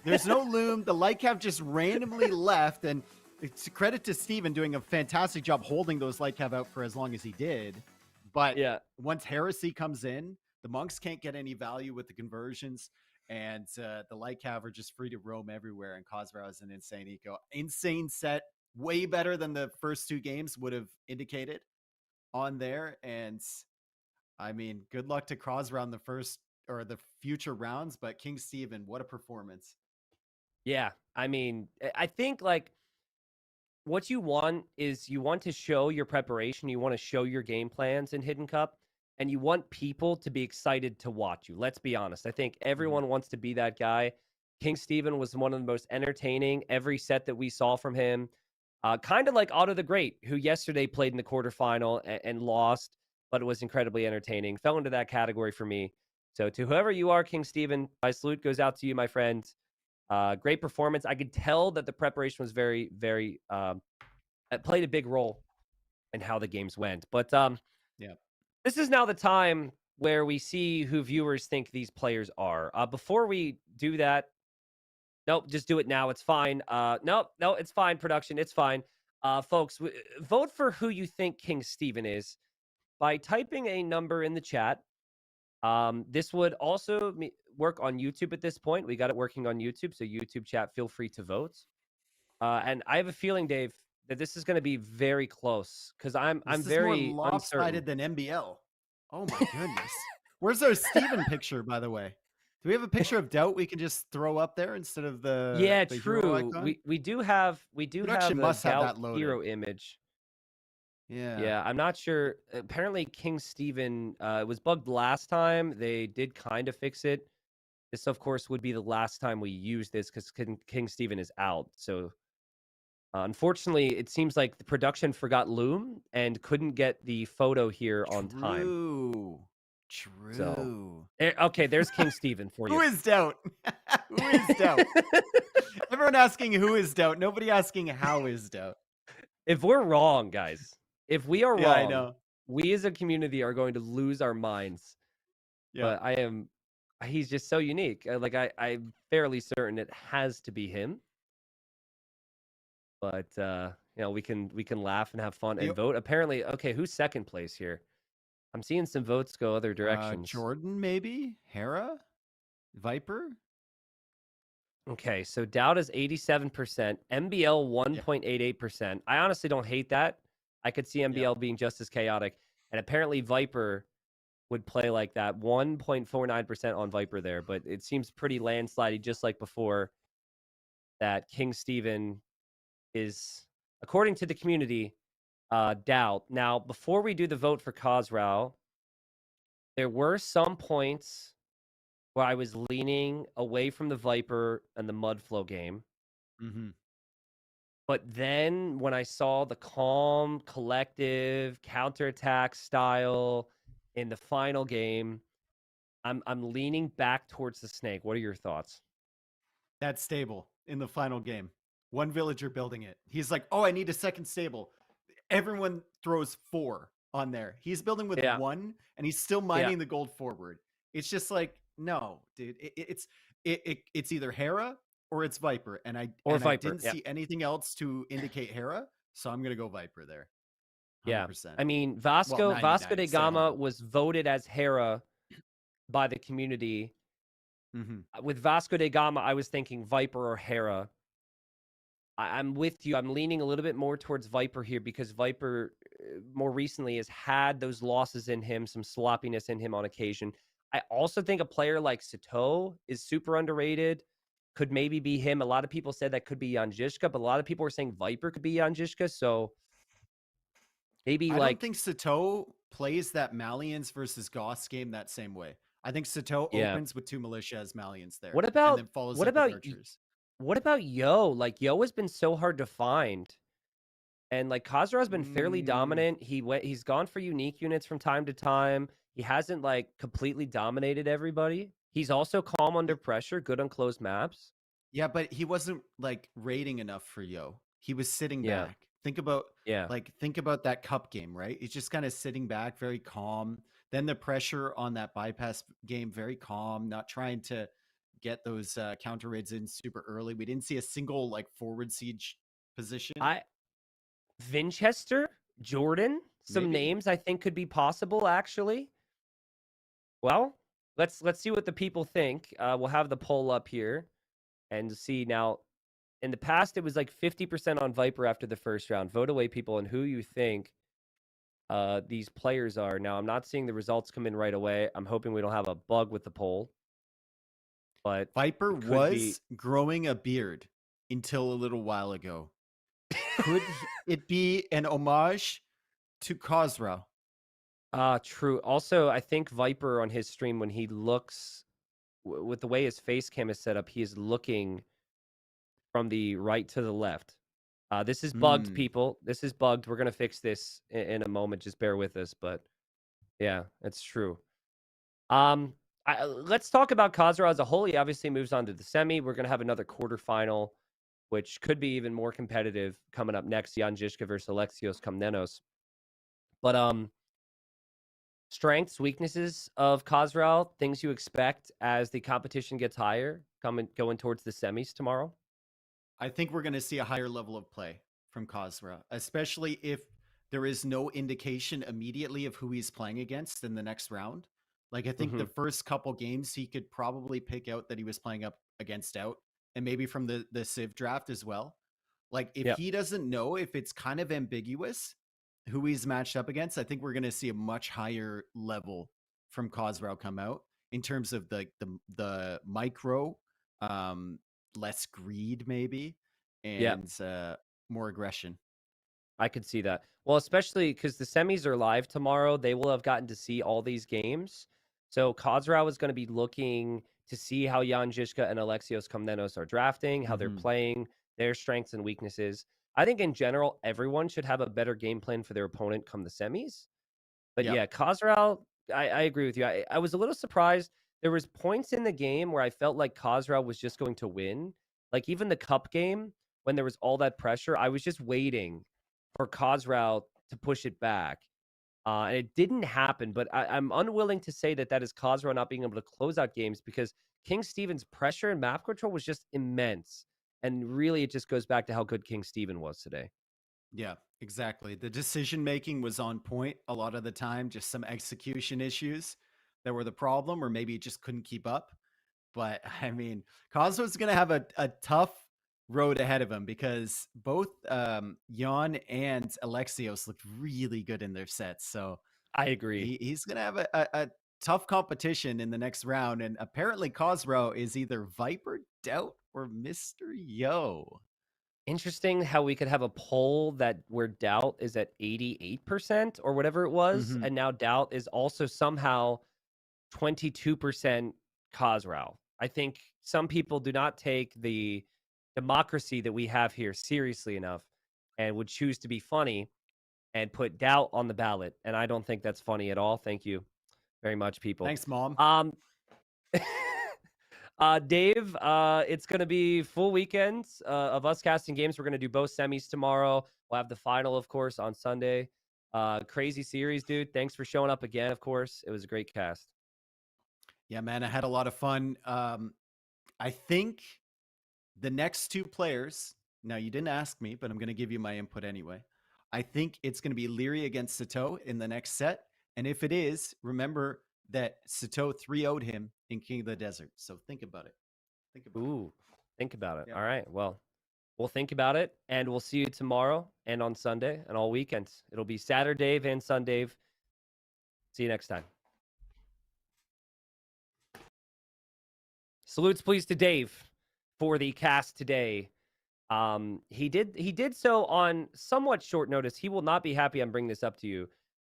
There's no loom. The light cap just randomly left. And it's a credit to Steven doing a fantastic job holding those light cap out for as long as he did. But once Heresy comes in, the monks can't get any value with the conversions. and the Light Cav are just free to roam everywhere. And Khazra is an insane eco, insane set, way better than the first 2 games would have indicated on there. And I mean, good luck to Khazra on the first or the future rounds, but King Steven, what a performance!
Yeah, I mean, I think like what you want is you want to show your preparation, you want to show your game plans in Hidden Cup, and you want people to be excited to watch you. Let's be honest. I think everyone wants to be that guy. King Steven was one of the most entertaining every set that we saw from him. Kind of like Otto the Great, who yesterday played in the quarterfinal and lost, but it was incredibly entertaining. Fell into that category for me. So to whoever you are, King Steven, my salute goes out to you, my friend. Great performance. I could tell that the preparation was very, very it played a big role in how the games went. But
Yeah.
this is now the time where we see who viewers think these players are. Before we do that, nope, just do it now. It's fine. No, it's fine. Production, it's fine. Folks, vote for who you think King Steven is by typing a number in the chat. This would also work on YouTube at this point. We got it working on YouTube, so YouTube chat, feel free to vote. And I have a feeling, Dave, that this is going to be very close because I'm
This is
very
more lopsided
uncertain.
than MBL. Oh my goodness. Where's our Steven picture, by the way? Do we have a picture of Doubt we can just throw up there instead of the
Yeah,
the hero
true.
icon?
We do have
Production
a
must have
Doubt
that loaded.
hero image.
Yeah.
Yeah, I'm not sure. Apparently, King Steven it was bugged last time. They did kind of fix it. This, of course, would be the last time we use this because King Steven is out. So, unfortunately, it seems like the production forgot Loom and couldn't get the photo here on time.
True.
So, okay, there's King Steven for you.
Who is Doubt? Who is Doubt? Everyone asking who is Doubt. Nobody asking how is Doubt.
If we're wrong, guys, if we are
Yeah, I
wrong,
know.
we as a community are going to lose our minds.
Yeah.
But he's just so unique. I'm fairly certain it has to be him. But we can laugh and have fun and vote. Apparently, okay, who's second place here? I'm seeing some votes go other directions.
Jordan, maybe? Hera? Viper?
Okay, so Doubt is 87%, MBL 1.88%. I honestly don't hate that. I could see MBL being just as chaotic. And apparently Viper would play like that, 1.49% on Viper there. But it seems pretty landslidey, just like before, that King Steven is, according to the community, Doubt. Now, before we do the vote for Khazra, there were some points where I was leaning away from the Viper and the Mudflow game.
Mm-hmm.
But then when I saw the calm, collective, counterattack style in the final game, I'm leaning back towards the Snake. What are your thoughts?
That's stable in the final game. One villager building it. He's like, oh, I need a second stable. Everyone throws 4 on there. He's building with 1, and he's still mining the gold forward. It's just like, no, dude. It's either Hera or it's Viper, and I didn't see anything else to indicate Hera, so I'm gonna go Viper there. 100%.
Yeah, I mean Vasco da Gama was voted as Hera by the community.
Mm-hmm.
With Vasco da Gama, I was thinking Viper or Hera. I'm with you. I'm leaning a little bit more towards Viper here because Viper more recently has had those losses in him, some sloppiness in him on occasion. I also think a player like Sato is super underrated. Could maybe be him. A lot of people said that could be Jan Žižka, but a lot of people were saying Viper could be Jan Žižka. So maybe
I don't think Sato plays that Malians versus Goss game that same way. I think Sato opens with 2 militia as Malians there.
What about
and then follows up with archers.
What about Yo? Like Yo has been so hard to find. And like Khazra has been fairly dominant. He's gone for unique units from time to time. He hasn't like completely dominated everybody. He's also calm under pressure, good on closed maps.
Yeah, but he wasn't like raiding enough for Yo. He was sitting back. Think about that cup game, right? He's just kind of sitting back, very calm. Then the pressure on that bypass game, very calm, not trying to get those counter raids in super early. We didn't see a single like forward siege position.
Vinchester, Jordan, some names I think could be possible actually. Well, let's see what the people think. We'll have the poll up here and see now. In the past, it was like 50% on Viper after the first round. Vote away, people, and who you think these players are. Now, I'm not seeing the results come in right away. I'm hoping we don't have a bug with the poll. But
Viper
it could
was growing a beard until a little while ago. Could it be an homage to Khosrow?
True. Also, I think Viper on his stream, when he looks, with the way his face cam is set up, he is looking from the right to the left. This is bugged, people. This is bugged. We're going to fix this in a moment. Just bear with us. But yeah, it's true. Let's talk about Khosrow as a whole. He obviously moves on to the semi. We're going to have another quarterfinal, which could be even more competitive coming up next. Jan Žižka versus Alexios Komnenos. But strengths, weaknesses of Khosrow, things you expect as the competition gets higher, going towards the semis tomorrow.
I think we're going to see a higher level of play from Khosrow, especially if there is no indication immediately of who he's playing against in the next round. Like, I think the first couple games, he could probably pick out that he was playing up against Doubt, and maybe from the Civ draft as well. Like, if he doesn't know, if it's kind of ambiguous who he's matched up against, I think we're going to see a much higher level from Khosrow come out in terms of the micro, less greed maybe, and more aggression.
I could see that. Well, especially because the semis are live tomorrow. They will have gotten to see all these games. So Khosrow is going to be looking to see how Jan Žižka and Alexios Komnenos are drafting, how they're playing, their strengths and weaknesses. I think in general, everyone should have a better game plan for their opponent come the semis. But yeah, Khosrow, I agree with you. I was a little surprised. There was points in the game where I felt like Khosrow was just going to win. Like even the cup game, when there was all that pressure, I was just waiting for Khosrow to push it back. And it didn't happen, but I'm unwilling to say that is Khosrow not being able to close out games, because King Steven's pressure and map control was just immense. And really, it just goes back to how good King Steven was today.
Yeah, exactly. The decision making was on point a lot of the time, just some execution issues that were the problem, or maybe it just couldn't keep up. But I mean, Khosrow's going to have a tough road ahead of him, because both Jan and Alexios looked really good in their sets. So
I agree.
He's going to have a tough competition in the next round. And apparently Khosrow is either Viper, Doubt, or Mr. Yo.
Interesting how we could have a poll where Doubt is at 88% or whatever it was, and now Doubt is also somehow 22% Khosrow. I think some people do not take the democracy that we have here seriously enough and would choose to be funny and put Doubt on the ballot. And I don't think that's funny at all. Thank you very much, people.
Thanks, Mom.
Dave, it's going to be full weekends of us casting games. We're going to do both semis tomorrow. We'll have the final, of course, on Sunday. Crazy series, dude. Thanks for showing up again, of course. It was a great cast.
Yeah, man, I had a lot of fun. I think the next two players, now you didn't ask me, but I'm going to give you my input anyway. I think it's going to be Leary against Sato in the next set. And if it is, remember that Sato 3-0'd him in King of the Desert. So think about it. Think about it.
Yeah. All right. Well, we'll think about it, and we'll see you tomorrow and on Sunday and all weekends. It'll be Saturday and Sunday. See you next time. Salutes, please, to Dave for the cast today. He did so on somewhat short notice. He will not be happy I'm bringing this up to you.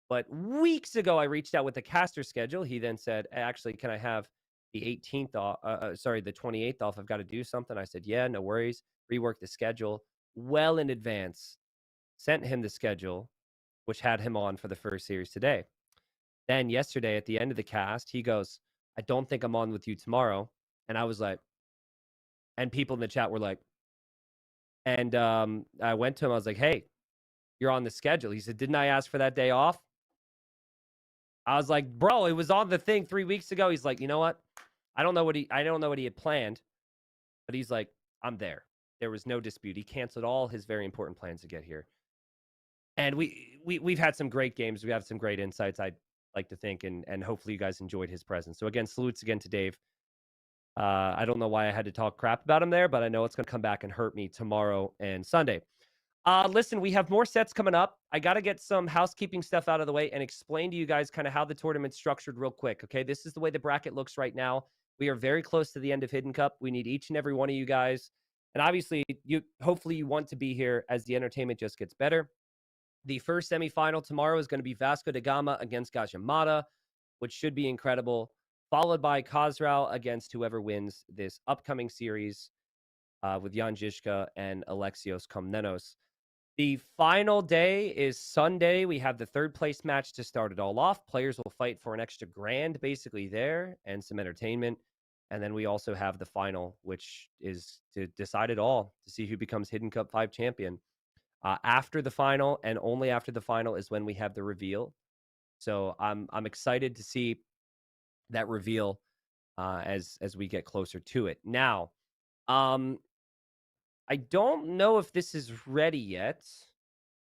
But weeks ago, I reached out with the caster schedule. He then said, actually, can I have the 18th off? The 28th off. I've got to do something. I said, yeah, no worries. Rework the schedule well in advance. Sent him the schedule, which had him on for the first series today. Then yesterday, at the end of the cast, he goes, I don't think I'm on with you tomorrow. And I was like, and people in the chat were like, and I went to him. I was like, hey, you're on the schedule. He said, didn't I ask for that day off? I was like, bro, it was on the thing 3 weeks ago. He's like, you know what? I don't know what he had planned, but he's like, I'm there. There was no dispute. He canceled all his very important plans to get here. And we've had some great games. We have some great insights. I like to think, and hopefully you guys enjoyed his presence. So again, salutes again to Dave. I don't know why I had to talk crap about him there, but I know it's going to come back and hurt me tomorrow and Sunday. Listen, we have more sets coming up. I got to get some housekeeping stuff out of the way and explain to you guys kind of how the tournament's structured real quick. Okay, this is the way the bracket looks right now. We are very close to the end of Hidden Cup. We need each and every one of you guys. And obviously, hopefully you want to be here as the entertainment just gets better. The first semifinal tomorrow is going to be Vasco da Gama against Gajamada, which should be incredible, followed by Khosrow against whoever wins this upcoming series with Jan Žižka and Alexios Komnenos. The final day is Sunday. We have the third place match to start it all off. Players will fight for an extra grand basically there and some entertainment. And then we also have the final, which is to decide it all, to see who becomes Hidden Cup 5 champion. After the final, and only after the final, is when we have the reveal. So I'm excited to see that reveal as we get closer to it. Now, I don't know if this is ready yet.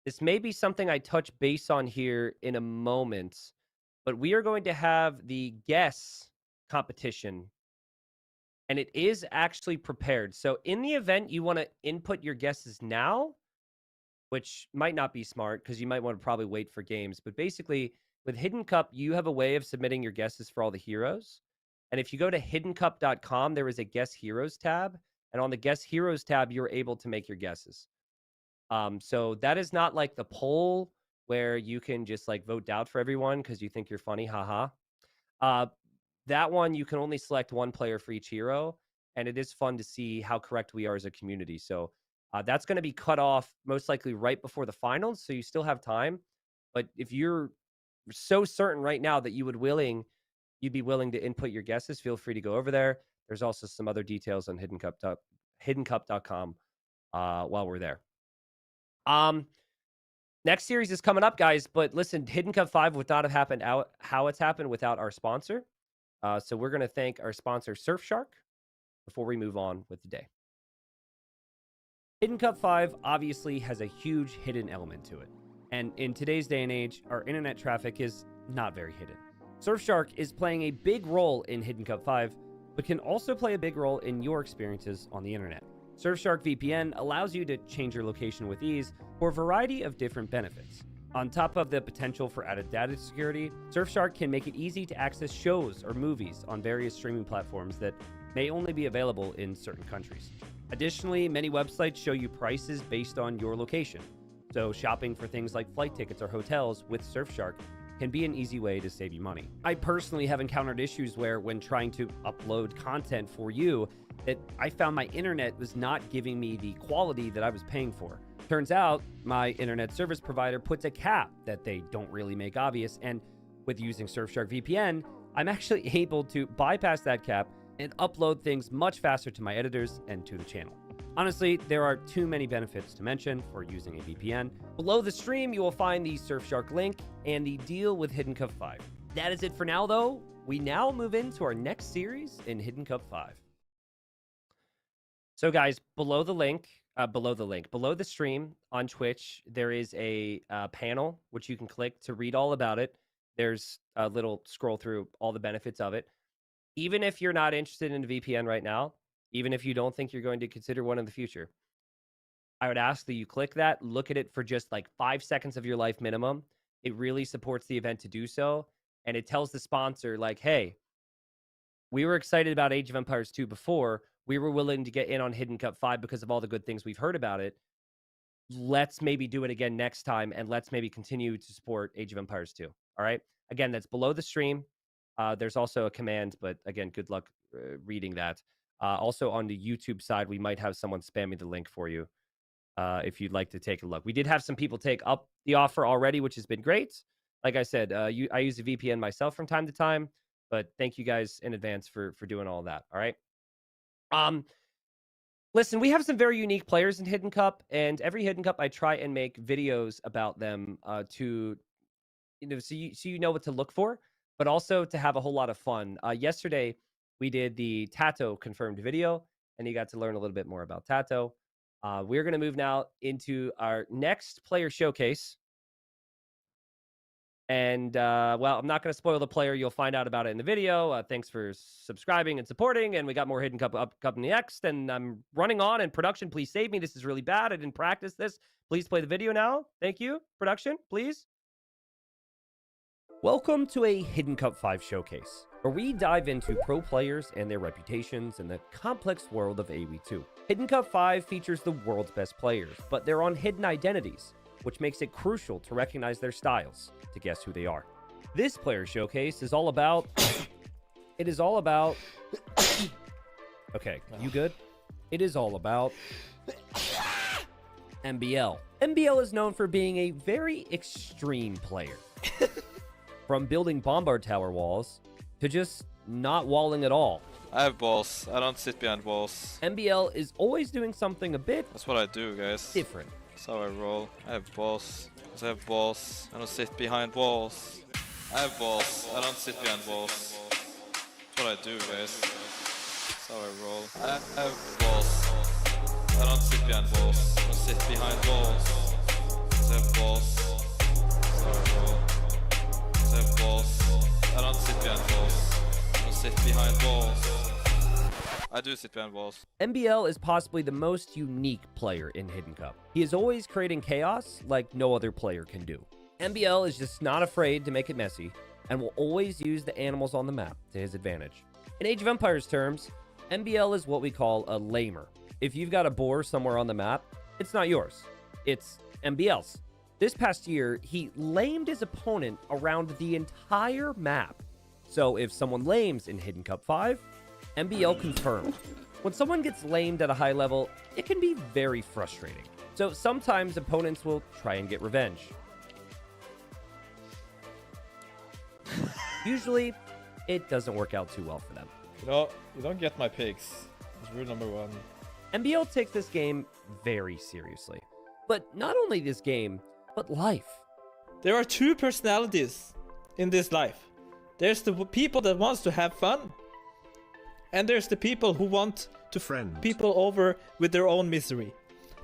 This may be something I touch base on here in a moment, but we are going to have the guess competition, and it is actually prepared. So in the event you want to input your guesses now, which might not be smart because you might want to probably wait for games, but basically with Hidden Cup, you have a way of submitting your guesses for all the heroes. And if you go to hiddencup.com, there is a Guess Heroes tab. And on the Guess Heroes tab, you're able to make your guesses. So that is not like the poll where you can just like vote doubt for everyone because you think you're funny, haha. That one, you can only select one player for each hero. And it is fun to see how correct we are as a community. So that's going to be cut off most likely right before the finals. So you still have time. But if you're so certain right now that you'd be willing to input your guesses, feel free to go over there. There's also some other details on hiddencup.com while we're there. Next series is coming up, guys. But listen, Hidden Cup 5 would not have happened how it's happened without our sponsor. So we're going to thank our sponsor, Surfshark, before we move on with the day. Hidden Cup 5 obviously has a huge hidden element to it. And in today's day and age, our internet traffic is not very hidden. Surfshark is playing a big role in Hidden Cup 5, but can also play a big role in your experiences on the internet. Surfshark VPN allows you to change your location with ease for a variety of different benefits. On top of the potential for added data security, Surfshark can make it easy to access shows or movies on various streaming platforms that may only be available in certain countries. Additionally, many websites show you prices based on your location. So shopping for things like flight tickets or hotels with Surfshark can be an easy way to save you money. I personally have encountered issues where when trying to upload content for you, that I found my internet was not giving me the quality that I was paying for. Turns out my internet service provider puts a cap that they don't really make obvious, and with using Surfshark VPN, I'm actually able to bypass that cap and upload things much faster to my editors and to the channel. Honestly, there are too many benefits to mention for using a VPN. Below the stream, you will find the Surfshark link and the deal with Hidden Cup 5. That is it for now, though. We now move into our next series in Hidden Cup 5. So guys, below the stream on Twitch, there is a panel which you can click to read all about it. There's a little scroll through all the benefits of it. Even if you're not interested in a VPN right now, even if you don't think you're going to consider one in the future, I would ask that you click that, look at it for just like 5 seconds of your life minimum. It really supports the event to do so. And it tells the sponsor like, hey, we were excited about Age of Empires 2 before. We were willing to get in on Hidden Cup 5 because of all the good things we've heard about it. Let's maybe do it again next time, and let's maybe continue to support Age of Empires 2. All right? Again, that's below the stream. There's also a command, but again, good luck reading that. Also on the YouTube side, we might have someone spamming the link for you if you'd like to take a look. We did have some people take up the offer already, which has been great. Like I said, I use a VPN myself from time to time, but thank you guys in advance for doing all that. All right. Listen, we have some very unique players in Hidden Cup, and every Hidden Cup I try and make videos about them to, so you know what to look for, but also to have a whole lot of fun. Yesterday, we did the Tato confirmed video, and you got to learn a little bit more about Tato. We're going to move now into our next player showcase. And, well, I'm not going to spoil the player. You'll find out about it in the video. Thanks for subscribing and supporting. And we got more Hidden Cup up next. And I'm running on in production. Please save me. This is really bad. I didn't practice this. Please play the video now. Thank you. Production, please. Welcome to a Hidden Cup 5 showcase, where we dive into pro players and their reputations in the complex world of AoE2. Hidden Cup 5 features the world's best players, but they're on hidden identities, which makes it crucial to recognize their styles to guess who they are. This player showcase is all about... It is all about... Okay, you good? It is all about... MBL. MBL is known for being a very extreme player. From building bombard tower walls to just not walling at all.
I have balls. I don't sit behind walls.
MBL is always doing something a bit
That's what I do, guys.
different.
That's how I roll. I have balls. Because I have balls. I don't sit behind walls. I have balls. I don't sit behind walls. That's what I do, guys. That's how I roll. I have balls. I don't sit behind walls. I don't sit behind walls. Because I have balls. That's how I roll. Because I have balls. I don't sit behind walls. I don't sit behind walls. I do sit behind walls.
MBL is possibly the most unique player in Hidden Cup. He is always creating chaos like no other player can do. MBL is just not afraid to make it messy and will always use the animals on the map to his advantage. In Age of Empires terms, MBL is what we call a lamer. If you've got a boar somewhere on the map, it's not yours. It's MBL's. This past year, he lamed his opponent around the entire map. So if someone lames in Hidden Cup 5, MBL confirmed. When someone gets lamed at a high level, it can be very frustrating. So sometimes opponents will try and get revenge. Usually, it doesn't work out too well for them.
You know, you don't get my pigs. That's rule number 1.
MBL takes this game very seriously. But not only this game, but life.
There are two personalities in this life. There's the people that wants to have fun, and there's the people who want to
Friend.
people over with their own misery.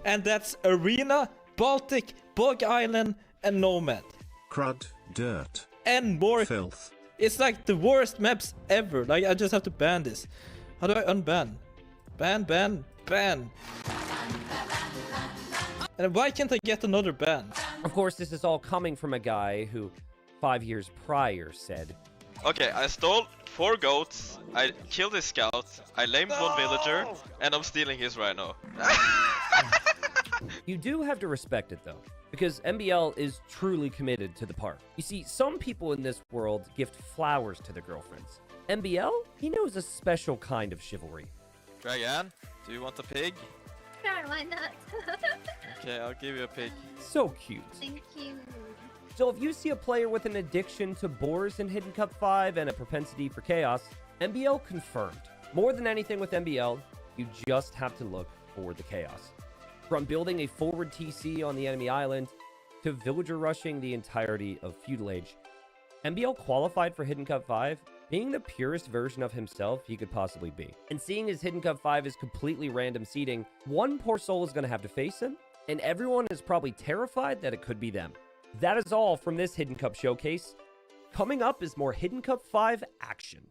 And that's Arena, Baltic, Bog Island, and Nomad.
Crud, dirt,
And more.
filth.
It's like the worst maps ever. Like, I just have to ban this. How do I unban? Ban, ban, ban. And why can't I get another ban?
Of course, this is all coming from a guy who 5 years prior said,
Okay, I stole 4 goats, I killed his scout, I lamed 1 villager, and I'm stealing his rhino.
you do have to respect it though, because MBL is truly committed to the park. You see, some people in this world gift flowers to their girlfriends. MBL, he knows a special kind of chivalry.
Dragan, do you want a pig?
Sure, why not?
Okay, I'll give you a pig.
So cute.
Thank you.
So if you see a player with an addiction to boars in Hidden Cup 5 and a propensity for chaos, MBL confirmed. More than anything with MBL, you just have to look for the chaos. From building a forward TC on the enemy island, to villager rushing the entirety of Feudal Age, MBL qualified for Hidden Cup 5, being the purest version of himself he could possibly be. And seeing as Hidden Cup 5 is completely random seeding, one poor soul is going to have to face him, and everyone is probably terrified that it could be them. That is all from this Hidden Cup showcase. Coming up is more Hidden Cup 5 action.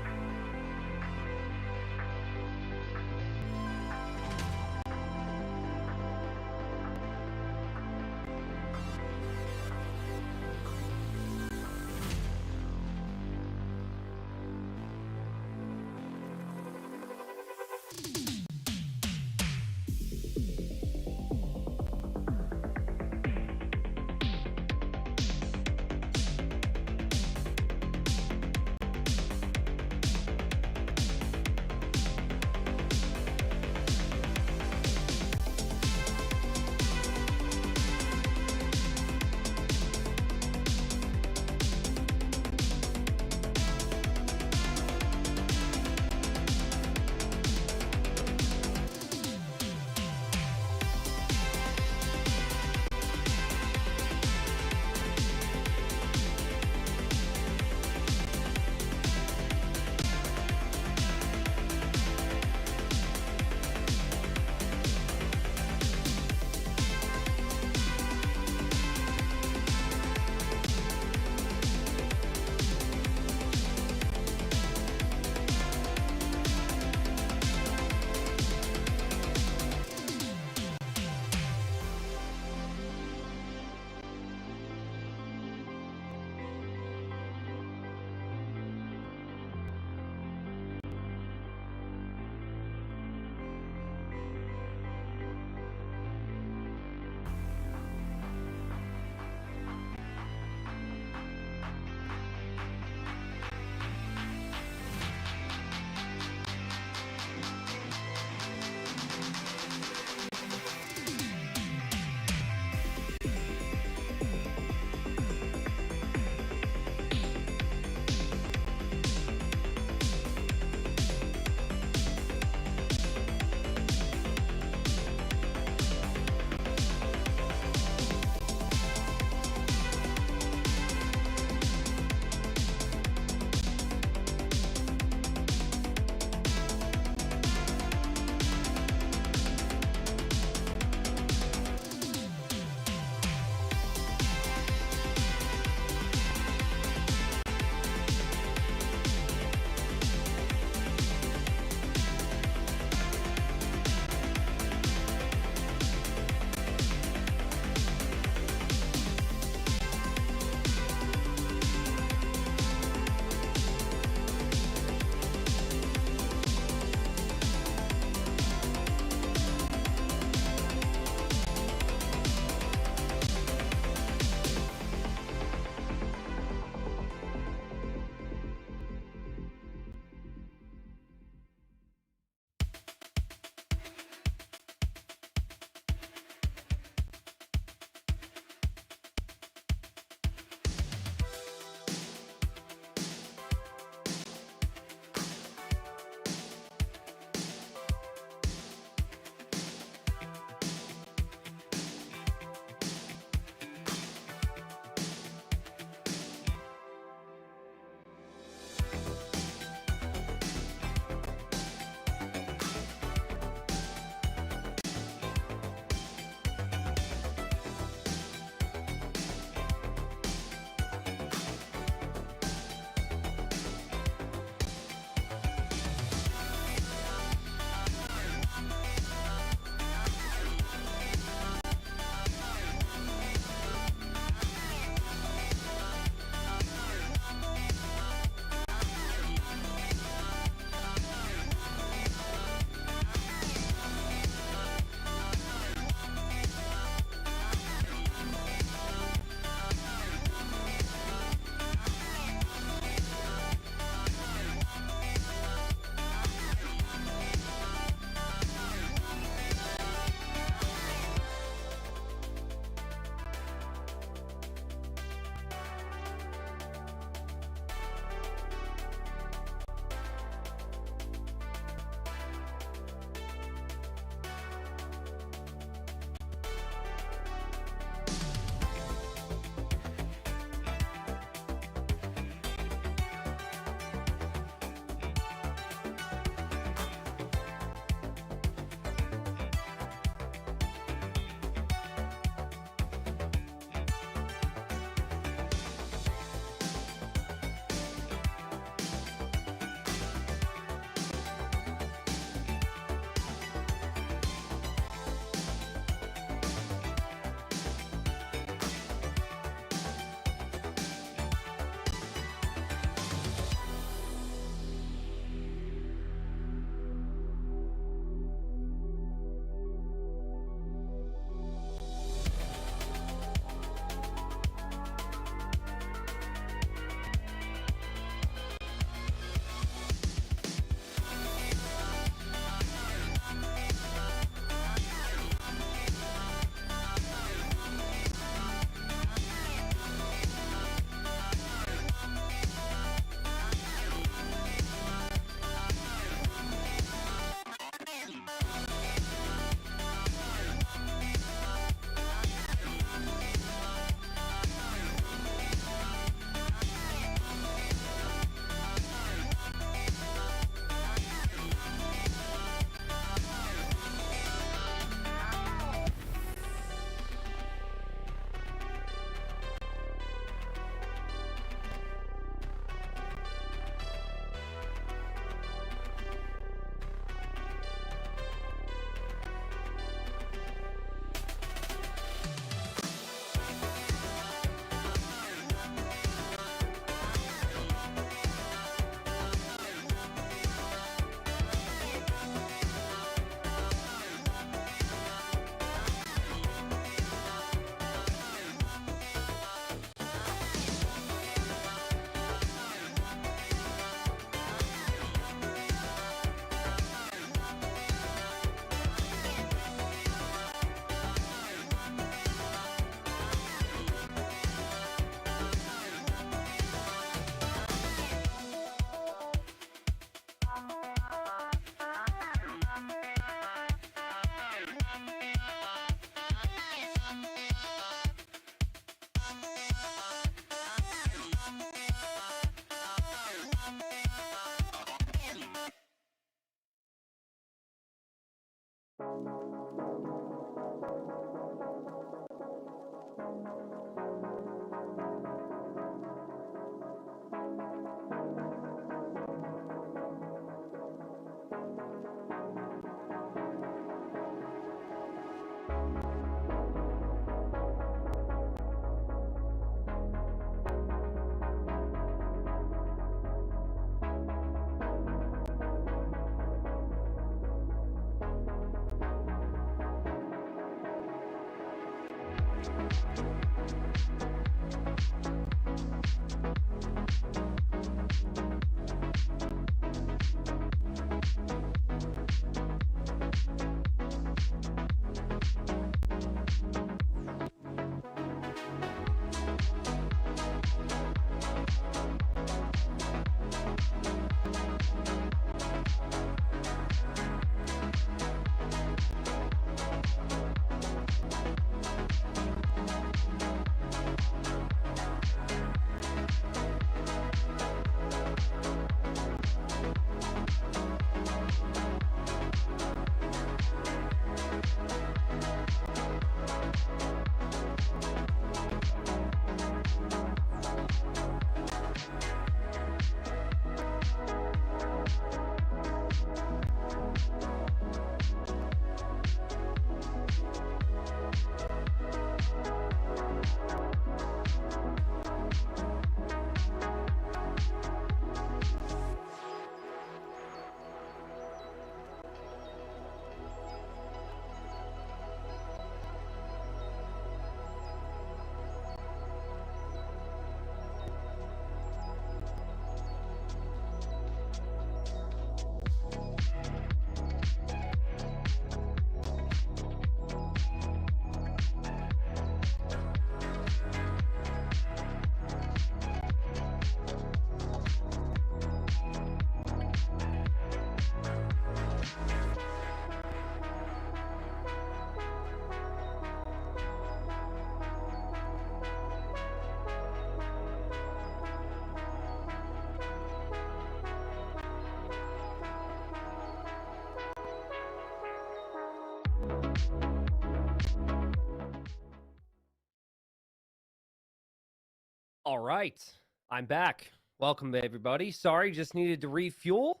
All right, I'm back. Welcome, everybody. Sorry, just needed to refuel,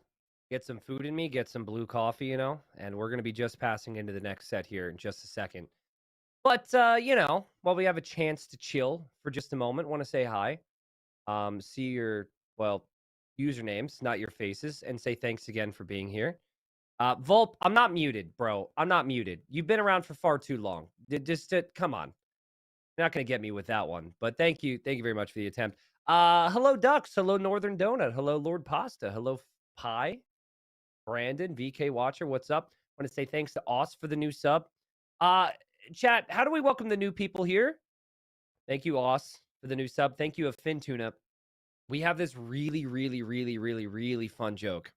get some food in me, get some blue coffee, you know, and we're going to be just passing into the next set here in just a second. But, you know, while we have a chance to chill for just a moment, want to say hi, see your, well, usernames, not your faces, and say thanks again for being here. Volp, I'm not muted, bro. I'm not muted. You've been around for far too long. Just, come on. You're not going to get me with that one, but thank you. Thank you very much for the attempt. Hello, Ducks. Hello, Northern Donut. Hello, Lord Pasta. Hello, Pie. Brandon, VK Watcher. What's up? I want to say thanks to Oz for the new sub. Chat, how do we welcome the new people here? Thank you, Oz, for the new sub. Thank you, Tuna. We have this really, really, really, really, really fun joke.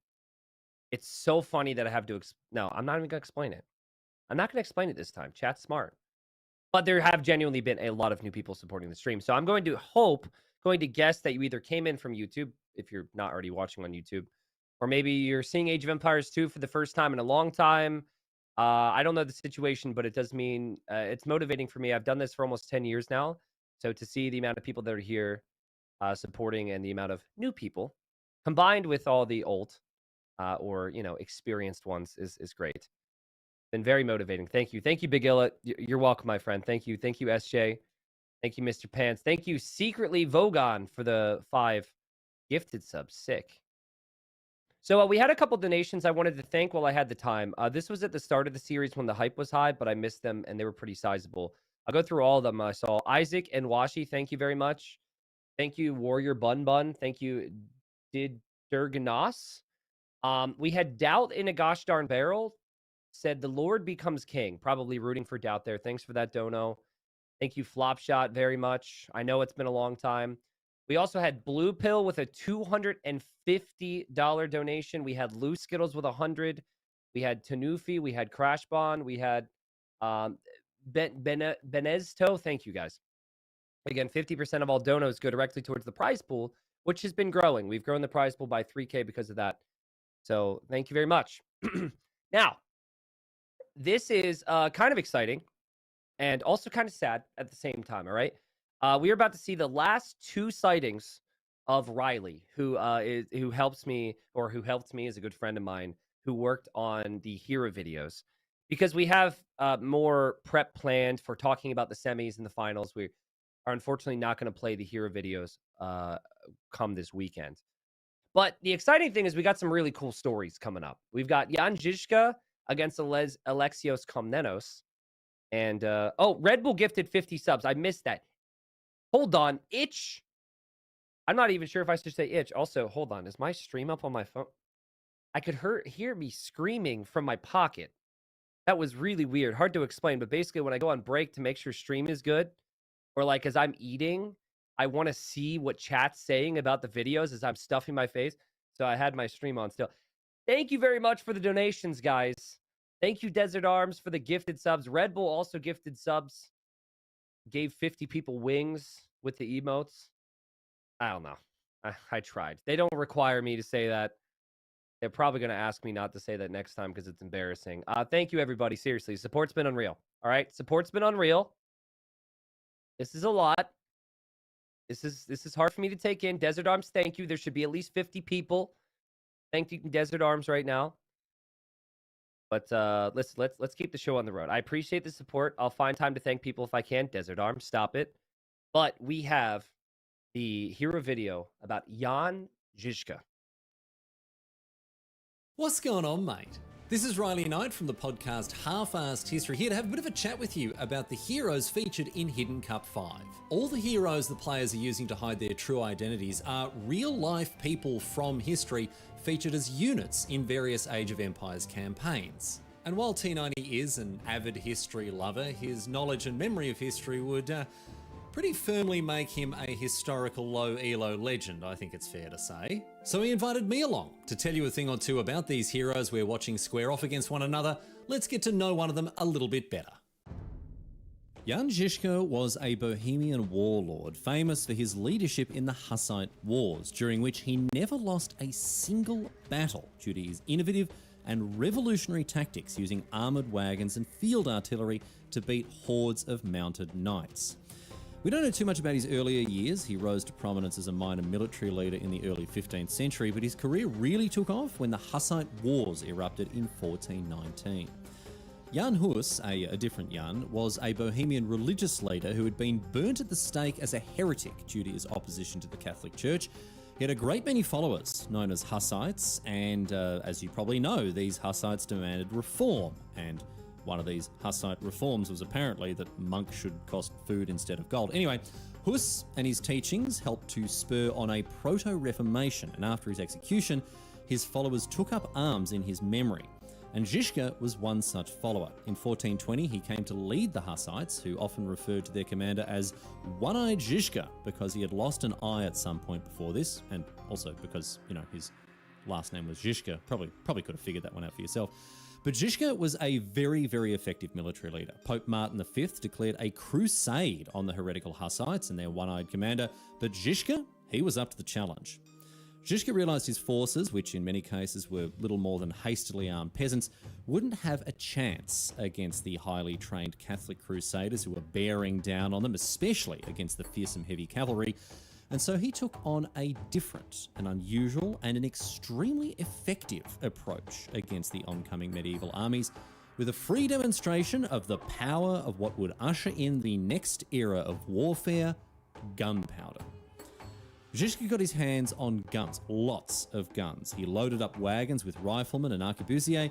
It's so funny that I have to... No, I'm not even going to explain it. I'm not going to explain it this time. Chat's smart. But there have genuinely been a lot of new people supporting the stream. So I'm going to guess that you either came in from YouTube, if you're not already watching on YouTube, or maybe you're seeing Age of Empires 2 for the first time in a long time. I don't know the situation, but it does mean it's motivating for me. I've done this for almost 10 years now. So to see the amount of people that are here supporting and the amount of new people combined with all the old or, you know, experienced ones is great. Been very motivating. Thank you. Thank you, Big Illa. You're welcome, my friend. Thank you. Thank you, SJ. Thank you, Mr. Pants. Thank you, Secretly Vogon, for the 5 gifted subs. Sick. So we had a couple donations I wanted to thank while I had the time. This was at the start of the series when the hype was high, but I missed them, and they were pretty sizable. I'll go through all of them. I saw Isaac and Washi. Thank you very much. Thank you, Warrior Bun Bun. Thank you, Did Durganos. We had Doubt in a Gosh Darn Barrel. Said the Lord becomes king. Probably rooting for Doubt there. Thanks for that, Dono. Thank you, Flopshot, very much. I know it's been a long time. We also had Blue Pill with a $250 donation. We had Loose Skittles with $100. We had Tanufi. We had Crashbon. We had Benezto, thank you guys. Again, 50% of all donos go directly towards the prize pool, which has been growing. We've grown the prize pool by 3K because of that. So thank you very much. Now, this is kind of exciting and also kind of sad at the same time, all right? We are about to see the last 2 sightings of Riley, who helped me as a good friend of mine who worked on the hero videos. Because we have more prep planned for talking about the semis and the finals. We are unfortunately not going to play the hero videos come this weekend. But the exciting thing is we got some really cool stories coming up. We've got Jan Žižka against Alexios Komnenos. And, Red Bull gifted 50 subs. I missed that. Hold on. Itch. I'm not even sure if I should say itch. Also, hold on. Is my stream up on my phone? I could hear me screaming from my pocket. That was really weird. Hard to explain. But basically, when I go on break to make sure stream is good, or like as I'm eating, I want to see what chat's saying about the videos as I'm stuffing my face. So I had my stream on still. Thank you very much for the donations, guys. Thank you, Desert Arms, for the gifted subs. Red Bull also gifted subs. Gave 50 people wings with the emotes. I don't know. I tried. They don't require me to say that. They're probably going to ask me not to say that next time because it's embarrassing. Thank you, everybody. Seriously, support's been unreal. All right? Support's been unreal. This is a lot. This is hard for me to take in. Desert Arms, thank you. There should be at least 50 people. Thank you, Desert Arms, right now. But let's keep the show on the road. I appreciate the support. I'll find time to thank people if I can. Desert Arms, stop it. But we have the hero video about Jan Žižka.
What's going on, mate? This is Riley Knight from the podcast Half-Assed History, here to have a bit of a chat with you about the heroes featured in Hidden Cup 5. All the heroes the players are using to hide their true identities are real-life people from history featured as units in various Age of Empires campaigns. And while T90 is an avid history lover, his knowledge and memory of history would pretty firmly make him a historical low elo legend, I think it's fair to say. So he invited me along to tell you a thing or two about these heroes we're watching square off against one another. Let's get to know one of them a little bit better. Jan Žižka was a Bohemian warlord, famous for his leadership in the Hussite Wars, during which he never lost a single battle due to his innovative and revolutionary tactics using armoured wagons and field artillery to beat hordes of mounted knights. We don't know too much about his earlier years. He rose to prominence as a minor military leader in the early 15th century, but his career really took off when the Hussite Wars erupted in 1419. Jan Hus, a different Jan, was a Bohemian religious leader who had been burnt at the stake as a heretic due to his opposition to the Catholic Church. He had a great many followers, known as Hussites, and as you probably know, these Hussites demanded reform, and one of these Hussite reforms was apparently that monks should cost food instead of gold. Anyway, Hus and his teachings helped to spur on a proto-reformation, and after his execution, his followers took up arms in his memory. And Žižka was one such follower. In 1420, he came to lead the Hussites, who often referred to their commander as One-Eyed Žižka, because he had lost an eye at some point before this, and also because, his last name was Žižka. Probably could have figured that one out for yourself. But Žižka was a very, very effective military leader. Pope Martin V declared a crusade on the heretical Hussites and their one-eyed commander, but Žižka, he was up to the challenge. Žižka realised his forces, which in many cases were little more than hastily armed peasants, wouldn't have a chance against the highly trained Catholic crusaders who were bearing down on them, especially against the fearsome heavy cavalry. And so he took on a different, an unusual, and an extremely effective approach against the oncoming medieval armies, with a free demonstration of the power of what would usher in the next era of warfare, gunpowder. Žižka got his hands on guns, lots of guns. He loaded up wagons with riflemen and arquebusiers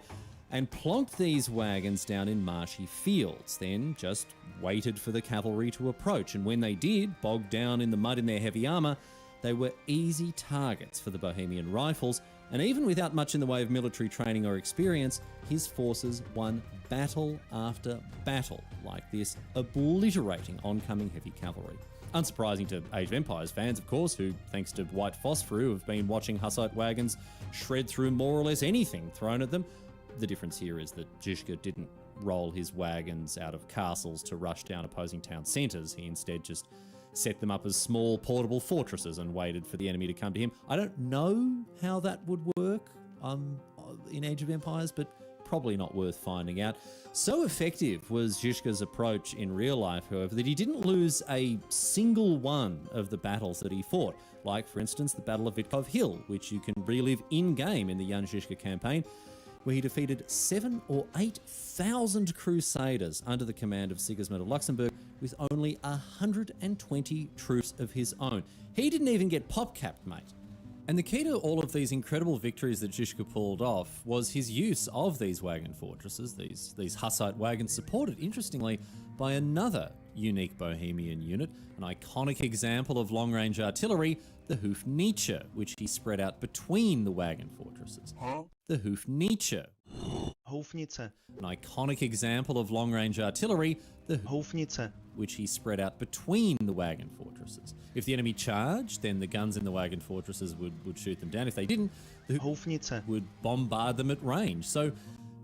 and plonked these wagons down in marshy fields, then just waited for the cavalry to approach. And when they did, bogged down in the mud in their heavy armour, they were easy targets for the Bohemian rifles, and even without much in the way of military training or experience, his forces won battle after battle like this, obliterating oncoming heavy cavalry. Unsurprising to Age of Empires fans, of course, who, thanks to White Phosphorus, have been watching Hussite wagons shred through more or less anything thrown at them. The difference here is that Žižka didn't roll his wagons out of castles to rush down opposing town centres. He instead just set them up as small portable fortresses and waited for the enemy to come to him. I don't know how that would work in Age of Empires, but probably not worth finding out. So effective was Zhishka's approach in real life, however, that he didn't lose a single one of the battles that he fought. Like, for instance, the Battle of Vitkov Hill, which you can relive in-game in the Jan Zhishka campaign, where he defeated 7,000 or 8,000 crusaders under the command of Sigismund of Luxembourg with only 120 troops of his own. He didn't even get pop-capped, mate. And the key to all of these incredible victories that Zhishka pulled off was his use of these wagon fortresses, these Hussite wagons, supported, interestingly, by another unique Bohemian unit, an iconic example of long-range artillery, the Hofnitsche, which he spread out between the wagon fortresses. The Hofnitsche.
Hofnitsche.
An iconic example of long-range artillery, the
Hofnitsche.
which he spread out between the wagon fortresses. If the enemy charged, then the guns in the wagon fortresses would shoot them down. If they didn't, the
Hofnitsche
would bombard them at range. So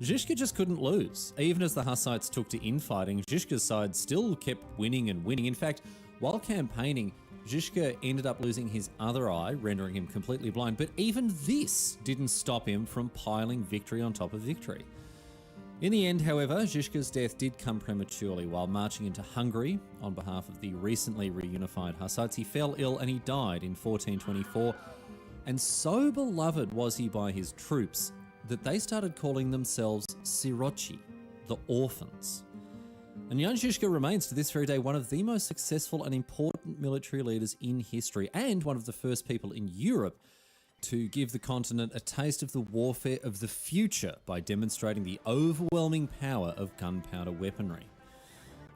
Zhishka just couldn't lose. Even as the Hussites took to infighting, Zhishka's side still kept winning and winning. In fact, while campaigning, Zhishka ended up losing his other eye, rendering him completely blind. But even this didn't stop him from piling victory on top of victory. In the end, however, Zhishka's death did come prematurely. While marching into Hungary on behalf of the recently reunified Hussites, he fell ill and he died in 1424. And so beloved was he by his troops that they started calling themselves Sirochi, the orphans. And Jan Zhishka remains to this very day one of the most successful and important military leaders in history, and one of the first people in Europe to give the continent a taste of the warfare of the future by demonstrating the overwhelming power of gunpowder weaponry.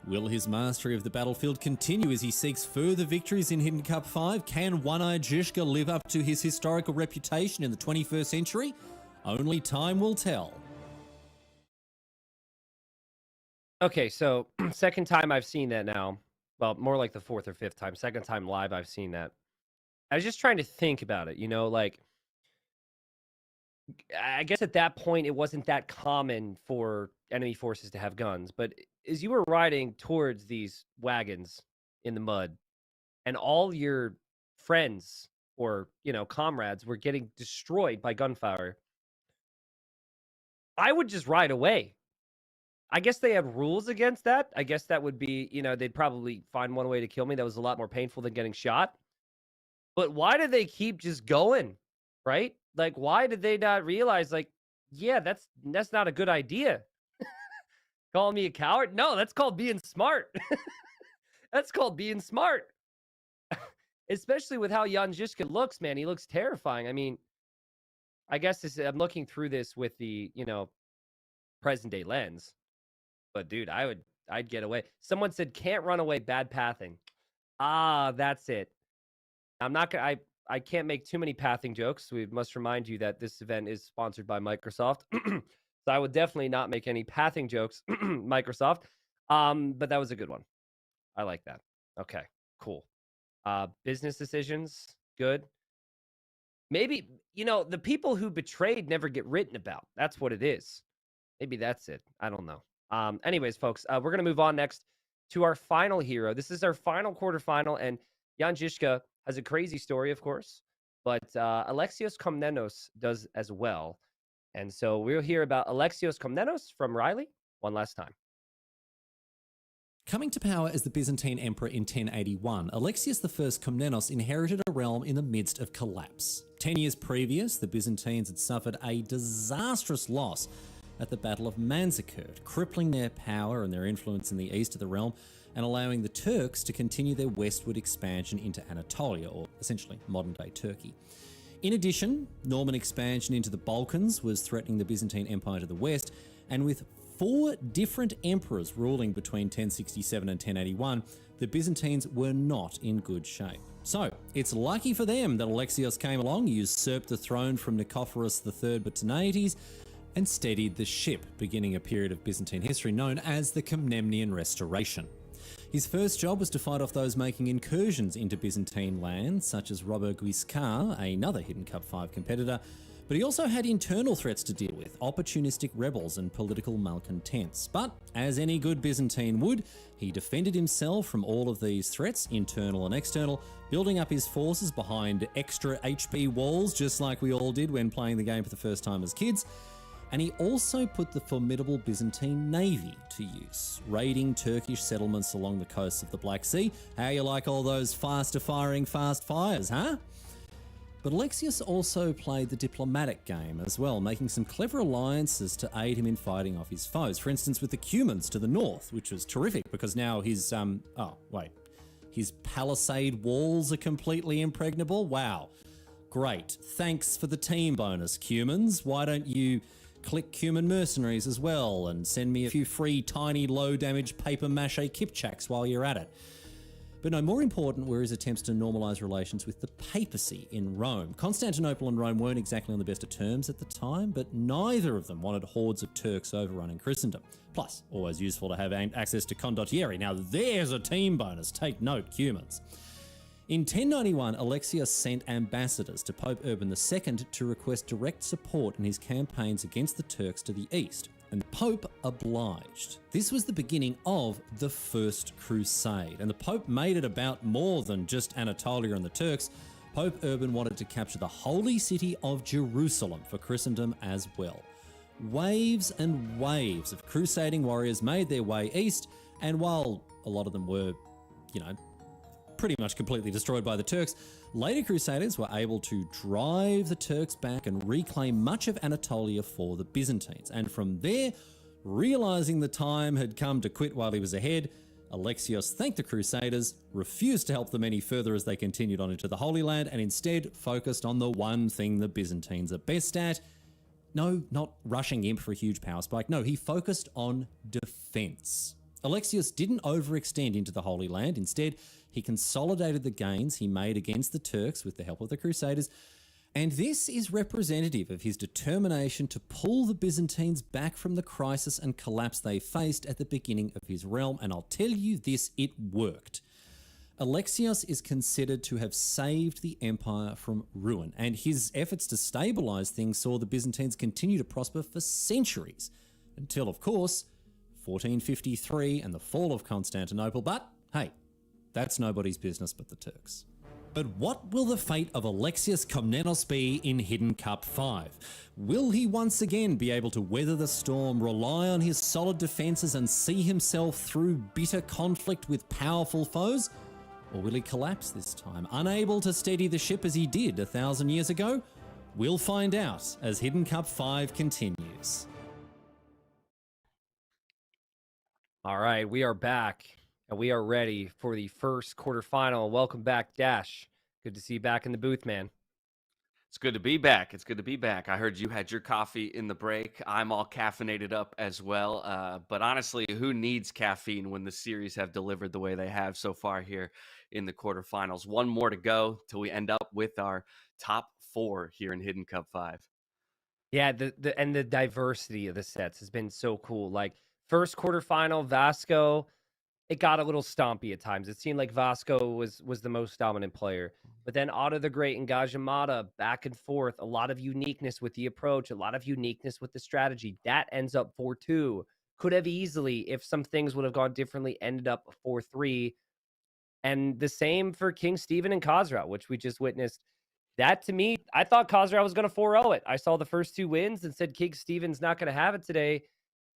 Will his mastery of the battlefield continue as he seeks further victories in Hidden Cup 5? Can One-Eyed Zhishka live up to his historical reputation in the 21st century? Only time will tell.
Okay, so second time I've seen that now. Well, more like the fourth or fifth time. Second time live I've seen that. I was just trying to think about it, you know, like, I guess at that point it wasn't that common for enemy forces to have guns, but as you were riding towards these wagons in the mud and all your friends or, you know, comrades were getting destroyed by gunfire, I would just ride away. I guess they had rules against that. I guess that would be, you know, they'd probably find one way to kill me that was a lot more painful than getting shot. But why did they keep just going, right? Like, why did they not realize, like, yeah, that's not a good idea. Calling me a coward? No, that's called being smart. That's called being smart. Especially with how Jan Zhishka looks, man. He looks terrifying. I mean, I guess I'm looking through this with the, you know, present day lens. But dude, I'd get away. Someone said can't run away, bad pathing. Ah, that's it. I'm not gonna I can't make too many pathing jokes. We must remind you that this event is sponsored by Microsoft. So I would definitely not make any pathing jokes, Microsoft. But that was a good one. I like that. Okay, cool. Business decisions, good. Maybe, you know, the people who betrayed never get written about. That's what it is. Maybe that's it. I don't know. Anyways, folks, we're going to move on next to our final hero. This is our final quarterfinal, and Jan Zhishka has a crazy story, of course, but Alexios Komnenos does as well. And so we'll hear about Alexios Komnenos from Riley one last time.
Coming to power as the Byzantine emperor in 1081, Alexios I Komnenos inherited a realm in the midst of collapse. 10 years previous, the Byzantines had suffered a disastrous loss at the Battle of Manzikert, crippling their power and their influence in the east of the realm and allowing the Turks to continue their westward expansion into Anatolia, or essentially modern-day Turkey. In addition, Norman expansion into the Balkans was threatening the Byzantine Empire to the west, and with 4 different emperors ruling between 1067 and 1081, the Byzantines were not in good shape. So, it's lucky for them that Alexios came along, usurped the throne from Nicephorus III Botaniates, and steadied the ship, beginning a period of Byzantine history known as the Komnenian Restoration. His first job was to fight off those making incursions into Byzantine lands, such as Robert Guiscard, another Hidden Cup 5 competitor, But he also had internal threats to deal with, opportunistic rebels and political malcontents. But as any good Byzantine would, he defended himself from all of these threats, internal and external, building up his forces behind extra HP walls, just like we all did when playing the game for the first time as kids. And he also put the formidable Byzantine navy to use, raiding Turkish settlements along the coasts of the Black Sea. How you like all those faster firing fast fires, huh? But Alexios also played the diplomatic game as well, making some clever alliances to aid him in fighting off his foes. For instance, with the Cumans to the north, which was terrific because now his, his palisade walls are completely impregnable. Wow. Great. Thanks for the team bonus, Cumans. Why don't you click Cuman mercenaries as well and send me a few free tiny low damage paper mache kipchaks while you're at it. But no, more important were his attempts to normalise relations with the papacy in Rome. Constantinople and Rome weren't exactly on the best of terms at the time, but neither of them wanted hordes of Turks overrunning Christendom. Plus, always useful to have access to condottieri. Now there's a team bonus. Take note, Cumans. In 1091, Alexios sent ambassadors to Pope Urban II to request direct support in his campaigns against the Turks to the east, and the Pope obliged. This was the beginning of the First Crusade, and the Pope made it about more than just Anatolia and the Turks. Pope Urban wanted to capture the holy city of Jerusalem for Christendom as well. Waves and waves of crusading warriors made their way east, and while a lot of them were, pretty much completely destroyed by the Turks, later Crusaders were able to drive the Turks back and reclaim much of Anatolia for the Byzantines. And from there, realizing the time had come to quit while he was ahead, Alexios thanked the Crusaders, refused to help them any further as they continued on into the Holy Land, and instead focused on the one thing the Byzantines are best at. No, not rushing imp for a huge power spike. No, he focused on defense. Alexios didn't overextend into the Holy Land. Instead, he consolidated the gains he made against the Turks with the help of the Crusaders, and this is representative of his determination to pull the Byzantines back from the crisis and collapse they faced at the beginning of his realm, and I'll tell you this, it worked. Alexios is considered to have saved the empire from ruin, and his efforts to stabilise things saw the Byzantines continue to prosper for centuries, until, of course, 1453 and the fall of Constantinople, but hey, that's nobody's business but the Turks. But what will the fate of Alexios Komnenos be in Hidden Cup 5? Will he once again be able to weather the storm, rely on his solid defences and see himself through bitter conflict with powerful foes? Or will he collapse this time, unable to steady the ship as he did 1,000 years ago? We'll find out as Hidden Cup 5 continues.
All right, we are back, and we are ready for the first quarterfinal. Welcome back, Dash. Good to see you back in the booth, man.
It's good to be back. It's good to be back. I heard you had your coffee in the break. I'm all caffeinated up as well. But honestly, who needs caffeine when the series have delivered the way they have so far here in the quarterfinals? One more to go till we end up with our top 4 here in Hidden Cup 5.
Yeah, the diversity of the sets has been so cool. Like, first quarterfinal, Vasco, it got a little stompy at times. It seemed like Vasco was the most dominant player. But then Otto the Great and Gajimata, back and forth, a lot of uniqueness with the approach, a lot of uniqueness with the strategy. That ends up 4-2. Could have easily, if some things would have gone differently, ended up 4-3. And the same for King Stephen and Khosrau, which we just witnessed. That, to me, I thought Khosrau was going to 4-0 it. I saw the first 2 wins and said King Stephen's not going to have it today.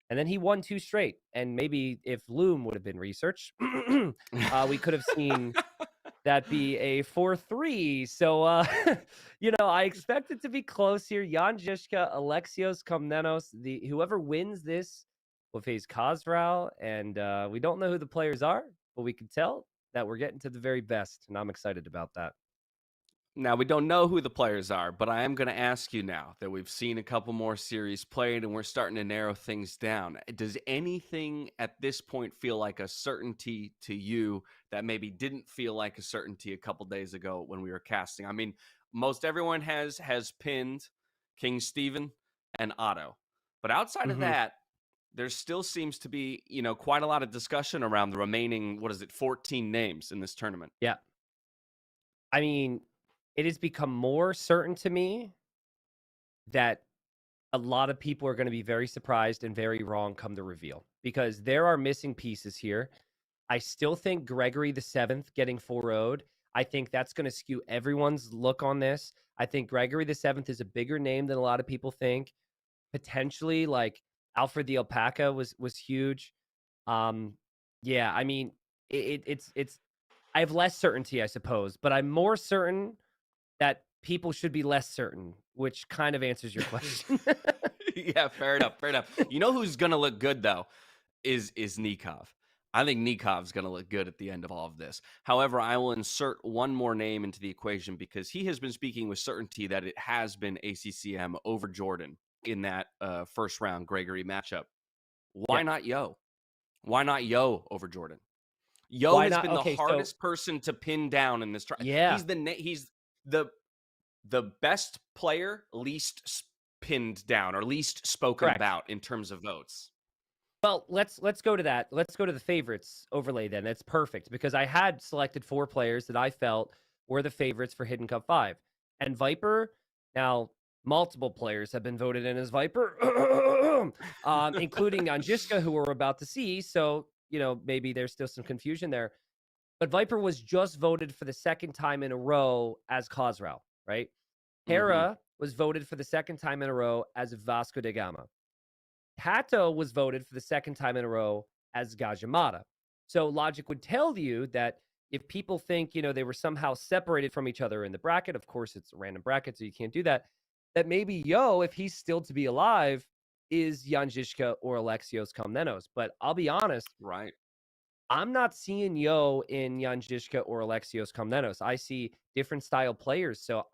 And then he won 2 straight. And maybe if Loom would have been researched, we could have seen that be a 4-3. So, I expect it to be close here. Jan Žižka, Alexios Komnenos. Whoever wins this will face Khosrau. And we don't know who the players are, but we can tell that we're getting to the very best. And I'm excited about that.
Now, we don't know who the players are, but I am going to ask you now that we've seen a couple more series played and we're starting to narrow things down. Does anything at this point feel like a certainty to you that maybe didn't feel like a certainty a couple days ago when we were casting? I mean, most everyone has pinned King Stephen and Otto. But outside of that, there still seems to be, quite a lot of discussion around the remaining, 14 names in this tournament.
Yeah. I mean, it has become more certain to me that a lot of people are going to be very surprised and very wrong come the reveal, because there are missing pieces here. I still think Gregory the Seventh getting 4-0'd. I think that's going to skew everyone's look on this. I think Gregory the Seventh is a bigger name than a lot of people think. Potentially, like Alfred the Alpaca was huge. Yeah, I mean, it's I have less certainty, I suppose, but I'm more certain that people should be less certain, which kind of answers your question.
Yeah, fair enough. Fair enough. You know who's gonna look good though is Nikov. I think Nikov's gonna look good at the end of all of this. However, I will insert one more name into the equation because he has been speaking with certainty that it has been ACCM over Jordan in that first round Gregory matchup. Why
Yeah.
not Yo? Why not Yo over Jordan? Yo
Why
has
not?
been
Okay,
the
so
hardest person to pin down in this trial.
yeah,
He's the best player, least pinned down or least spoken
correct.
about in terms of votes.
Well, let's go to that. Let's go to the favorites overlay then. That's perfect because I had selected 4 players that I felt were the favorites for Hidden Cup 5. And Viper, now multiple players have been voted in as Viper, including Anjiska, who we're about to see. So, maybe there's still some confusion there. But Viper was just voted for the second time in a row as Khosrau, right? Hera was voted for the second time in a row as Vasco da Gama. Tato was voted for the second time in a row as Gajamada. So logic would tell you that if people think, they were somehow separated from each other in the bracket, of course it's a random bracket, so you can't do that, that maybe Yo, if he's still to be alive, is Jan Žižka or Alexios Komnenos. But I'll be honest,
Right.
I'm not seeing Yo in Jan Žižka or Alexios Komnenos. I see different style players. So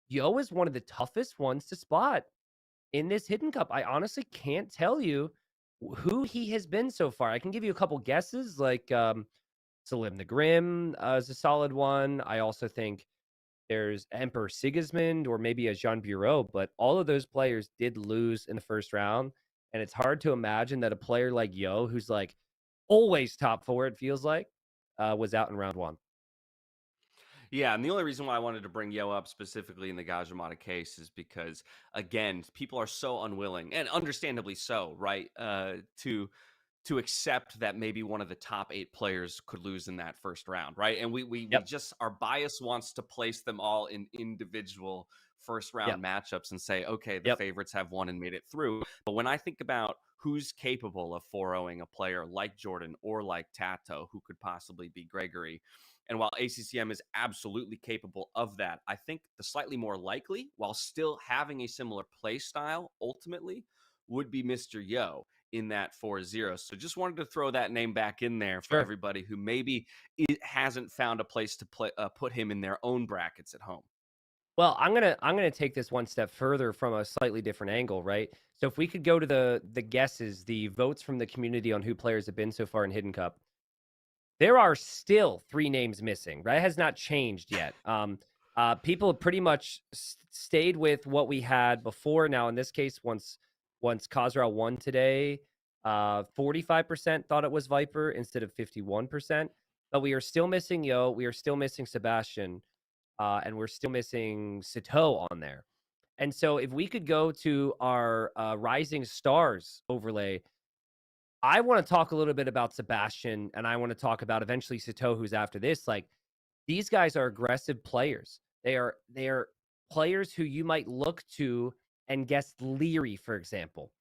Yo is one of the toughest ones to spot in this Hidden Cup. I honestly can't tell you who he has been so far. I can give you a couple guesses, like Salim the Grim is a solid one. I also think there's Emperor Sigismund or maybe a Jean Bureau, but all of those players did lose in the first round. And it's hard to imagine that a player like Yo, who's like always top 4, it feels like, was out in round 1.
Yeah, and the only reason why I wanted to bring Yo up specifically in the Gajamada case is because, again, people are so unwilling, and understandably so, right, to accept that maybe one of the top 8 players could lose in that first round, right? And we just, our bias wants to place them all in individual first round matchups and say, okay, the favorites have won and made it through. But when I think about who's capable of 4-0ing a player like Jordan or like Tato, who could possibly be Gregory, and while ACCM is absolutely capable of that, I think the slightly more likely, while still having a similar play style, ultimately, would be Mr. Yo in that 4-0. So just wanted to throw that name back in there for everybody who maybe hasn't found a place to put him in their own brackets at home.
Well, I'm gonna take this one step further from a slightly different angle, right? So if we could go to the guesses, the votes from the community on who players have been so far in Hidden Cup, there are still 3 names missing, right? It has not changed yet. People have pretty much stayed with what we had before. Now, in this case, once Khosrau won today, 45% thought it was Viper instead of 51%. But we are still missing Yo. We are still missing Sebastian. And we're still missing Sito on there. And so if we could go to our Rising Stars overlay, I want to talk a little bit about Sebastian, and I want to talk about eventually Sito, who's after this. Like, these guys are aggressive players. They are players who you might look to and guess leery, for example,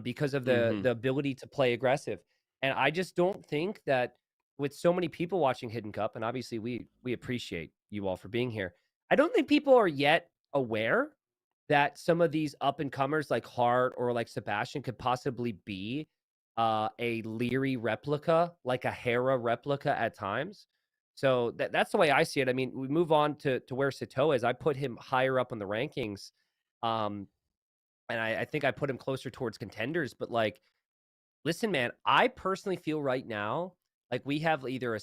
because of the ability to play aggressive. And I just don't think that with so many people watching Hidden Cup, and obviously we appreciate you all for being here, I don't think people are yet aware that some of these up-and-comers like Hart or like Sebastian could possibly be a leery replica, like a Hera replica at times. So that's the way I see it. I mean, we move on to where Sito is. I put him higher up on the rankings. And I think I put him closer towards contenders. But, like, listen, man, I personally feel right now like we have either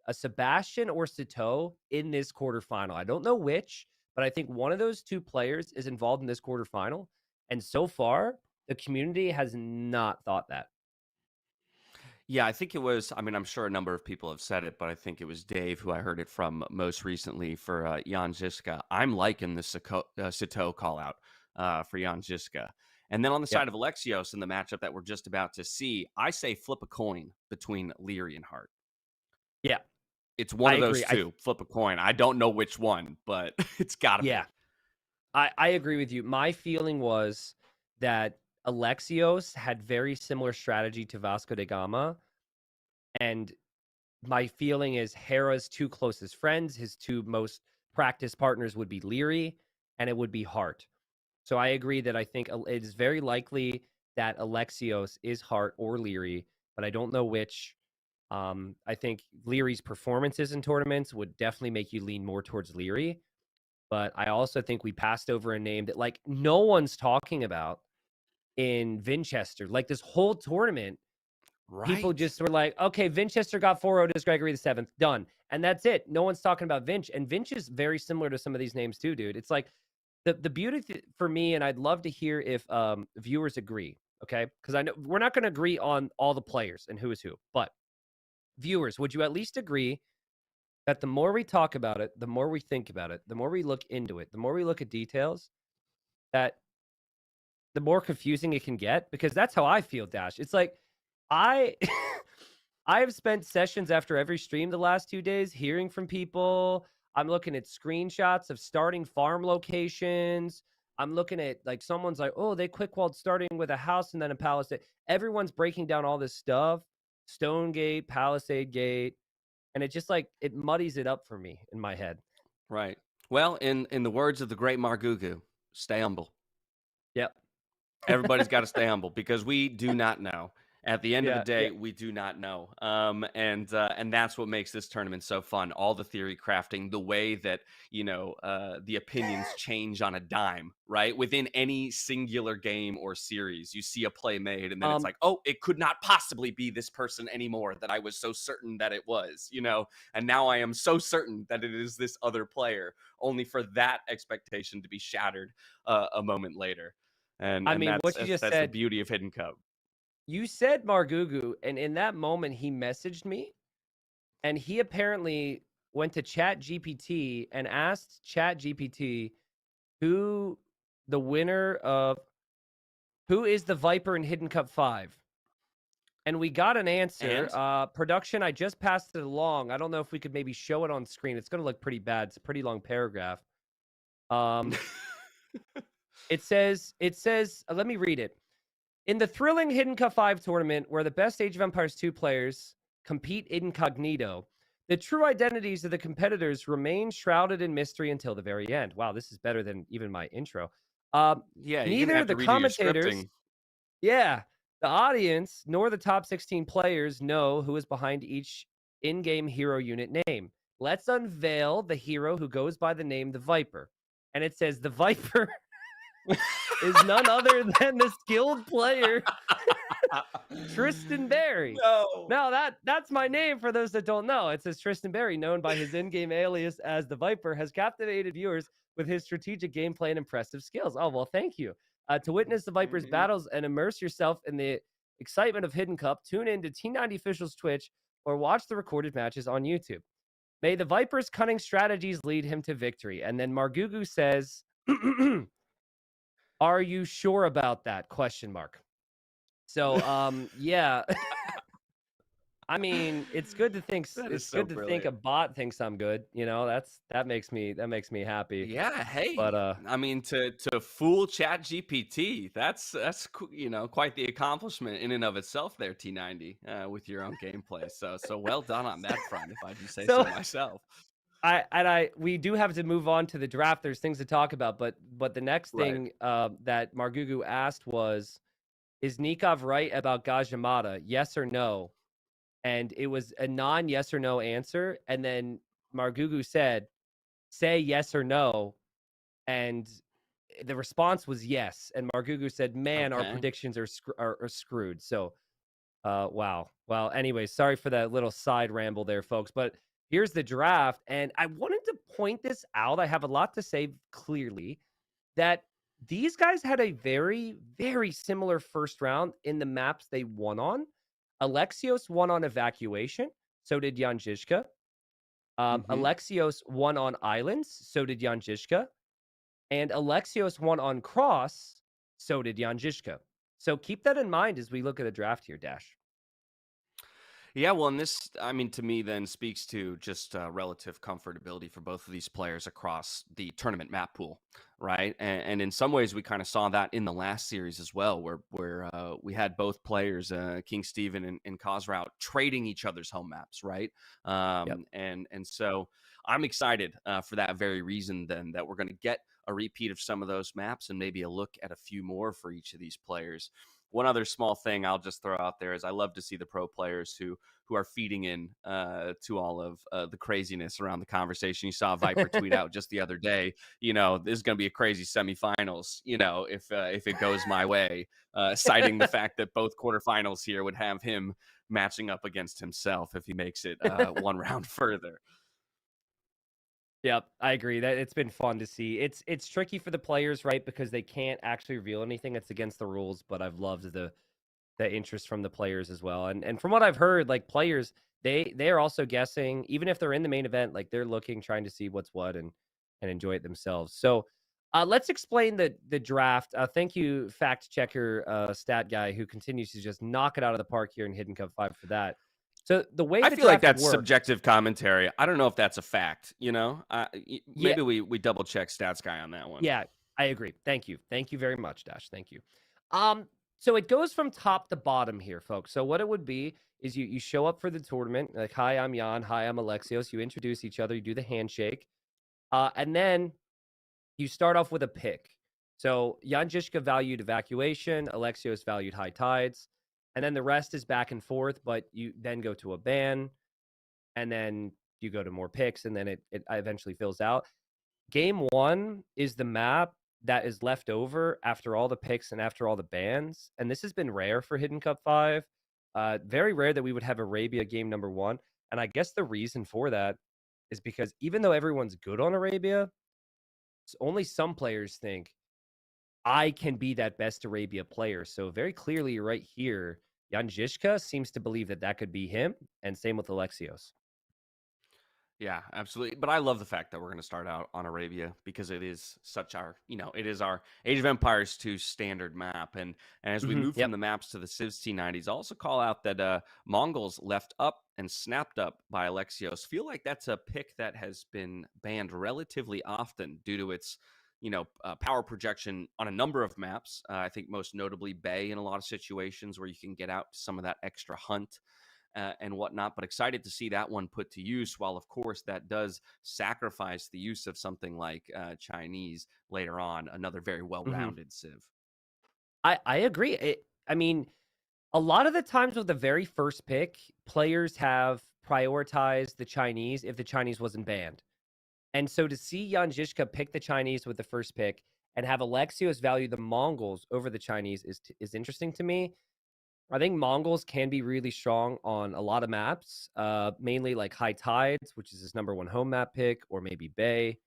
a Sebastian or Sito in this quarterfinal. I don't know which, but I think one of those 2 players is involved in this quarterfinal. And so far, the community has not thought that.
Yeah, I think it was, I mean, I'm sure a number of people have said it, but I think it was Dave who I heard it from most recently for Jan Žižka. I'm liking the Sito call out. for Jan Žižka. And then on the side of Alexios in the matchup that we're just about to see, I say flip a coin between Leary and Hart.
Yeah.
It's one
I
of those
agree.
two. Flip a coin. I don't know which one, but it's got to be.
Yeah. I agree with you. My feeling was that Alexios had very similar strategy to Vasco da Gama. And my feeling is Hera's two closest friends, his two most practice partners would be Leary and it would be Hart. So I agree that I think it is very likely that Alexios is Hart or Leary, but I don't know which. I think Leary's performances in tournaments would definitely make you lean more towards Leary. But I also think we passed over a name that like no one's talking about in Vinchester. Like this whole tournament, people just were like, okay, Vinchester got 4-0 to Gregory the 7th, done. And that's it. No one's talking about Vinch. And Vinch is very similar to some of these names too, dude. It's like the beauty for me, and I'd love to hear if viewers agree, okay? Because I know we're not going to agree on all the players and who is who. But viewers, would you at least agree that the more we talk about it, the more we think about it, the more we look into it, the more we look at details, that the more confusing it can get? Because that's how I feel, Dash. It's like I have spent sessions after every stream the last 2 days hearing from people. I'm looking at screenshots of starting farm locations. I'm looking at like someone's like, oh, they quick walled starting with a house and then a palisade. Everyone's breaking down all this stuff. Stonegate, Palisade Gate. And it just like it muddies it up for me in my head.
Right. Well, in the words of the great Margugu, stay humble.
Yep.
Everybody's got to stay humble because we do not know. At the end of the day, we do not know. And that's what makes this tournament so fun. All the theory crafting, the way that, the opinions change on a dime, right? Within any singular game or series, you see a play made and then it's like, oh, it could not possibly be this person anymore that I was so certain that it was, and now I am so certain that it is this other player, only for that expectation to be shattered a moment later. And
I mean,
that's,
what you just
that's
said,
the beauty of Hidden Cup.
You said Margugu, and in that moment, he messaged me, and he apparently went to ChatGPT and asked ChatGPT who the winner of who is the Viper in Hidden Cup 5. And we got an answer. Production, I just passed it along. I don't know if we could maybe show it on screen. It's going to look pretty bad. It's a pretty long paragraph. It says, let me read it. In the thrilling Hidden Cup 5 tournament, where the best Age of Empires 2 players compete incognito, the true identities of the competitors remain shrouded in mystery until the very end. Wow, this is better than even my intro. Neither the commentators, the audience, nor the top 16 players know who is behind each in-game hero unit name. Let's unveil the hero who goes by the name the Viper. And it says the Viper is none other than the skilled player Tristan Berry. Now that's my name for those that don't know. It says Tristan Berry, known by his in-game alias as the Viper, has captivated viewers with his strategic gameplay and impressive skills. Oh, well, thank you. To witness the Viper's battles and immerse yourself in the excitement of Hidden Cup, tune in to T90 Official's Twitch or watch the recorded matches on YouTube. May the Viper's cunning strategies lead him to victory. And then Margugu says, are you sure about that? ? So, yeah. I mean, it's good to think. It's good to think a bot thinks I'm good. That makes me happy.
Yeah. Hey.
But
I mean, to fool ChatGPT, that's quite the accomplishment in and of itself. There, T90, with your own gameplay. So well done on that front, if I do say so myself.
We do have to move on to the draft. There's things to talk about, but the next thing that Margugu asked was, is Nikov right about Gajamada? Yes or no? And it was a non-yes or no answer. And then Margugu said, say yes or no. And the response was yes. And Margugu said, man, our predictions are screwed. So, wow. Well, anyway, sorry for that little side ramble there, folks. But here's the draft. And I wanted to point this out. I have a lot to say clearly that these guys had a very, very similar first round in the maps they won on. Alexios won on Evacuation. So did Jan Žižka. Alexios won on Islands. So did Jan Žižka. and Alexios won on cross, so did Jan Žižka. So keep that in mind as we look at the draft here, Dash.
Yeah, well, and this, I mean, to me, then speaks to just relative comfortability for both of these players across the tournament map pool, right? And in some ways, we kind of saw that in the last series as well, where we had both players, King Steven and Cosrout, trading each other's home maps, right? And so I'm excited for that very reason. Then that we're going to get a repeat of some of those maps and maybe a look at a few more for each of these players. One other small thing I'll just throw out there is I love to see the pro players who are feeding in to all of the craziness around the conversation. You saw Viper tweet out just the other day, this is going to be a crazy semifinals, if it goes my way, citing the fact that both quarterfinals here would have him matching up against himself if he makes it one round further.
Yep, I agree. That it's been fun to see. It's tricky for the players, right? Because they can't actually reveal anything. It's against the rules, but I've loved the interest from the players as well. And from what I've heard, like players, they are also guessing, even if they're in the main event, like they're trying to see what's what and enjoy it themselves. So let's explain the draft. Thank you, fact checker, stat guy, who continues to just knock it out of the park here in Hidden Cup 5 for that. So the way
I
the
feel like
draft
that's
works,
subjective commentary. I don't know if that's a fact.
Yeah.
Maybe we double check stats guy on that one.
Yeah, I agree. Thank you very much, Dash. Thank you. So it goes from top to bottom here, folks. So what it would be is you show up for the tournament, like, hi, I'm Jan, hi, I'm Alexios. You introduce each other, you do the handshake, and then you start off with a pick. So Jan Žižka valued evacuation, Alexios valued high tides, and then the rest is back and forth, but you then go to a ban, and then you go to more picks, and then it eventually fills out. Game 1 is the map that is left over after all the picks and after all the bans, and this has been rare for Hidden Cup 5. Very rare that we would have Arabia game number 1, and I guess the reason for that is because even though everyone's good on Arabia, only some players think, I can be that best Arabia player. So very clearly right here, Jan Žižka seems to believe that could be him, and same with Alexios.
Yeah, absolutely. But I love the fact that we're going to start out on Arabia because it is such it is our Age of Empires 2 standard map. And as we move from the maps to the Civs T90s, I'll also call out that Mongols left up and snapped up by Alexios feel like that's a pick that has been banned relatively often due to its power projection on a number of maps. I think most notably Bay in a lot of situations where you can get out some of that extra hunt and whatnot, but excited to see that one put to use, while of course that does sacrifice the use of something like Chinese later on, another very well-rounded Civ.
I agree. I mean, a lot of the times with the very first pick, players have prioritized the Chinese if the Chinese wasn't banned. And so to see Jan Žižka pick the Chinese with the first pick and have Alexios value the Mongols over the Chinese is interesting to me. I think Mongols can be really strong on a lot of maps, mainly like High Tides, which is his number 1 home map pick, or maybe Bay.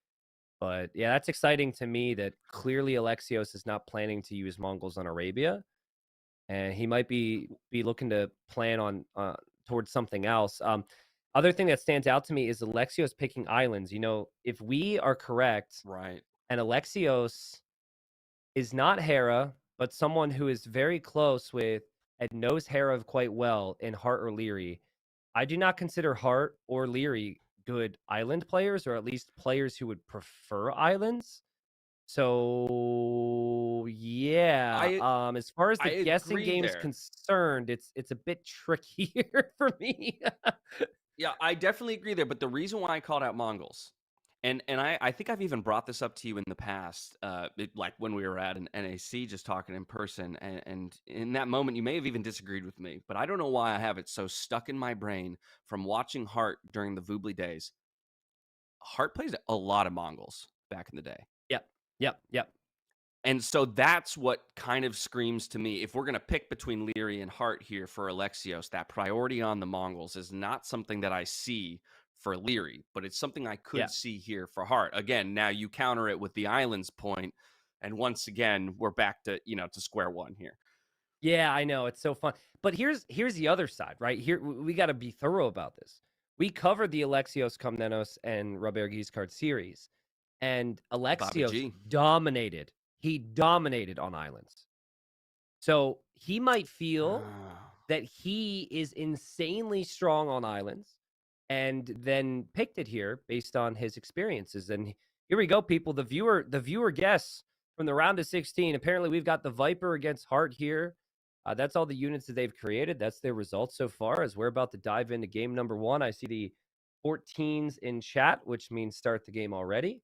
But yeah, that's exciting to me that clearly Alexios is not planning to use Mongols on Arabia. And he might be looking to plan on towards something else. Other thing that stands out to me is Alexios picking islands. If we are correct,
right,
and Alexios is not Hera, but someone who is very close with and knows Hera quite well in Heart or Leary, I do not consider Heart or Leary good island players, or at least players who would prefer islands. So yeah, as far as the guessing game is concerned, it's a bit trickier for me.
Yeah, I definitely agree there. But the reason why I called out Mongols, and I think I've even brought this up to you in the past, like when we were at an NAC just talking in person, and in that moment you may have even disagreed with me, but I don't know why I have it so stuck in my brain from watching Heart during the Voobly days. Heart plays a lot of Mongols back in the day.
Yep.
And so that's what kind of screams to me, if we're going to pick between Leary and Heart here for Alexios, that priority on the Mongols is not something that I see for Leary, but it's something I could see here for Heart. Again, now you counter it with the islands point, and once again, we're back to, to square one here.
Yeah, I know. It's so fun. But here's the other side, right? Here, we got to be thorough about this. We covered the Alexios, Komnenos, and Robert Guiscard series.
And
Bobby
Alexios
G.
dominated. He dominated on islands. So he might feel that he is insanely strong on islands and then picked it here based on his experiences. And here we go, people. The viewer guess from the round of 16. Apparently, we've got the Viper against Hart here. That's all the units that they've created. That's their results so far as we're about to dive into game number 1. I see the 14s in chat, which means start the game already.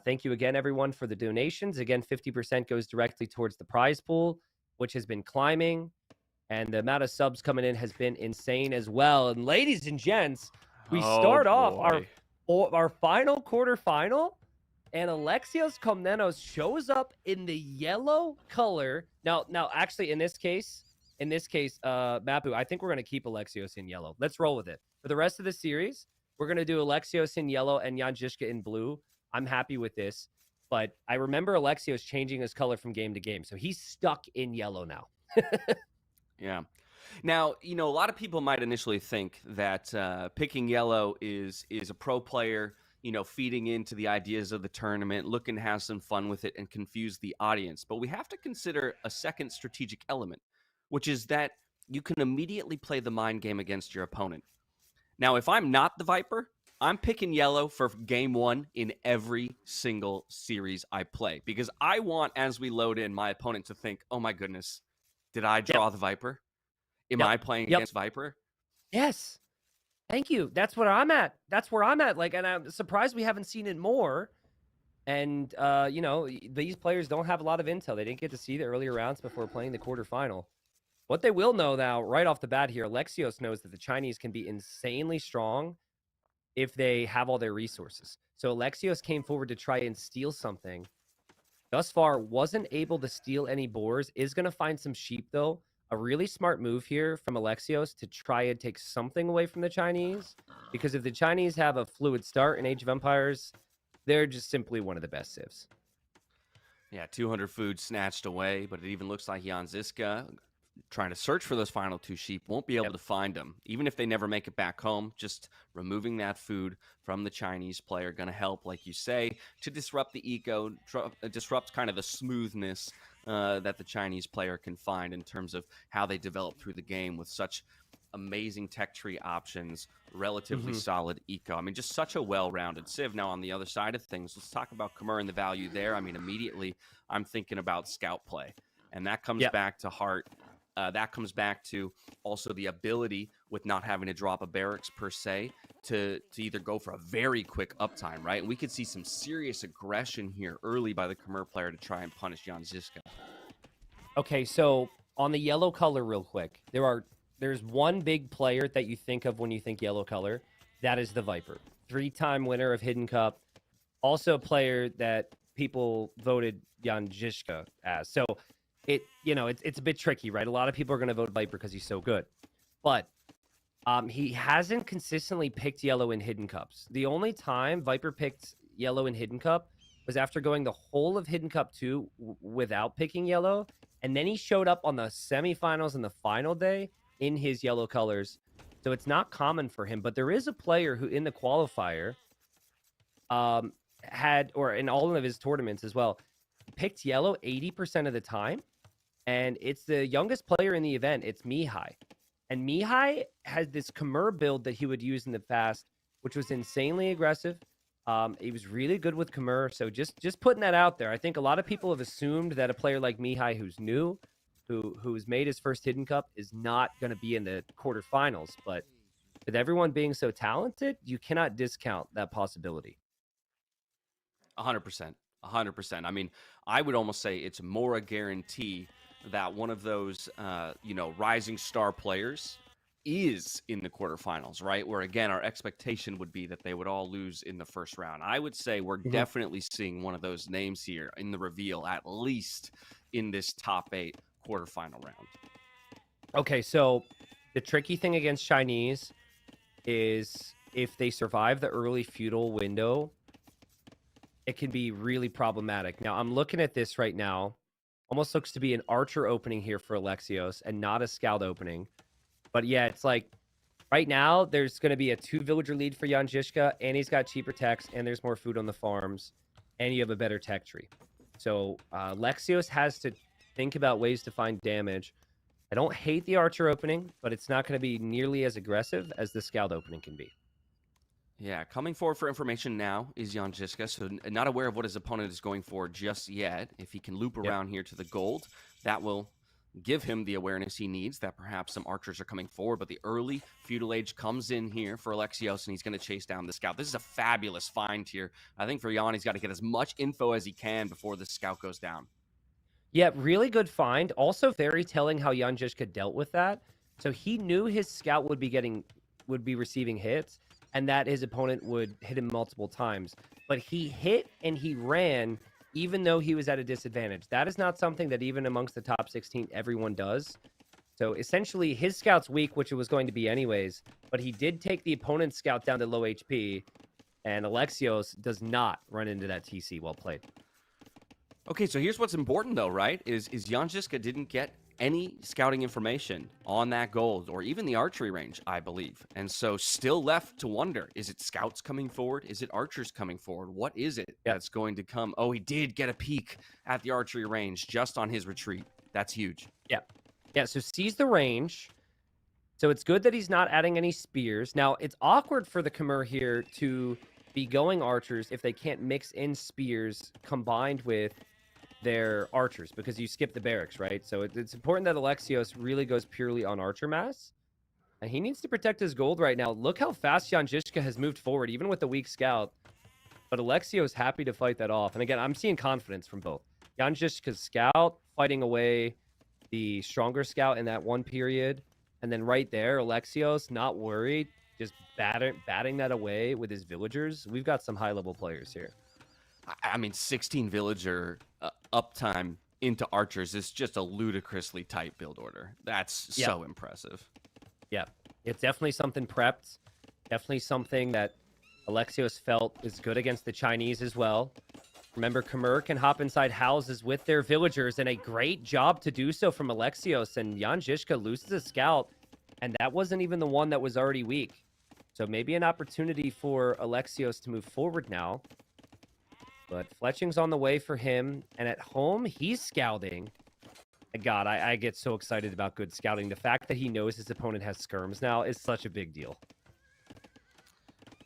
Thank you again, everyone, for the donations. Again, 50% goes directly towards the prize pool, which has been climbing. And the amount of subs coming in has been insane as well. And ladies and gents, we start off our final quarterfinal, and Alexios Komnenos shows up in the yellow color. Now, actually, in this case, Mapu, I think we're going to keep Alexios in yellow. Let's roll with it. For the rest of the series, we're going to do Alexios in yellow and Jan Žižka in blue. I'm happy with this. But I remember Alexios changing his color from game to game. So he's stuck in yellow now.
Yeah. Now, a lot of people might initially think that picking yellow is a pro player, feeding into the ideas of the tournament, looking to have some fun with it and confuse the audience. But we have to consider a second strategic element, which is that you can immediately play the mind game against your opponent. Now, if I'm not the Viper, I'm picking yellow for game 1 in every single series I play because I want, as we load in, my opponent to think, oh my goodness, did I draw the Viper? Am I playing against Viper?
Yes. Thank you. That's what I'm at. That's where I'm at. And I'm surprised we haven't seen it more. And, these players don't have a lot of intel. They didn't get to see the earlier rounds before playing the quarterfinal. What they will know now, right off the bat here, Alexios knows that the Chinese can be insanely strong if they have all their resources. So Alexios came forward to try and steal something. Thus far, wasn't able to steal any boars. Is going to find some sheep, though. A really smart move here from Alexios to try and take something away from the Chinese. Because if the Chinese have a fluid start in Age of Empires, they're just simply one of the best civs.
Yeah, 200 food snatched away, but it even looks like Jan Žižka, trying to search for those final 2 sheep, won't be able to find them. Even if they never make it back home, just removing that food from the Chinese player going to help, like you say, to disrupt the eco, disrupt kind of the smoothness that the Chinese player can find in terms of how they develop through the game with such amazing tech tree options, relatively solid eco. I mean, just such a well-rounded civ. Now, on the other side of things, let's talk about Khmer and the value there. I mean, immediately, I'm thinking about scout play, and that comes back to Hart. That comes back to also the ability with not having to drop a barracks per se to either go for a very quick uptime, right? And we could see some serious aggression here early by the Khmer player to try and punish Jan Žižka.
Okay, so on the yellow color real quick, there's one big player that you think of when you think yellow color. That is the Viper. 3-time winner of Hidden Cup. Also a player that people voted Jan Žižka as. So it's a bit tricky, right? A lot of people are going to vote Viper because he's so good. But he hasn't consistently picked yellow in Hidden Cups. The only time Viper picked yellow in Hidden Cup was after going the whole of Hidden Cup 2 without picking yellow. And then he showed up on the semifinals and the final day in his yellow colors. So it's not common for him. But there is a player who in the qualifier or in all of his tournaments as well, picked yellow 80% of the time. And it's the youngest player in the event. It's Mihai. And Mihai has this Khmer build that he would use in the past, which was insanely aggressive. He was really good with Khmer. So just putting that out there. I think a lot of people have assumed that a player like Mihai, who's new, who's made his first Hidden Cup, is not going to be in the quarterfinals. But with everyone being so talented, you cannot discount that possibility.
100%. 100%. I mean, I would almost say it's more a guarantee that one of those, rising star players is in the quarterfinals, right? Where, again, our expectation would be that they would all lose in the first round. I would say we're definitely seeing one of those names here in the reveal, at least in this top 8 quarterfinal round.
Okay, so the tricky thing against Chinese is if they survive the early feudal window, it can be really problematic. Now, I'm looking at this right now. Almost looks to be an archer opening here for Alexios and not a scout opening. But yeah, it's like
Right now, there's going to be a 2 villager lead for Jan Žižka, and he's got cheaper techs, and there's more food on the farms, and you have a better tech tree. So Lexios has to think about ways to find damage. I don't hate the Archer opening, but it's not going to be nearly as aggressive as the Scout opening can be.
Yeah, coming forward for information now is Jan Žižka, so not aware of what his opponent is going for just yet. If he can loop around here to the gold, that will give him the awareness he needs that perhaps some archers are coming forward, but the early feudal age comes in here for Alexios, and he's going to chase down the scout. This is a fabulous find here. I think for Jan, he's got to get as much info as he can before the scout goes down.
Yeah, really good find. Also very telling how Jan Žižka dealt with that. So he knew his scout would be receiving hits, and that his opponent would hit him multiple times. But he hit and he ran even though he was at a disadvantage. That is not something that even amongst the top 16 everyone does. So essentially his scout's weak, which it was going to be anyways, but he did take the opponent's scout down to low HP, and Alexios does not run into that TC. Well played.
Okay, so here's what's important though, right? Is Jan Žižka didn't get any scouting information on that gold or even the archery range, I believe. And so still left to wonder, is it scouts coming forward? Is it archers coming forward? What is it that's going to come? Oh, he did get a peek at the archery range just on his retreat. That's huge.
Yeah, so sees the range. So it's good that he's not adding any spears. Now, it's awkward for the Khmer here to be going archers if they can't mix in spears combined with their archers, because you skip the barracks, right? So it's important that Alexios really goes purely on archer mass, and he needs to protect his gold right now. Look how fast Jan Žižka has moved forward, even with the weak scout, but Alexios happy to fight that off. And again, I'm seeing confidence from both. Jan Žižka's scout fighting away the stronger scout in that one period, and then right there, Alexios not worried, just batting that away with his villagers. We've got some high-level players here.
I mean, 16 villager uptime into archers is just a ludicrously tight build order. That's so impressive.
Yeah, it's definitely something prepped. Definitely something that Alexios felt is good against the Chinese as well. Remember, Khmer can hop inside houses with their villagers, and a great job to do so from Alexios. And Jan Žižka loses a scout, and that wasn't even the one that was already weak. So maybe an opportunity for Alexios to move forward now. But Fletching's on the way for him, and at home, he's scouting. God, I get so excited about good scouting. The fact that he knows his opponent has skirms now is such a big deal.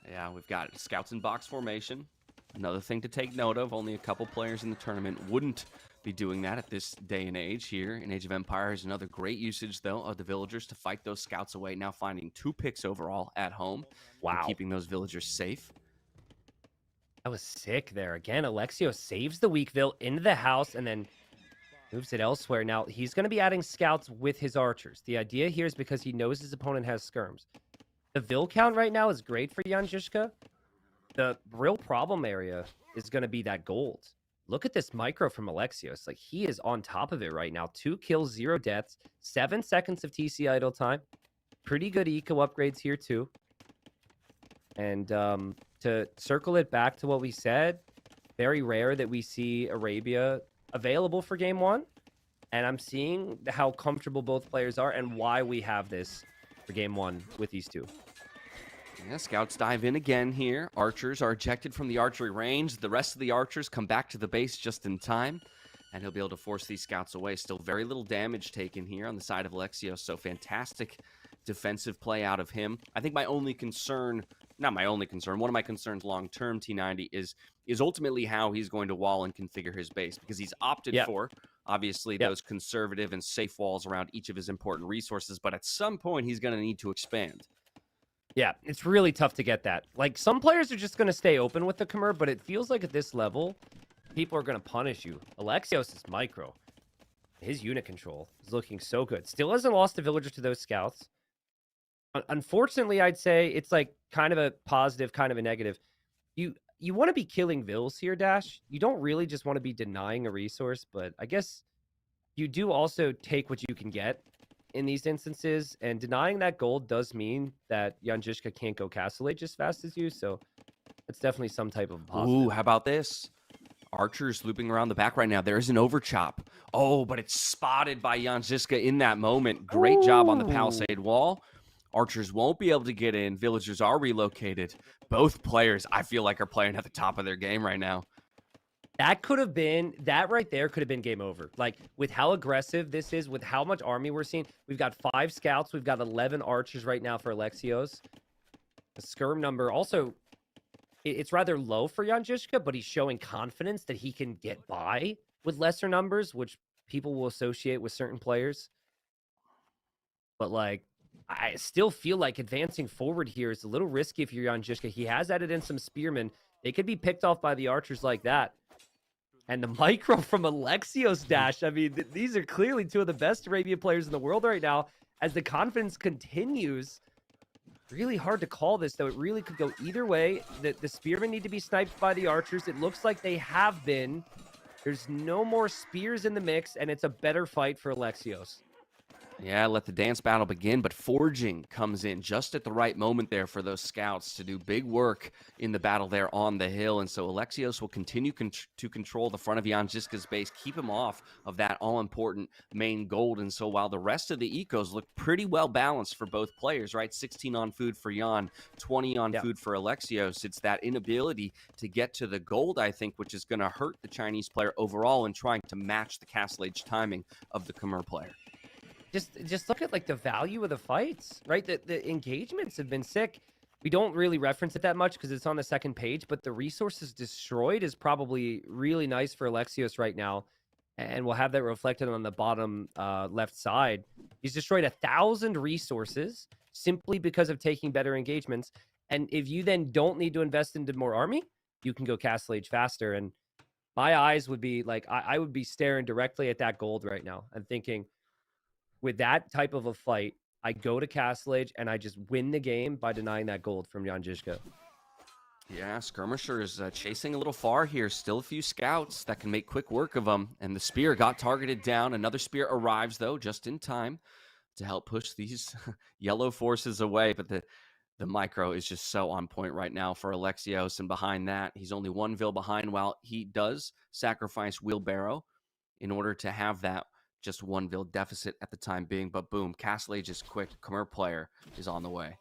Yeah, we've got scouts in box formation. Another thing to take note of, only a couple players in the tournament wouldn't be doing that at this day and age here in Age of Empires. Another great usage, though, of the villagers to fight those scouts away, now finding 2 picks overall at home.
Wow.
And keeping those villagers safe.
That was sick there. Again, Alexios saves the weak Vill into the house and then moves it elsewhere. Now, he's going to be adding scouts with his archers. The idea here is because he knows his opponent has skirms. The Vill count right now is great for Jan Žižka. The real problem area is going to be that gold. Look at this micro from Alexios. Like, he is on top of it right now. 2 kills, 0 deaths, 7 seconds of TC idle time. Pretty good eco upgrades here, too. And to circle it back to what we said, very rare that we see Arabia available for game 1. And I'm seeing how comfortable both players are and why we have this for game 1 with these two.
Yeah, scouts dive in again here. Archers are ejected from the archery range. The rest of the archers come back to the base just in time, and he'll be able to force these scouts away. Still very little damage taken here on the side of Alexios, so fantastic defensive play out of him. I think my only concern, not my only concern, one of my concerns long-term, T90, is ultimately how he's going to wall and configure his base, because he's opted for, obviously, those conservative and safe walls around each of his important resources, but at some point he's going to need to expand.
Yeah, it's really tough to get that. Like, some players are just going to stay open with the Khmer, but it feels like at this level, people are going to punish you. Alexios is micro. His unit control is looking so good. Still hasn't lost a villager to those scouts. Unfortunately, I'd say it's like kind of a positive, kind of a negative. You want to be killing Vills here, Dash. You don't really just want to be denying a resource, but I guess you do also take what you can get in these instances, and denying that gold does mean that Jan Žižka can't go Castle Age as fast as you, so it's definitely some type of positive.
Ooh, how about this? Archers looping around the back right now. There's an overchop. Oh, but it's spotted by Jan Žižka in that moment. Great job on the palisade wall. Archers won't be able to get in. Villagers are relocated. Both players, I feel like, are playing at the top of their game right now.
That right there could have been game over. Like, with how aggressive this is, with how much army we're seeing, we've got 5 scouts, we've got 11 archers right now for Alexios. The skirm number also, it's rather low for Jan Žižka, but he's showing confidence that he can get by with lesser numbers, which people will associate with certain players. But, like, I still feel like advancing forward here is a little risky if you're Jan Žižka. He has added in some spearmen. They could be picked off by the archers like that. And the micro from Alexios Dash. I mean, these are clearly two of the best Arabia players in the world right now. As the confidence continues, really hard to call this, though. It really could go either way. The spearmen need to be sniped by the archers. It looks like they have been. There's no more spears in the mix, and it's a better fight for Alexios.
Yeah, let the dance battle begin, but Forging comes in just at the right moment there for those scouts to do big work in the battle there on the hill, and so Alexios will continue to control the front of Jan Žižka's base, keep him off of that all-important main gold, and so while the rest of the ecos look pretty well balanced for both players, right? 16 on food for Jan, 20 on food for Alexios. It's that inability to get to the gold, I think, which is going to hurt the Chinese player overall in trying to match the Castle Age timing of the Khmer player.
Just look at like the value of the fights, right? The engagements have been sick. We don't really reference it that much because it's on the second page, but the resources destroyed is probably really nice for Alexios right now. And we'll have that reflected on the bottom left side. He's destroyed 1,000 resources simply because of taking better engagements. And if you then don't need to invest into more army, you can go Castle Age faster. And my eyes would be like, I would be staring directly at that gold right now and thinking, with that type of a fight, I go to Castle Age and I just win the game by denying that gold from Jan Žižka.
Yeah, Skirmisher is chasing a little far here. Still a few scouts that can make quick work of them. And the spear got targeted down. Another spear arrives, though, just in time to help push these yellow forces away. But the micro is just so on point right now for Alexios. And behind that, he's only 1 Vil behind while he does sacrifice Wheelbarrow in order to have that just 1 Vil deficit at the time being, but boom, Castle Age is quick. Khmer player is on the way.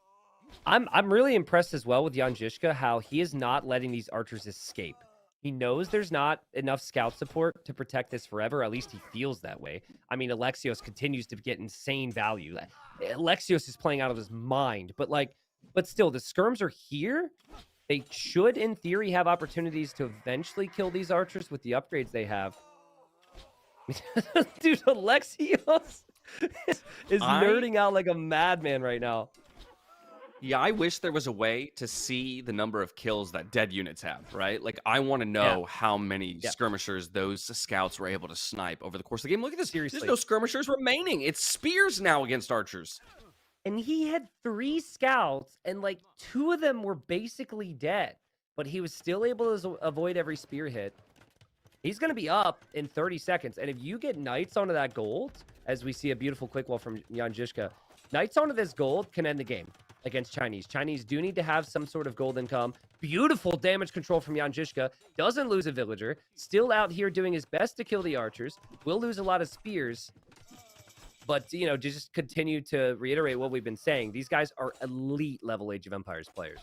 I'm really impressed as well with Jan Žižka, how he is not letting these archers escape. He knows there's not enough scout support to protect this forever. At least he feels that way. I mean, Alexios continues to get insane value. Alexios is playing out of his mind, but still, the skirms are here. They should, in theory, have opportunities to eventually kill these archers with the upgrades they have. Dude, Alexios is nerding out like a madman right now.
Yeah, I wish there was a way to see the number of kills that dead units have, right? Like, I want to know how many skirmishers those scouts were able to snipe over the course of the game. Look at this.
Seriously.
There's no skirmishers remaining. It's spears now against archers.
And he had 3 scouts, and like 2 of them were basically dead. But he was still able to avoid every spear hit. He's going to be up in 30 seconds. And if you get Knights onto that gold, as we see a beautiful quick wall from Jan Žižka, Knights onto this gold can end the game against Chinese. Chinese do need to have some sort of gold income. Beautiful damage control from Jan Žižka. Doesn't lose a villager. Still out here doing his best to kill the archers. Will lose a lot of spears. But, you know, just continue to reiterate what we've been saying. These guys are elite level Age of Empires players.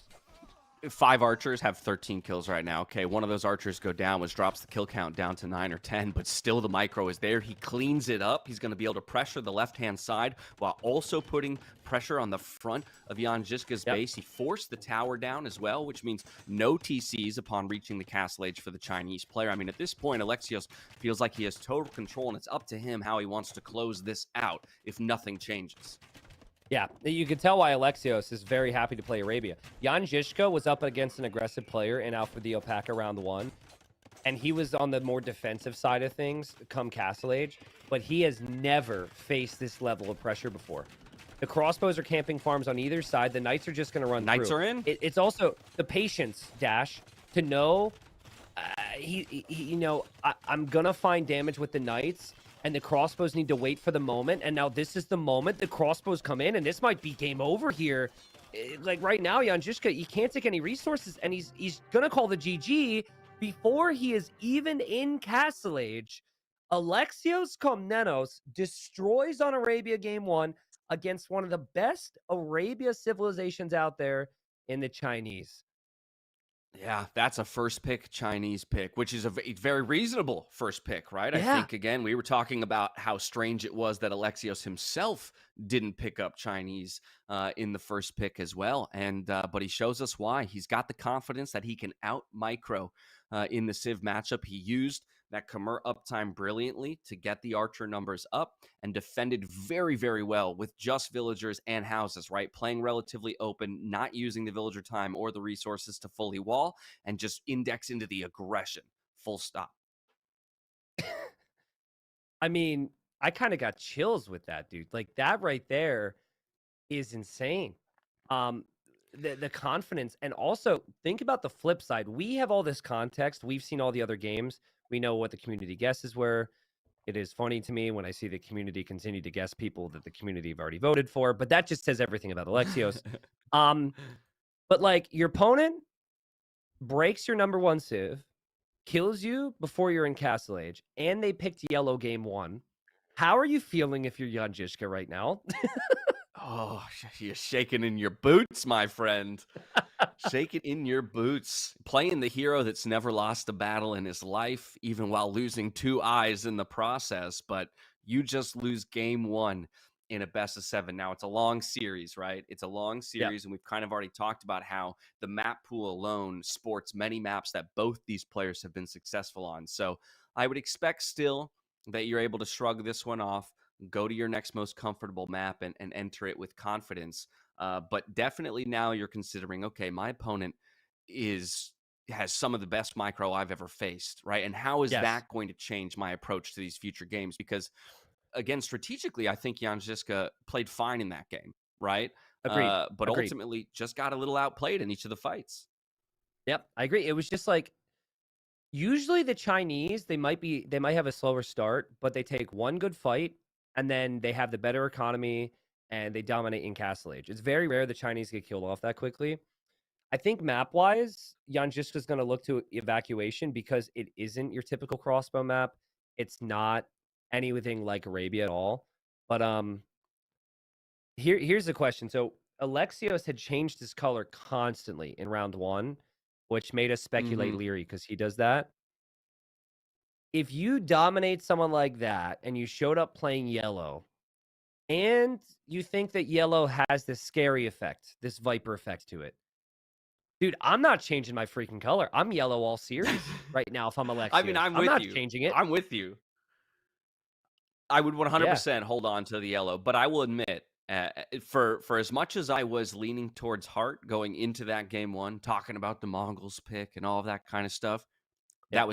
5 archers have 13 kills right now. Okay, one of those archers go down, which drops the kill count down to 9 or 10, but still the micro is there. He cleans it up. He's going to be able to pressure the left-hand side while also putting pressure on the front of Jan Žižka's base. He forced the tower down as well, which means no TCs upon reaching the Castle Age for the Chinese player. I mean, at this point, Alexios feels like he has total control, and it's up to him how he wants to close this out if nothing changes.
Yeah, you can tell why Alexios is very happy to play Arabia. Jan Žižka was up against an aggressive player in Alpha the Opaca round 1, and he was on the more defensive side of things come Castle Age, but he has never faced this level of pressure before. The crossbows are camping farms on either side. The Knights are just going to run
Knights
through.
are in?
It's also the patience, Dash, to know, I'm going to find damage with the Knights, and the crossbows need to wait for the moment. And now this is the moment the crossbows come in, and this might be game over here. Like right now, Jan Žižka, he can't take any resources, and he's gonna call the GG before he is even in Castle Age. Alexios Komnenos destroys on Arabia game 1. against one of the best Arabia civilizations out there in the Chinese.
Yeah, that's a first pick Chinese pick, which is a very reasonable first pick, right? I
Yeah.
think, again, we were talking about how strange it was that Alexios himself didn't pick up Chinese in the first pick as well. And but he shows us why. He's got the confidence that he can out micro in the Civ matchup. He used that Khmer uptime brilliantly to get the archer numbers up and defended very, very well with just villagers and houses, right? Playing relatively open, not using the villager time or the resources to fully wall, and just index into the aggression. Full stop.
I mean, I kind of got chills with that, dude. Like that right there is insane. The confidence, and also think about the flip side. We have all this context. We've seen all the other games. We know what the community guesses were. It is funny to me when I see the community continue to guess people that the community have already voted for, but that just says everything about Alexios. But like your opponent breaks your number 1 Civ, kills you before you're in Castle Age, and they picked yellow game 1. How are you feeling if you're Jan Žižka right now?
Oh, you're shaking in your boots, my friend. Shaking in your boots. Playing the hero that's never lost a battle in his life, even while losing 2 eyes in the process. But you just lose game 1 in a best of 7. Now, it's a long series, right? It's a long series, and we've kind of already talked about how the map pool alone sports many maps that both these players have been successful on. So I would expect still that you're able to shrug this one off, go to your next most comfortable map and enter it with confidence. But definitely now you're considering, okay, my opponent has some of the best micro I've ever faced, right? And how is that going to change my approach to these future games? Because, again, strategically, I think Jan Žižka played fine in that game, right?
Agreed.
But ultimately just got a little outplayed in each of the fights.
Yep, I agree. It was just like, usually the Chinese, they might have a slower start, but they take one good fight, and then they have the better economy, and they dominate in Castle Age. It's very rare the Chinese get killed off that quickly. I think map-wise, Jan Žižka is going to look to Evacuation because it isn't your typical crossbow map. It's not anything like Arabia at all. But here's the question. So Alexios had changed his color constantly in round 1, which made us speculate Leary because he does that. If you dominate someone like that and you showed up playing yellow, and you think that yellow has this scary effect, this Viper effect to it, dude, I'm not changing my freaking color. I'm yellow all series right now if I'm Alexios.
I mean, I'm
not
you.
changing it.
I'm with you. I would 100% hold on to the yellow, but I will admit, for as much as I was leaning towards Hart going into that game 1, talking about the Mongols pick and all of that kind of stuff, that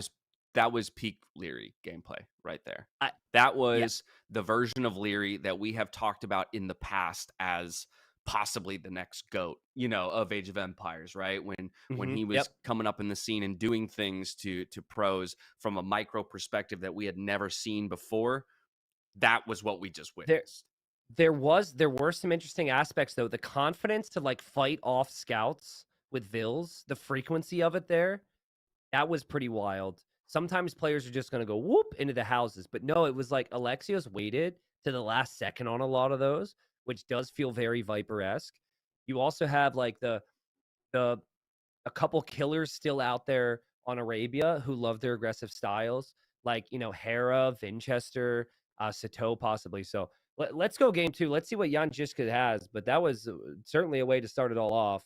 was peak Leary gameplay right there. That was the version of Leary that we have talked about in the past as possibly the next GOAT, of Age of Empires, right? When he was coming up in the scene and doing things to pros from a micro perspective that we had never seen before. That was what we just witnessed.
There were some interesting aspects, though. The confidence to fight off scouts with Vils, the frequency of it there, that was pretty wild. Sometimes players are just going to go whoop into the houses. But no, it was like Alexios waited to the last second on a lot of those, which does feel very Viper-esque. You also have a couple killers still out there on Arabia who love their aggressive styles, like, Hera, Vinchester, Sato possibly. So let's go game 2. Let's see what Jan Žižka has. But that was certainly a way to start it all off.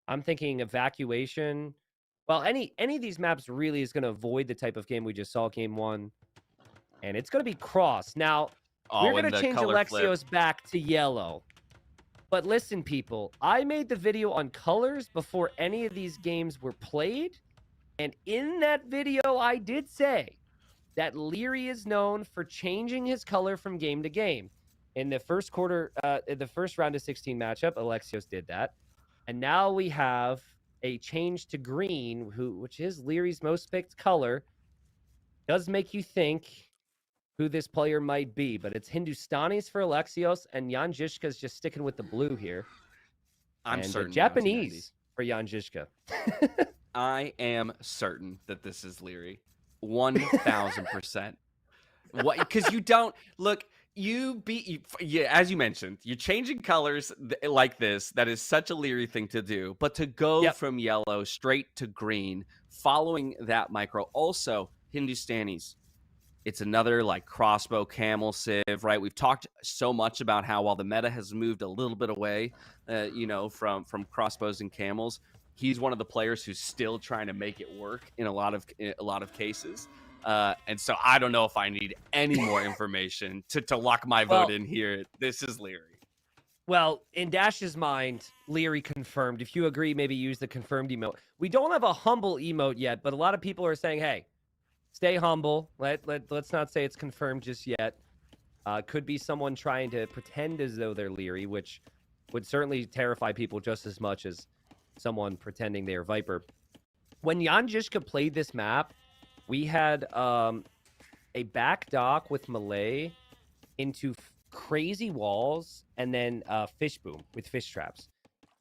I'm thinking Evacuation. Well, any of these maps really is going to avoid the type of game we just saw game 1. And it's going to be cross. Now, we're going to change Alexios back to yellow. But listen, people, I made the video on colors before any of these games were played. And in that video, I did say that Leary is known for changing his color from game to game. In the first quarter, the first round of 16 matchup, Alexios did that. And now we have a change to green, which is Leary's most picked color. Does make you think who this player might be, but it's Hindustanis for Alexios, and Jan Žižka is just sticking with the blue here.
I'm certain.
Japanese for Jan Žižka.
I am certain that this is Leary. 1,000%. What? Because you don't look. yeah, as you mentioned, you're changing colors like this. That is such a Leary thing to do. But to go from yellow straight to green, following that micro, also Hindustanis. It's another like crossbow camel civ, right? We've talked so much about how while the meta has moved a little bit away, from crossbows and camels, he's one of the players who's still trying to make it work in a lot of cases. And so I don't know if I need any more information to lock my vote in here. This is Leary.
Well, in Dash's mind, Leary confirmed. If you agree, maybe use the confirmed emote. We don't have a humble emote yet, but a lot of people are saying, hey, stay humble. Let's not say it's confirmed just yet. Could be someone trying to pretend as though they're Leary, which would certainly terrify people just as much as someone pretending they are Viper. When Jan Žižka played this map, we had a back dock with Malay into crazy walls and then fish boom with fish traps.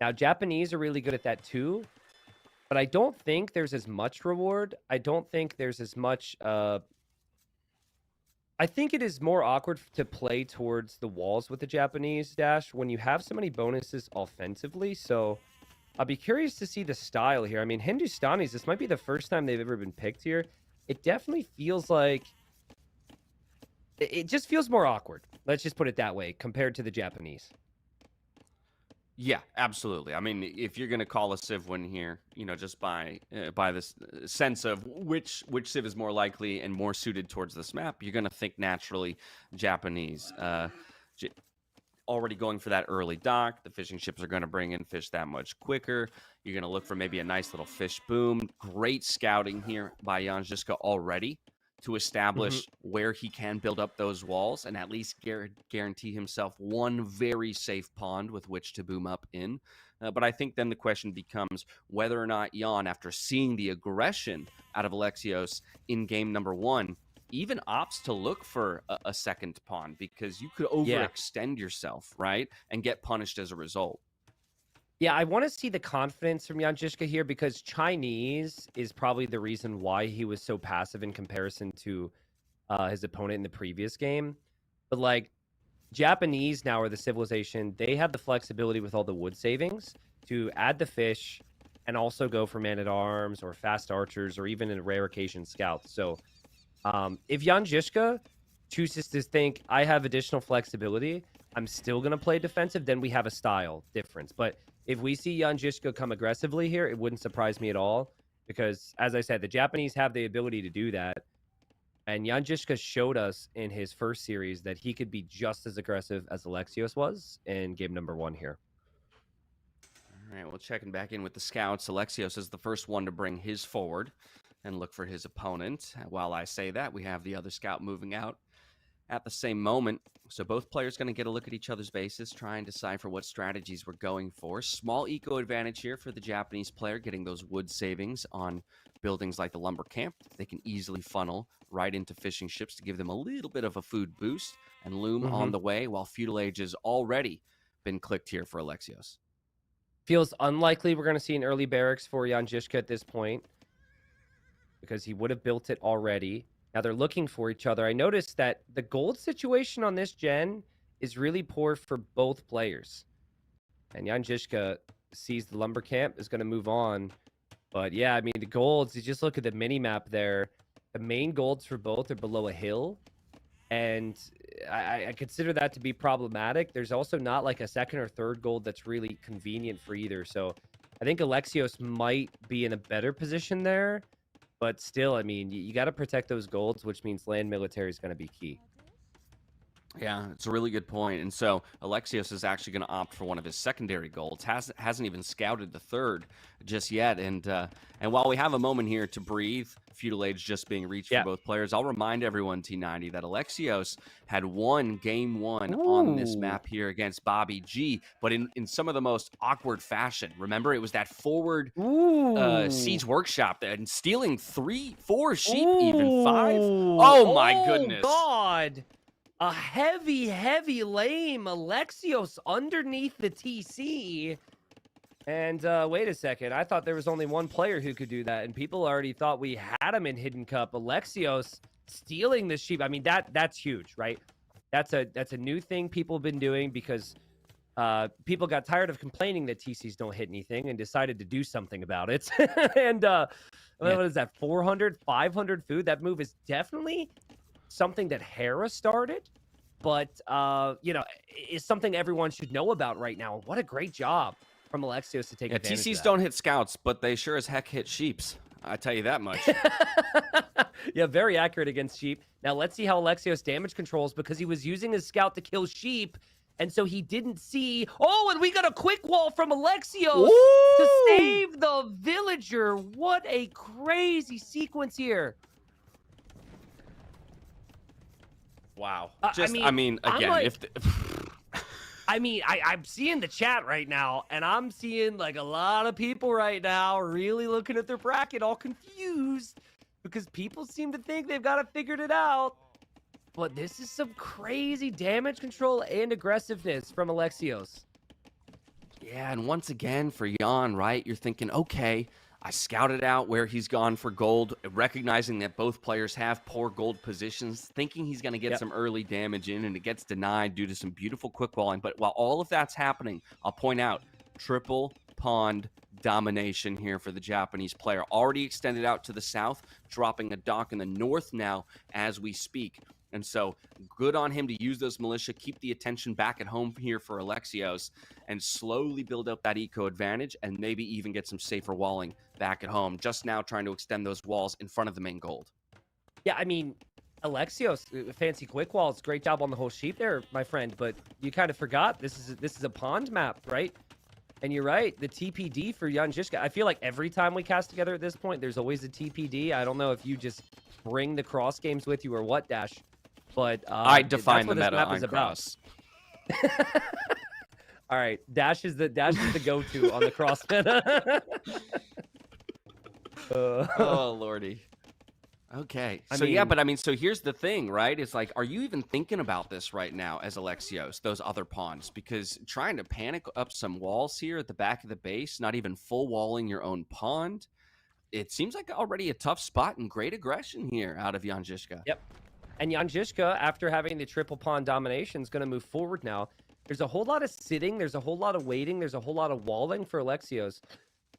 Now, Japanese are really good at that too, but I don't think there's as much reward. I don't think there's as much... I think it is more awkward to play towards the walls with the Japanese, Dash, when you have so many bonuses offensively. So I'll be curious to see the style here. I mean, Hindustanis, this might be the first time they've ever been picked here. It definitely feels like... It just feels more awkward. Let's just put it that way, compared to the Japanese.
Yeah, absolutely. I mean, if you're going to call a Civ win here, just by this sense of which Civ is more likely and more suited towards this map, you're going to think naturally Japanese. Already going for that early dock. The fishing ships are going to bring in fish that much quicker. You're going to look for maybe a nice little fish boom. Great scouting here by Jan Žižka already to establish where he can build up those walls and at least guarantee himself one very safe pond with which to boom up in. But I think then the question becomes whether or not Jan, after seeing the aggression out of Alexios in game number 1, even opts to look for a second pond, because you could overextend yourself, right? And get punished as a result.
Yeah, I want to see the confidence from Jan Žižka here, because Chinese is probably the reason why he was so passive in comparison to his opponent in the previous game. But like, Japanese now are the civilization. They have the flexibility with all the wood savings to add the fish and also go for man-at-arms or fast archers or even in a rare occasion scouts. So if Jan Žižka chooses to think, I have additional flexibility, I'm still going to play defensive, then we have a style difference. But if we see Jan Žižka come aggressively here, it wouldn't surprise me at all. Because, as I said, the Japanese have the ability to do that. And Jan Žižka showed us in his first series that he could be just as aggressive as Alexios was in game number 1 here.
All right, well, checking back in with the scouts. Alexios is the first one to bring his forward and look for his opponent. While I say that, we have the other scout moving out at the same moment. So both players going to get a look at each other's bases, try and decipher what strategies we're going for. Small eco advantage here for the Japanese player, getting those wood savings on buildings like the lumber camp. They can easily funnel right into fishing ships to give them a little bit of a food boost, and Loom on the way, while Feudal Age has already been clicked here for Alexios.
Feels unlikely we're going to see an early barracks for Jan Žižka at this point, because he would have built it already. Now they're looking for each other. I noticed that the gold situation on this gen is really poor for both players. And Jan Žižka sees the lumber camp, is going to move on. But yeah, I mean, the golds, you just look at the mini-map there. The main golds for both are below a hill. And I consider that to be problematic. There's also not like a second or third gold that's really convenient for either. So I think Alexios might be in a better position there. But still, I mean, you got to protect those golds, which means land military is going to be key.
Yeah, it's a really good point. And so Alexios is actually going to opt for one of his secondary golds. Hasn't even scouted the third just yet. And while we have a moment here to breathe, Feudal Age just being reached for both players, I'll remind everyone, T90, that Alexios had won game 1 on this map here against Bobby G, but in some of the most awkward fashion. Remember, it was that forward Siege Workshop and stealing 4 sheep, even 5. Oh my goodness.
God. A heavy lame Alexios underneath the TC. And wait a second. I thought there was only one player who could do that, and people already thought we had him in Hidden Cup. Alexios stealing the sheep. I mean, that's huge, right? That's a new thing people have been doing because people got tired of complaining that TCs don't hit anything and decided to do something about it. And what is that, 400, 500 food? That move is definitely something that Hera started, but is something everyone should know about right now. What a great job from Alexios to take advantage
TCs
of
don't hit scouts, but they sure as heck hit sheeps. I tell you that much.
that. Yeah, very accurate against sheep. Now let's see how Alexios damage controls, because he was using his scout to kill sheep, and so he didn't see. Oh, and we got a quick wall from Alexios to save the villager. What a crazy sequence here.
Wow.
I'm
Again,
I'm seeing the chat right now, and I'm seeing like a lot of people right now really looking at their bracket all confused because people seem to think they've got it figured it out. But this is some crazy damage control and aggressiveness from Alexios.
Yeah, and once again for Jan, right? You're thinking, okay, I scouted out where he's gone for gold, recognizing that both players have poor gold positions, thinking he's going to get some early damage in, and it gets denied due to some beautiful quick walling. But while all of that's happening, I'll point out triple pond domination here for the Japanese player. Already extended out to the south, dropping a dock in the north now as we speak. And so good on him to use those militia, keep the attention back at home here for Alexios, and slowly build up that eco advantage and maybe even get some safer walling back at home. Just now trying to extend those walls in front of the main gold.
Yeah, I mean, Alexios, fancy quick walls, great job on the whole sheep there, my friend. But you kind of forgot this is a pond map, right? And you're right, the TPD for Jan Žižka. I feel like every time we cast together at this point, there's always a TPD. I don't know if you just bring the cross games with you or what, Dash. But
I define the
that's what
meta
this map
on
is about.
cross.
All right, Dash is the go-to on the cross meta.
Oh lordy. Okay. So here's the thing, right? It's like, are you even thinking about this right now as Alexios, those other pawns? Because trying to panic up some walls here at the back of the base, not even full walling your own pond, it seems like already a tough spot and great aggression here out of Jan Žižka.
Yep. And Jan Žižka, after having the triple pawn domination, is going to move forward now. There's a whole lot of sitting. There's a whole lot of waiting. There's a whole lot of walling for Alexios.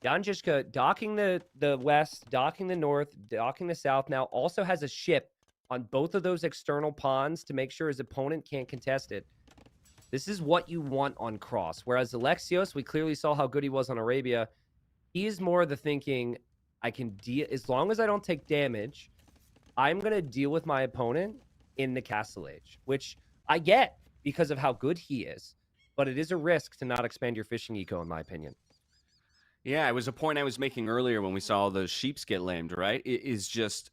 Jan Žižka docking the west, docking the north, docking the south now. Also has a ship on both of those external pawns to make sure his opponent can't contest it. This is what you want on cross. Whereas Alexios, we clearly saw how good he was on Arabia. He is more the thinking, I can deal, as long as I don't take damage, I'm going to deal with my opponent in the Castle Age, which I get because of how good he is. But it is a risk to not expand your fishing eco, in my opinion.
Yeah, it was a point I was making earlier when we saw those sheeps get lamed, right? It is just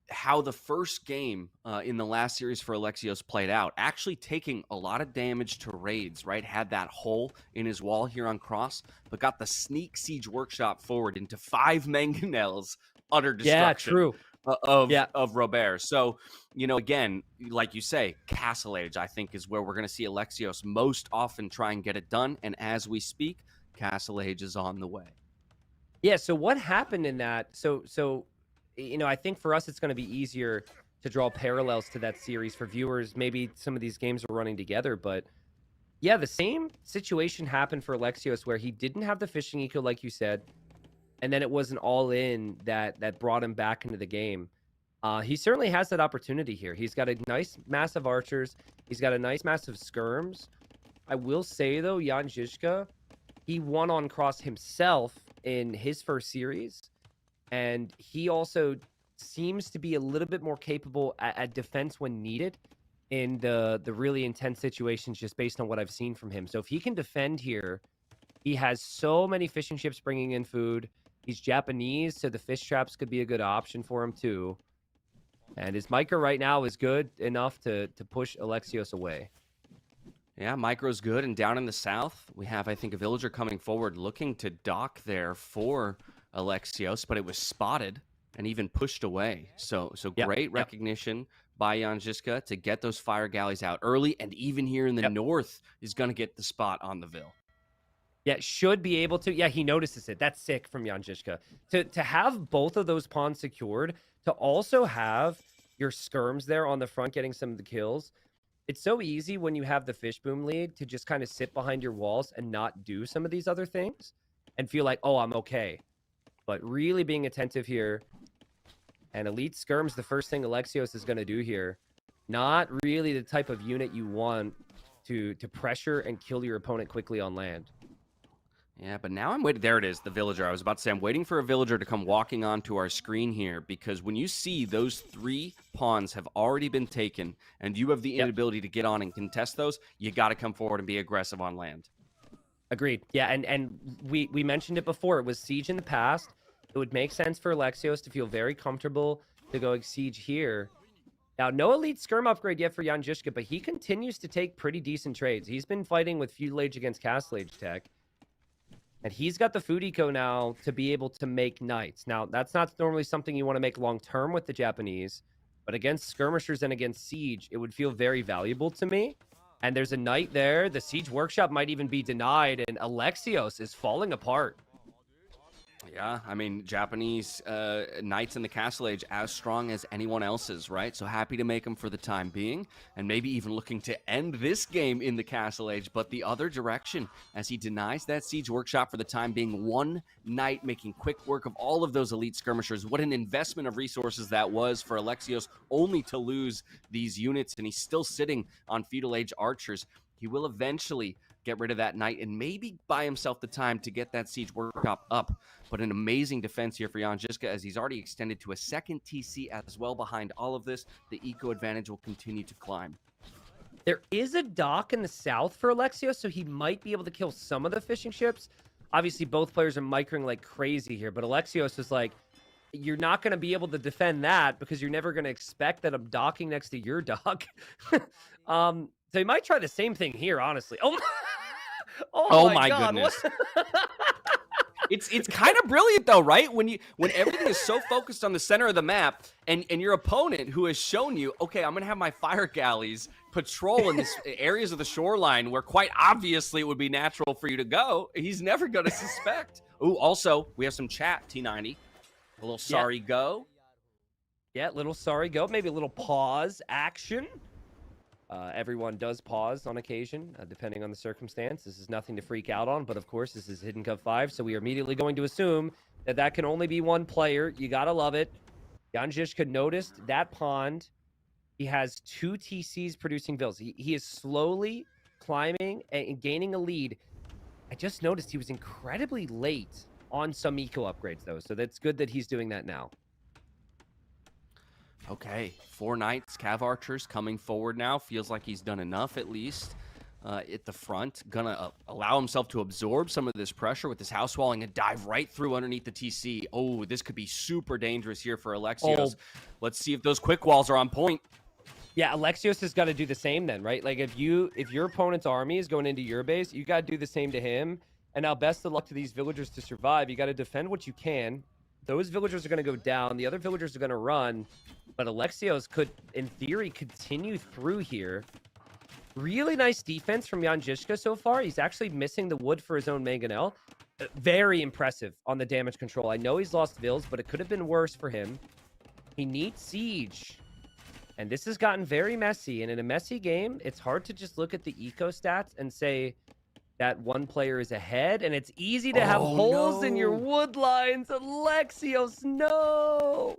how the first game in the last series for Alexios played out, actually taking a lot of damage to raids, right? Had that hole in his wall here on cross, but got the sneak siege workshop forward into 5 mangonels, utter destruction.
Yeah, true.
Of Robert. So, again, like you say, Castle Age, I think, is where we're going to see Alexios most often try and get it done. And as we speak, Castle Age is on the way.
Yeah, so what happened in that? So I think for us, it's going to be easier to draw parallels to that series for viewers. Maybe some of these games are running together, but yeah, the same situation happened for Alexios where he didn't have the fishing eco, like you said. And then it was an all-in that brought him back into the game. He certainly has that opportunity here. He's got a nice mass of archers. He's got a nice mass of skirms. I will say, though, Jan Žižka, he won on cross himself in his first series. And he also seems to be a little bit more capable at defense when needed in the really intense situations, just based on what I've seen from him. So if he can defend here, he has so many fishing ships bringing in food. He's Japanese, so the fish traps could be a good option for him too. And his micro right now is good enough to push Alexios away.
Yeah, micro's good. And down in the south, we have, I think, a villager coming forward looking to dock there for Alexios, but it was spotted and even pushed away. So great recognition by Jan Žižka to get those fire galleys out early, and even here in the north is going to get the spot on the Vil.
Yeah, should be able to. Yeah, he notices it. That's sick from Jan Žižka. To have both of those pawns secured, to also have your skirms there on the front getting some of the kills. it's so easy when you have the fish boom lead to just kind of sit behind your walls and not do some of these other things and feel like, oh, I'm okay. But really being attentive here. And Elite Skirm's the first thing Alexios is going to do here. Not really the type of unit you want to pressure and kill your opponent quickly on land.
Yeah, but now I'm waiting. There it is, the villager. I was about to say, I'm waiting for a villager to come walking onto our screen here, because when you see those 3 pawns have already been taken and you have the inability to get on and contest those, you got to come forward and be aggressive on land.
Agreed. Yeah, and we mentioned it before. It was Siege in the past. It would make sense for Alexios to feel very comfortable to go Siege here. Now, no Elite Skirm upgrade yet for Jan Žižka, but he continues to take pretty decent trades. He's been fighting with Feudal Age against Castle Age tech. And he's got the food eco now to be able to make knights. Now, that's not normally something you want to make long-term with the Japanese, but against skirmishers and against Siege, it would feel very valuable to me. And there's a knight there. The Siege Workshop might even be denied, and Alexios is falling apart.
Yeah, I mean, Japanese knights in the Castle Age as strong as anyone else's, right? So happy to make them for the time being, and maybe even looking to end this game in the Castle Age, but the other direction, as he denies that Siege Workshop for the time being. 1 knight making quick work of all of those elite skirmishers. What an investment of resources that was for Alexios, only to lose these units, and he's still sitting on Feudal Age archers. He will eventually get rid of that knight and maybe buy himself the time to get that Siege Workshop up. But an amazing defense here for Jan Žižka, as he's already extended to a 2nd TC as well behind all of this. The eco advantage will continue to climb.
There is a dock in the south for Alexios, so he might be able to kill some of the fishing ships. Obviously, both players are microing like crazy here, but Alexios is like, you're not going to be able to defend that because you're never going to expect that I'm docking next to your dock. So he might try the same thing here, honestly. Oh my God,
goodness. It's kind of brilliant though, right? When everything is so focused on the center of the map, and your opponent who has shown you, okay, I'm gonna have my fire galleys patrol in these areas of the shoreline where quite obviously it would be natural for you to go, he's never gonna suspect. Ooh, also we have some chat, T90. A little sorry go.
Yeah, little sorry go. Maybe a little pause action. Everyone does pause on occasion, depending on the circumstance. This is nothing to freak out on, but of course, this is Hidden Cup 5, so we are immediately going to assume that that can only be 1 player. You gotta love it. Jan Žižka noticed that pond. He has 2 TCs producing vills. He is slowly climbing and gaining a lead. I just noticed he was incredibly late on some eco upgrades, though, so that's good that he's doing that now.
Okay, 4 knights, Cav archers coming forward now. Feels like he's done enough at least at the front. Gonna allow himself to absorb some of this pressure with this house walling and dive right through underneath the TC. Oh, this could be super dangerous here for Alexios. Let's see if those quick walls are on point.
Yeah, Alexios has got to do the same then, right? Like if your opponent's army is going into your base, you got to do the same to him. And now best of luck to these villagers to survive. You got to defend what you can. Those villagers are going to go down. The other villagers are going to run. But Alexios could, in theory, continue through here. Really nice defense from Jan Žižka so far. He's actually missing the wood for his own mangonel. Very impressive on the damage control. I know he's lost vills, but it could have been worse for him. He needs siege. And this has gotten very messy. And in a messy game, it's hard to just look at the eco stats and say that 1 player is ahead. And it's easy to have holes in your wood lines. Alexios, no!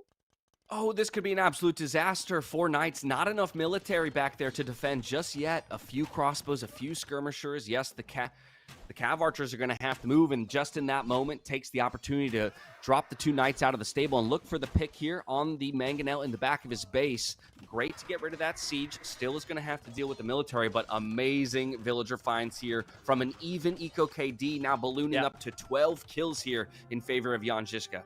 Oh, this could be an absolute disaster. 4 knights, not enough military back there to defend just yet. A few crossbows, a few skirmishers. Yes, the Cav archers are going to have to move, and just in that moment takes the opportunity to drop the 2 knights out of the stable and look for the pick here on the mangonel in the back of his base. Great to get rid of that siege. Still is going to have to deal with the military, but amazing villager finds here from an even eco KD, now ballooning up to 12 kills here in favor of Jan Žižka.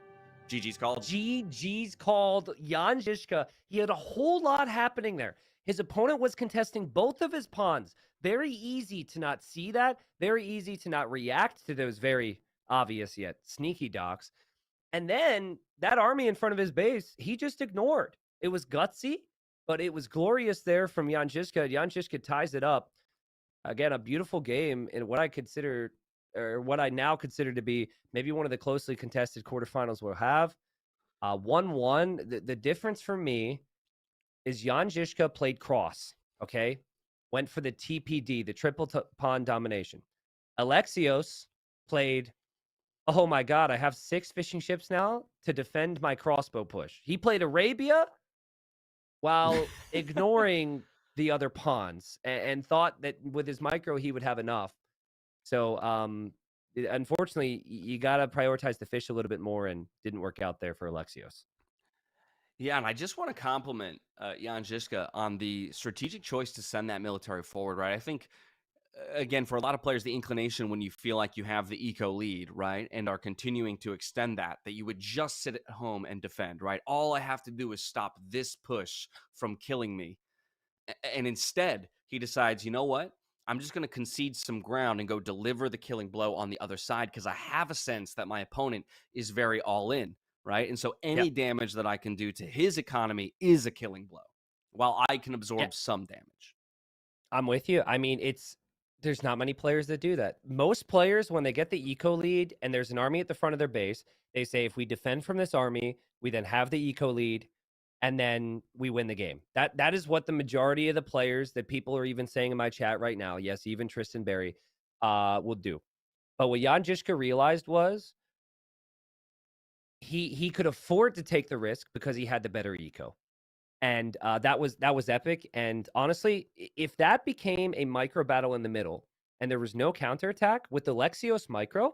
GG's called.
GG's called. Jan Žižka. He had a whole lot happening there. His opponent was contesting both of his pawns. Very easy to not see that. Very easy to not react to those very obvious yet sneaky docks. And then that army in front of his base, he just ignored. It was gutsy, but it was glorious there from Jan Žižka. Jan Žižka ties it up. Again, a beautiful game in what I consider, or what I now consider to be maybe one of the closely contested quarterfinals we'll have. 1-1. The difference for me is Jan Žižka played cross, okay? went for the TPD, the triple pawn domination. Alexios played, oh my god, I have 6 fishing ships now to defend my crossbow push. He played Arabia while ignoring the other pawns and thought that with his micro he would have enough. So unfortunately, you got to prioritize the fish a little bit more, and didn't work out there for Alexios.
Yeah, and I just want to compliment Jan Žižka on the strategic choice to send that military forward, right? I think, again, for a lot of players, the inclination when you feel like you have the eco lead, right, and are continuing to extend that you would just sit at home and defend, right? All I have to do is stop this push from killing me. And instead, he decides, you know what? I'm just going to concede some ground and go deliver the killing blow on the other side because I have a sense that my opponent is very all in, right? And so any damage that I can do to his economy is a killing blow, while I can absorb some damage.
I'm with you. I mean, there's not many players that do that. Most players, when they get the eco lead and there's an army at the front of their base, they say, if we defend from this army, we then have the eco lead, and then we win the game. That is what the majority of the players that people are even saying in my chat right now, yes, even Tristan Berry, will do. But what Jan Žižka realized was he could afford to take the risk because he had the better eco. And that was epic. And honestly, if that became a micro battle in the middle and there was no counterattack with the Alexios micro,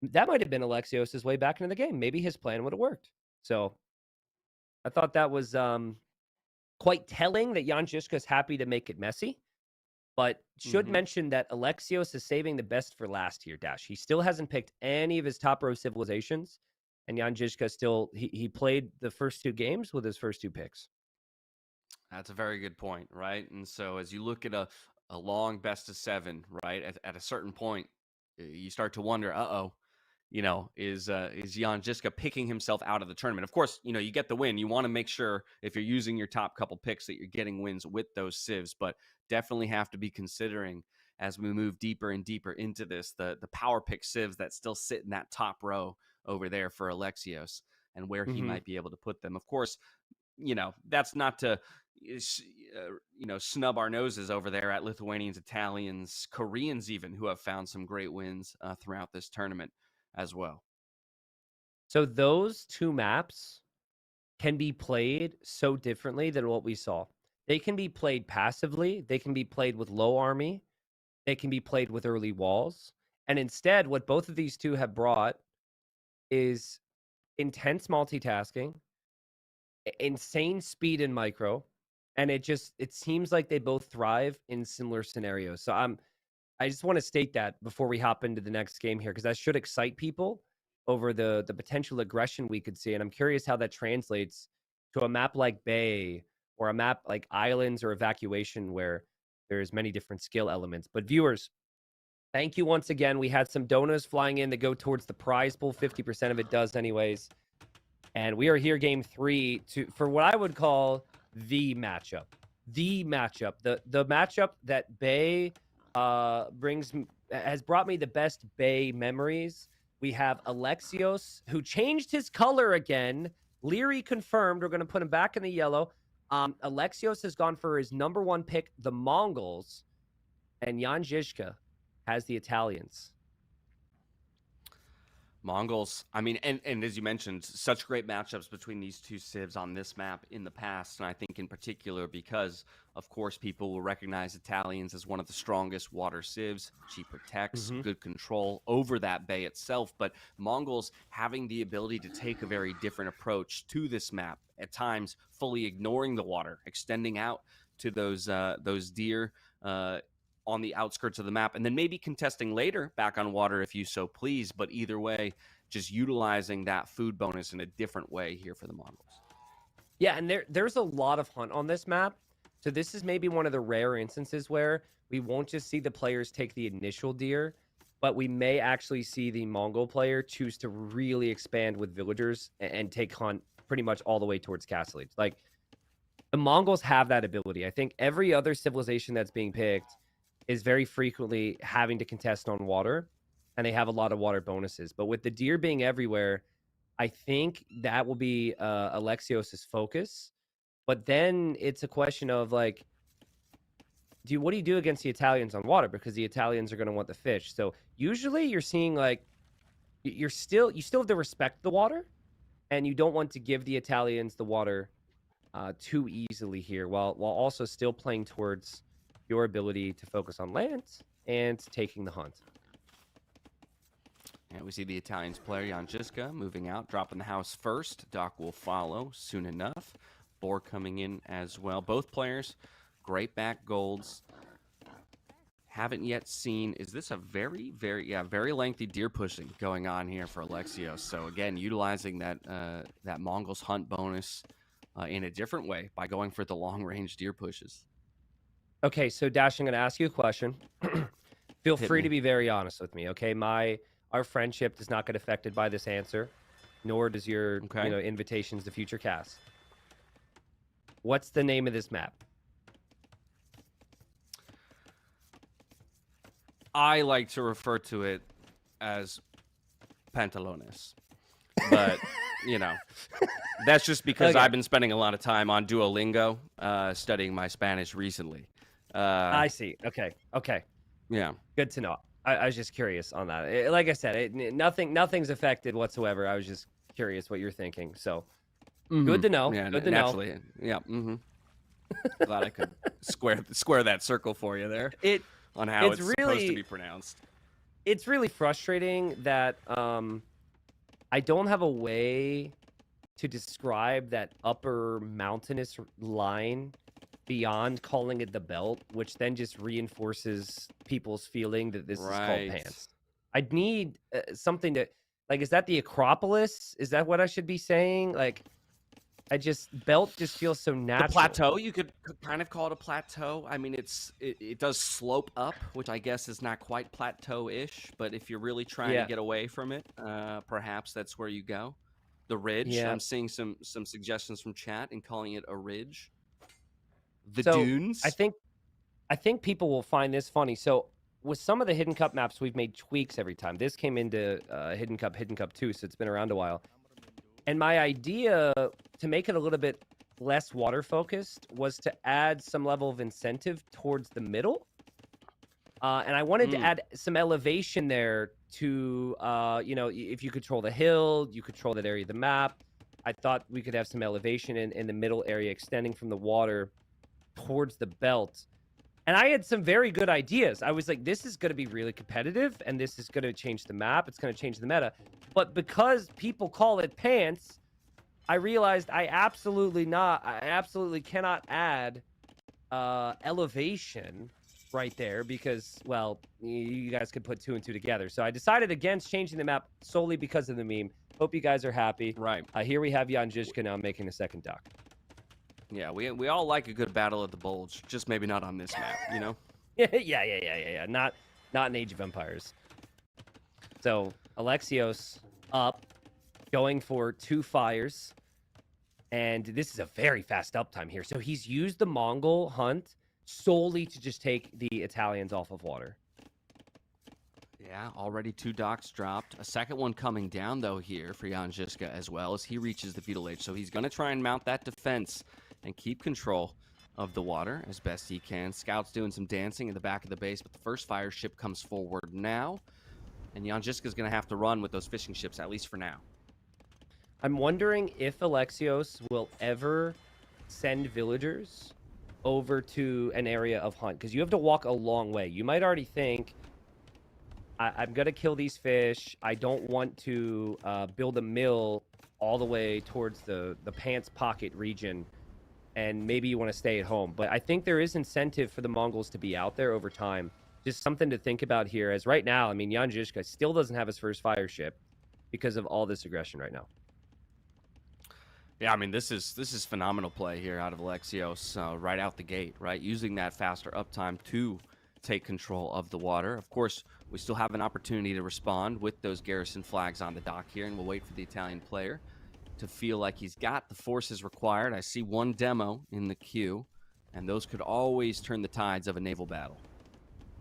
that might have been Alexios' way back into the game. Maybe his plan would have worked. So I thought that was quite telling that Jan Žižka is happy to make it messy. But should mention that Alexios is saving the best for last here, Dash. He still hasn't picked any of his top row civilizations. And Jan Žižka still, he played the first 2 games with his first 2 picks.
That's a very good point, right? And so as you look at a long best of 7, right, at a certain point, you start to wonder, is Jan Žižka picking himself out of the tournament? Of course, you get the win. You want to make sure if you're using your top couple picks that you're getting wins with those civs, but definitely have to be considering as we move deeper and deeper into this, the power pick civs that still sit in that top row over there for Alexios and where he might be able to put them. Of course, that's not to snub our noses over there at Lithuanians, Italians, Koreans even, who have found some great wins throughout this tournament as well.
So those 2 maps can be played so differently than what we saw. They can be played passively. They can be played with low army. They can be played with early walls. And instead, what both of these 2 have brought is intense multitasking, insane speed in micro, and it seems like they both thrive in similar scenarios. So I just want to state that before we hop into the next game here, because that should excite people over the potential aggression we could see. And I'm curious how that translates to a map like Bay or a map like Islands or Evacuation, where there's many different skill elements. But viewers, thank you once again. We had some donos flying in that go towards the prize pool. 50% of it does anyways. And we are here game 3 for what I would call the matchup. The matchup. The matchup that Bay has brought me the best Bay memories. We have Alexios, who changed his color again. Leary confirmed. We're going to put him back in the yellow. Alexios has gone for his number 1 pick, the Mongols. And Jan Žižka has the Italians.
Mongols, I mean, and as you mentioned, such great matchups between these 2 civs on this map in the past. And I think in particular because, of course, people will recognize Italians as one of the strongest water civs, cheap attacks, good control over that bay itself. But Mongols having the ability to take a very different approach to this map, at times fully ignoring the water, extending out to those deer on the outskirts of the map, and then maybe contesting later back on water if you so please. But either way, just utilizing that food bonus in a different way here for the Mongols.
Yeah, and there's a lot of hunt on this map. So this is maybe one of the rare instances where we won't just see the players take the initial deer, but we may actually see the Mongol player choose to really expand with villagers and take hunt pretty much all the way towards Castle Age. Like, the Mongols have that ability. I think every other civilization that's being picked is very frequently having to contest on water, and they have a lot of water bonuses. But with the deer being everywhere, I think that will be Alexios' focus. But then it's a question of, like, what do you do against the Italians on water? Because the Italians are going to want the fish. So usually you're seeing like you still have to respect the water, and you don't want to give the Italians the water too easily here, while also still playing towards your ability to focus on land and taking the hunt.
And we see the Italians player Jan Žižka moving out, dropping the house first. Doc will follow soon enough. Boar coming in as well. Both players, great back golds. Haven't yet seen, is this a very lengthy deer pushing going on here for Alexios. So again, utilizing that Mongols hunt bonus in a different way by going for the long range deer pushes.
Okay, so Dash, I'm going to ask you a question. Feel
Hit
free
me.
to be very honest with me, okay? Our friendship does not get affected by this answer, nor does your
Okay.
invitations to future casts. What's the name of this map?
I like to refer to it as Pantalones. But, that's just because
Okay.
I've been spending a lot of time on Duolingo studying my Spanish recently.
I see. Okay.
Yeah.
Good to know. I was just curious on that. Like I said, nothing's affected whatsoever. I was just curious what you're thinking. So good to know.
Yeah,
Good to know.
naturally. Yeah. Glad I could square that circle for you there on how it's supposed to be pronounced.
It's really frustrating that I don't have a way to describe that upper mountainous line beyond calling it the belt, which then just reinforces people's feeling that this is called
Right.
pants. I'd need something to, like, is that the Acropolis? Is that what I should be saying? Like, belt just feels so natural.
The plateau, you could kind of call it a plateau. I mean, it does slope up, which I guess is not quite plateau-ish, but if you're really trying
Yeah.
to get away from it, perhaps that's where you go. The ridge.
Yeah.
I'm seeing some suggestions from chat and calling it a ridge. The
So,
dunes.
I think people will find this funny. So with some of the Hidden Cup maps, we've made tweaks every time. This came into Hidden Cup 2, so it's been around a while. And my idea to make it a little bit less water focused was to add some level of incentive towards the middle. And I wanted to add some elevation there to, if you control the hill, you control that area of the map. I thought we could have some elevation in the middle area extending from the water towards the belt. And I had some very good ideas. I was like, this is going to be really competitive, and this is going to change the map. It's going to change the meta. But because people call it pants, I realized I absolutely cannot add elevation right there because, well, you guys could put 2 and 2 together. So I decided against changing the map solely because of the meme. Hope you guys are happy.
Right.
Here we have Jan Žižka now making a second dock.
Yeah, we all like a good battle of the bulge, just maybe not on this map, you know?
Yeah. Not in Age of Empires. So Alexios up, going for 2 fires. And this is a very fast uptime here. So he's used the Mongol hunt solely to just take the Italians off of water.
Yeah, already 2 docks dropped. A second one coming down, though, here for Jan Žižka as well as he reaches the feudal age. So he's going to try and mount that defense and keep control of the water as best he can. Scouts doing some dancing in the back of the base, but the first fire ship comes forward now. And Jan Žižka's going to have to run with those fishing ships, at least for now.
I'm wondering if Alexios will ever send villagers over to an area of hunt, because you have to walk a long way. You might already think, I'm going to kill these fish. I don't want to build a mill all the way towards the pants pocket region, and maybe you want to stay at home. But I think there is incentive for the Mongols to be out there over time. Just something to think about here, as right now, I mean, Jan Žižka still doesn't have his first fire ship because of all this aggression right now.
Yeah, I mean, this is phenomenal play here out of Alexios right out the gate, right? Using that faster uptime to take control of the water. Of course, we still have an opportunity to respond with those garrison flags on the dock here, and we'll wait for the Italian player to feel like he's got the forces required. I see 1 demo in the queue, and those could always turn the tides of a naval battle.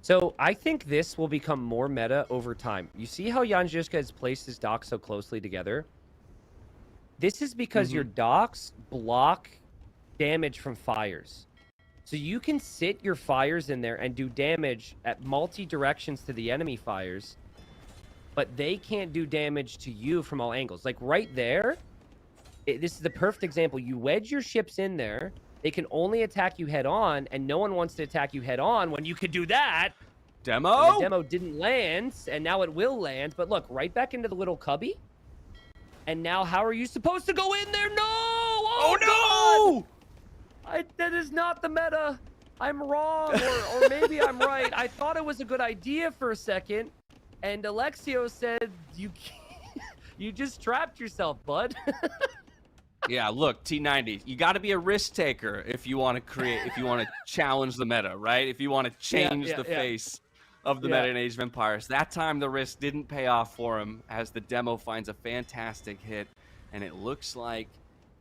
So I think this will become more meta over time. You see how Jan Žižka has placed his docks so closely together? This is because your docks block damage from fires. So you can sit your fires in there and do damage at multi-directions to the enemy fires, but they can't do damage to you from all angles. Like right there, this is the perfect example. You wedge your ships in there. They can only attack you head on, and no one wants to attack you head on when you could do that.
Demo?
And the demo didn't land, and now it will land. But look, right back into the little cubby. And now how are you supposed to go in there? No! Oh, no! That is not the meta. I'm wrong, or maybe I'm right. I thought it was a good idea for a second, and Alexio said, you just trapped yourself, bud.
Yeah, look, T90, you got to be a risk taker if you want to challenge the meta, right? If you want to change the face of the meta in Age of Empires. That time the risk didn't pay off for him as the demo finds a fantastic hit, and it looks like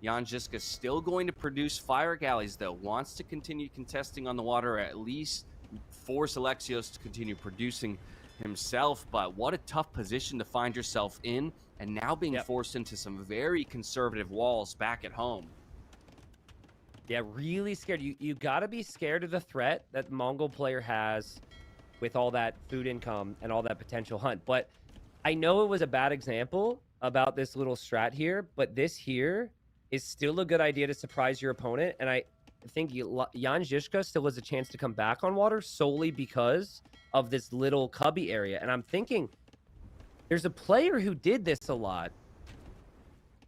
Jan Žižka still going to produce fire galleys, though. Wants to continue contesting on the water, or at least force Alexios to continue producing himself. But what a tough position to find yourself in, and now being forced into some very conservative walls back at home.
Yeah, really scared. You got to be scared of the threat that the Mongol player has with all that food income and all that potential hunt. But I know it was a bad example about this little strat here, but this here is still a good idea to surprise your opponent. And I think Jan Žižka still has a chance to come back on water solely because of this little cubby area. And I'm thinking there's a player who did this a lot,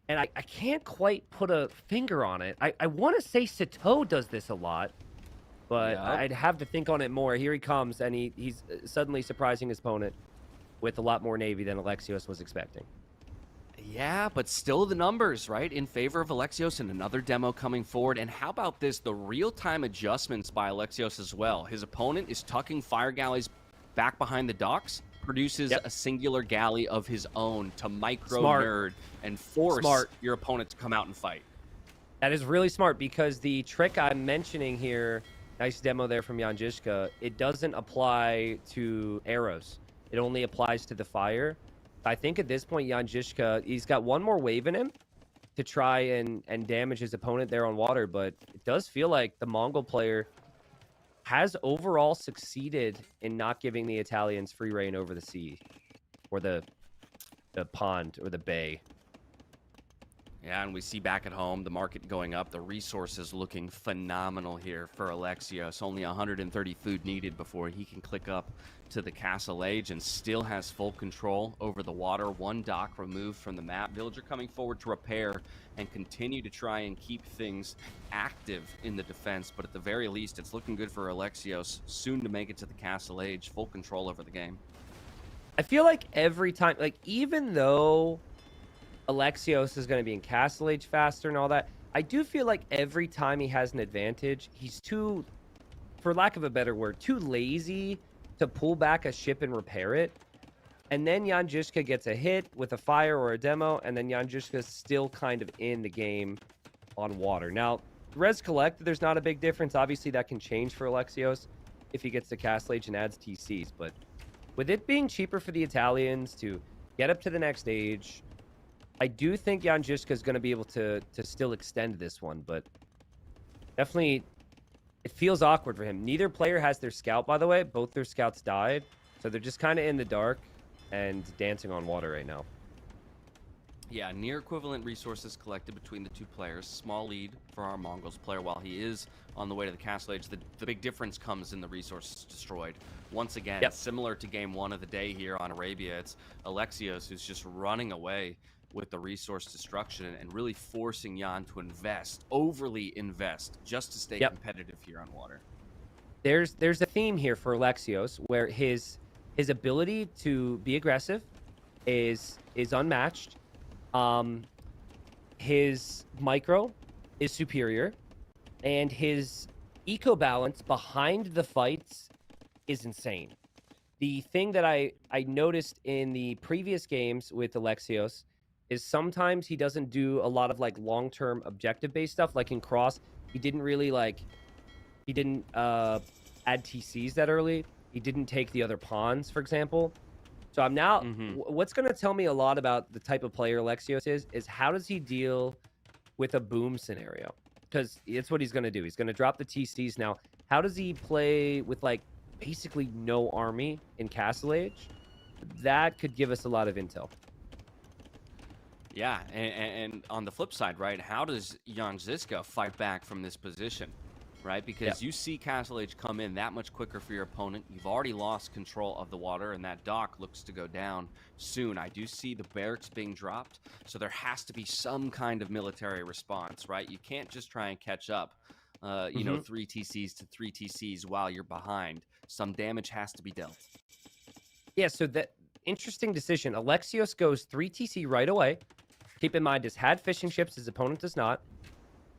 and I can't quite put a finger on it. I want to say Sito does this a lot, but I'd have to think on it more. Here he comes, and he's suddenly surprising his opponent with a lot more Navy than Alexios was expecting.
Yeah, but still the numbers, right, in favor of Alexios, and another demo coming forward. And how about this, the real-time adjustments by Alexios as well. His opponent is tucking fire galleys back behind the docks, produces a singular galley of his own to micro-nerd and force your opponent to come out and fight.
That is really smart, because the trick I'm mentioning here, nice demo there from Jan Žižka, it doesn't apply to arrows. It only applies to the fire. I think at this point, Jan Žižka, he's got one more wave in him to try and damage his opponent there on water, but it does feel like the Mongol player has overall succeeded in not giving the Italians free reign over the sea, or the pond, or the bay.
Yeah, and we see back at home the market going up, the resources looking phenomenal here for Alexios. Only 130 food needed before he can click up to the Castle Age, and still has full control over the water. One dock removed from the map. Villager coming forward to repair and continue to try and keep things active in the defense, but at the very least, it's looking good for Alexios. Soon to make it to the Castle Age, full control over the game.
I feel like every time, like, even though Alexios is going to be in Castle Age faster and all that, I do feel like every time he has an advantage, he's too, for lack of a better word, too lazy to pull back a ship and repair it. And then Jan Žižka gets a hit with a fire or a demo, and then Jan Žižka's still kind of in the game on water. Now, Res Collect, there's not a big difference. Obviously, that can change for Alexios if he gets to Castle Age and adds TCs. But with it being cheaper for the Italians to get up to the next stage, I do think Jan Žižka is going to be able to still extend this one, but definitely it feels awkward for him. Neither player has their scout, by the way. Both their scouts died, so they're just kind of in the dark and dancing on water right now.
Yeah, near equivalent resources collected between the two players. Small lead for our Mongols player while he is on the way to the Castle Age. The big difference comes in the resources destroyed. Once again, similar to game one of the day here on Arabia, it's Alexios who's just running away with the resource destruction and really forcing Jan to invest, overly invest, just to stay competitive here on water.
There's a theme here for Alexios where his ability to be aggressive is unmatched. His micro is superior, and his eco balance behind the fights is insane. The thing that I noticed in the previous games with Alexios is sometimes he doesn't do a lot of like long-term objective-based stuff. Like in Cross, he didn't add TCs that early. He didn't take the other pawns, for example. So I'm now, what's going to tell me a lot about the type of player Alexios is how does he deal with a boom scenario? because it's what he's going to do. He's going to drop the TCs. Now, how does he play with, like, basically no army in Castle Age? That could give us a lot of intel.
Yeah, and on the flip side, right, how does Jan Žižka fight back from this position, right? Because you see Castle Age come in that much quicker for your opponent. You've already lost control of the water, and that dock looks to go down soon. I do see the barracks being dropped, so there has to be some kind of military response, right? You can't just try and catch up, you know, 3 TCs to 3 TCs while you're behind. Some damage has to be dealt.
Yeah, so that interesting decision. Alexios goes 3 TC right away. Keep in mind, has had fishing ships. His opponent does not.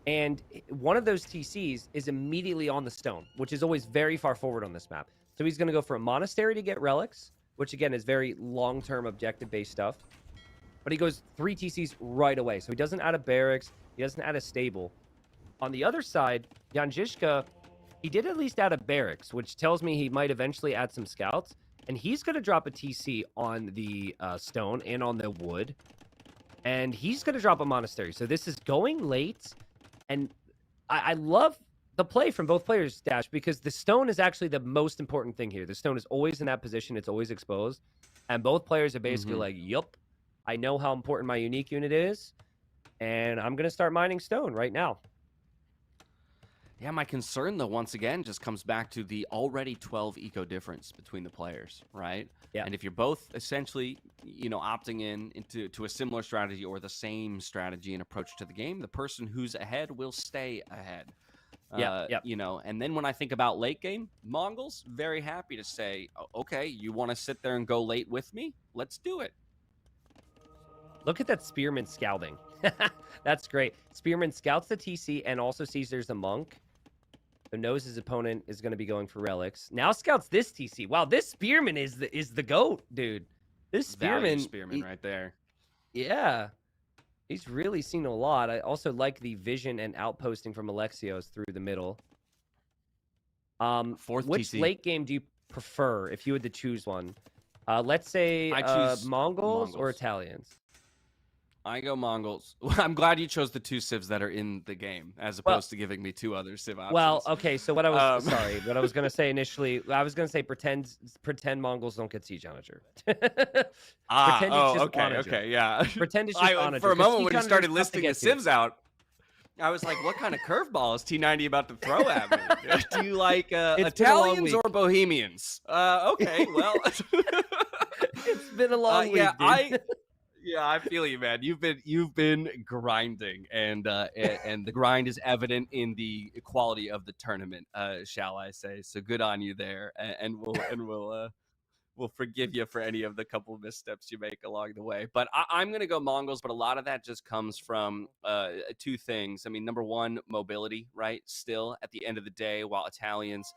And one of those TCs is immediately on the stone, which is always very far forward on this map. So he's going to go for a monastery to get relics, which again is very long-term objective-based stuff. But he goes 3 TCs right away. So he doesn't add a barracks. He doesn't add a stable. On the other side, Jan Žižka, he did at least add a barracks, which tells me he might eventually add some scouts. And he's going to drop a TC on the stone and on the wood. And he's going to drop a monastery. So this is going late. And I love the play from both players, Dash, because the stone is actually the most important thing here. The stone is always in that position. It's always exposed. And both players are basically like, yup, I know how important my unique unit is. And I'm going to start mining stone right now.
Yeah, my concern, though, once again, just comes back to the already 12 eco difference between the players, right?
Yeah.
And if you're both essentially, you know, opting into a similar strategy or the same strategy and approach to the game, the person who's ahead will stay ahead. You know, and then when I think about late game, Mongols, very happy to say, okay, you want to sit there and go late with me? Let's do it.
Look at that Spearman scouting. That's great. Spearman scouts the TC and also sees there's a monk. Who knows his opponent is going to be going for relics. Now scouts this TC. Wow, this Spearman is the GOAT, dude. This Spearman
right there.
Yeah. He's really seen a lot. I also like the vision and outposting from Alexios through the middle.
Fourth
which
TC.
late game do you prefer if you had to choose one? Let's say
I choose
Mongols or
Mongols.
Italians.
I go Mongols. I'm glad you chose the 2 civs that are in the game, as opposed to giving me 2 other civ options.
Well, okay, so what I was sorry, what I was gonna say initially, I was gonna say pretend Mongols don't get siege onager. Pretend it's just onager.
okay, yeah.
Pretend it's just onager.
For a
'cause
moment
siege
when you
onager's
started
tough to
listing the
get to.
civs out, I was like, what kind of curveball is T90 about to throw at me? Do you like
It's been a long
Italians
week.
or Bohemians? Okay, well.
It's been a long week, dude.
Yeah, I feel you, man. You've been grinding, and the grind is evident in the quality of the tournament, shall I say? So good on you there, and we'll forgive you for any of the couple of missteps you make along the way. But I'm gonna go Mongols, but a lot of that just comes from 2 things. I mean, number one, mobility, right? Still, at the end of the day, while Italians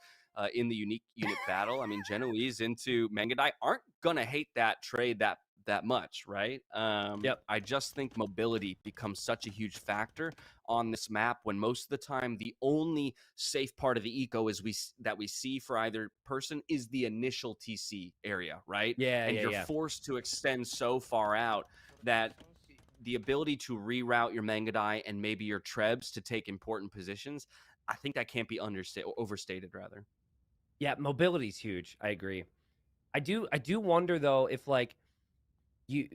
in the unique unit battle, I mean, Genoese into Mangudai aren't gonna hate that trade that much, right? I just think mobility becomes such a huge factor on this map when most of the time the only safe part of the eco is that we see for either person is the initial TC area, right? And you're forced to extend so far out that the ability to reroute your Mangudai and maybe your Trebs to take important positions, I think that can't be overstated rather.
Yeah, mobility's huge. I agree. I do wonder though if like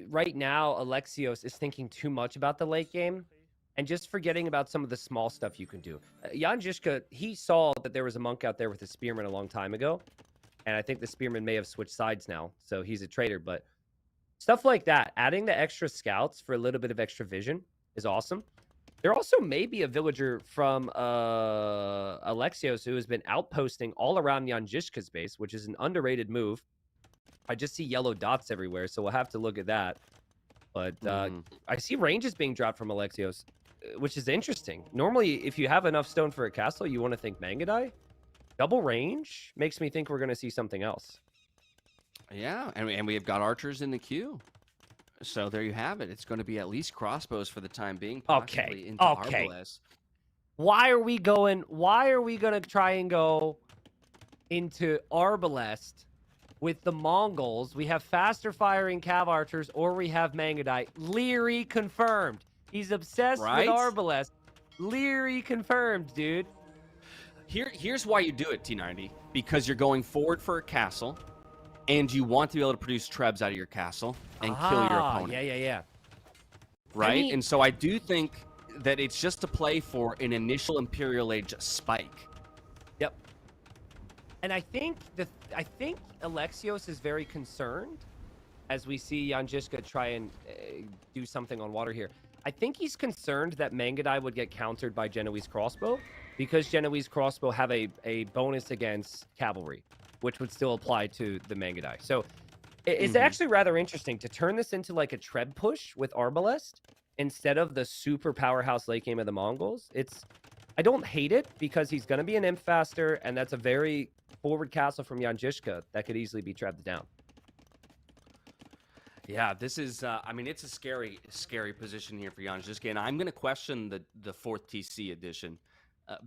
right now Alexios is thinking too much about the late game and just forgetting about some of the small stuff you can do. Jan Žižka, he saw that there was a monk out there with a spearman a long time ago, and I think the spearman may have switched sides now, so he's a traitor. But stuff like that, adding the extra scouts for a little bit of extra vision is awesome. There also may be a villager from Alexios who has been outposting all around Jan Žižka's base, which is an underrated move. I just see yellow dots everywhere, so we'll have to look at that. But I see ranges being dropped from Alexios, which is interesting. Normally, if you have enough stone for a castle, you want to think Mangudai. Double range makes me think we're going to see something else.
Yeah, and we have got archers in the queue. So there you have it. It's going to be at least crossbows for the time being.
Okay.
Into Arbalest.
Why are we going to try and go into Arbalest with the Mongols? We have faster firing cav archers, or we have Mangudai. Leary confirmed. He's obsessed with Arbalest. Leary confirmed, dude.
Here's why you do it, T90. Because you're going forward for a castle, and you want to be able to produce trebs out of your castle and kill your opponent.
Yeah.
Right?
I mean-
And so I do think that it's just a play for an initial Imperial Age spike.
Yep. And I think Alexios is very concerned as we see Janjiska try and do something on water here. I think he's concerned that Mangudai would get countered by Genoese Crossbow because Genoese Crossbow have a bonus against cavalry, which would still apply to the Mangudai. So it's actually rather interesting to turn this into like a Treb push with Arbalest instead of the super powerhouse late game of the Mongols. I don't hate it because he's going to be an imp faster, and that's a very forward castle from Janjiska that could easily be trebbed down.
Yeah, this is, I mean, it's a scary position here for Janjiska, and I'm going to question the 4th TC edition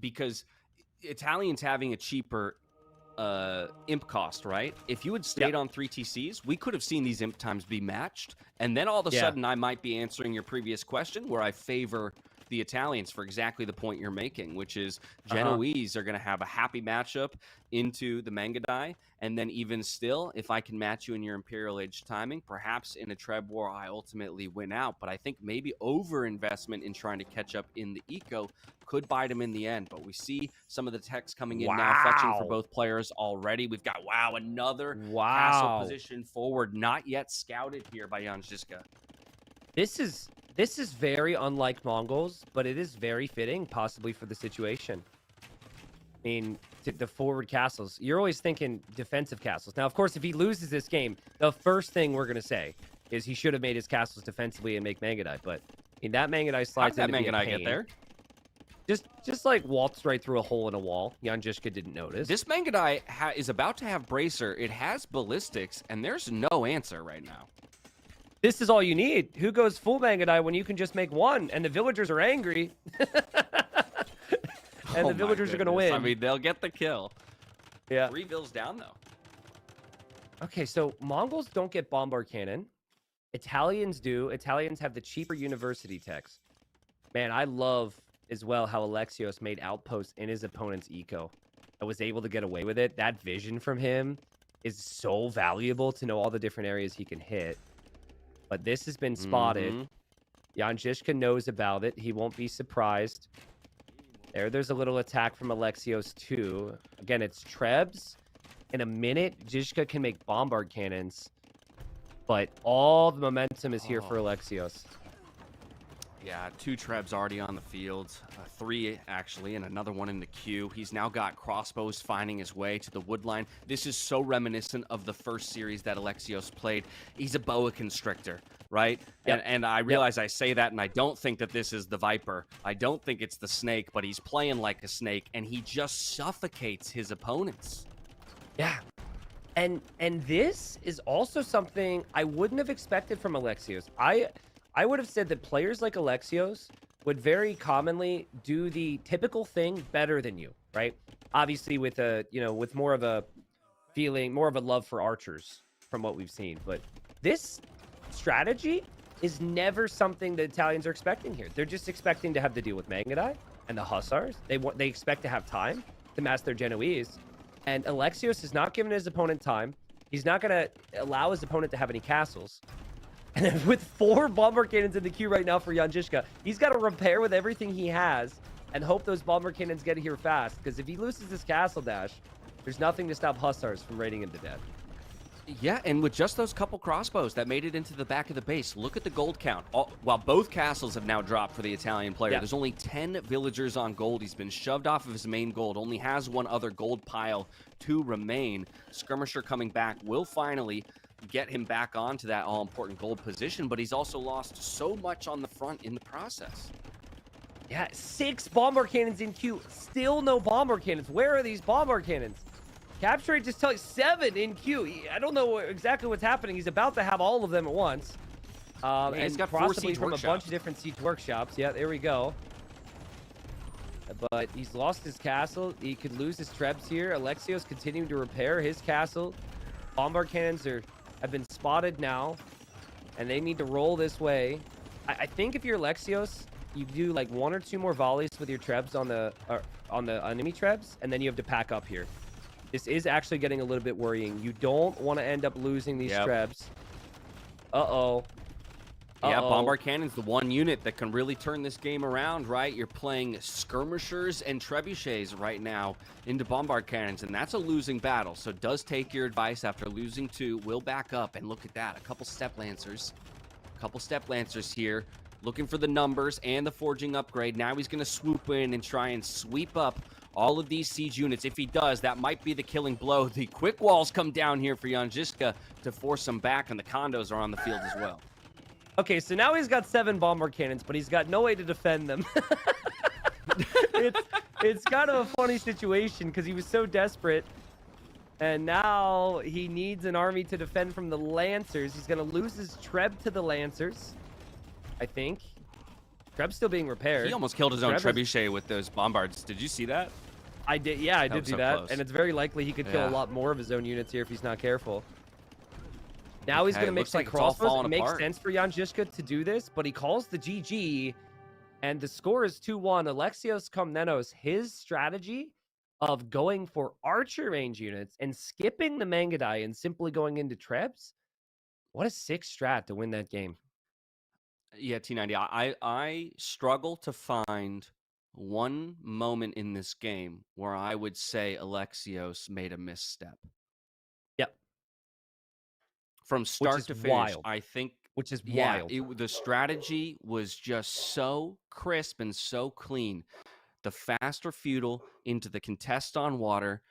because Italians having a cheaper imp cost, right? If you had stayed on 3 TCs, we could have seen these imp times be matched, and then all of a sudden I might be answering your previous question where I favor the Italians for exactly the point you're making, which is Genoese are going to have a happy matchup into the Mangudai, and then even still, if I can match you in your Imperial Age timing, perhaps in a Treb War I ultimately win out. But I think maybe over-investment in trying to catch up in the eco could bite him in the end. But we see some of the techs coming in now, fetching for both players already. We've got, another castle position forward, not yet scouted here by Janjiska.
This is very unlike Mongols, but it is very fitting, possibly, for the situation. I mean, the forward castles. You're always thinking defensive castles. Now, of course, if he loses this game, the first thing we're going to say is he should have made his castles defensively and make Mangudai. But I mean, that Mangudai slides
How did that
into
Mangudai get there?
Just like waltzed right through a hole in a wall. Janjiska didn't notice.
This Mangudai is about to have Bracer. It has ballistics, and there's no answer right now.
This is all you need. Who goes full Mangudai when you can just make one? And the villagers are angry. And the villagers are going to win.
I mean, they'll get the kill.
Yeah.
3 vills down, though.
Okay, so Mongols don't get bombard cannon. Italians do. Italians have the cheaper university techs. Man, I love as well how Alexios made outposts in his opponent's eco. I was able to get away with it. That vision from him is so valuable to know all the different areas he can hit. But this has been spotted. Janjiska knows about it. He won't be surprised. There's a little attack from Alexios too. Again, it's Trebs. In a minute, Jishka can make bombard cannons. But all the momentum is here for Alexios.
Yeah, 2 Trebs already on the field. 3, actually, and another one in the queue. He's now got crossbows finding his way to the wood line. This is so reminiscent of the first series that Alexios played. He's a boa constrictor, right?
Yep.
And I realize I say that, and I don't think that this is the Viper. I don't think it's the Snake, but he's playing like a snake, and he just suffocates his opponents.
Yeah. And this is also something I wouldn't have expected from Alexios. I would have said that players like Alexios would very commonly do the typical thing better than you, right? Obviously with with more of a feeling, more of a love for archers from what we've seen. But this strategy is never something the Italians are expecting here. They're just expecting to have to deal with Mangudai and the Hussars. They expect to have time to mass their Genoese. And Alexios is not giving his opponent time. He's not going to allow his opponent to have any castles. And then with 4 bombard cannons in the queue right now for Janjiska, he's got to repair with everything he has and hope those bombard cannons get here fast. Because if he loses this castle dash, there's nothing to stop Hussars from raiding him to death.
Yeah, and with just those couple crossbows that made it into the back of the base, look at the gold count. While both castles have now dropped for the Italian player, there's only 10 villagers on gold. He's been shoved off of his main gold, only has 1 other gold pile to remain. Skirmisher coming back will finally get him back onto that all-important gold position, but he's also lost so much on the front in the process.
Yeah, 6 bombard cannons in queue. Still no bombard cannons. Where are these bombard cannons? Capture rate just telling 7 in queue. I don't know exactly what's happening. He's about to have all of them at once.
Yeah, he's got 4
possibly
siege
from
workshops.
a bunch of different siege workshops. Yeah, there we go. But he's lost his castle. He could lose his Trebs here. Alexios continuing to repair his castle. Bombard cannons have been spotted now, and they need to roll this way. I think if you're Alexios, you do like 1 or 2 more volleys with your trebs on the enemy trebs, and then you have to pack up here. This is actually getting a little bit worrying. You don't want to end up losing these trebs. Uh-oh.
Yeah, Bombard Cannon's the one unit that can really turn this game around, right? You're playing Skirmishers and Trebuchets right now into Bombard Cannons, and that's a losing battle. So does take your advice after losing 2. Will back up, and look at that. A couple Step Lancers. A couple Step Lancers here. Looking for the numbers and the forging upgrade. Now he's going to swoop in and try and sweep up all of these siege units. If he does, that might be the killing blow. The quick walls come down here for Jan Žižka to force him back, and the condos are on the field as well.
Okay, so now he's got 7 Bombard Cannons, but he's got no way to defend them. it's kind of a funny situation because he was so desperate. And now he needs an army to defend from the Lancers. He's going to lose his Treb to the Lancers, I think. Treb's still being repaired.
He almost killed his own Trebuchet with those Bombards. Did you see that?
I did. Yeah, I did see that.
Close.
And it's very likely he could kill a lot more of his own units here if he's not careful. Now he's going to mix like crossbows. It makes sense for Jan Žižka to do this, but he calls the GG, and the score is 2-1. Alexios Komnenos, his strategy of going for archer range units and skipping the Mangudai and simply going into Trebs, what a sick strat to win that game.
Yeah, T90. I struggle to find one moment in this game where I would say Alexios made a misstep.
Yep.
From start to finish,
wild.
I think.
Which is wild.
The strategy was just so crisp and so clean. The faster feudal into the contest on water.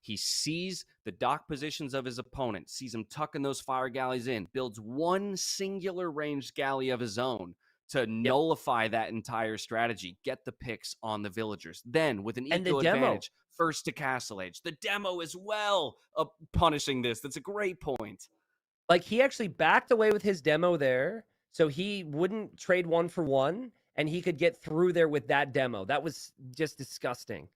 He sees the dock positions of his opponent, sees him tucking those fire galleys in, builds one singular ranged galley of his own to nullify that entire strategy, get the picks on the villagers. Then, with an eco advantage, first to castle age. The demo as well, punishing this. That's a great point.
Like, he actually backed away with his demo there, so he wouldn't trade 1 for 1, and he could get through there with that demo. That was just disgusting.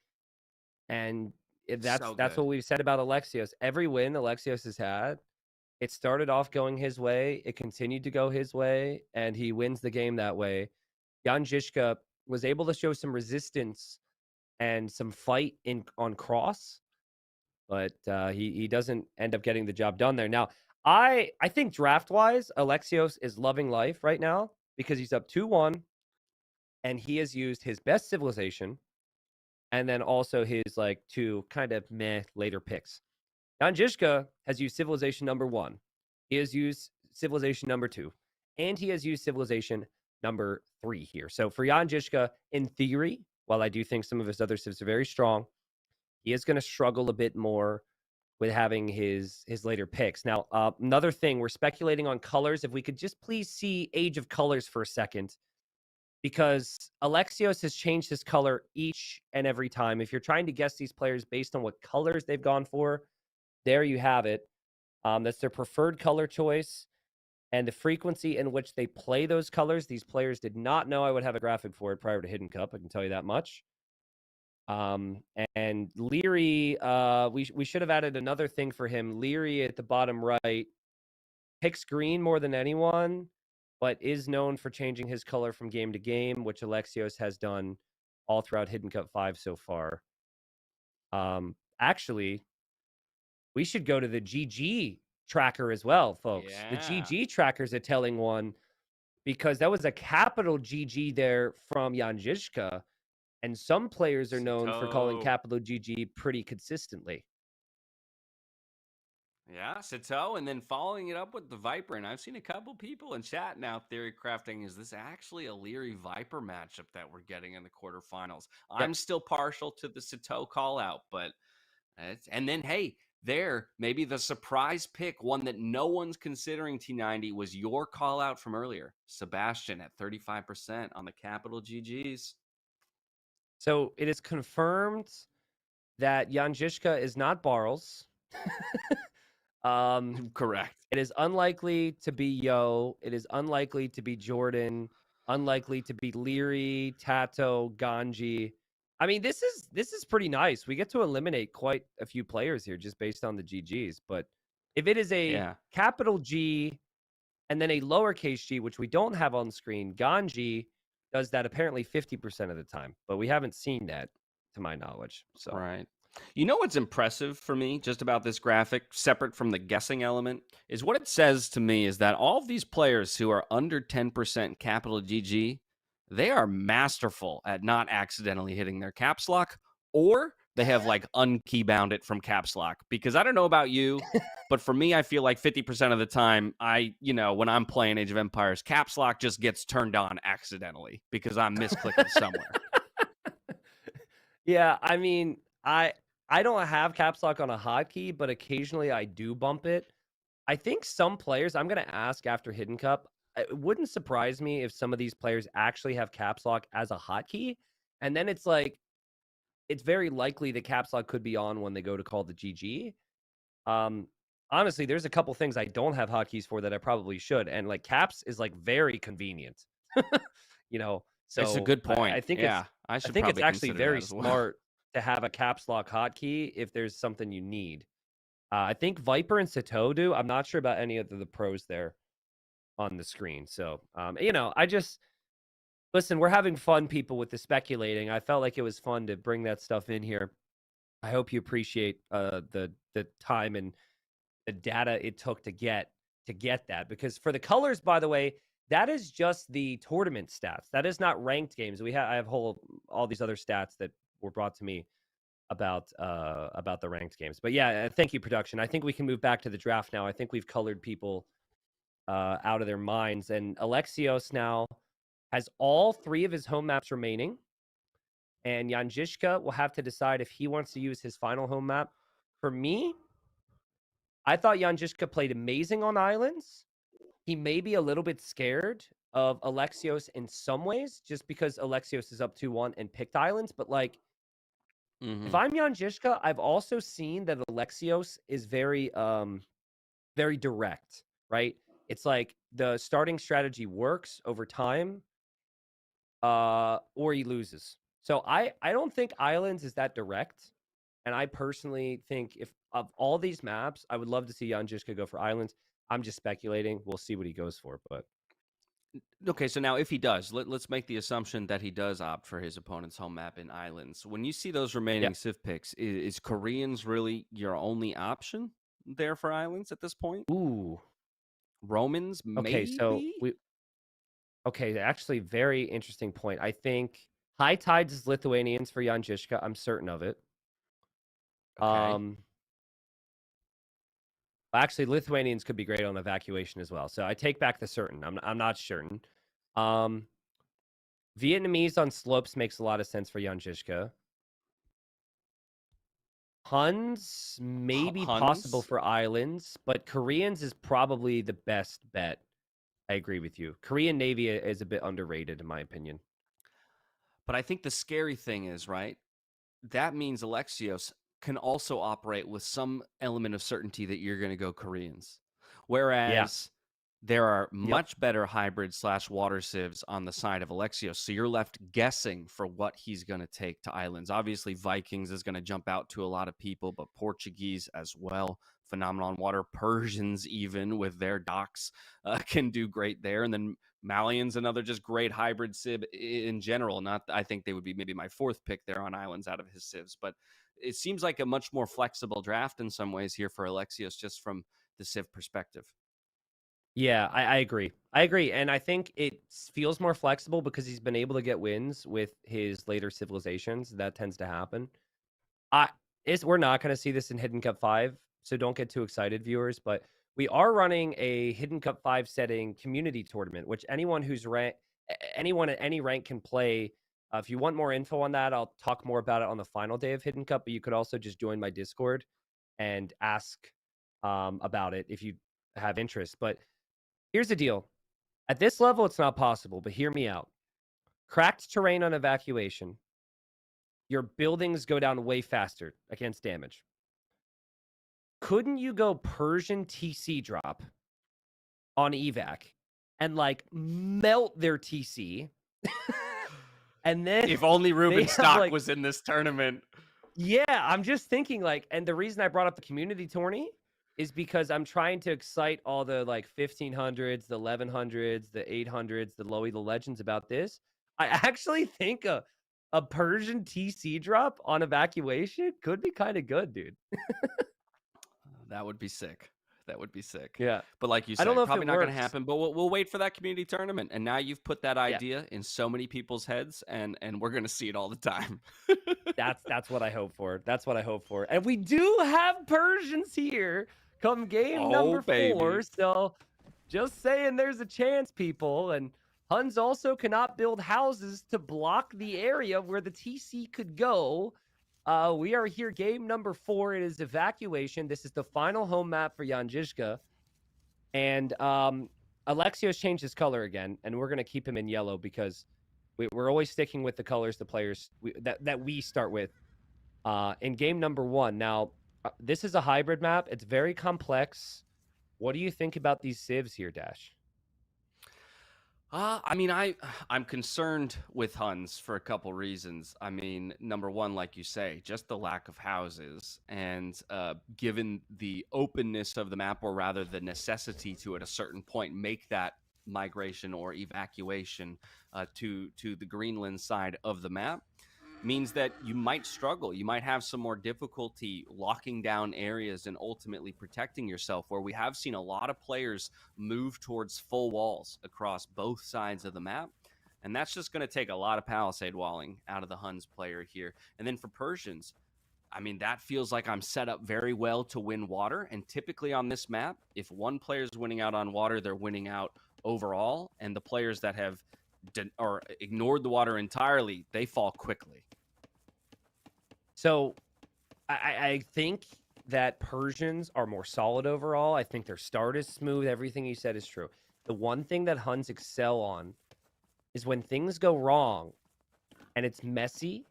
And that's what we've said about Alexios. Every win Alexios has had, it started off going his way, it continued to go his way, and he wins the game that way. Jan Žižka was able to show some resistance and some fight on cross, but he doesn't end up getting the job done there. Now, I think draft-wise, Alexios is loving life right now because he's up 2-1, and he has used his best civilization, and then also his like 2 kind of meh later picks. Jan Žižka has used civilization number 1. He has used civilization number 2. And he has used civilization number 3 here. So for Jan Žižka, in theory, while I do think some of his other civs are very strong, he is going to struggle a bit more with having his later picks. Now, another thing, we're speculating on colors. If we could just please see Age of Colors for a second, because Alexios has changed his color each and every time. If you're trying to guess these players based on what colors they've gone for, there you have it. That's their preferred color choice. And the frequency in which they play those colors, these players did not know I would have a graphic for it prior to Hidden Cup. I can tell you that much. And Leary, we should have added another thing for him. Leary at the bottom right picks green more than anyone, but is known for changing his color from game to game, which Alexios has done all throughout Hidden Cup 5 so far. Actually, we should go to the GG tracker as well, folks.
Yeah.
The GG tracker is a telling one because that was a capital GG there from Jan Žižka, and some players are known for calling capital GG pretty consistently.
Yeah, Sito, and then following it up with the Viper. And I've seen a couple people in chat now theory crafting, is this actually a Leary Viper matchup that we're getting in the quarterfinals? Yep. I'm still partial to the Sito call out, but and then hey, there maybe the surprise pick, one that no one's considering, T90, was your call out from earlier. Sebastian at 35% on the capital GGs.
So it is confirmed that Jan Žižka is not Barles.
Correct.
It is unlikely to be Yo. It is unlikely to be Jordan. Unlikely to be Leary, Tato, Ganji. I mean, this is pretty nice. We get to eliminate quite a few players here just based on the GGs. But if it is a capital G and then a lowercase g, which we don't have on screen, Ganji, does that apparently 50% of the time, but we haven't seen that to my knowledge. So
Right. You know what's impressive for me just about this graphic, separate from the guessing element, is what it says to me is that all of these players who are under 10% capital GG, they are masterful at not accidentally hitting their caps lock, or they have like unkeybound it from caps lock. Because I don't know about you, but for me, I feel like 50% of the time, when I'm playing Age of Empires, caps lock just gets turned on accidentally because I'm misclicking somewhere.
yeah, I mean, I don't have caps lock on a hotkey, but occasionally I do bump it. I think some players, I'm going to ask after Hidden Cup, it wouldn't surprise me if some of these players actually have caps lock as a hotkey. And then it's like, it's very likely the caps lock could be on when they go to call the GG. Honestly, there's a couple things I don't have hotkeys for that I probably should. And like caps is like very convenient, So
It's a good point.
I think
yeah,
I
should
think it's
probably
actually
consider
very
that as well.
smart to have a caps lock hotkey if there's something you need. I think Viper and Satodu. I'm not sure about any of the pros there on the screen. So, I just listen. We're having fun, people, with the speculating. I felt like it was fun to bring that stuff in here. I hope you appreciate the time and the data it took to get that. Because for the colors, by the way, that is just the tournament stats. That is not ranked games. I have all these other stats that were brought to me about the ranked games. But yeah, thank you, production. I think we can move back to the draft now. I think we've colored people out of their minds, and Alexios now has all 3 of his home maps remaining, and Janjishka will have to decide if he wants to use his final home map. For me, I thought Janjishka played amazing on islands. He may be a little bit scared of Alexios in some ways, just because Alexios is up 2-1 and picked islands. But like, if I'm Janjishka, I've also seen that Alexios is very, very direct, right? It's like the starting strategy works over time, or he loses. So I don't think islands is that direct. And I personally think if of all these maps, I would love to see Janjishka go for islands. I'm just speculating. We'll see what he goes for, but
Okay, so now if he does, let's make the assumption that he does opt for his opponent's home map in islands. When you see those remaining Civ picks, is Koreans really your only option there for islands at this point?
Ooh.
Romans,
okay, so
maybe?
actually, very interesting point. I think High Tides is Lithuanians for Janjishka. I'm certain of it.
Okay.
Actually, Lithuanians could be great on evacuation as well. So I take back the certain. I'm not certain. Vietnamese on slopes makes a lot of sense for Janjishka. Huns may be possible for islands, but Koreans is probably the best bet. I agree with you. Korean Navy is a bit underrated, in my opinion.
But I think the scary thing is, right, that means Alexios can also operate with some element of certainty that you're going to go Koreans. Whereas there are much better hybrid / water civs on the side of Alexios. So you're left guessing for what he's going to take to islands. Obviously, Vikings is going to jump out to a lot of people, but Portuguese as well. Phenomenon water. Persians, even with their docks, can do great there. And then Malian's another just great hybrid civ in general. I think they would be maybe my 4th pick there on islands out of his civs. But it seems like a much more flexible draft in some ways here for Alexios, just from the civ perspective.
Yeah, I agree. And I think it feels more flexible because he's been able to get wins with his later civilizations. That tends to happen. We're not going to see this in Hidden Cup 5, so don't get too excited, viewers. But we are running a Hidden Cup 5 setting community tournament, which anyone at any rank can play. If you want more info on that, I'll talk more about it on the final day of Hidden Cup. But you could also just join my Discord and ask about it if you have interest. But here's the deal. At this level, it's not possible, but hear me out. Cracked terrain on evacuation. Your buildings go down way faster against damage. Couldn't you go Persian TC drop on evac and like melt their TC? And then
if only Ruben Stock was in this tournament.
Yeah, I'm just thinking like, and the reason I brought up the community tourney is because I'm trying to excite all the like 1500s, the 1100s, the 800s, the Lowy, the legends about this. I actually think a Persian TC drop on evacuation could be kind of good, dude.
That would be sick. That would be sick.
Yeah.
But like you
I don't
said,
know if
probably
it
not going to
works.
happen. But we'll wait for that community tournament. And now you've put that
Yeah.
idea in so many people's heads, and we're going to see it all the time.
That's what I hope for. That's what I hope for. And we do have Persians here come game number 4.
baby.
So just saying there's a chance, people. And Huns also cannot build houses to block the area where the TC could go. We are here game number 4. It is evacuation. This is the final home map for Jan Žižka. And Alexios changed his color again, and we're going to keep him in yellow because we're always sticking with the colors the players that we start with in game number 1. Now, this is a hybrid map. It's very complex. What do you think about these civs here, Dash?
I mean, I'm concerned with Huns for a couple reasons. I mean, number one, like you say, just the lack of houses, and given the openness of the map, or rather the necessity to, at a certain point, make that migration or evacuation to the Greenland side of the map, means that you might struggle. You might have some more difficulty locking down areas and ultimately protecting yourself, where we have seen a lot of players move towards full walls across both sides of the map. And that's just going to take a lot of palisade walling out of the Huns player here. And then for Persians, I mean, that feels like I'm set up very well to win water. And typically on this map, if one player is winning out on water, they're winning out overall. And the players that have or ignored the water entirely, they fall quickly.
So I think that Persians are more solid overall. I think their start is smooth. Everything you said is true. The one thing that Huns excel on is when things go wrong and it's messy,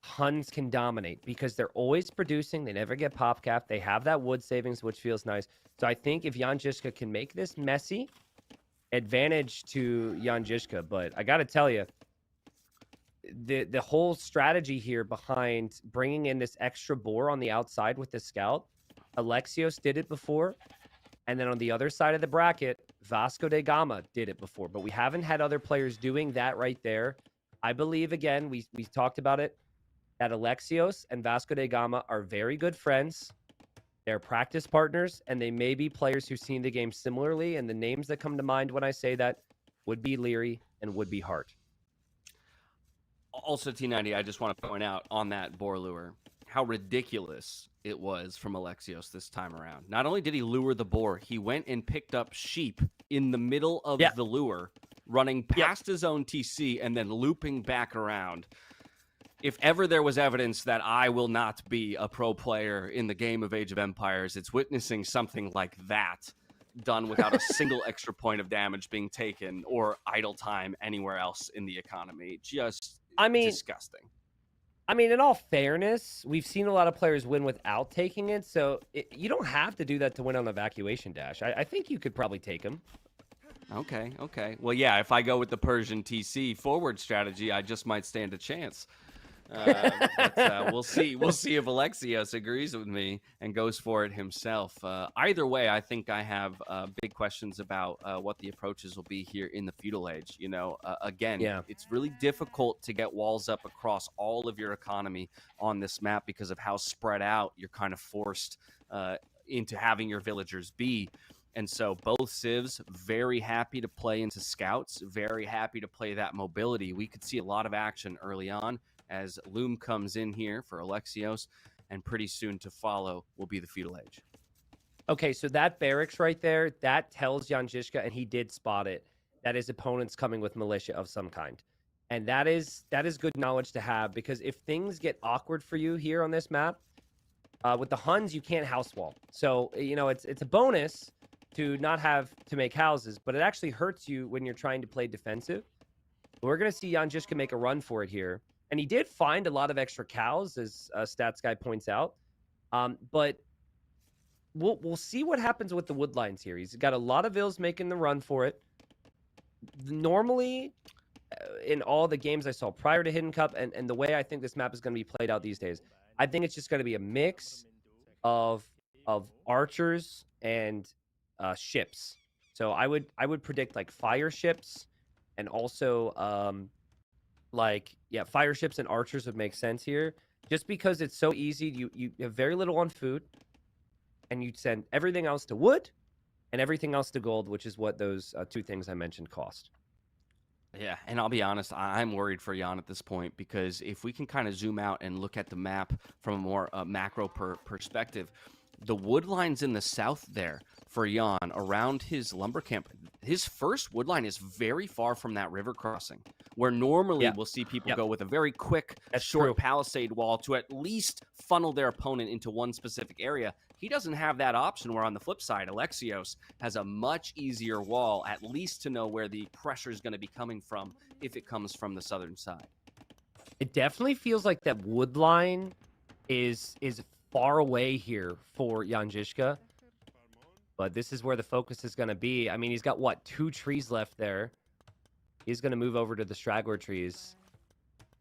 Huns can dominate because they're always producing. They never get pop capped. They have that wood savings, which feels nice. So I think if Jan Žižka can make this messy, advantage to Jan Žižka. But I got to tell you, the whole strategy here behind bringing in this extra boar on the outside with the scout, Alexios did it before. And then on the other side of the bracket, Vasco da Gama did it before. But we haven't had other players doing that right there. I believe, again, we talked about it, that Alexios and Vasco da Gama are very good friends. They're practice partners, and they may be players who've seen the game similarly. And the names that come to mind when I say that would be Leary and would be Hart.
Also, T90, I just want to point out on that boar lure how ridiculous it was from Alexios this time around. Not only did he lure the boar, he went and picked up sheep in the middle of the lure, running past his own TC and then looping back around. If ever there was evidence that I will not be a pro player in the game of Age of Empires, it's witnessing something like that done without a single extra point of damage being taken or idle time anywhere else in the economy. Just disgusting.
I mean, in all fairness, we've seen a lot of players win without taking it, so you don't have to do that to win on evacuation dash. I think you could probably take him.
Okay. Well, yeah, if I go with the Persian TC forward strategy, I just might stand a chance. But we'll see. We'll see if Alexios agrees with me and goes for it himself. Either way, I think I have big questions about what the approaches will be here in the feudal age. You know, again, it's really difficult to get walls up across all of your economy on this map because of how spread out you're kind of forced into having your villagers be. And so both civs very happy to play into scouts, very happy to play that mobility. We could see a lot of action early on as Loom comes in here for Alexios, and pretty soon to follow will be the feudal age.
Okay, so that barracks right there, that tells Jan Žižka, and he did spot it, that his opponent's coming with militia of some kind. And that is good knowledge to have, because if things get awkward for you here on this map, with the Huns, you can't house wall. So, you know, it's a bonus to not have to make houses, but it actually hurts you when you're trying to play defensive. We're going to see Jan Žižka make a run for it here. And he did find a lot of extra cows, as Stats Guy points out. But we'll see what happens with the wood lines here. He's got a lot of vills making the run for it. Normally, in all the games I saw prior to Hidden Cup, and the way I think this map is going to be played out these days, I think it's just going to be a mix of archers and ships. So I would predict like fire ships and also like, yeah, fire ships and archers would make sense here. Just because it's so easy, you have very little on food, and you send everything else to wood and everything else to gold, which is what those two things I mentioned cost.
Yeah, and I'll be honest, I'm worried for Jan at this point because if we can kind of zoom out and look at the map from a more macro perspective, the wood lines in the south there for Jan around his lumber camp, his first wood line is very far from that river crossing, where normally we'll see people go with a very quick, short palisade wall to at least funnel their opponent into one specific area. He doesn't have that option, where on the flip side, Alexios has a much easier wall, at least to know where the pressure is going to be coming from if it comes from the southern side.
It definitely feels like that wood line is far away here for Jan Žižka. But this is where the focus is going to be. I mean, he's got, what, 2 trees left there. He's going to move over to the straggler trees.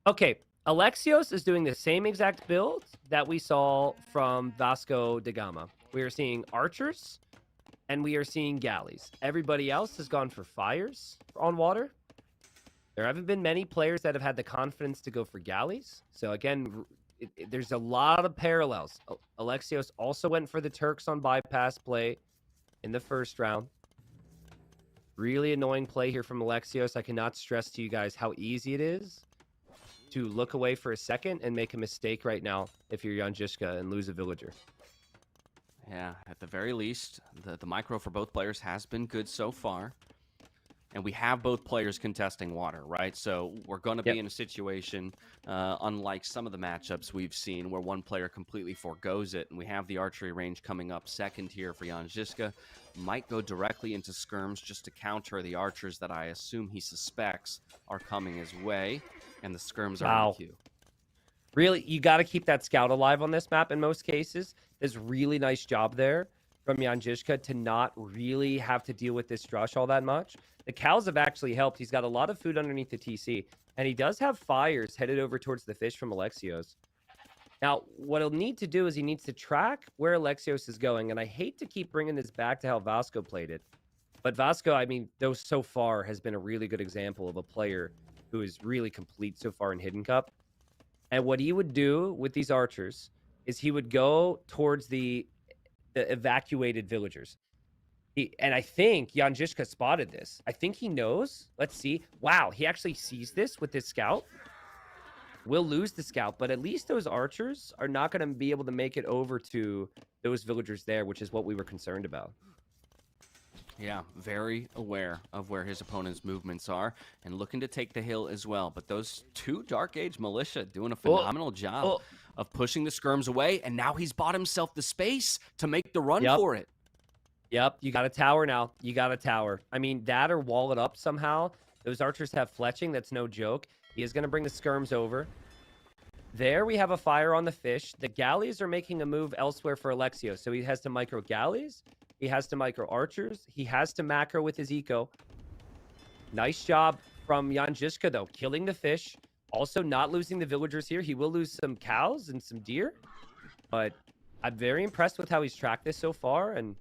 Okay, Alexios is doing the same exact build that we saw from Vasco da Gama. We are seeing archers, and we are seeing galleys. Everybody else has gone for fires on water. There haven't been many players that have had the confidence to go for galleys. So again, there's a lot of parallels. Alexios also went for the Turks on bypass play in the first round. Really annoying play here from Alexios. I cannot stress to you guys how easy it is to look away for a second and make a mistake right now if you're Jan Žižka and lose a villager.
Yeah, at the very least, the micro for both players has been good so far. And we have both players contesting water, right? So we're going to be in a situation, unlike some of the matchups we've seen, where one player completely forgoes it. And we have the archery range coming up second here for Jan Žižka. Might go directly into skirms just to counter the archers that I assume he suspects are coming his way. And the skirms are in the queue.
Really, you got to keep that scout alive on this map in most cases. There's a really nice job there from Jan Žižka to not really have to deal with this Drush all that much. The cows have actually helped. He's got a lot of food underneath the TC, and he does have fires headed over towards the fish from Alexios. Now, what he'll need to do is he needs to track where Alexios is going, and I hate to keep bringing this back to how Vasco played it, but Vasco, I mean, though so far has been a really good example of a player who is really complete so far in Hidden Cup. And what he would do with these archers is he would go towards the evacuated villagers. And I think Jan Žižka spotted this. I think he knows. Let's see. Wow, he actually sees this with his scout. We'll lose the scout, but at least those archers are not going to be able to make it over to those villagers there, which is what we were concerned about.
Yeah, very aware of where his opponent's movements are and looking to take the hill as well. But those 2 Dark Age militia doing a phenomenal job of pushing the skirms away, and now he's bought himself the space to make the run for it.
Yep, you got a tower now. You got a tower. I mean, that or wall it up somehow. Those archers have fletching. That's no joke. He is going to bring the skirms over. There we have a fire on the fish. The galleys are making a move elsewhere for Alexios. So he has to micro galleys. He has to micro archers. He has to macro with his eco. Nice job from Jan Žižka, though. Killing the fish. Also not losing the villagers here. He will lose some cows and some deer. But I'm very impressed with how he's tracked this so far. And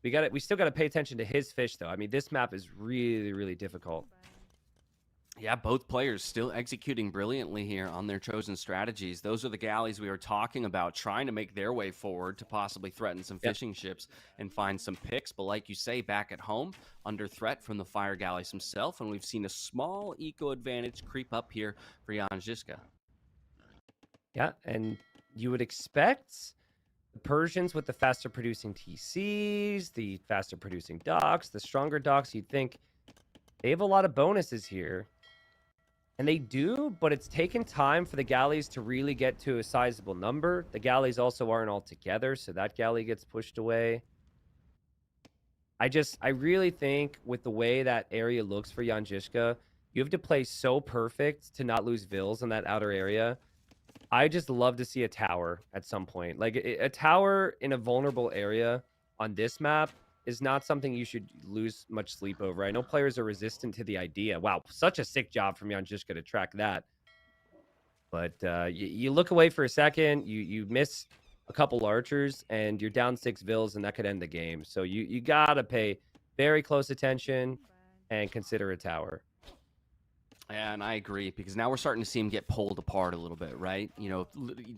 we still got to pay attention to his fish, though. I mean, this map is really, really difficult.
Yeah, both players still executing brilliantly here on their chosen strategies. Those are the galleys we were talking about, trying to make their way forward to possibly threaten some fishing ships and find some picks. But like you say, back at home, under threat from the fire galleys himself, and we've seen a small eco advantage creep up here for Jan Žižka.
Yeah, and you would expect the Persians with the faster producing TCs, the faster producing docks, the stronger docks, you'd think they have a lot of bonuses here. And they do, but it's taken time for the galleys to really get to a sizable number. The galleys also aren't all together, so that galley gets pushed away. I really think with the way that area looks for Jan Žižka, you have to play so perfect to not lose vills in that outer area. I just love to see a tower at some point. Like a tower in a vulnerable area on this map is not something you should lose much sleep over. I know players are resistant to the idea. Wow, such a sick job from Jan Žižka to track that. But you look away for a second, you miss a couple archers, and you're down 6 vills, and that could end the game. So you gotta pay very close attention and consider a tower.
Yeah, and I agree because now we're starting to see him get pulled apart a little bit, right? You know,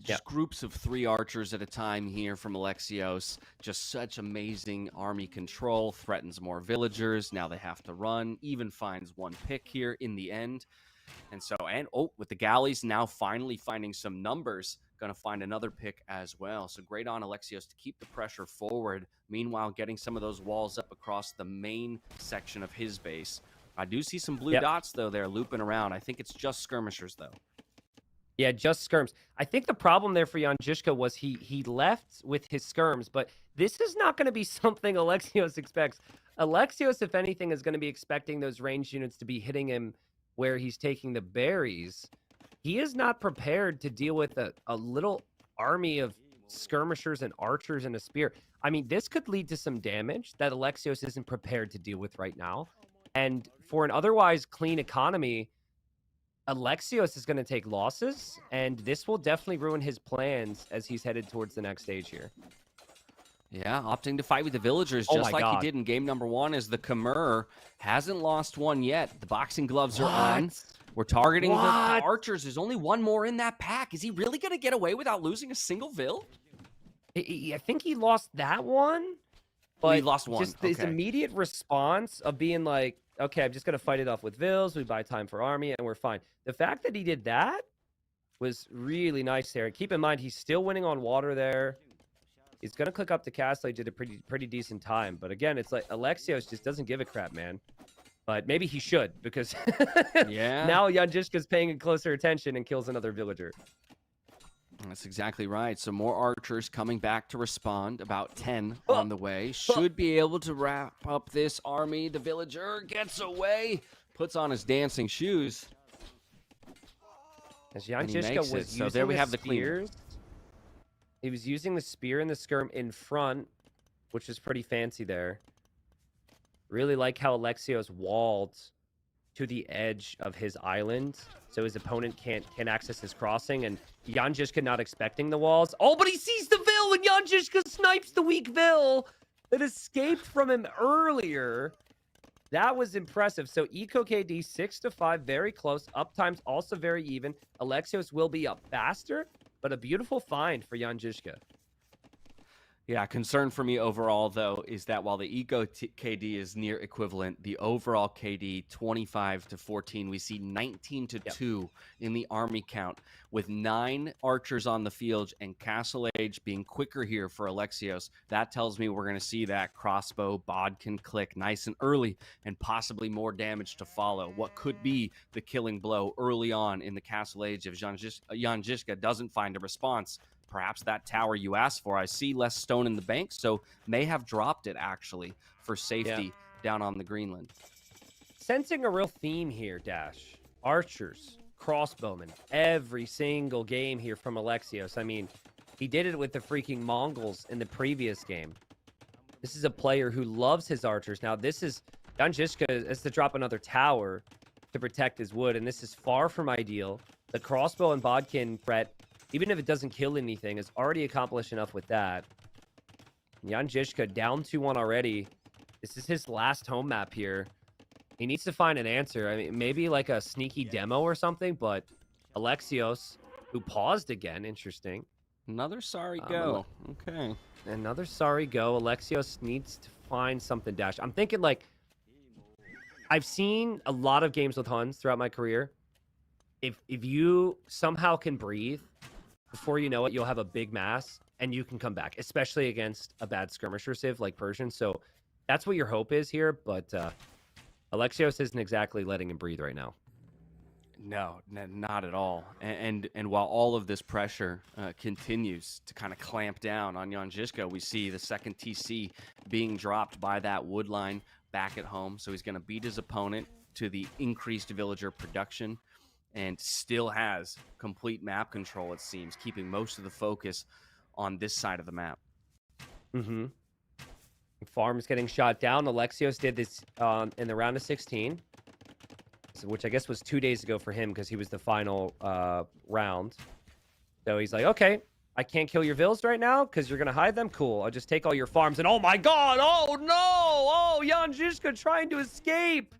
just groups of 3 archers at a time here from Alexios. Just such amazing army control, threatens more villagers. Now they have to run, even finds 1 pick here in the end. And so, with the galleys now finally finding some numbers, going to find another pick as well. So great on Alexios to keep the pressure forward. Meanwhile, getting some of those walls up across the main section of his base. I do see some blue dots, though, there looping around. I think it's just skirmishers, though.
Yeah, just skirms. I think the problem there for Jan Žižka was he left with his skirms, but this is not going to be something Alexios expects. Alexios, if anything, is going to be expecting those ranged units to be hitting him where he's taking the berries. He is not prepared to deal with a little army of skirmishers and archers and a spear. I mean, this could lead to some damage that Alexios isn't prepared to deal with right now. And for an otherwise clean economy, Alexios is going to take losses, and this will definitely ruin his plans as he's headed towards the next stage here.
Yeah, opting to fight with the villagers just like he did in game number 1 as the Khmer hasn't lost one yet. The boxing gloves are on. We're targeting the archers. There's only 1 more in that pack. Is he really going to get away without losing a single vill?
I think he lost that one. But
he lost 1.
Just his immediate response of being like, okay, I'm just going to fight it off with vills. We buy time for army, and we're fine. The fact that he did that was really nice there. And keep in mind, he's still winning on water there. He's going to click up to Castle Age at a pretty decent time. But again, it's like Alexios just doesn't give a crap, man. But maybe he should, because now Jan Žižka's paying closer attention and kills another villager.
That's exactly right. So more archers coming back to respond. About 10 on the way. Should be able to wrap up this army. The villager gets away. Puts on his dancing shoes.
As Jan Žižka was using
so there we have the
spears. He was using the spear and the skirm in front, which is pretty fancy there. Really like how Alexios walled to the edge of his island, so his opponent can't access his crossing, and Jan Žižka not expecting the walls. Oh, but he sees the vill, and Jan Žižka snipes the weak vill that escaped from him earlier. That was impressive. So Eco KD 6-5, very close. Uptime's also very even. Alexios will be up faster, but a beautiful find for Jan Žižka.
Yeah, concern for me overall, though, is that while the Eco KD is near equivalent, the overall KD 25-14, we see 19-2 in the army count, with 9 archers on the field and Castle Age being quicker here for Alexios. That tells me we're going to see that crossbow Bodkin click nice and early, and possibly more damage to follow. What could be the killing blow early on in the Castle Age if Jan Žižka doesn't find a response. Perhaps that tower you asked for. I see less stone in the bank, so may have dropped it, actually, for safety down on the Greenland.
Sensing a real theme here, Dash. Archers, crossbowmen, every single game here from Alexios. I mean, he did it with the freaking Mongols in the previous game. This is a player who loves his archers. Now, this is... Jan Žižka has to drop another tower to protect his wood, and this is far from ideal. The crossbow and Bodkin threat, even if it doesn't kill anything, has already accomplished enough with that. Jan Žižka down 2-1 already. This is his last home map here. He needs to find an answer. I mean, maybe like a sneaky demo or something, but Alexios, who paused again, interesting.
Another sorry go. Okay.
Another sorry go. Alexios needs to find something, Dash. I'm thinking, like, I've seen a lot of games with Huns throughout my career. If you somehow can breathe, before you know it, you'll have a big mass, and you can come back, especially against a bad skirmisher civ like Persian. So that's what your hope is here, but Alexios isn't exactly letting him breathe right now.
No, not at all. And while all of this pressure continues to kind of clamp down on Jan Žižka, we see the second TC being dropped by that wood line back at home. So he's going to beat his opponent to the increased villager production, and still has complete map control, it seems, keeping most of the focus on this side of the map.
Mm-hmm. Farm's getting shot down. Alexios did this in the round of 16, which I guess was 2 days ago for him because he was the final round. So he's like, okay, I can't kill your vills right now because you're going to hide them? Cool, I'll just take all your farms. And oh my god, oh no! Oh, Jan Žižka trying to escape!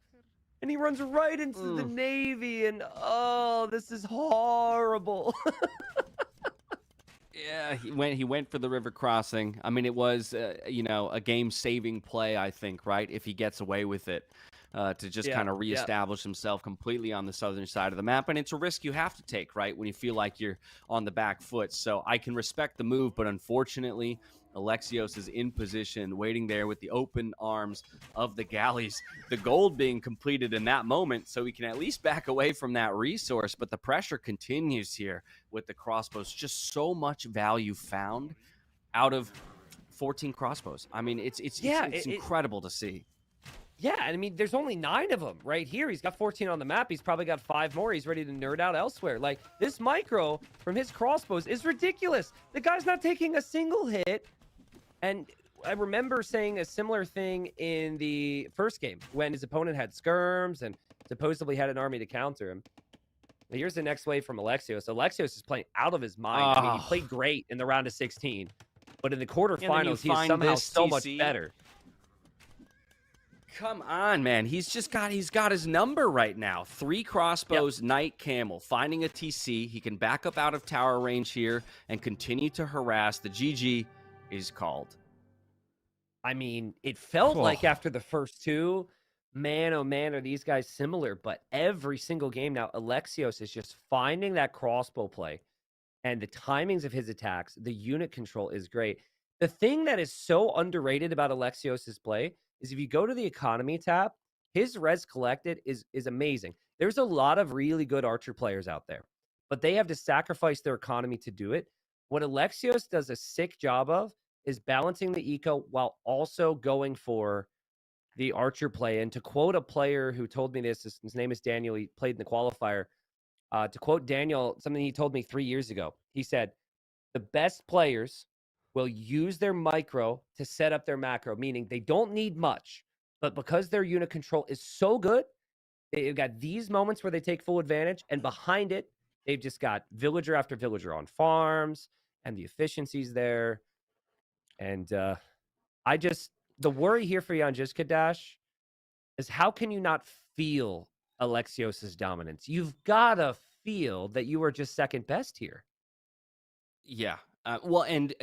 and he runs right into the Navy, and oh, this is horrible.
Yeah, he went for the river crossing. I mean, it was a game-saving play, I think, right? If he gets away with it, to just kind of reestablish himself completely on the southern side of the map, and it's a risk you have to take, right? When you feel like you're on the back foot. So I can respect the move, but unfortunately, Alexios is in position, waiting there with the open arms of the galleys. The gold being completed in that moment, so he can at least back away from that resource. But the pressure continues here with the crossbows. Just so much value found out of 14 crossbows. I mean, it's incredible to see.
Yeah, I mean, there's only 9 of them right here. He's got 14 on the map. He's probably got 5 more. He's ready to nerd out elsewhere. Like, this micro from his crossbows is ridiculous. The guy's not taking a single hit. And I remember saying a similar thing in the first game when his opponent had skirms and supposedly had an army to counter him. But here's the next wave from Alexios. Alexios is playing out of his mind. I mean, he played great in the round of 16. But in the quarterfinals, he's somehow so much better.
Come on, man. He's got his number right now. 3 crossbows, Knight, Camel. Finding a TC. He can back up out of tower range here and continue to harass. The GG is called.
I mean, it felt like after the first 2, man, oh man, are these guys similar. But every single game now, Alexios is just finding that crossbow play. And the timings of his attacks, the unit control is great. The thing that is so underrated about Alexios' play is if you go to the economy tab, his res collected is amazing. There's a lot of really good archer players out there, but they have to sacrifice their economy to do it. What Alexios does a sick job of is balancing the eco while also going for the archer play. And to quote a player who told me this, his name is Daniel, he played in the qualifier. To quote Daniel, something he told me 3 years ago, he said, the best players will use their micro to set up their macro, meaning they don't need much, but because their unit control is so good, they've got these moments where they take full advantage, and behind it, they've just got villager after villager on farms, and the efficiencies there. And the worry here for Jan Žižka Dash is how can you not feel Alexios' dominance? You've got to feel that you are just second best here.
Yeah. And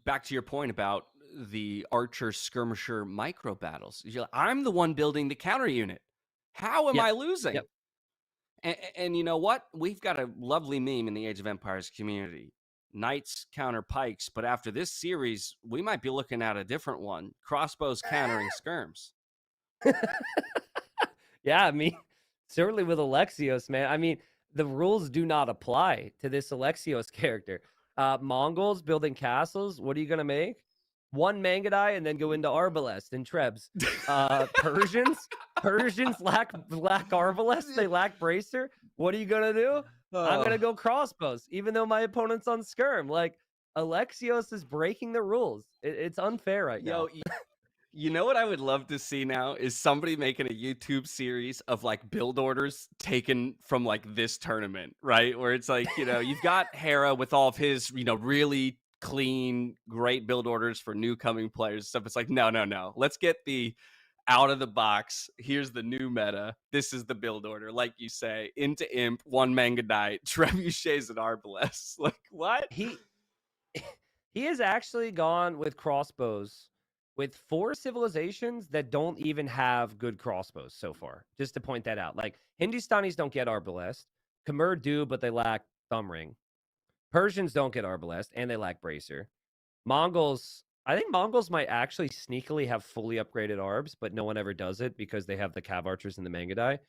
back to your point about the archer skirmisher micro battles. I'm the one building the counter unit. How am I losing? And you know what? We've got a lovely meme in the Age of Empires community. Knights counter pikes, but after this series, we might be looking at a different one. Crossbows countering skirms.
Yeah, I mean, certainly with Alexios, man. I mean, the rules do not apply to this Alexios character. Mongols building castles, what are you going to make? 1 Mangudai and then go into Arbalest and Trebs. Persians lack Arbalest, they lack Bracer. What are you going to do? I'm going to go crossbows, even though my opponent's on skirm. Like, Alexios is breaking the rules. It's unfair right now.
You know what I would love to see now is somebody making a YouTube series of like build orders taken from like this tournament, right? Where it's like, you've got Hera with all of his, really clean, great build orders for new coming players and stuff. It's like, no. Let's get the out of the box. Here's the new meta. This is the build order. Like you say, into Imp, 1 Mangudai, Trebuchets and Arbalest. Like, what?
He has actually gone with crossbows with 4 civilizations that don't even have good crossbows so far. Just to point that out. Like, Hindustanis don't get Arbalest. Khmer do, but they lack Thumb Ring. Persians don't get Arbalest, and they lack Bracer. Mongols, I think Mongols might actually sneakily have fully upgraded Arbs, but no one ever does it because they have the Cav Archers and the Mangudai.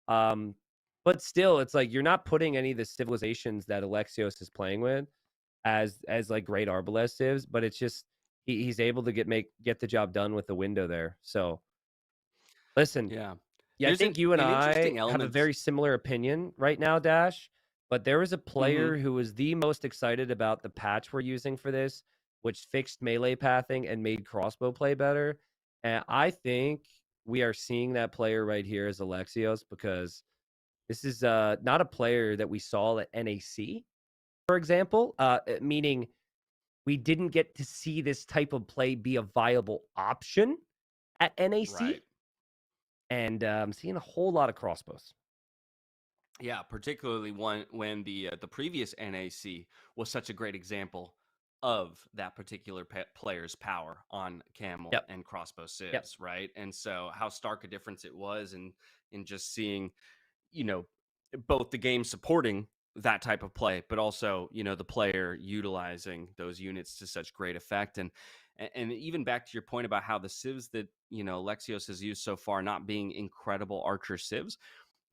But still, it's like you're not putting any of the civilizations that Alexios is playing with as like great Arbalest civs, but it's just he's able to get the job done with the window there. So, listen, I think you and I have a very similar opinion right now, Dash. But there was a player who was the most excited about the patch we're using for this, which fixed melee pathing and made crossbow play better. And I think we are seeing that player right here as Alexios, because this is not a player that we saw at NAC, for example, meaning we didn't get to see this type of play be a viable option at NAC.
Right.
and seeing a whole lot of crossbows.
Yeah, particularly when the previous NAC was such a great example of that particular player's power on camel
Yep.
and crossbow civs,
Yep.
right? And so how stark a difference it was in just seeing, both the game supporting that type of play, but also, the player utilizing those units to such great effect. And even back to your point about how the civs that, Alexios has used so far not being incredible archer civs,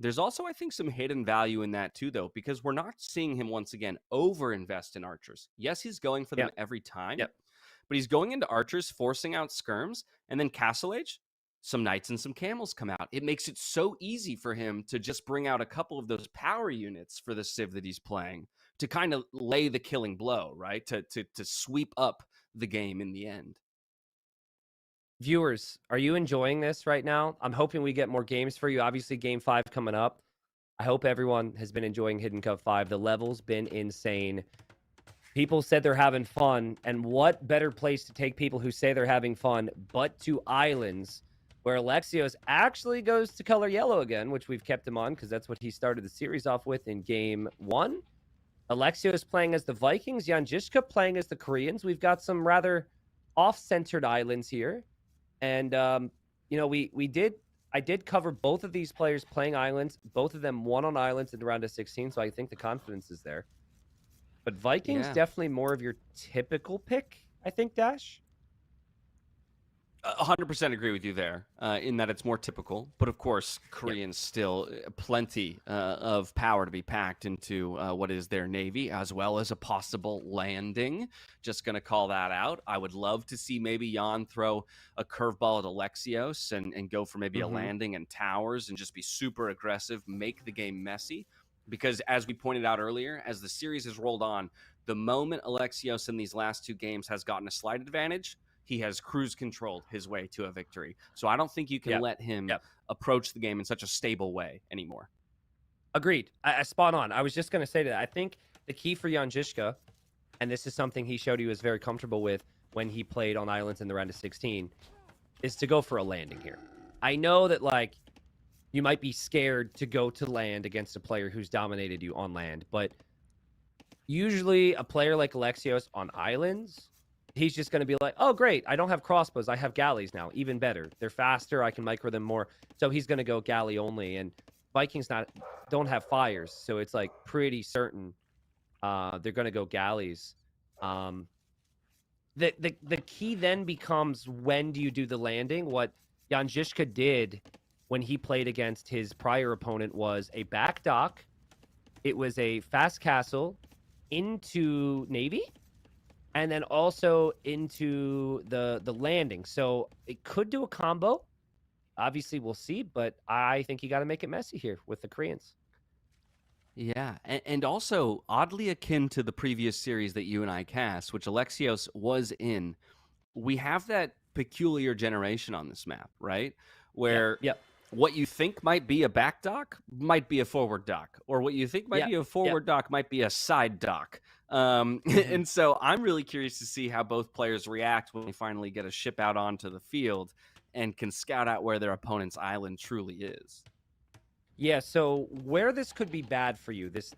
there's also, I think, some hidden value in that too, though, because we're not seeing him once again overinvest in archers. Yes, he's going for them every time, but he's going into archers, forcing out skirms, and then Castle Age, some knights and some camels come out. It makes it so easy for him to just bring out a couple of those power units for the civ that he's playing to kind of lay the killing blow, right? To sweep up the game in the end.
Viewers, are you enjoying this right now? I'm hoping we get more games for you. Obviously, Game 5 coming up. I hope everyone has been enjoying Hidden Cup 5. The level's been insane. People said they're having fun, and what better place to take people who say they're having fun but to Islands, where Alexios actually goes to color yellow again, which we've kept him on because that's what he started the series off with in Game 1. Alexios playing as the Vikings, Jan Žižka playing as the Koreans. We've got some rather off-centered islands here. And, I did cover both of these players playing islands. Both of them won on islands in the round of 16, so I think the confidence is there. But Vikings, definitely more of your typical pick, I think, Dash.
100% agree with you there in that it's more typical. But, of course, Koreans still plenty of power to be packed into what is their navy, as well as a possible landing. Just going to call that out. I would love to see maybe Jan throw a curveball at Alexios and go for maybe a landing and towers and just be super aggressive, make the game messy. Because as we pointed out earlier, as the series has rolled on, the moment Alexios in these last two games has gotten a slight advantage, he has cruise controlled his way to a victory. So I don't think you can let him approach the game in such a stable way anymore.
Agreed. I spot on. I was just going to say that. I think the key for Jan Žižka, and this is something he showed he was very comfortable with when he played on islands in the round of 16, is to go for a landing here. I know that, you might be scared to go to land against a player who's dominated you on land, but usually a player like Alexios on islands, he's just going to be like, oh, great, I don't have crossbows. I have galleys now. Even better. They're faster. I can micro them more. So he's going to go galley only. And Vikings don't have fires. So it's pretty certain they're going to go galleys. The key then becomes, when do you do the landing? What Jan Žižka did when he played against his prior opponent was a back dock. It was a fast castle into navy, and then also into the landing. So it could do a combo. Obviously, we'll see, but I think you got to make it messy here with the Koreans.
Yeah, and also oddly akin to the previous series that you and I cast, which Alexios was in, we have that peculiar generation on this map, right? Where what you think might be a back dock might be a forward dock, or what you think might be a forward dock might be a side dock. And so I'm really curious to see how both players react when they finally get a ship out onto the field and can scout out where their opponent's island truly is.
Yeah, so where this could be bad for you, this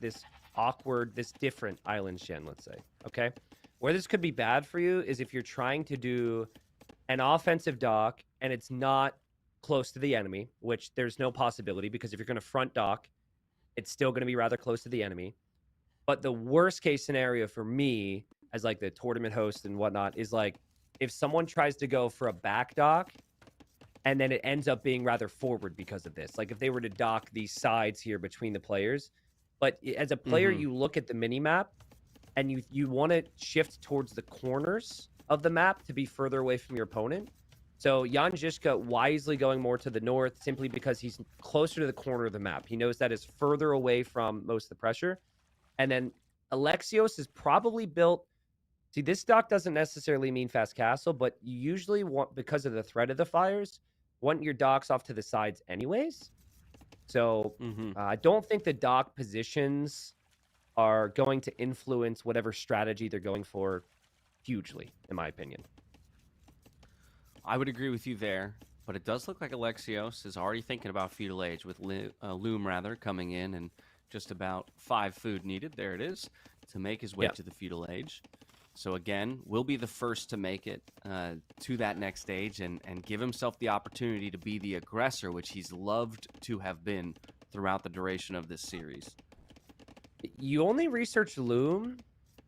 awkward, this different island Shen, let's say, okay? Where this could be bad for you is if you're trying to do an offensive dock and it's not close to the enemy, which there's no possibility, because if you're going to front dock, it's still going to be rather close to the enemy. But the worst case scenario for me, as the tournament host and whatnot, is if someone tries to go for a back dock and then it ends up being rather forward because of this. If they were to dock these sides here between the players. But as a player, you look at the mini-map and you want to shift towards the corners of the map to be further away from your opponent. So Jan Žižka wisely going more to the north simply because he's closer to the corner of the map. He knows that is further away from most of the pressure. And then Alexios is probably built... See, this dock doesn't necessarily mean fast castle, but you usually want, because of the threat of the fires, want your docks off to the sides anyways. So I don't think the dock positions are going to influence whatever strategy they're going for hugely, in my opinion.
I would agree with you there. but it does look like Alexios is already thinking about feudal age with Loom rather coming in and just about 5 food needed. There it is to make his way
Yep.
to the feudal age. So again, will be the first to make it to that next stage and give himself the opportunity to be the aggressor, which he's loved to have been throughout the duration of this series.
You only research Loom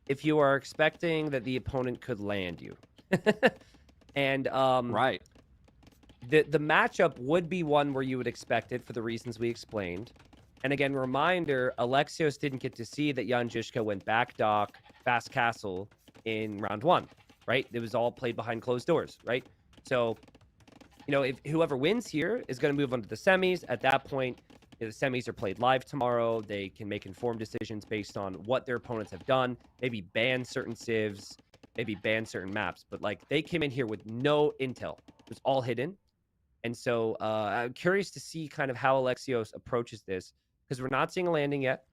if you are expecting that the opponent could land you. And
Right.
the matchup would be one where you would expect it for the reasons we explained. And again, reminder, Alexios didn't get to see that Jan Žižka went back dock, fast castle in round 1, right? It was all played behind closed doors, right? So, if whoever wins here is going to move on to the semis. At that point, the semis are played live tomorrow. They can make informed decisions based on what their opponents have done, maybe ban certain civs, maybe ban certain maps. But they came in here with no intel. It was all hidden. And so I'm curious to see kind of how Alexios approaches this, because we're not seeing a landing yet.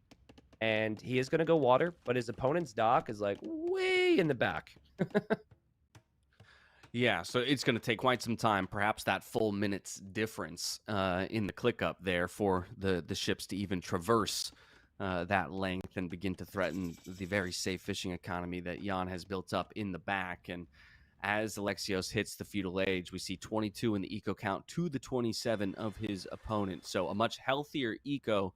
And he is going to go water, but his opponent's dock is way in the back.
Yeah, so it's going to take quite some time, perhaps that full minute's difference in the click up there for the ships to even traverse that length and begin to threaten the very safe fishing economy that Jan has built up in the back. And as Alexios hits the feudal age, we see 22 in the eco count to the 27 of his opponent. So a much healthier eco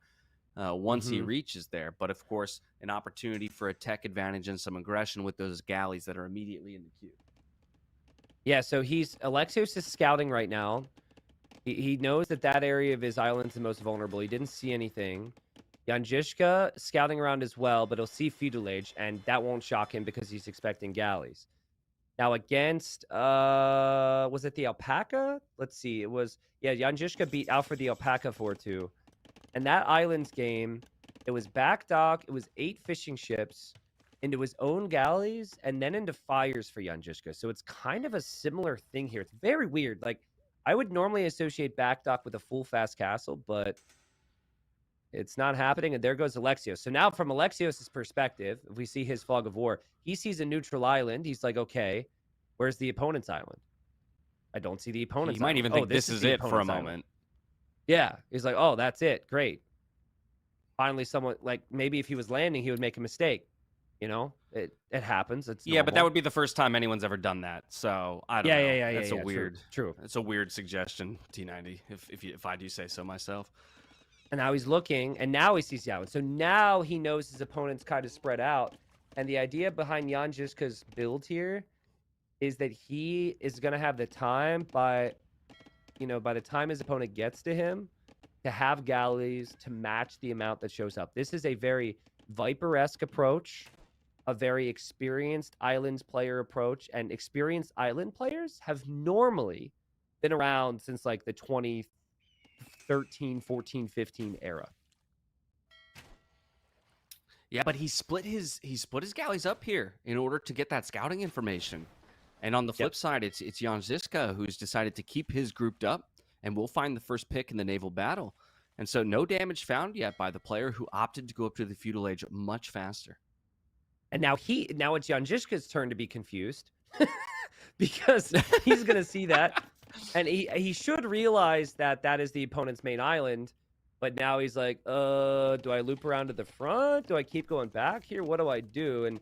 once he reaches there. But of course, an opportunity for a tech advantage and some aggression with those galleys that are immediately in the queue.
Yeah, so Alexios is scouting right now. He knows that area of his island's the most vulnerable. He didn't see anything. Jan Žižka scouting around as well, but he'll see feudal age, and that won't shock him because he's expecting galleys. Now against, was it the Alpaca? Let's see. It was, Jan Žižka beat Alfred the Alpaca 4-2. And that islands game, it was back dock, it was 8 fishing ships, into his own galleys, and then into fires for Jan Žižka. So it's kind of a similar thing here. It's very weird. I would normally associate back dock with a full fast castle, but it's not happening, and there goes Alexios. So now from Alexios' perspective, if we see his fog of war, he sees a neutral island. He's like, okay, where's the opponent's island? I don't see the opponent's
You might
island.
even think this is
the
it for a
opponent's island.
moment.
Yeah, he's like, oh, that's it. Great. Finally, someone, maybe if he was landing, he would make a mistake. It happens. It's
Yeah, but that
normal.
would be the first time anyone's ever done that. So I don't know.
Yeah.
That's a
true,
weird,
True.
It's a weird suggestion, T90. If I do say so myself.
And now he's looking, and now he sees the island. So now he knows his opponent's kind of spread out. And the idea behind Jan Žižka's build here is that he is going to have the time by the time his opponent gets to him, to have galleys to match the amount that shows up. This is a very Viper-esque approach, a very experienced islands player approach, and experienced island players have normally been around since the 2013, 14, 15 era.
Yeah, but he split his galleys up here in order to get that scouting information. And on the flip side, it's Jan Žižka who's decided to keep his grouped up, and we'll find the first pick in the naval battle. And so no damage found yet by the player who opted to go up to the feudal age much faster.
And now it's Jan Žižka's turn to be confused because he's going to see that. And he should realize that is the opponent's main island. But now he's like, do I loop around to the front? Do I keep going back here? What do I do? And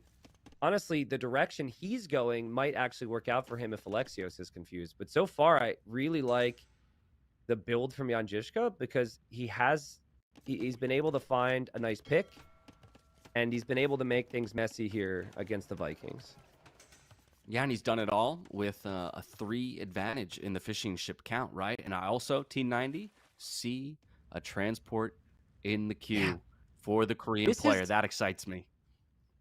honestly, the direction he's going might actually work out for him if Alexios is confused. But so far, I really like the build from Jan Žižka because he's been able to find a nice pick, and he's been able to make things messy here against the Vikings.
Yeah, and he's done it all with a 3 advantage in the fishing ship count, right? And I also, T90, see a transport in the queue for the Korean player. That excites me.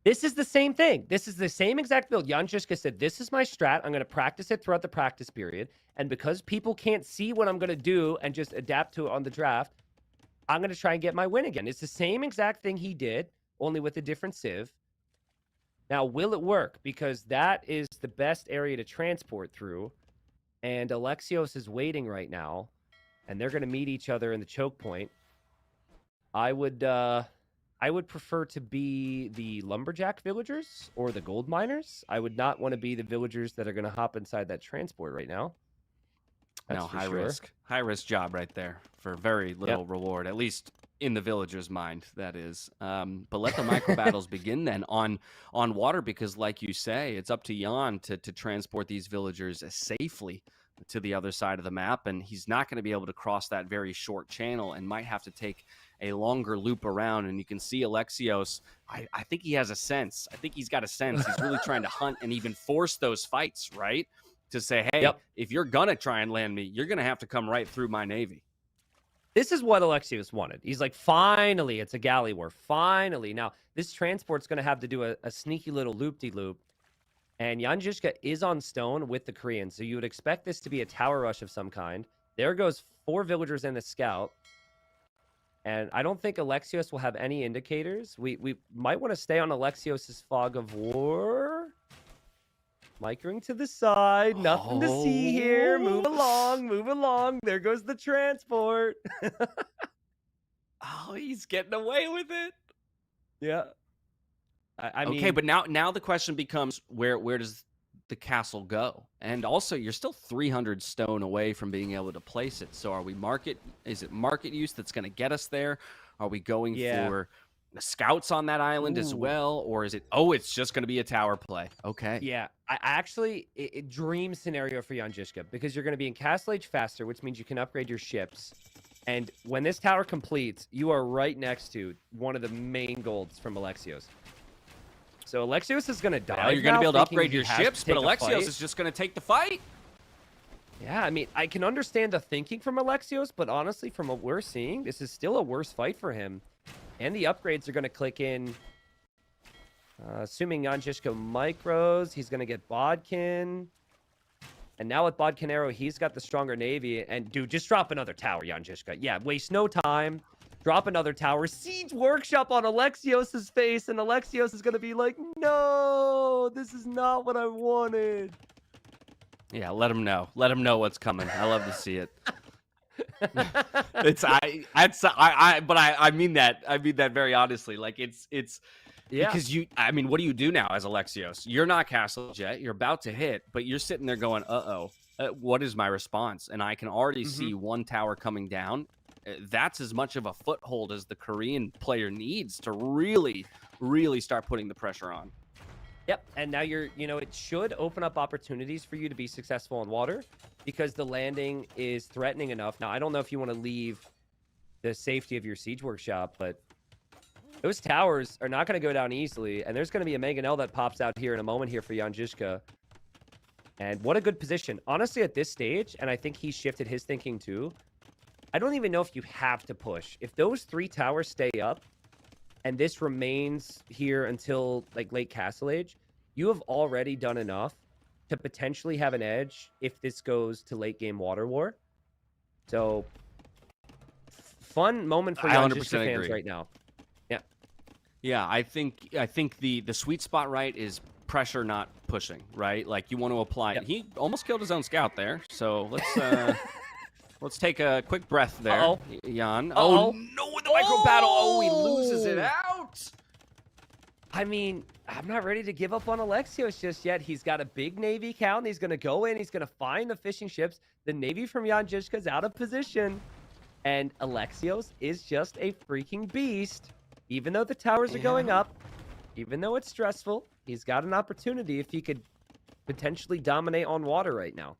This is the same thing. This is the same exact build. Jan Žižka said, this is my strat. I'm going to practice it throughout the practice period. And because people can't see what I'm going to do and just adapt to it on the draft, I'm going to try and get my win again. It's the same exact thing he did, only with a different civ. Now, will it work? Because that is the best area to transport through. And Alexios is waiting right now. And they're going to meet each other in the choke point. I would prefer to be the lumberjack villagers or the gold miners. I would not want to be the villagers that are going to hop inside that transport right now.
That's
No,
for
high
sure.
risk. High risk job right there for very little reward, at least in the villager's mind, that is. But let the micro battles begin then on water, because like you say, it's up to Jan to transport these villagers safely to the other side of the map, and he's not going to be able to cross that very short channel and might have to take a longer loop around. And you can see Alexios, I think he has a sense. I think he's got a sense. He's really trying to hunt and even force those fights, right? To say, hey, if you're going to try and land me, you're going to have to come right through my navy.
This is what Alexios wanted. He's like, finally, it's a galley war. Finally. Now, this transport's going to have to do a sneaky little loop-de-loop. And Jan Žižka is on stone with the Koreans, so you would expect this to be a tower rush of some kind. There goes 4 villagers and a scout. And I don't think Alexios will have any indicators. We might want to stay on Alexios' fog of war. Microing to the side. Nothing to see here. Move along. Move along. There goes the transport.
Oh, he's getting away with it.
Yeah. I mean,
okay, but now the question becomes, where does the castle go? And also, you're still 300 stone away from being able to place it. So is it market use that's going to get us there? Are we going for the scouts on that island as well? Or is it, it's just going to be a tower play? Okay.
Yeah, I actually, dream scenario for Jan Žižka, because you're going to be in Castle Age faster, which means you can upgrade your ships. And when this tower completes, you are right next to one of the main golds from Alexios. So Alexios is going to die.
You're going to be able to upgrade your ships, but Alexios is just going to take the fight.
Yeah, I mean, I can understand the thinking from Alexios, but honestly, from what we're seeing, this is still a worse fight for him. And the upgrades are going to click in. Assuming Jan Žižka micros, he's going to get Bodkin. And now with Bodkin Arrow, he's got the stronger navy. And dude, just drop another tower, Jan Žižka. Yeah, waste no time. Drop another tower. Siege Workshop on Alexios' face. And Alexios is going to be like, no, this is not what I wanted.
Yeah, let him know. Let him know what's coming. I love to see it. But I mean that. I mean that very honestly. Like it's because I mean, what do you do now as Alexios? You're not Castle yet. You're about to hit, but you're sitting there going, what is my response? And I can already see one tower coming down. That's as much of a foothold as the Korean player needs to really, really start putting the pressure on.
Yep, and now it should open up opportunities for you to be successful on water, because the landing is threatening enough. Now, I don't know if you want to leave the safety of your Siege Workshop, but those towers are not going to go down easily, and there's going to be a Mangonel that pops out here in a moment here for Jan Žižka. And what a good position. Honestly, at this stage, and I think he shifted his thinking too, I don't even know if you have to push. If those 3 towers stay up, and this remains here until like late Castle Age, you have already done enough to potentially have an edge if this goes to late game Water War. So, fun moment for Jan Žižka fans right now. Yeah.
Yeah, I think the sweet spot, right, is pressure, not pushing, right? Like you want to apply it. He almost killed his own scout there, so let's let's take a quick breath there, Jan. Oh no, the micro battle! Oh, he loses it out.
I mean, I'm not ready to give up on Alexios just yet. He's got a big navy count. And he's going to go in. He's going to find the fishing ships. The navy from Jan Žižka is out of position. And Alexios is just a freaking beast. Even though the towers are going up, even though it's stressful, he's got an opportunity if he could potentially dominate on water right now.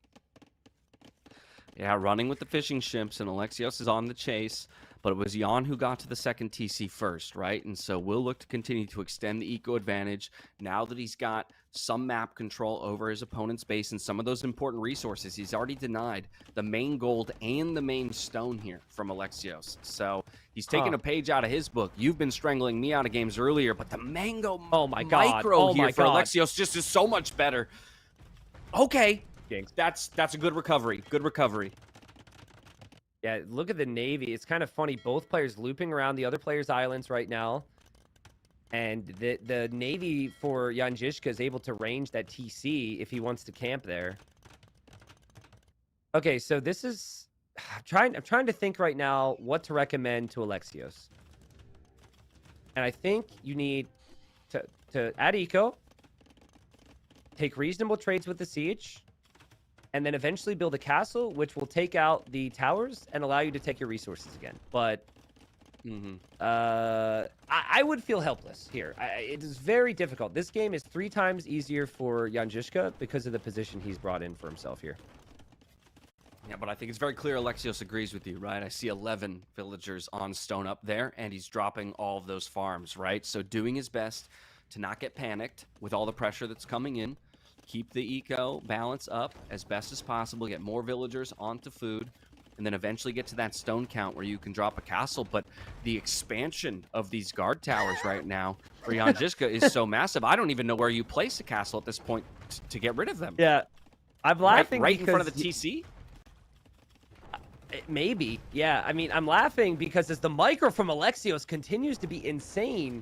Yeah, running with the fishing ships, and Alexios is on the chase. But it was Jan who got to the second TC first, right? And so we'll look to continue to extend the eco advantage now that he's got some map control over his opponent's base and some of those important resources. He's already denied the main gold and the main stone here from Alexios. So he's taking a page out of his book. You've been strangling me out of games earlier, but the Mango micro here for Alexios just is so much better. Okay, that's a good recovery. Good recovery.
Yeah, look at the navy. It's kind of funny. Both players looping around the other players' islands right now. And the navy for Jan Žižka is able to range that TC if he wants to camp there. Okay, so this is... I'm trying to think right now what to recommend to Alexios. And I think you need to add eco, take reasonable trades with the siege, and then eventually build a castle, which will take out the towers and allow you to take your resources again. But I would feel helpless here. It is very difficult. This game is 3 times easier for Jan Žižka because of the position he's brought in for himself here.
Yeah, but I think it's very clear Alexios agrees with you, right? I see 11 villagers on Stone up there, and he's dropping all of those farms, right? So doing his best to not get panicked with all the pressure that's coming in, keep the eco balance up as best as possible, get more villagers onto food, and then eventually get to that stone count where you can drop a castle. But the expansion of these guard towers right now for Jan Žižka is so massive. I don't even know where you place a castle at this point to get rid of them.
Yeah, I'm laughing
right in front of
because
the TC?
Maybe, yeah. I mean, I'm laughing because as the micro from Alexios continues to be insane,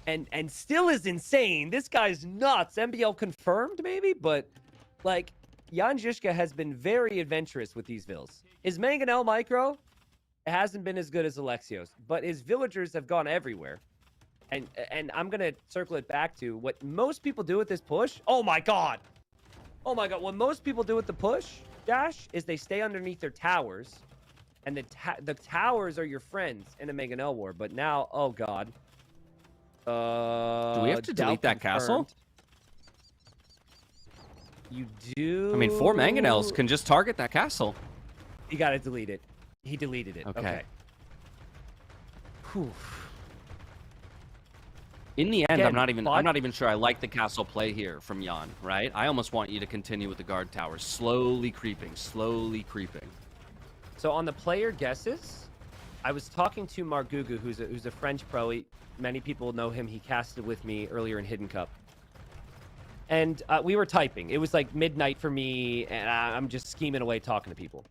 and still is insane. This guy's nuts. MBL confirmed, maybe, but like Jan Žižka has been very adventurous with these vills. His Mangonel micro hasn't been as good as Alexios, but his villagers have gone everywhere. And I'm gonna circle it back to what most people do with this push. Oh my god! Oh my god! What most people do with the push dash is they stay underneath their towers, and the towers are your friends in a Mangonel war. But now, oh god.
Do we have to delete that castle?
You do.
I mean, 4 Mangonels can just target that castle.
You gotta delete it. He deleted it. Okay. Whew.
In the end,
Again,
I'm not even sure I like the castle play here from Jan, right? I almost want you to continue with the guard towers, slowly creeping.
So on the player guesses, I was talking to Margugu, who's a French pro. Many people know him. He casted with me earlier in Hidden Cup. And we were typing. It was like midnight for me, and I'm just scheming away talking to people.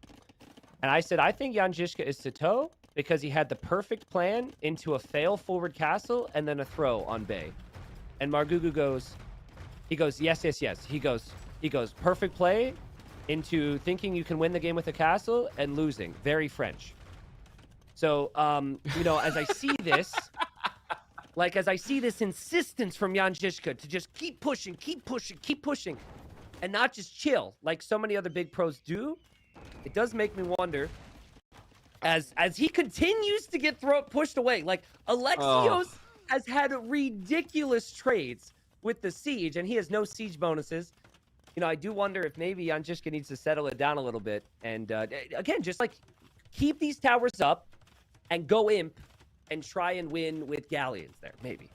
And I said, I think Jan Žižka is Sito because he had the perfect plan into a fail forward castle and then a throw on Bay. And Margugu goes, yes. He goes, perfect play into thinking you can win the game with a castle and losing. Very French. So, as I see this, as I see this insistence from Jan Žižka to just keep pushing, and not just chill like so many other big pros do, it does make me wonder, as he continues to get pushed away, like Alexios has had ridiculous trades with the siege, and he has no siege bonuses. I do wonder if maybe Jan Žižka needs to settle it down a little bit, and again, just like keep these towers up and go imp and try and win with galleons there, maybe.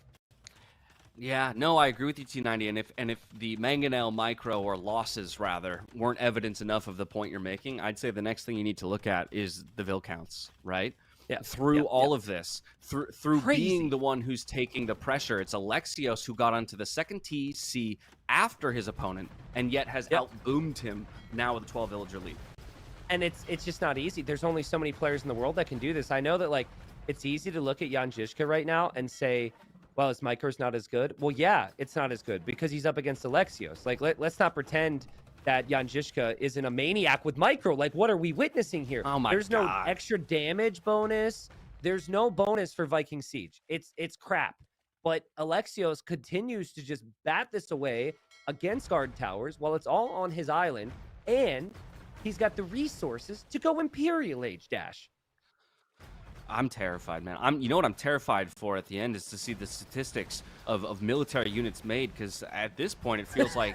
Yeah, no, I agree with you, T90. And if the Mangonel micro, or losses rather, weren't evidence enough of the point you're making, I'd say the next thing you need to look at is the Vil counts, right?
Yeah.
Through all of this, through being the one who's taking the pressure, it's Alexios who got onto the second TC after his opponent, and yet has outboomed him now with a 12 villager lead.
And it's just not easy. There's only so many players in the world that can do this. I know that it's easy to look at Jan Žižka right now and say, well, his micro's not as good. Well, yeah, it's not as good because he's up against Alexios. Let's not pretend that Jan Žižka isn't a maniac with micro. What are we witnessing here?
Oh my
There's
God.
no extra damage bonus. There's no bonus for Viking Siege. It's crap. But Alexios continues to just bat this away against guard towers while it's all on his island, and he's got the resources to go Imperial Age dash.
I'm terrified, man. You know what I'm terrified for at the end is to see the statistics of military units made, because at this point it feels like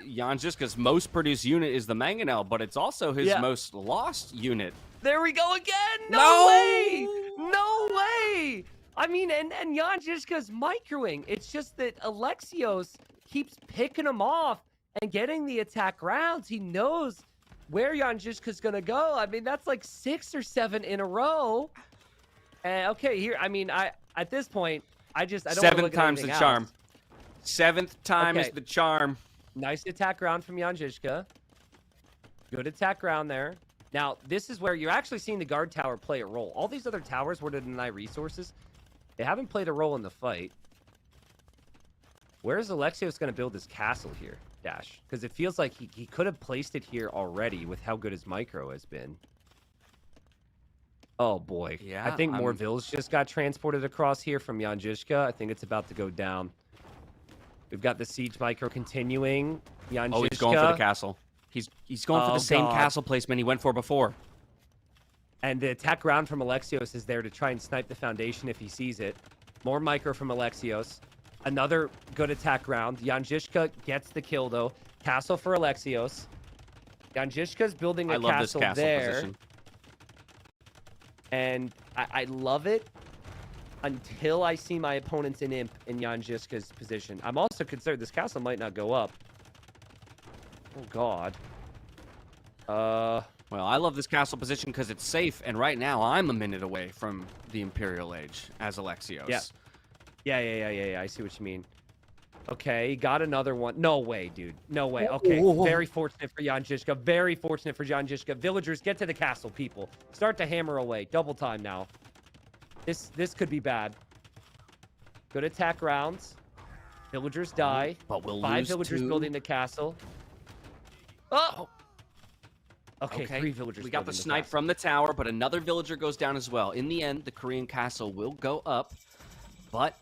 Jan Žižka's most produced unit is the Mangonel, but it's also his most lost unit.
There we go again! No way! No way! I mean, and Jan Žižka's microing. It's just that Alexios keeps picking him off and getting the attack rounds. He knows where Jan Žižka's gonna go. I mean, that's like 6 or 7 in a row. Okay, here. I mean, at this point, I don't.
7th time's the charm. 7th time is the charm.
Nice attack round from Jan Žižka. Good attack round there. Now, this is where you're actually seeing the guard tower play a role. All these other towers were to deny resources. They haven't played a role in the fight. Where is Alexios going to build his castle here, Dash? Because it feels like he could have placed it here already with how good his micro has been. Oh, boy.
Yeah,
I think more vills just got transported across here from Jan Žižka. I think it's about to go down. We've got the siege micro continuing. Jan Žižka.
He's going for the castle. He's going for
Oh,
the same
God.
castle placement he went for before.
And the attack round from Alexios is there to try and snipe the foundation if he sees it. More micro from Alexios. Another good attack round. Janjishka gets the kill, though. Castle for Alexios. Janjishka's building a
I love this
castle
castle
there.
position.
And I love it until I see my opponents in Imp in Janjishka's position. I'm also concerned this castle might not go up. Oh, God.
Well, I love this castle position because it's safe, and right now I'm a minute away from the Imperial Age as Alexios.
Yeah. I see what you mean. Okay, got another one. No way, dude. No way. Okay,
Whoa.
very fortunate for Janjishka. Very fortunate for Janjishka. Villagers, get to the castle, people. Start to hammer away. Double time now. This could be bad. Good attack rounds. Villagers die.
But we'll
5
lose
villagers
2.
building the castle. Oh! Okay,
Okay,
3 villagers
we got the
building
snipe
castle.
from the tower, but another villager goes down as well. In the end, the Korean castle will go up, but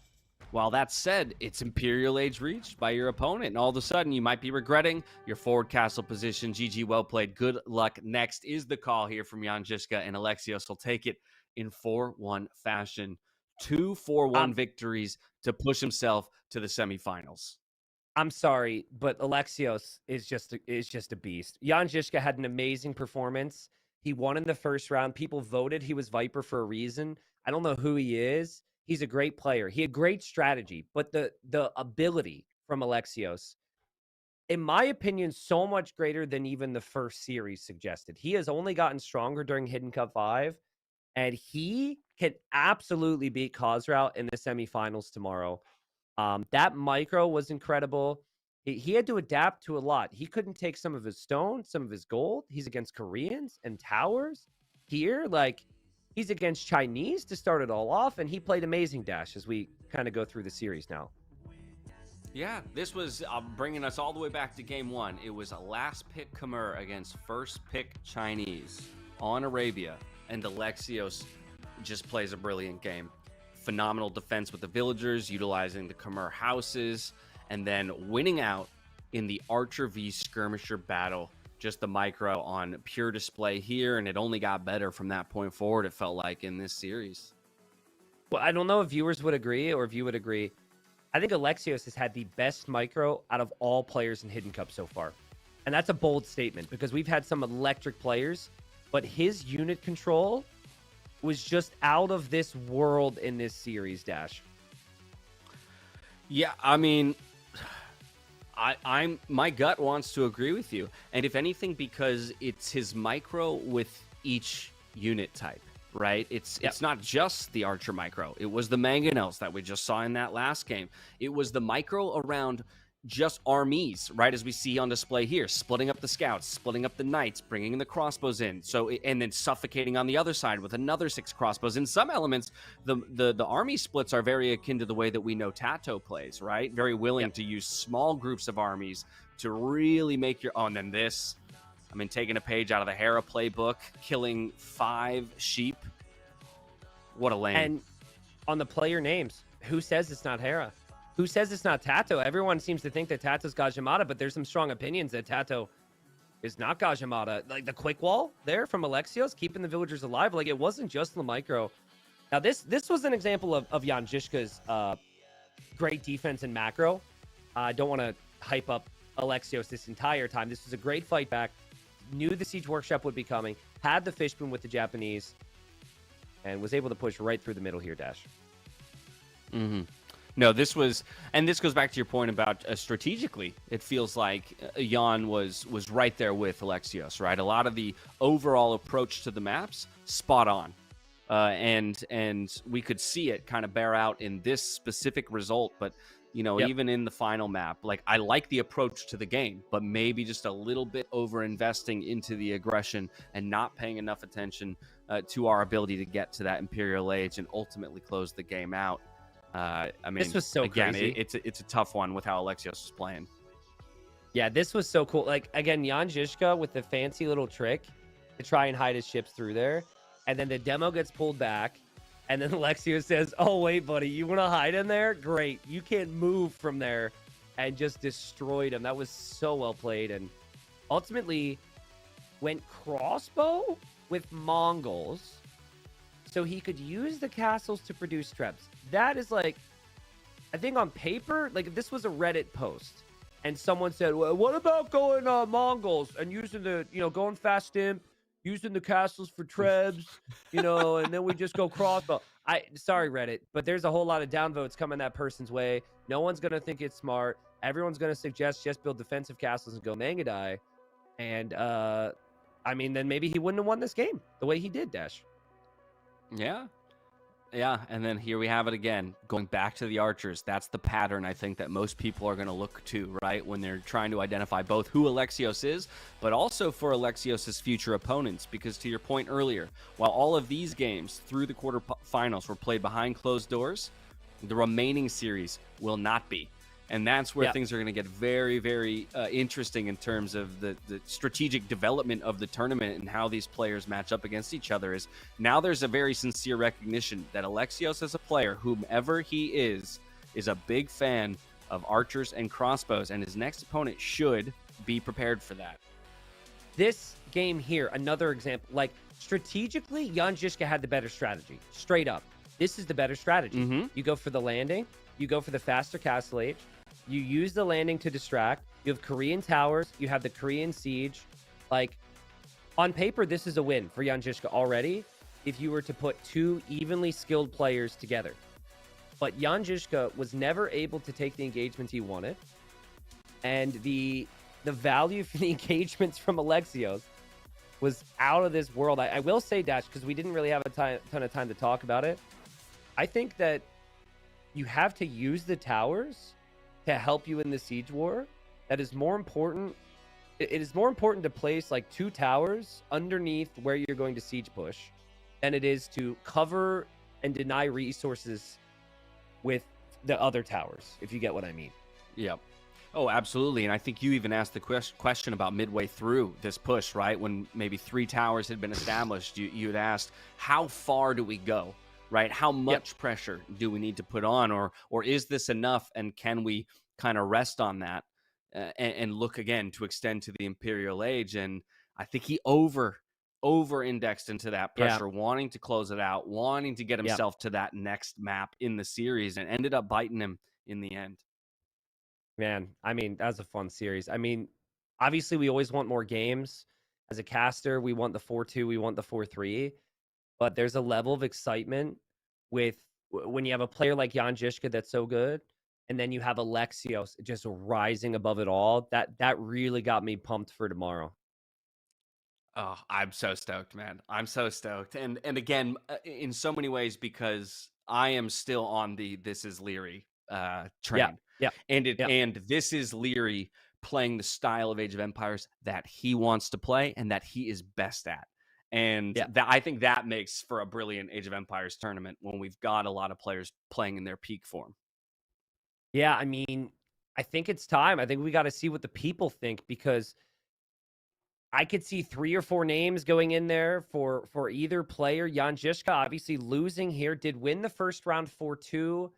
while that's said, it's Imperial Age reached by your opponent, and all of a sudden you might be regretting your forward castle position. GG, well played. Good luck. Next is the call here from Janjishka, and Alexios will take it in 4-1 fashion. 2 4-1 victories to push himself to the semifinals.
I'm sorry, but Alexios is just a beast. Janjishka had an amazing performance. He won in the first round. People voted he was Viper for a reason. I don't know who he is. He's a great player. He had great strategy, but the ability from Alexios, in my opinion, so much greater than even the first series suggested. He has only gotten stronger during Hidden Cup 5, and he can absolutely beat Khosrow in the semifinals tomorrow. That micro was incredible. He had to adapt to a lot. He couldn't take some of his stone, some of his gold. He's against Koreans and towers. Here, like, he's against Chinese to start it all off, and he played amazing Dash as we kind of go through the series now.
Yeah, this was bringing us all the way back to game 1. It was a last pick Khmer against first pick Chinese on Arabia, and Alexios just plays a brilliant game. Phenomenal defense with the villagers, utilizing the Khmer houses, and then winning out in the Archer v Skirmisher battle. Just the micro on pure display here, and it only got better from that point forward, it felt like, in this series.
Well, I don't know if viewers would agree or if you would agree. I think Alexios has had the best micro out of all players in Hidden Cup so far. And that's a bold statement because we've had some electric players, but his unit control was just out of this world in this series, Dash.
Yeah, I mean, I'm my gut wants to agree with you, and if anything, because it's his micro with each unit type, right? It's not just the Archer micro. It was the Mangonels that we just saw in that last game. It was the micro around just armies, right, as we see on display here, splitting up the scouts, splitting up the knights, bringing the crossbows in, and then suffocating on the other side with another 6 crossbows. In some elements, the army splits are very akin to the way that we know Tato plays, right? Very willing to use small groups of armies to really make your and then this, I mean, taking a page out of the Hera playbook, killing 5 sheep. What a lane.
And on the player names, who says it's not Hera? Who says it's not Tato? Everyone seems to think that Tato's Gajimata, but there's some strong opinions that Tato is not Gajimata. Like the quick wall there from Alexios, keeping the villagers alive. Like it wasn't just the micro. Now this was an example of Janjishka's great defense and macro. I don't want to hype up Alexios this entire time. This was a great fight back. Knew the Siege Workshop would be coming. Had the Fishbone with the Japanese. And was able to push right through the middle here, Dash.
Mm-hmm. No, this was, and this goes back to your point about strategically, it feels like Jan was right there with Alexios, right? A lot of the overall approach to the maps, spot on. And we could see it kind of bear out in this specific result, but you know, even in the final map, like I like the approach to the game, but maybe just a little bit over investing into the aggression and not paying enough attention to our ability to get to that Imperial Age and ultimately close the game out. I mean,
this was so
again,
crazy.
It's a tough one with how Alexios was playing.
Yeah, this was so cool. Like, again, Janjishka with the fancy little trick to try and hide his ships through there. And then the demo gets pulled back. And then Alexios says, oh, wait, buddy, you want to hide in there? Great. You can't move from there. And just destroyed him. That was so well played. And ultimately went crossbow with Mongols so he could use the castles to produce trebs. That is like, I think on paper, like if this was a Reddit post and someone said, well, what about going Mongols and using the, going fast imp, using the castles for trebs, and then we just go crossbow. Sorry, Reddit, but there's a whole lot of downvotes coming that person's way. No one's going to think it's smart. Everyone's going to suggest just build defensive castles and go Mangadai. And, then maybe he wouldn't have won this game the way he did, Dash.
Yeah. Yeah, and then here we have it again, going back to the archers. That's the pattern I think that most people are going to look to, right, when they're trying to identify both who Alexios is, but also for Alexios' future opponents. Because to your point earlier, while all of these games through the quarterfinals were played behind closed doors, the remaining series will not be. And that's where things are going to get very, very interesting in terms of the strategic development of the tournament and how these players match up against each other. Is now there's a very sincere recognition that Alexios as a player, whomever he is a big fan of archers and crossbows, and his next opponent should be prepared for that.
This game here, another example, like strategically, Jan Žižka had the better strategy. Straight up. This is the better strategy. You go for the landing. You go for the faster castle age. You use the landing to distract. You have Korean towers. You have the Korean siege. Like, on paper, this is a win for Jan Žižka already if you were to put two evenly skilled players together. But Jan Žižka was never able to take the engagements he wanted. And the value for the engagements from Alexios was out of this world. I will say, Dash, because we didn't really have a ton of time to talk about it. I think that you have to use the towers to help you in the siege war. That is more important. It is more important to place like two towers underneath where you're going to siege push than it is to cover and deny resources with the other towers, if you get what I mean.
Yep. Oh, absolutely. And I think you even asked the question about midway through this push, right? When maybe 3 towers had been established, you had asked, how far do we go? Right? How much pressure do we need to put on, or is this enough? And can we kind of rest on that and look again to extend to the Imperial Age? And I think he over indexed into that pressure, wanting to close it out, wanting to get himself to that next map in the series, and ended up biting him in the end.
Man, I mean, that was a fun series. I mean, obviously we always want more games. As a caster, we want the 4-2, we want the 4-3. But there's a level of excitement with when you have a player like Jan Žižka that's so good, and then you have Alexios just rising above it all. That really got me pumped for tomorrow.
Oh, I'm so stoked, man. I'm so stoked. And again, in so many ways, because I am still on the This Is Leary train.
Yeah.
And this is Leary playing the style of Age of Empires that he wants to play and that he is best at. And that, I think that makes for a brilliant Age of Empires tournament when we've got a lot of players playing in their peak form.
Yeah, I mean, I think it's time. I think we got to see what the people think, because I could see 3 or 4 names going in there for either player. Jan Žižka obviously losing here, did win the first round 4-2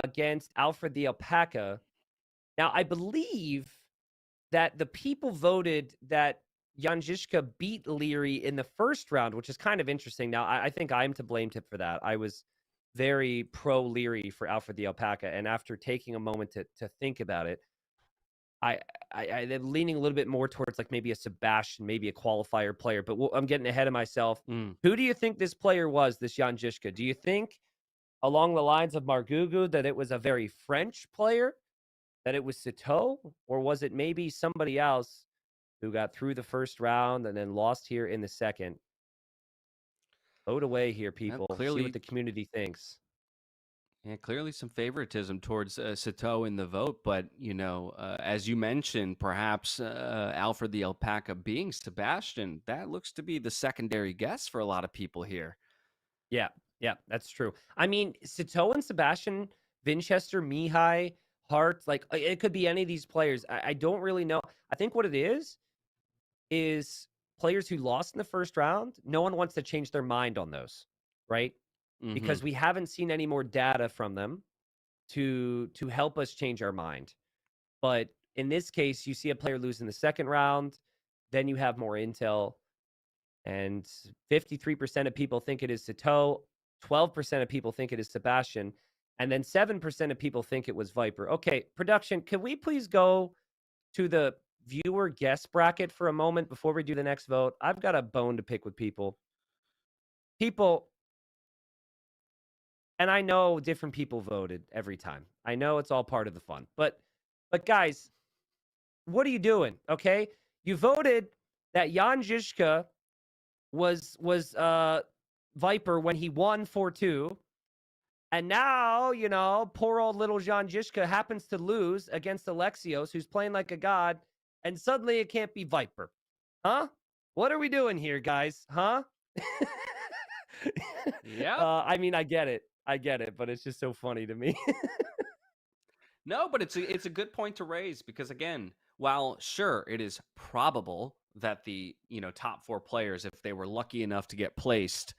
against Alfred the Alpaca. Now, I believe that the people voted that Jan Žižka beat Leary in the first round, which is kind of interesting. Now, I think I'm to blame for that. I was very pro Leary for Alfred the Alpaca, and after taking a moment to think about it, I'm leaning a little bit more towards like maybe a Sebastian, maybe a qualifier player, but I'm getting ahead of myself. Who do you think this player was, this Jan Žižka? Do you think along the lines of Margugu that it was a very French player, that it was Citeaux, or was it maybe somebody else who got through the first round and then lost here in the second? Vote away here, people.
Clearly,
see what the community thinks.
Yeah, clearly some favoritism towards Citeaux in the vote, but as you mentioned, perhaps Alfred the Alpaca being Sebastian, that looks to be the secondary guess for a lot of people here.
Yeah, that's true. I mean, Citeaux and Sebastian, Winchester, Mihai, Hart, like it could be any of these players. I don't really know. I think what it is players who lost in the first round, no one wants to change their mind on those, right? Because we haven't seen any more data from them to help us change our mind. But in this case, you see a player lose in the second round. then you have more intel. And 53% of people think it is Sato, 12% of people think it is Sebastian, and then 7% of people think it was Viper. Okay, production, can we please go to the viewer guest bracket for a moment before we do the next vote? I've got a bone to pick with people. And I know different people voted every time. I know it's all part of the fun. But guys, what are you doing? Okay? You voted that Jan Žižka was Viper when he won 4-2. And now, you know, poor old little Jan Žižka happens to lose against Alexios, who's playing like a god, and suddenly it can't be Viper. Huh? What are we doing here, guys? Huh?
Yeah.
I mean, I get it, but it's just so funny to me.
No, but it's a good point to raise because again, while sure it is probable that the top 4 players, if they were lucky enough to get placed,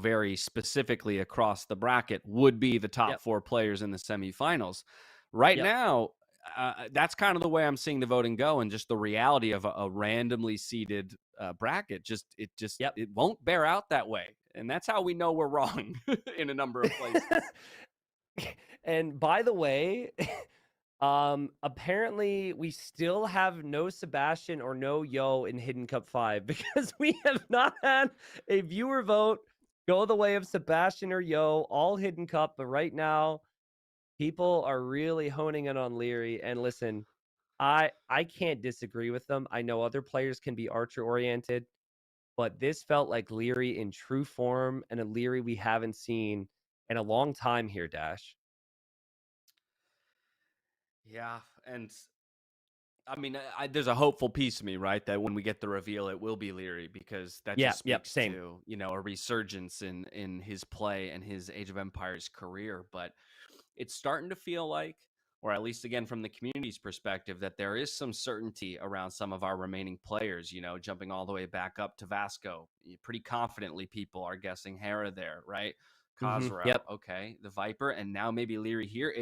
very specifically across the bracket, would be the top 4 players in the semifinals. Right now, that's kind of the way I'm seeing the voting go, and just the reality of a randomly seeded bracket. It won't bear out that way, and that's how we know we're wrong in a number of places.
And by the way, apparently we still have no Sebastian or no Yo in Hidden Cup 5 because we have not had a viewer vote go the way of Sebastian or Yo, all Hidden Cup. But right now, people are really honing in on Leary. And listen, I can't disagree with them. I know other players can be Archer oriented, but this felt like Leary in true form, and a Leary we haven't seen in a long time here, Dash.
Yeah, and I mean, there's a hopeful piece of me, right, that when we get the reveal, it will be Leary, because that just speaks to, a resurgence in his play and his Age of Empires career. But it's starting to feel like, or at least again from the community's perspective, that there is some certainty around some of our remaining players, jumping all the way back up to Vasco. Pretty confidently, people are guessing Hera there, right? Khazra, okay, the Viper, and now maybe Leary here.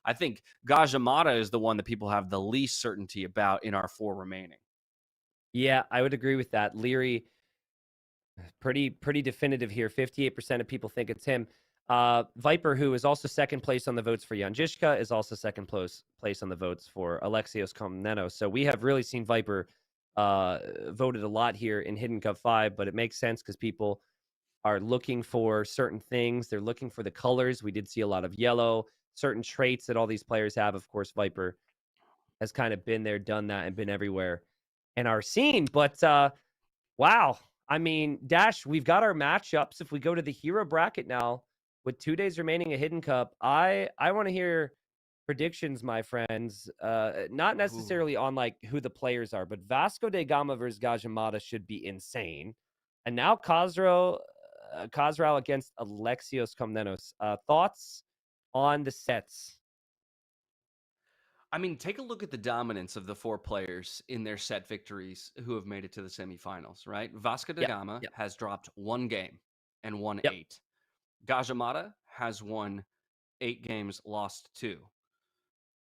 I think Gajamata is the one that people have the least certainty about in our 4 remaining.
Yeah, I would agree with that. Leary, pretty definitive here. 58% of people think it's him. Viper, who is also second place on the votes for Jan Žižka, is also second place on the votes for Alexios Komnenos. So we have really seen Viper voted a lot here in Hidden Cup 5, but it makes sense because people are looking for certain things. They're looking for the colors. We did see a lot of yellow, certain traits that all these players have. Of course, Viper has kind of been there, done that, and been everywhere in our scene. But wow. I mean, Dash, we've got our matchups. If we go to the hero bracket now, with 2 days remaining a Hidden Cup, I want to hear predictions, my friends. Not necessarily on like who the players are, but Vasco da Gama versus Gajamata should be insane. And now Khazra against Alexios Komnenos. Thoughts on the sets?
I mean, take a look at the dominance of the 4 players in their set victories who have made it to the semifinals, right? Vasco da Gama has dropped 1 game and won 8. Gajamata has won 8 games, lost 2.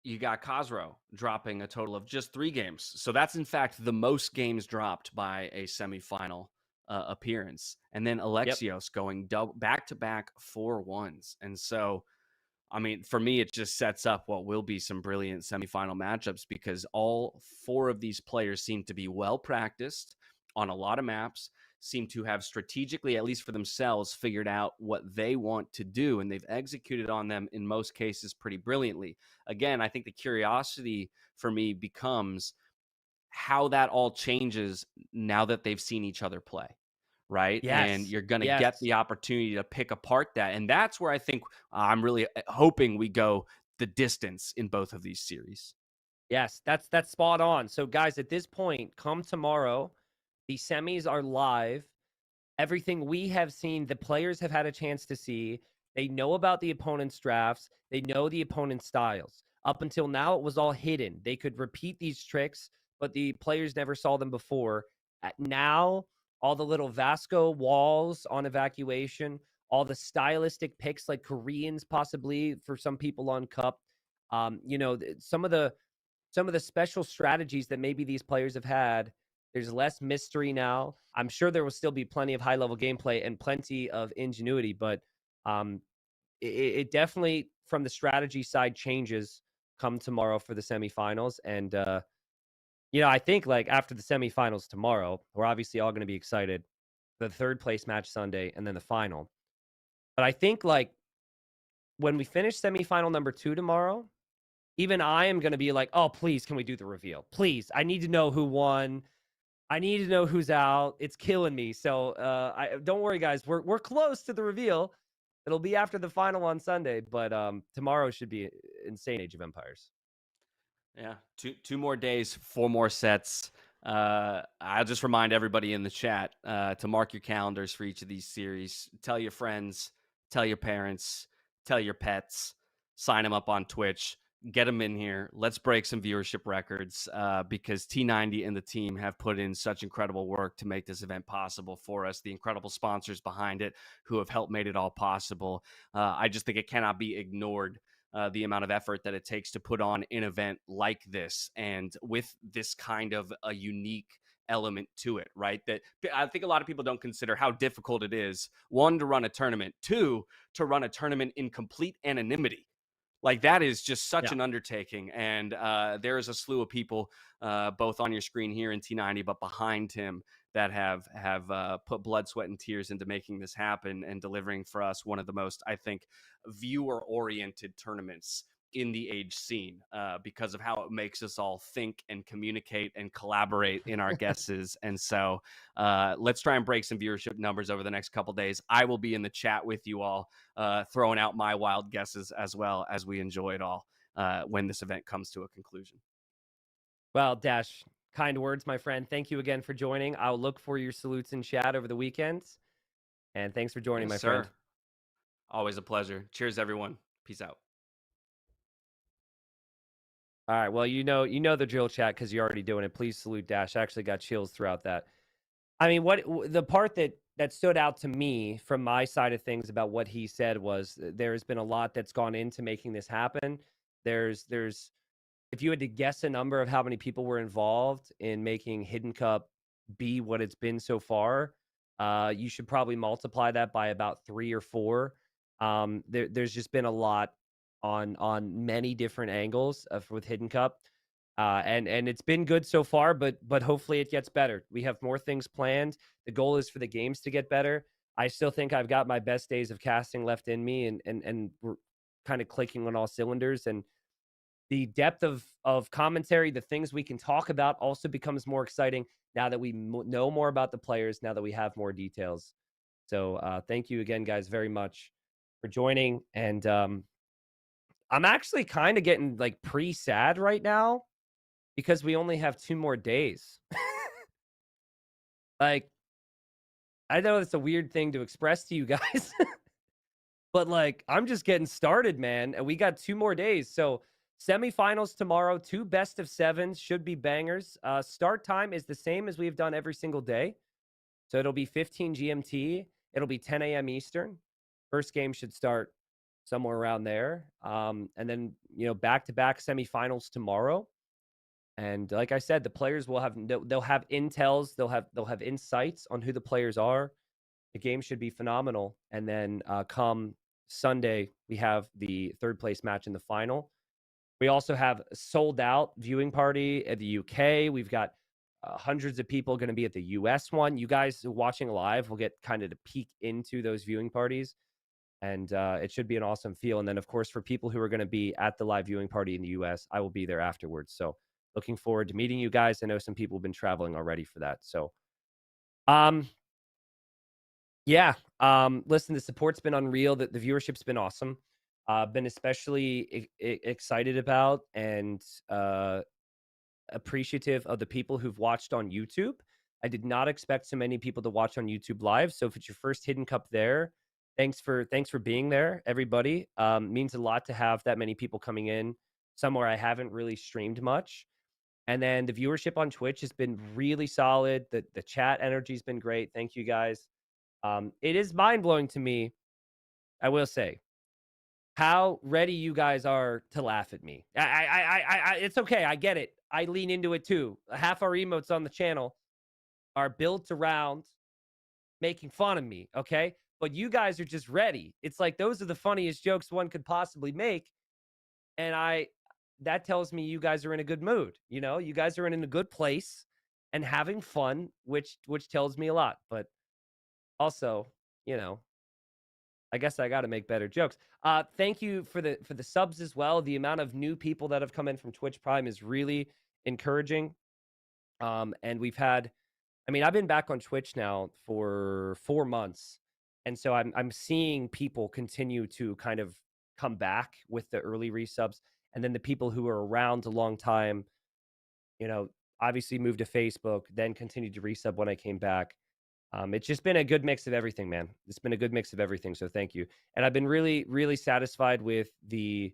You got Khazra dropping a total of just 3 games. So that's, in fact, the most games dropped by a semifinal appearance. And then Alexios going back-to-back 4-1s. And so, I mean, for me, it just sets up what will be some brilliant semifinal matchups, because all 4 of these players seem to be well-practiced on a lot of maps, seem to have strategically, at least for themselves, figured out what they want to do, and they've executed on them in most cases pretty brilliantly. Again, I think the curiosity for me becomes how that all changes now that they've seen each other play, right? And you're going to get the opportunity to pick apart that, and that's where I think I'm really hoping we go the distance in both of these series.
Yes, that's spot on. So guys, at this point, come tomorrow, the semis are live. Everything we have seen, the players have had a chance to see. They know about the opponent's drafts. They know the opponent's styles. Up until now, it was all hidden. They could repeat these tricks, but the players never saw them before. Now, all the little Vasco walls on evacuation, all the stylistic picks like Koreans possibly for some people on Cup. Some of the special strategies that maybe these players have had There's less mystery now. I'm sure there will still be plenty of high level gameplay and plenty of ingenuity, but it definitely, from the strategy side, changes come tomorrow for the semifinals. And I think like after the semifinals tomorrow, we're obviously all going to be excited for the third place match Sunday and then the final. But I think like when we finish semifinal number 2 tomorrow, even I am going to be like, oh, please, can we do the reveal? Please, I need to know who won. I need to know who's out. It's killing me. So don't worry, guys. We're close to the reveal. It'll be after the final on Sunday, but tomorrow should be insane Age of Empires.
Yeah, two more days, 4 more sets. I'll just remind everybody in the chat to mark your calendars for each of these series. Tell your friends, tell your parents, tell your pets, sign them up on Twitch, get them in here. Let's break some viewership records because T90 and the team have put in such incredible work to make this event possible for us. The incredible sponsors behind it who have helped made it all possible. I just think it cannot be ignored. The amount of effort that it takes to put on an event like this, and with this kind of a unique element to it, right? That I think a lot of people don't consider how difficult it is, 1, to run a tournament, 2, to run a tournament in complete anonymity. Like that is just such an undertaking. And there is a slew of people, both on your screen here in T90, but behind him, that have put blood, sweat, and tears into making this happen and delivering for us one of the most, I think, viewer-oriented tournaments in the Age scene because of how it makes us all think and communicate and collaborate in our guesses. And so let's try and break some viewership numbers over the next couple days. I will be in the chat with you all, throwing out my wild guesses as well as we enjoy it all when this event comes to a conclusion.
Well, Dash, kind words, my friend. Thank you again for joining. I'll look for your salutes in chat over the weekend. And thanks for joining, my friend.
Always a pleasure. Cheers, everyone. Peace out.
All right. Well, you know the drill, chat, because you're already doing it. Please salute Dash. I actually got chills throughout that. I mean, the part that stood out to me from my side of things about what he said was there's been a lot that's gone into making this happen. There's if you had to guess a number of how many people were involved in making Hidden Cup be what it's been so far, you should probably multiply that by about 3 or 4. There's just been a lot on many different angles with Hidden Cup, and it's been good so far, but hopefully it gets better. We have more things planned. The goal is for the games to get better. I still think I've got my best days of casting left in me, and we're kind of clicking on all cylinders. And the depth of commentary, the things we can talk about, also becomes more exciting now that we know more about the players, now that we have more details. So thank you again, guys, very much for joining. And I'm actually kind of getting like pre-sad right now because we only have 2 more days. Like, I know it's a weird thing to express to you guys, but like, I'm just getting started, man. And we got 2 more days. So semifinals tomorrow, 2 best of 7s should be bangers. Start time is the same as we've done every single day. So it'll be 15 GMT. It'll be 10 a.m. Eastern. First game should start somewhere around there. And then, back-to-back semifinals tomorrow. And like I said, the players they'll have intels, they'll have insights on who the players are. The game should be phenomenal. And then come Sunday, we have the 3rd place match in the final. We also have a sold out viewing party at the UK. We've got hundreds of people going to be at the US one. You guys watching live will get kind of to peek into those viewing parties. And it should be an awesome feel. And then, of course, for people who are going to be at the live viewing party in the US, I will be there afterwards. So looking forward to meeting you guys. I know some people have been traveling already for that. So, listen, the support's been unreal. The viewership's been awesome. Been especially excited about and appreciative of the people who've watched on YouTube. I did not expect so many people to watch on YouTube Live. So if it's your first Hidden Cup there, thanks for being there, everybody. Means a lot to have that many people coming in somewhere I haven't really streamed much. And then the viewership on Twitch has been really solid. The chat energy's been great. Thank you, guys. It is mind-blowing to me, I will say, how ready you guys are to laugh at me. I it's okay. I get it. I lean into it too. Half our emotes on the channel are built around making fun of me, okay? But you guys are just ready. It's like those are the funniest jokes one could possibly make. And that tells me you guys are in a good mood. You know, you guys are in a good place and having fun, which tells me a lot. But also, you know, I guess I got to make better jokes. Thank you for the subs as well. The amount of new people that have come in from Twitch Prime is really encouraging. And we've had, I mean, I've been back on Twitch now for 4 months, and so I'm seeing people continue to kind of come back with the early resubs, and then the people who are around a long time, you know, obviously moved to Facebook, then continued to resub when I came back. It's just been a good mix of everything, man. It's been a good mix of everything. So thank you. And I've been really, really satisfied with the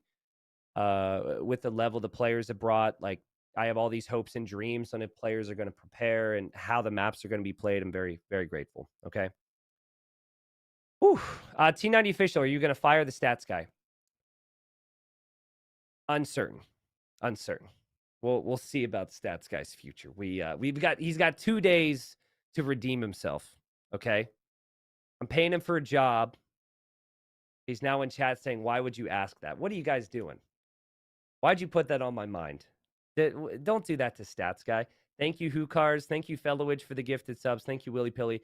level the players have brought. Like, I have all these hopes and dreams on if players are going to prepare and how the maps are going to be played. I'm very, very grateful. Okay. Whew. T90 official, are you going to fire the stats guy? Uncertain. We'll see about the stats guy's future. He's got 2 days to redeem himself. Okay. I'm paying him for a job. He's now in chat saying, why would you ask that? What are you guys doing? Why'd you put that on my mind? Don't do that to stats guy. Thank you, Hookars. Thank you, Fellowage, for the gifted subs. Thank you, Willy Pilly.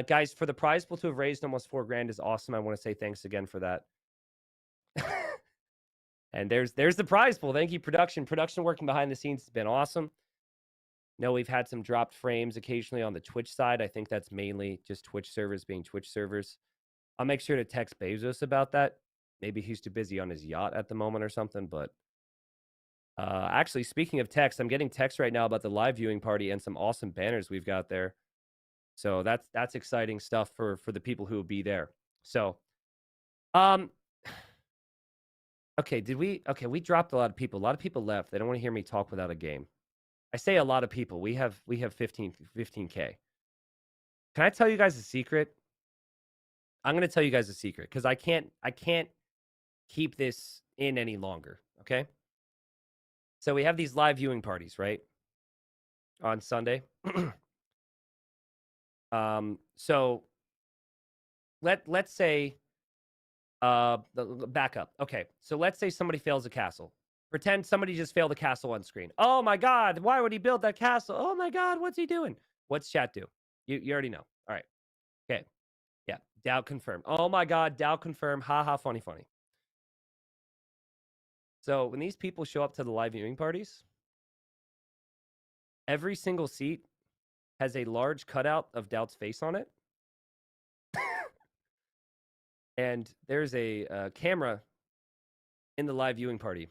Guys, for the prize pool to have raised almost $4,000 is awesome. I want to say thanks again for that. And there's the prize pool. Thank you, production. Production working behind the scenes has been awesome. No, we've had some dropped frames occasionally on the Twitch side. I think that's mainly just Twitch servers being Twitch servers. I'll make sure to text Bezos about that. Maybe he's too busy on his yacht at the moment or something. But actually, speaking of text, I'm getting text right now about the live viewing party and some awesome banners we've got there. So that's exciting stuff for the people who will be there. So, okay, we dropped a lot of people. A lot of people left. They don't want to hear me talk without a game. I say a lot of people. We have 15K. Can I tell you guys a secret? I'm going to tell you guys a secret because I can't keep this in any longer, okay? So we have these live viewing parties, right? On Sunday. So let's say back up. Okay. So let's say somebody fails a castle. Pretend somebody just failed a castle on screen. Oh my God, why would he build that castle? Oh my God, what's he doing? What's chat do? You already know. All right. Okay. Yeah. Doubt confirmed. Oh my God, doubt confirmed. Ha ha, funny. So when these people show up to the live viewing parties, every single seat has a large cutout of Doubt's face on it. And there's a camera in the live viewing party.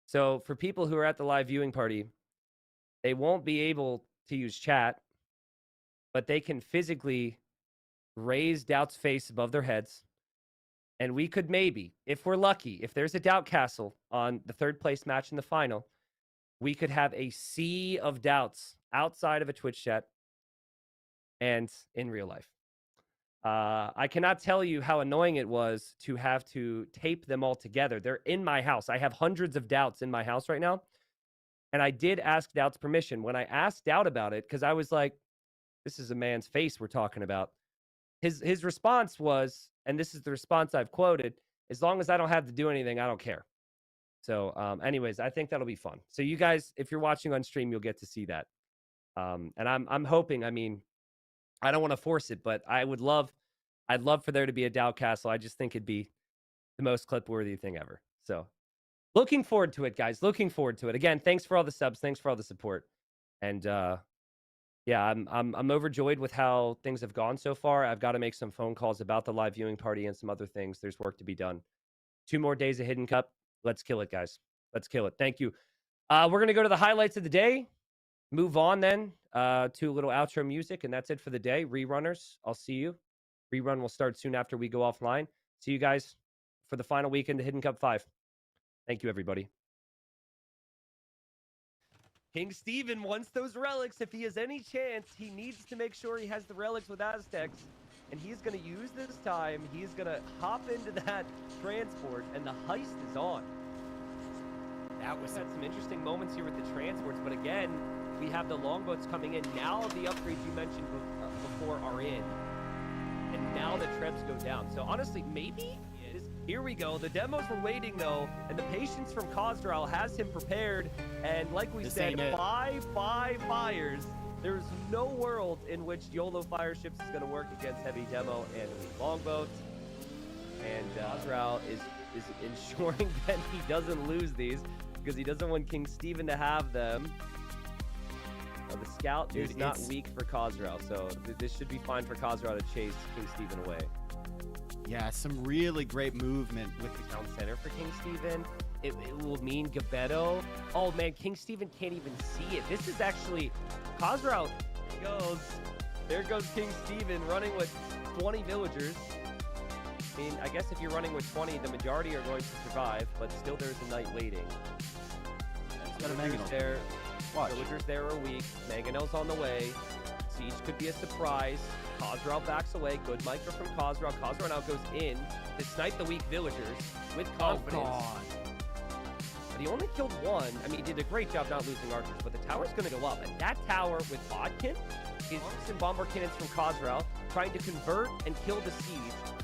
So for people who are at the live viewing party, they won't be able to use chat, but they can physically raise Doubt's face above their heads. And we could maybe, if we're lucky, if there's a Doubt Castle on the 3rd place match in the final, we could have a sea of Doubts outside of a Twitch chat and in real life. I cannot tell you how annoying it was to have to tape them all together. They're in my house. I have hundreds of Doubts in my house right now. And I did ask Doubt's permission. When I asked Doubt about it, because I was like, this is a man's face we're talking about. His response was, and this is the response I've quoted, as long as I don't have to do anything, I don't care. So anyways, I think that'll be fun. So you guys, if you're watching on stream, you'll get to see that. And I'm hoping, I mean, I don't want to force it, but I'd love for there to be a Doubt Castle. I just think it'd be the most clip-worthy thing ever. So looking forward to it, guys. Looking forward to it. Again, thanks for all the subs. Thanks for all the support. And yeah, I'm overjoyed with how things have gone so far. I've got to make some phone calls about the live viewing party and some other things. There's work to be done. 2 more days of Hidden Cup. Let's kill it, guys. Let's kill it. Thank you. We're going to go to the highlights of the day. Move on then to a little outro music, and that's it for the day. Rerunners, I'll see you. Rerun will start soon after we go offline. See you guys for the final weekend of Hidden Cup 5. Thank you, everybody. King Steven wants those relics. If he has any chance, he needs to make sure he has the relics with Aztecs. And he's going to use this time. He's going to hop into that transport, and the heist is on. That was had some interesting moments here with the transports, but again, We have the longboats coming in. Now the upgrades you mentioned before are in. And now the Trebs go down. So honestly, maybe here we go. The demos were waiting though, and the patience from Khazral has him prepared. And like we said, 5 fires. There's no world in which YOLO fire ships is going to work against heavy demo and elite longboats. And Khazral is ensuring that he doesn't lose these because he doesn't want King Steven to have them. The scout is not weak for Khazral, so this should be fine for Khazral to chase King Steven away.
Yeah, some really great movement with the
Town center for King Steven. It will mean Gebetto. Oh man, King Steven can't even see it. This is actually Khazral goes. There goes King Steven running with 20 villagers. I mean, I guess if you're running with 20, the majority are going to survive, but still there's a knight waiting. Villagers there. Villagers there are weak. Mangonel's on the way. Siege could be a surprise. Khazral backs away. Good micro from Khazral. Khazral now goes in to snipe the weak villagers with confidence. But he only killed one. I mean, he did a great job not losing archers, but the tower's going to go up. And that tower with Bodkin is some bomber cannons from Khazral trying to convert and kill the siege.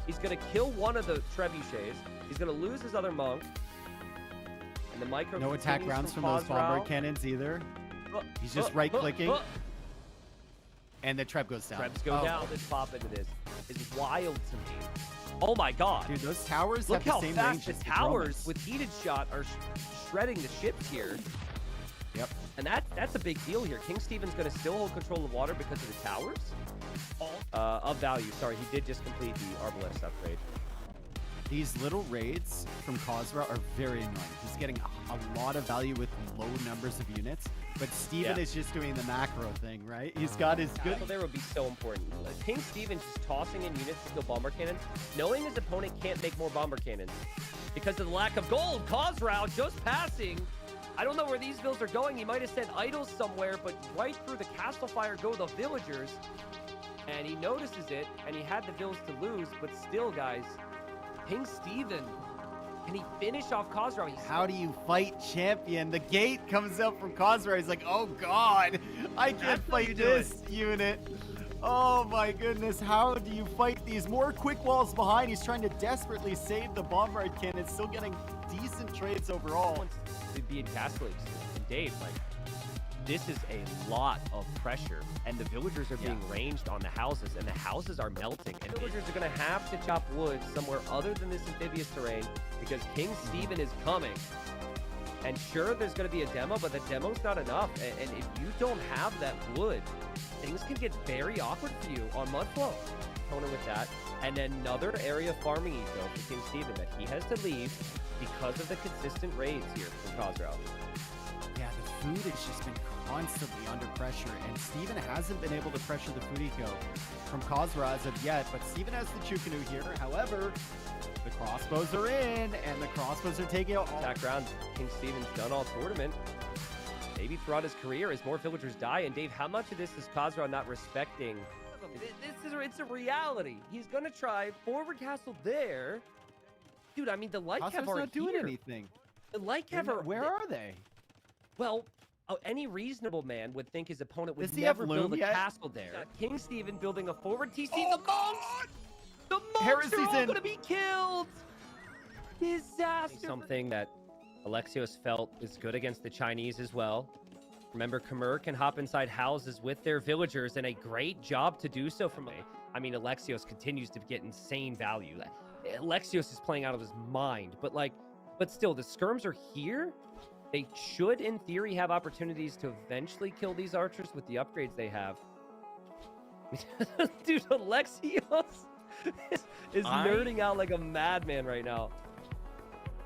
He's going to kill one of the trebuchets. He's going to lose his other monk. And the micro
no attack rounds from those bomber cannons either. He's just right-clicking. And the Treb goes down.
Trebs go down. This pop into this is wild to me. Oh my god.
Dude, those towers
Look
have the same
how
range
fast
as
the towers with heated shot are shredding the ships here.
Yep.
And that's a big deal here. King Steven's going to still hold control of water because of the towers. Of value. Sorry, he did just complete the Arbalest upgrade.
These little raids from Khazral are very annoying. He's getting a lot of value with low numbers of units, but Steven is just doing the macro thing, right? He's got his good...
So there would be so important. King Steven just tossing in units to kill bomber cannons, knowing his opponent can't make more bomber cannons because of the lack of gold. Khazral just passing. I don't know where these vills are going. He might have sent idols somewhere, but right through the castle fire go the villagers. And he notices it, and he had the vills to lose, but still, guys, King Steven, can he finish off Khazral?
How do you fight champion? The gate comes up from Khazral. He's like, oh god, I can't fight this unit. Oh my goodness, how do you fight these? More quick walls behind. He's trying to desperately save the bombard cannon. Still getting decent trades overall.
To be in Castle League. And Dave, like, this is a lot of pressure, and the villagers are being ranged on the houses, and the houses are melting, and villagers are going to have to chop wood somewhere other than this amphibious terrain because King Steven is coming. And sure, there's going to be a demo, but the demo's not enough, and if you don't have that wood, things can get very awkward for you on Mudflow. Counter with that, and another area of farming eco for King Steven that he has to leave because of the consistent raids here from Khazral.
Yeah, the food has just been constantly under pressure, and Steven hasn't been able to pressure the food eco from Khazral as of yet, but Steven has the Chukanu here. However, the crossbows are in, and the crossbows are taking out all...
Attack round, King Steven's done all tournament. Maybe throughout his career as more villagers die, and Dave, how much of this is Khazral not respecting? It's a reality. He's going to try forward castle there. Dude, I mean, the Lightcav are
not doing anything.
The Lightcav are...
Where are they?
Well, any reasonable man would think his opponent would
Does he
never
have
build a
Loom yet?
castle there. King Steven building a forward TC. The monks
Heresy's
are all
in.
going to be killed. Disaster. Something that Alexios felt is good against the Chinese as well. Remember, Khmer can hop inside houses with their villagers, and a great job to do so from me. I mean, Alexios continues to get insane value. Alexios is playing out of his mind, but still, the skirms are here. They should, in theory, have opportunities to eventually kill these archers with the upgrades they have. Dude, Alexios is nerding out like a madman right now.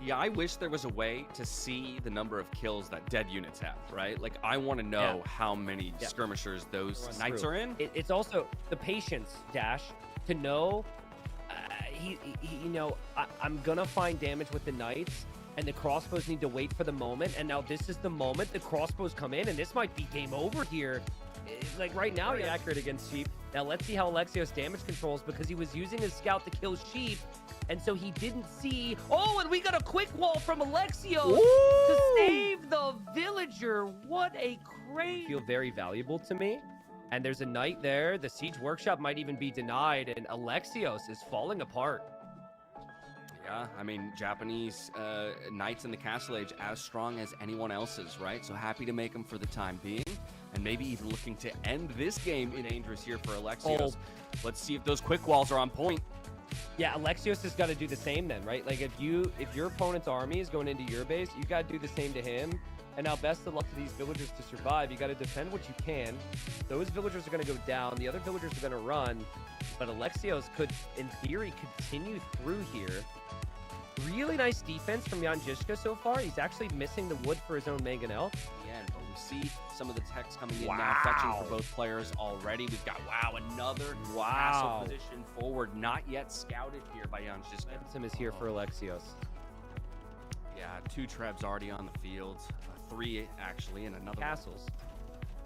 Yeah, I wish there was a way to see the number of kills that dead units have, right? Like, I want to know how many skirmishers those knights are in.
It's also the patience, Dash, to know, I'm going to find damage with the knights, and the crossbows need to wait for the moment. And now this is the moment the crossbows come in, and this might be game over here. Like right now, he's accurate against Sheep. Now let's see how Alexios damage controls, because he was using his scout to kill Sheep, and so he didn't see. Oh, and we got a quick wall from Alexios to save the villager. What a crazy! Feel very valuable to me. And there's a knight there. The siege workshop might even be denied, and Alexios is falling apart.
Yeah, I mean, Japanese knights in the Castle Age as strong as anyone else's, right? So happy to make them for the time being, and maybe even looking to end this game in dangerous here for Alexios. Let's see if those quick walls are on point.
Yeah, Alexios has got to do the same then, right? Like if your opponent's army is going into your base, you got to do the same to him. And now best of luck to these villagers to survive. You got to defend what you can. Those villagers are going to go down. The other villagers are going to run. But Alexios could, in theory, continue through here. Really nice defense from Jan Žižka so far. He's actually missing the wood for his own mangonel.
Yeah, but we see some of the techs coming in now, fetching for both players already. We've got, another castle position forward, not yet scouted here by Jan Žižka.
Momentum is here for Alexios.
Yeah, 2 trebs already on the field. 3 actually, and another
castles.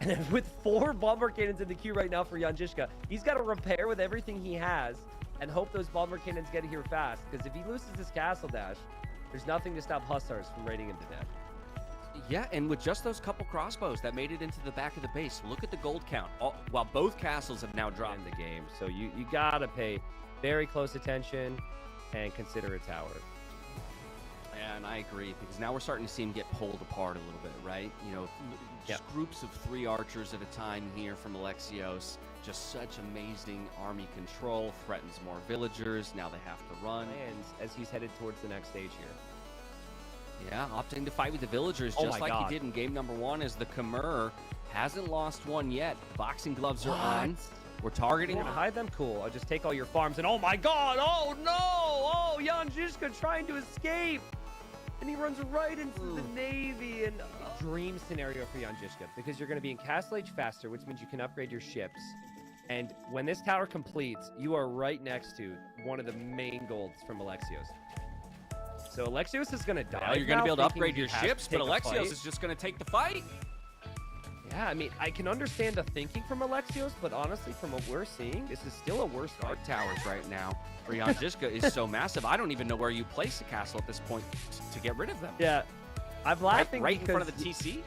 And then with 4 bomber cannons in the queue right now for Jan Žižka, he's got to repair with everything he has and hope those bomber cannons get here fast, because if he loses his castle dash, there's nothing to stop Hussars from raiding him to death.
Yeah, and with just those couple crossbows that made it into the back of the base, look at the gold count. While both castles have now dropped
in the game, so you gotta pay very close attention and consider a tower.
And I agree, because now we're starting to see him get pulled apart a little bit, right? You know, just groups of 3 archers at a time here from Alexios. Just such amazing army control, threatens more villagers. Now they have to run.
Plans as he's headed towards the next stage here.
Yeah, opting to fight with the villagers, just like he did in game number 1, as the Khmer hasn't lost one yet. Boxing gloves are on. We're targeting.
You're gonna hide them? Cool. I'll just take all your farms, and oh my god! Oh no! Oh, Jan Žižka trying to escape! And he runs right into the navy, and dream scenario for Jan Žižka, because you're going to be in Castle Age faster, which means you can upgrade your ships. And when this tower completes, you are right next to one of the main golds from Alexios. So Alexios is going to die.
You're going to be able to upgrade your ships, but Alexios is just going to take the fight.
Yeah, I mean, I can understand the thinking from Alexios, but honestly, from what we're seeing, this is still a worse
guard towers right now. For Jan Žižka is so massive, I don't even know where you place a castle at this point to get rid of them.
Yeah, I'm laughing
right in front of the TC.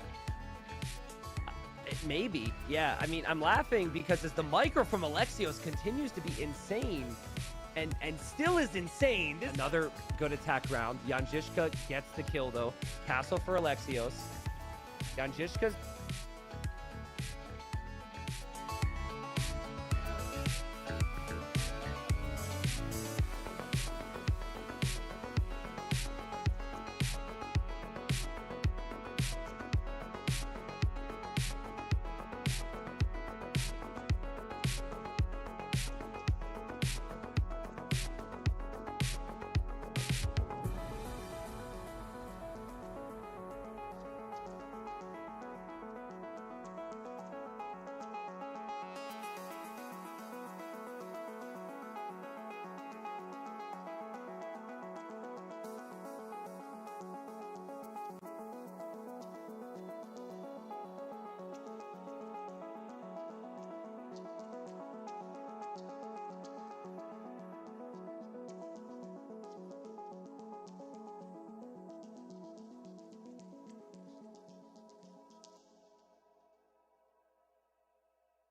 Maybe, yeah. I mean, I'm laughing because as the micro from Alexios continues to be insane, and still is insane. Another good attack round. Jan Žižka gets the kill though. Castle for Alexios. Jan Žižka's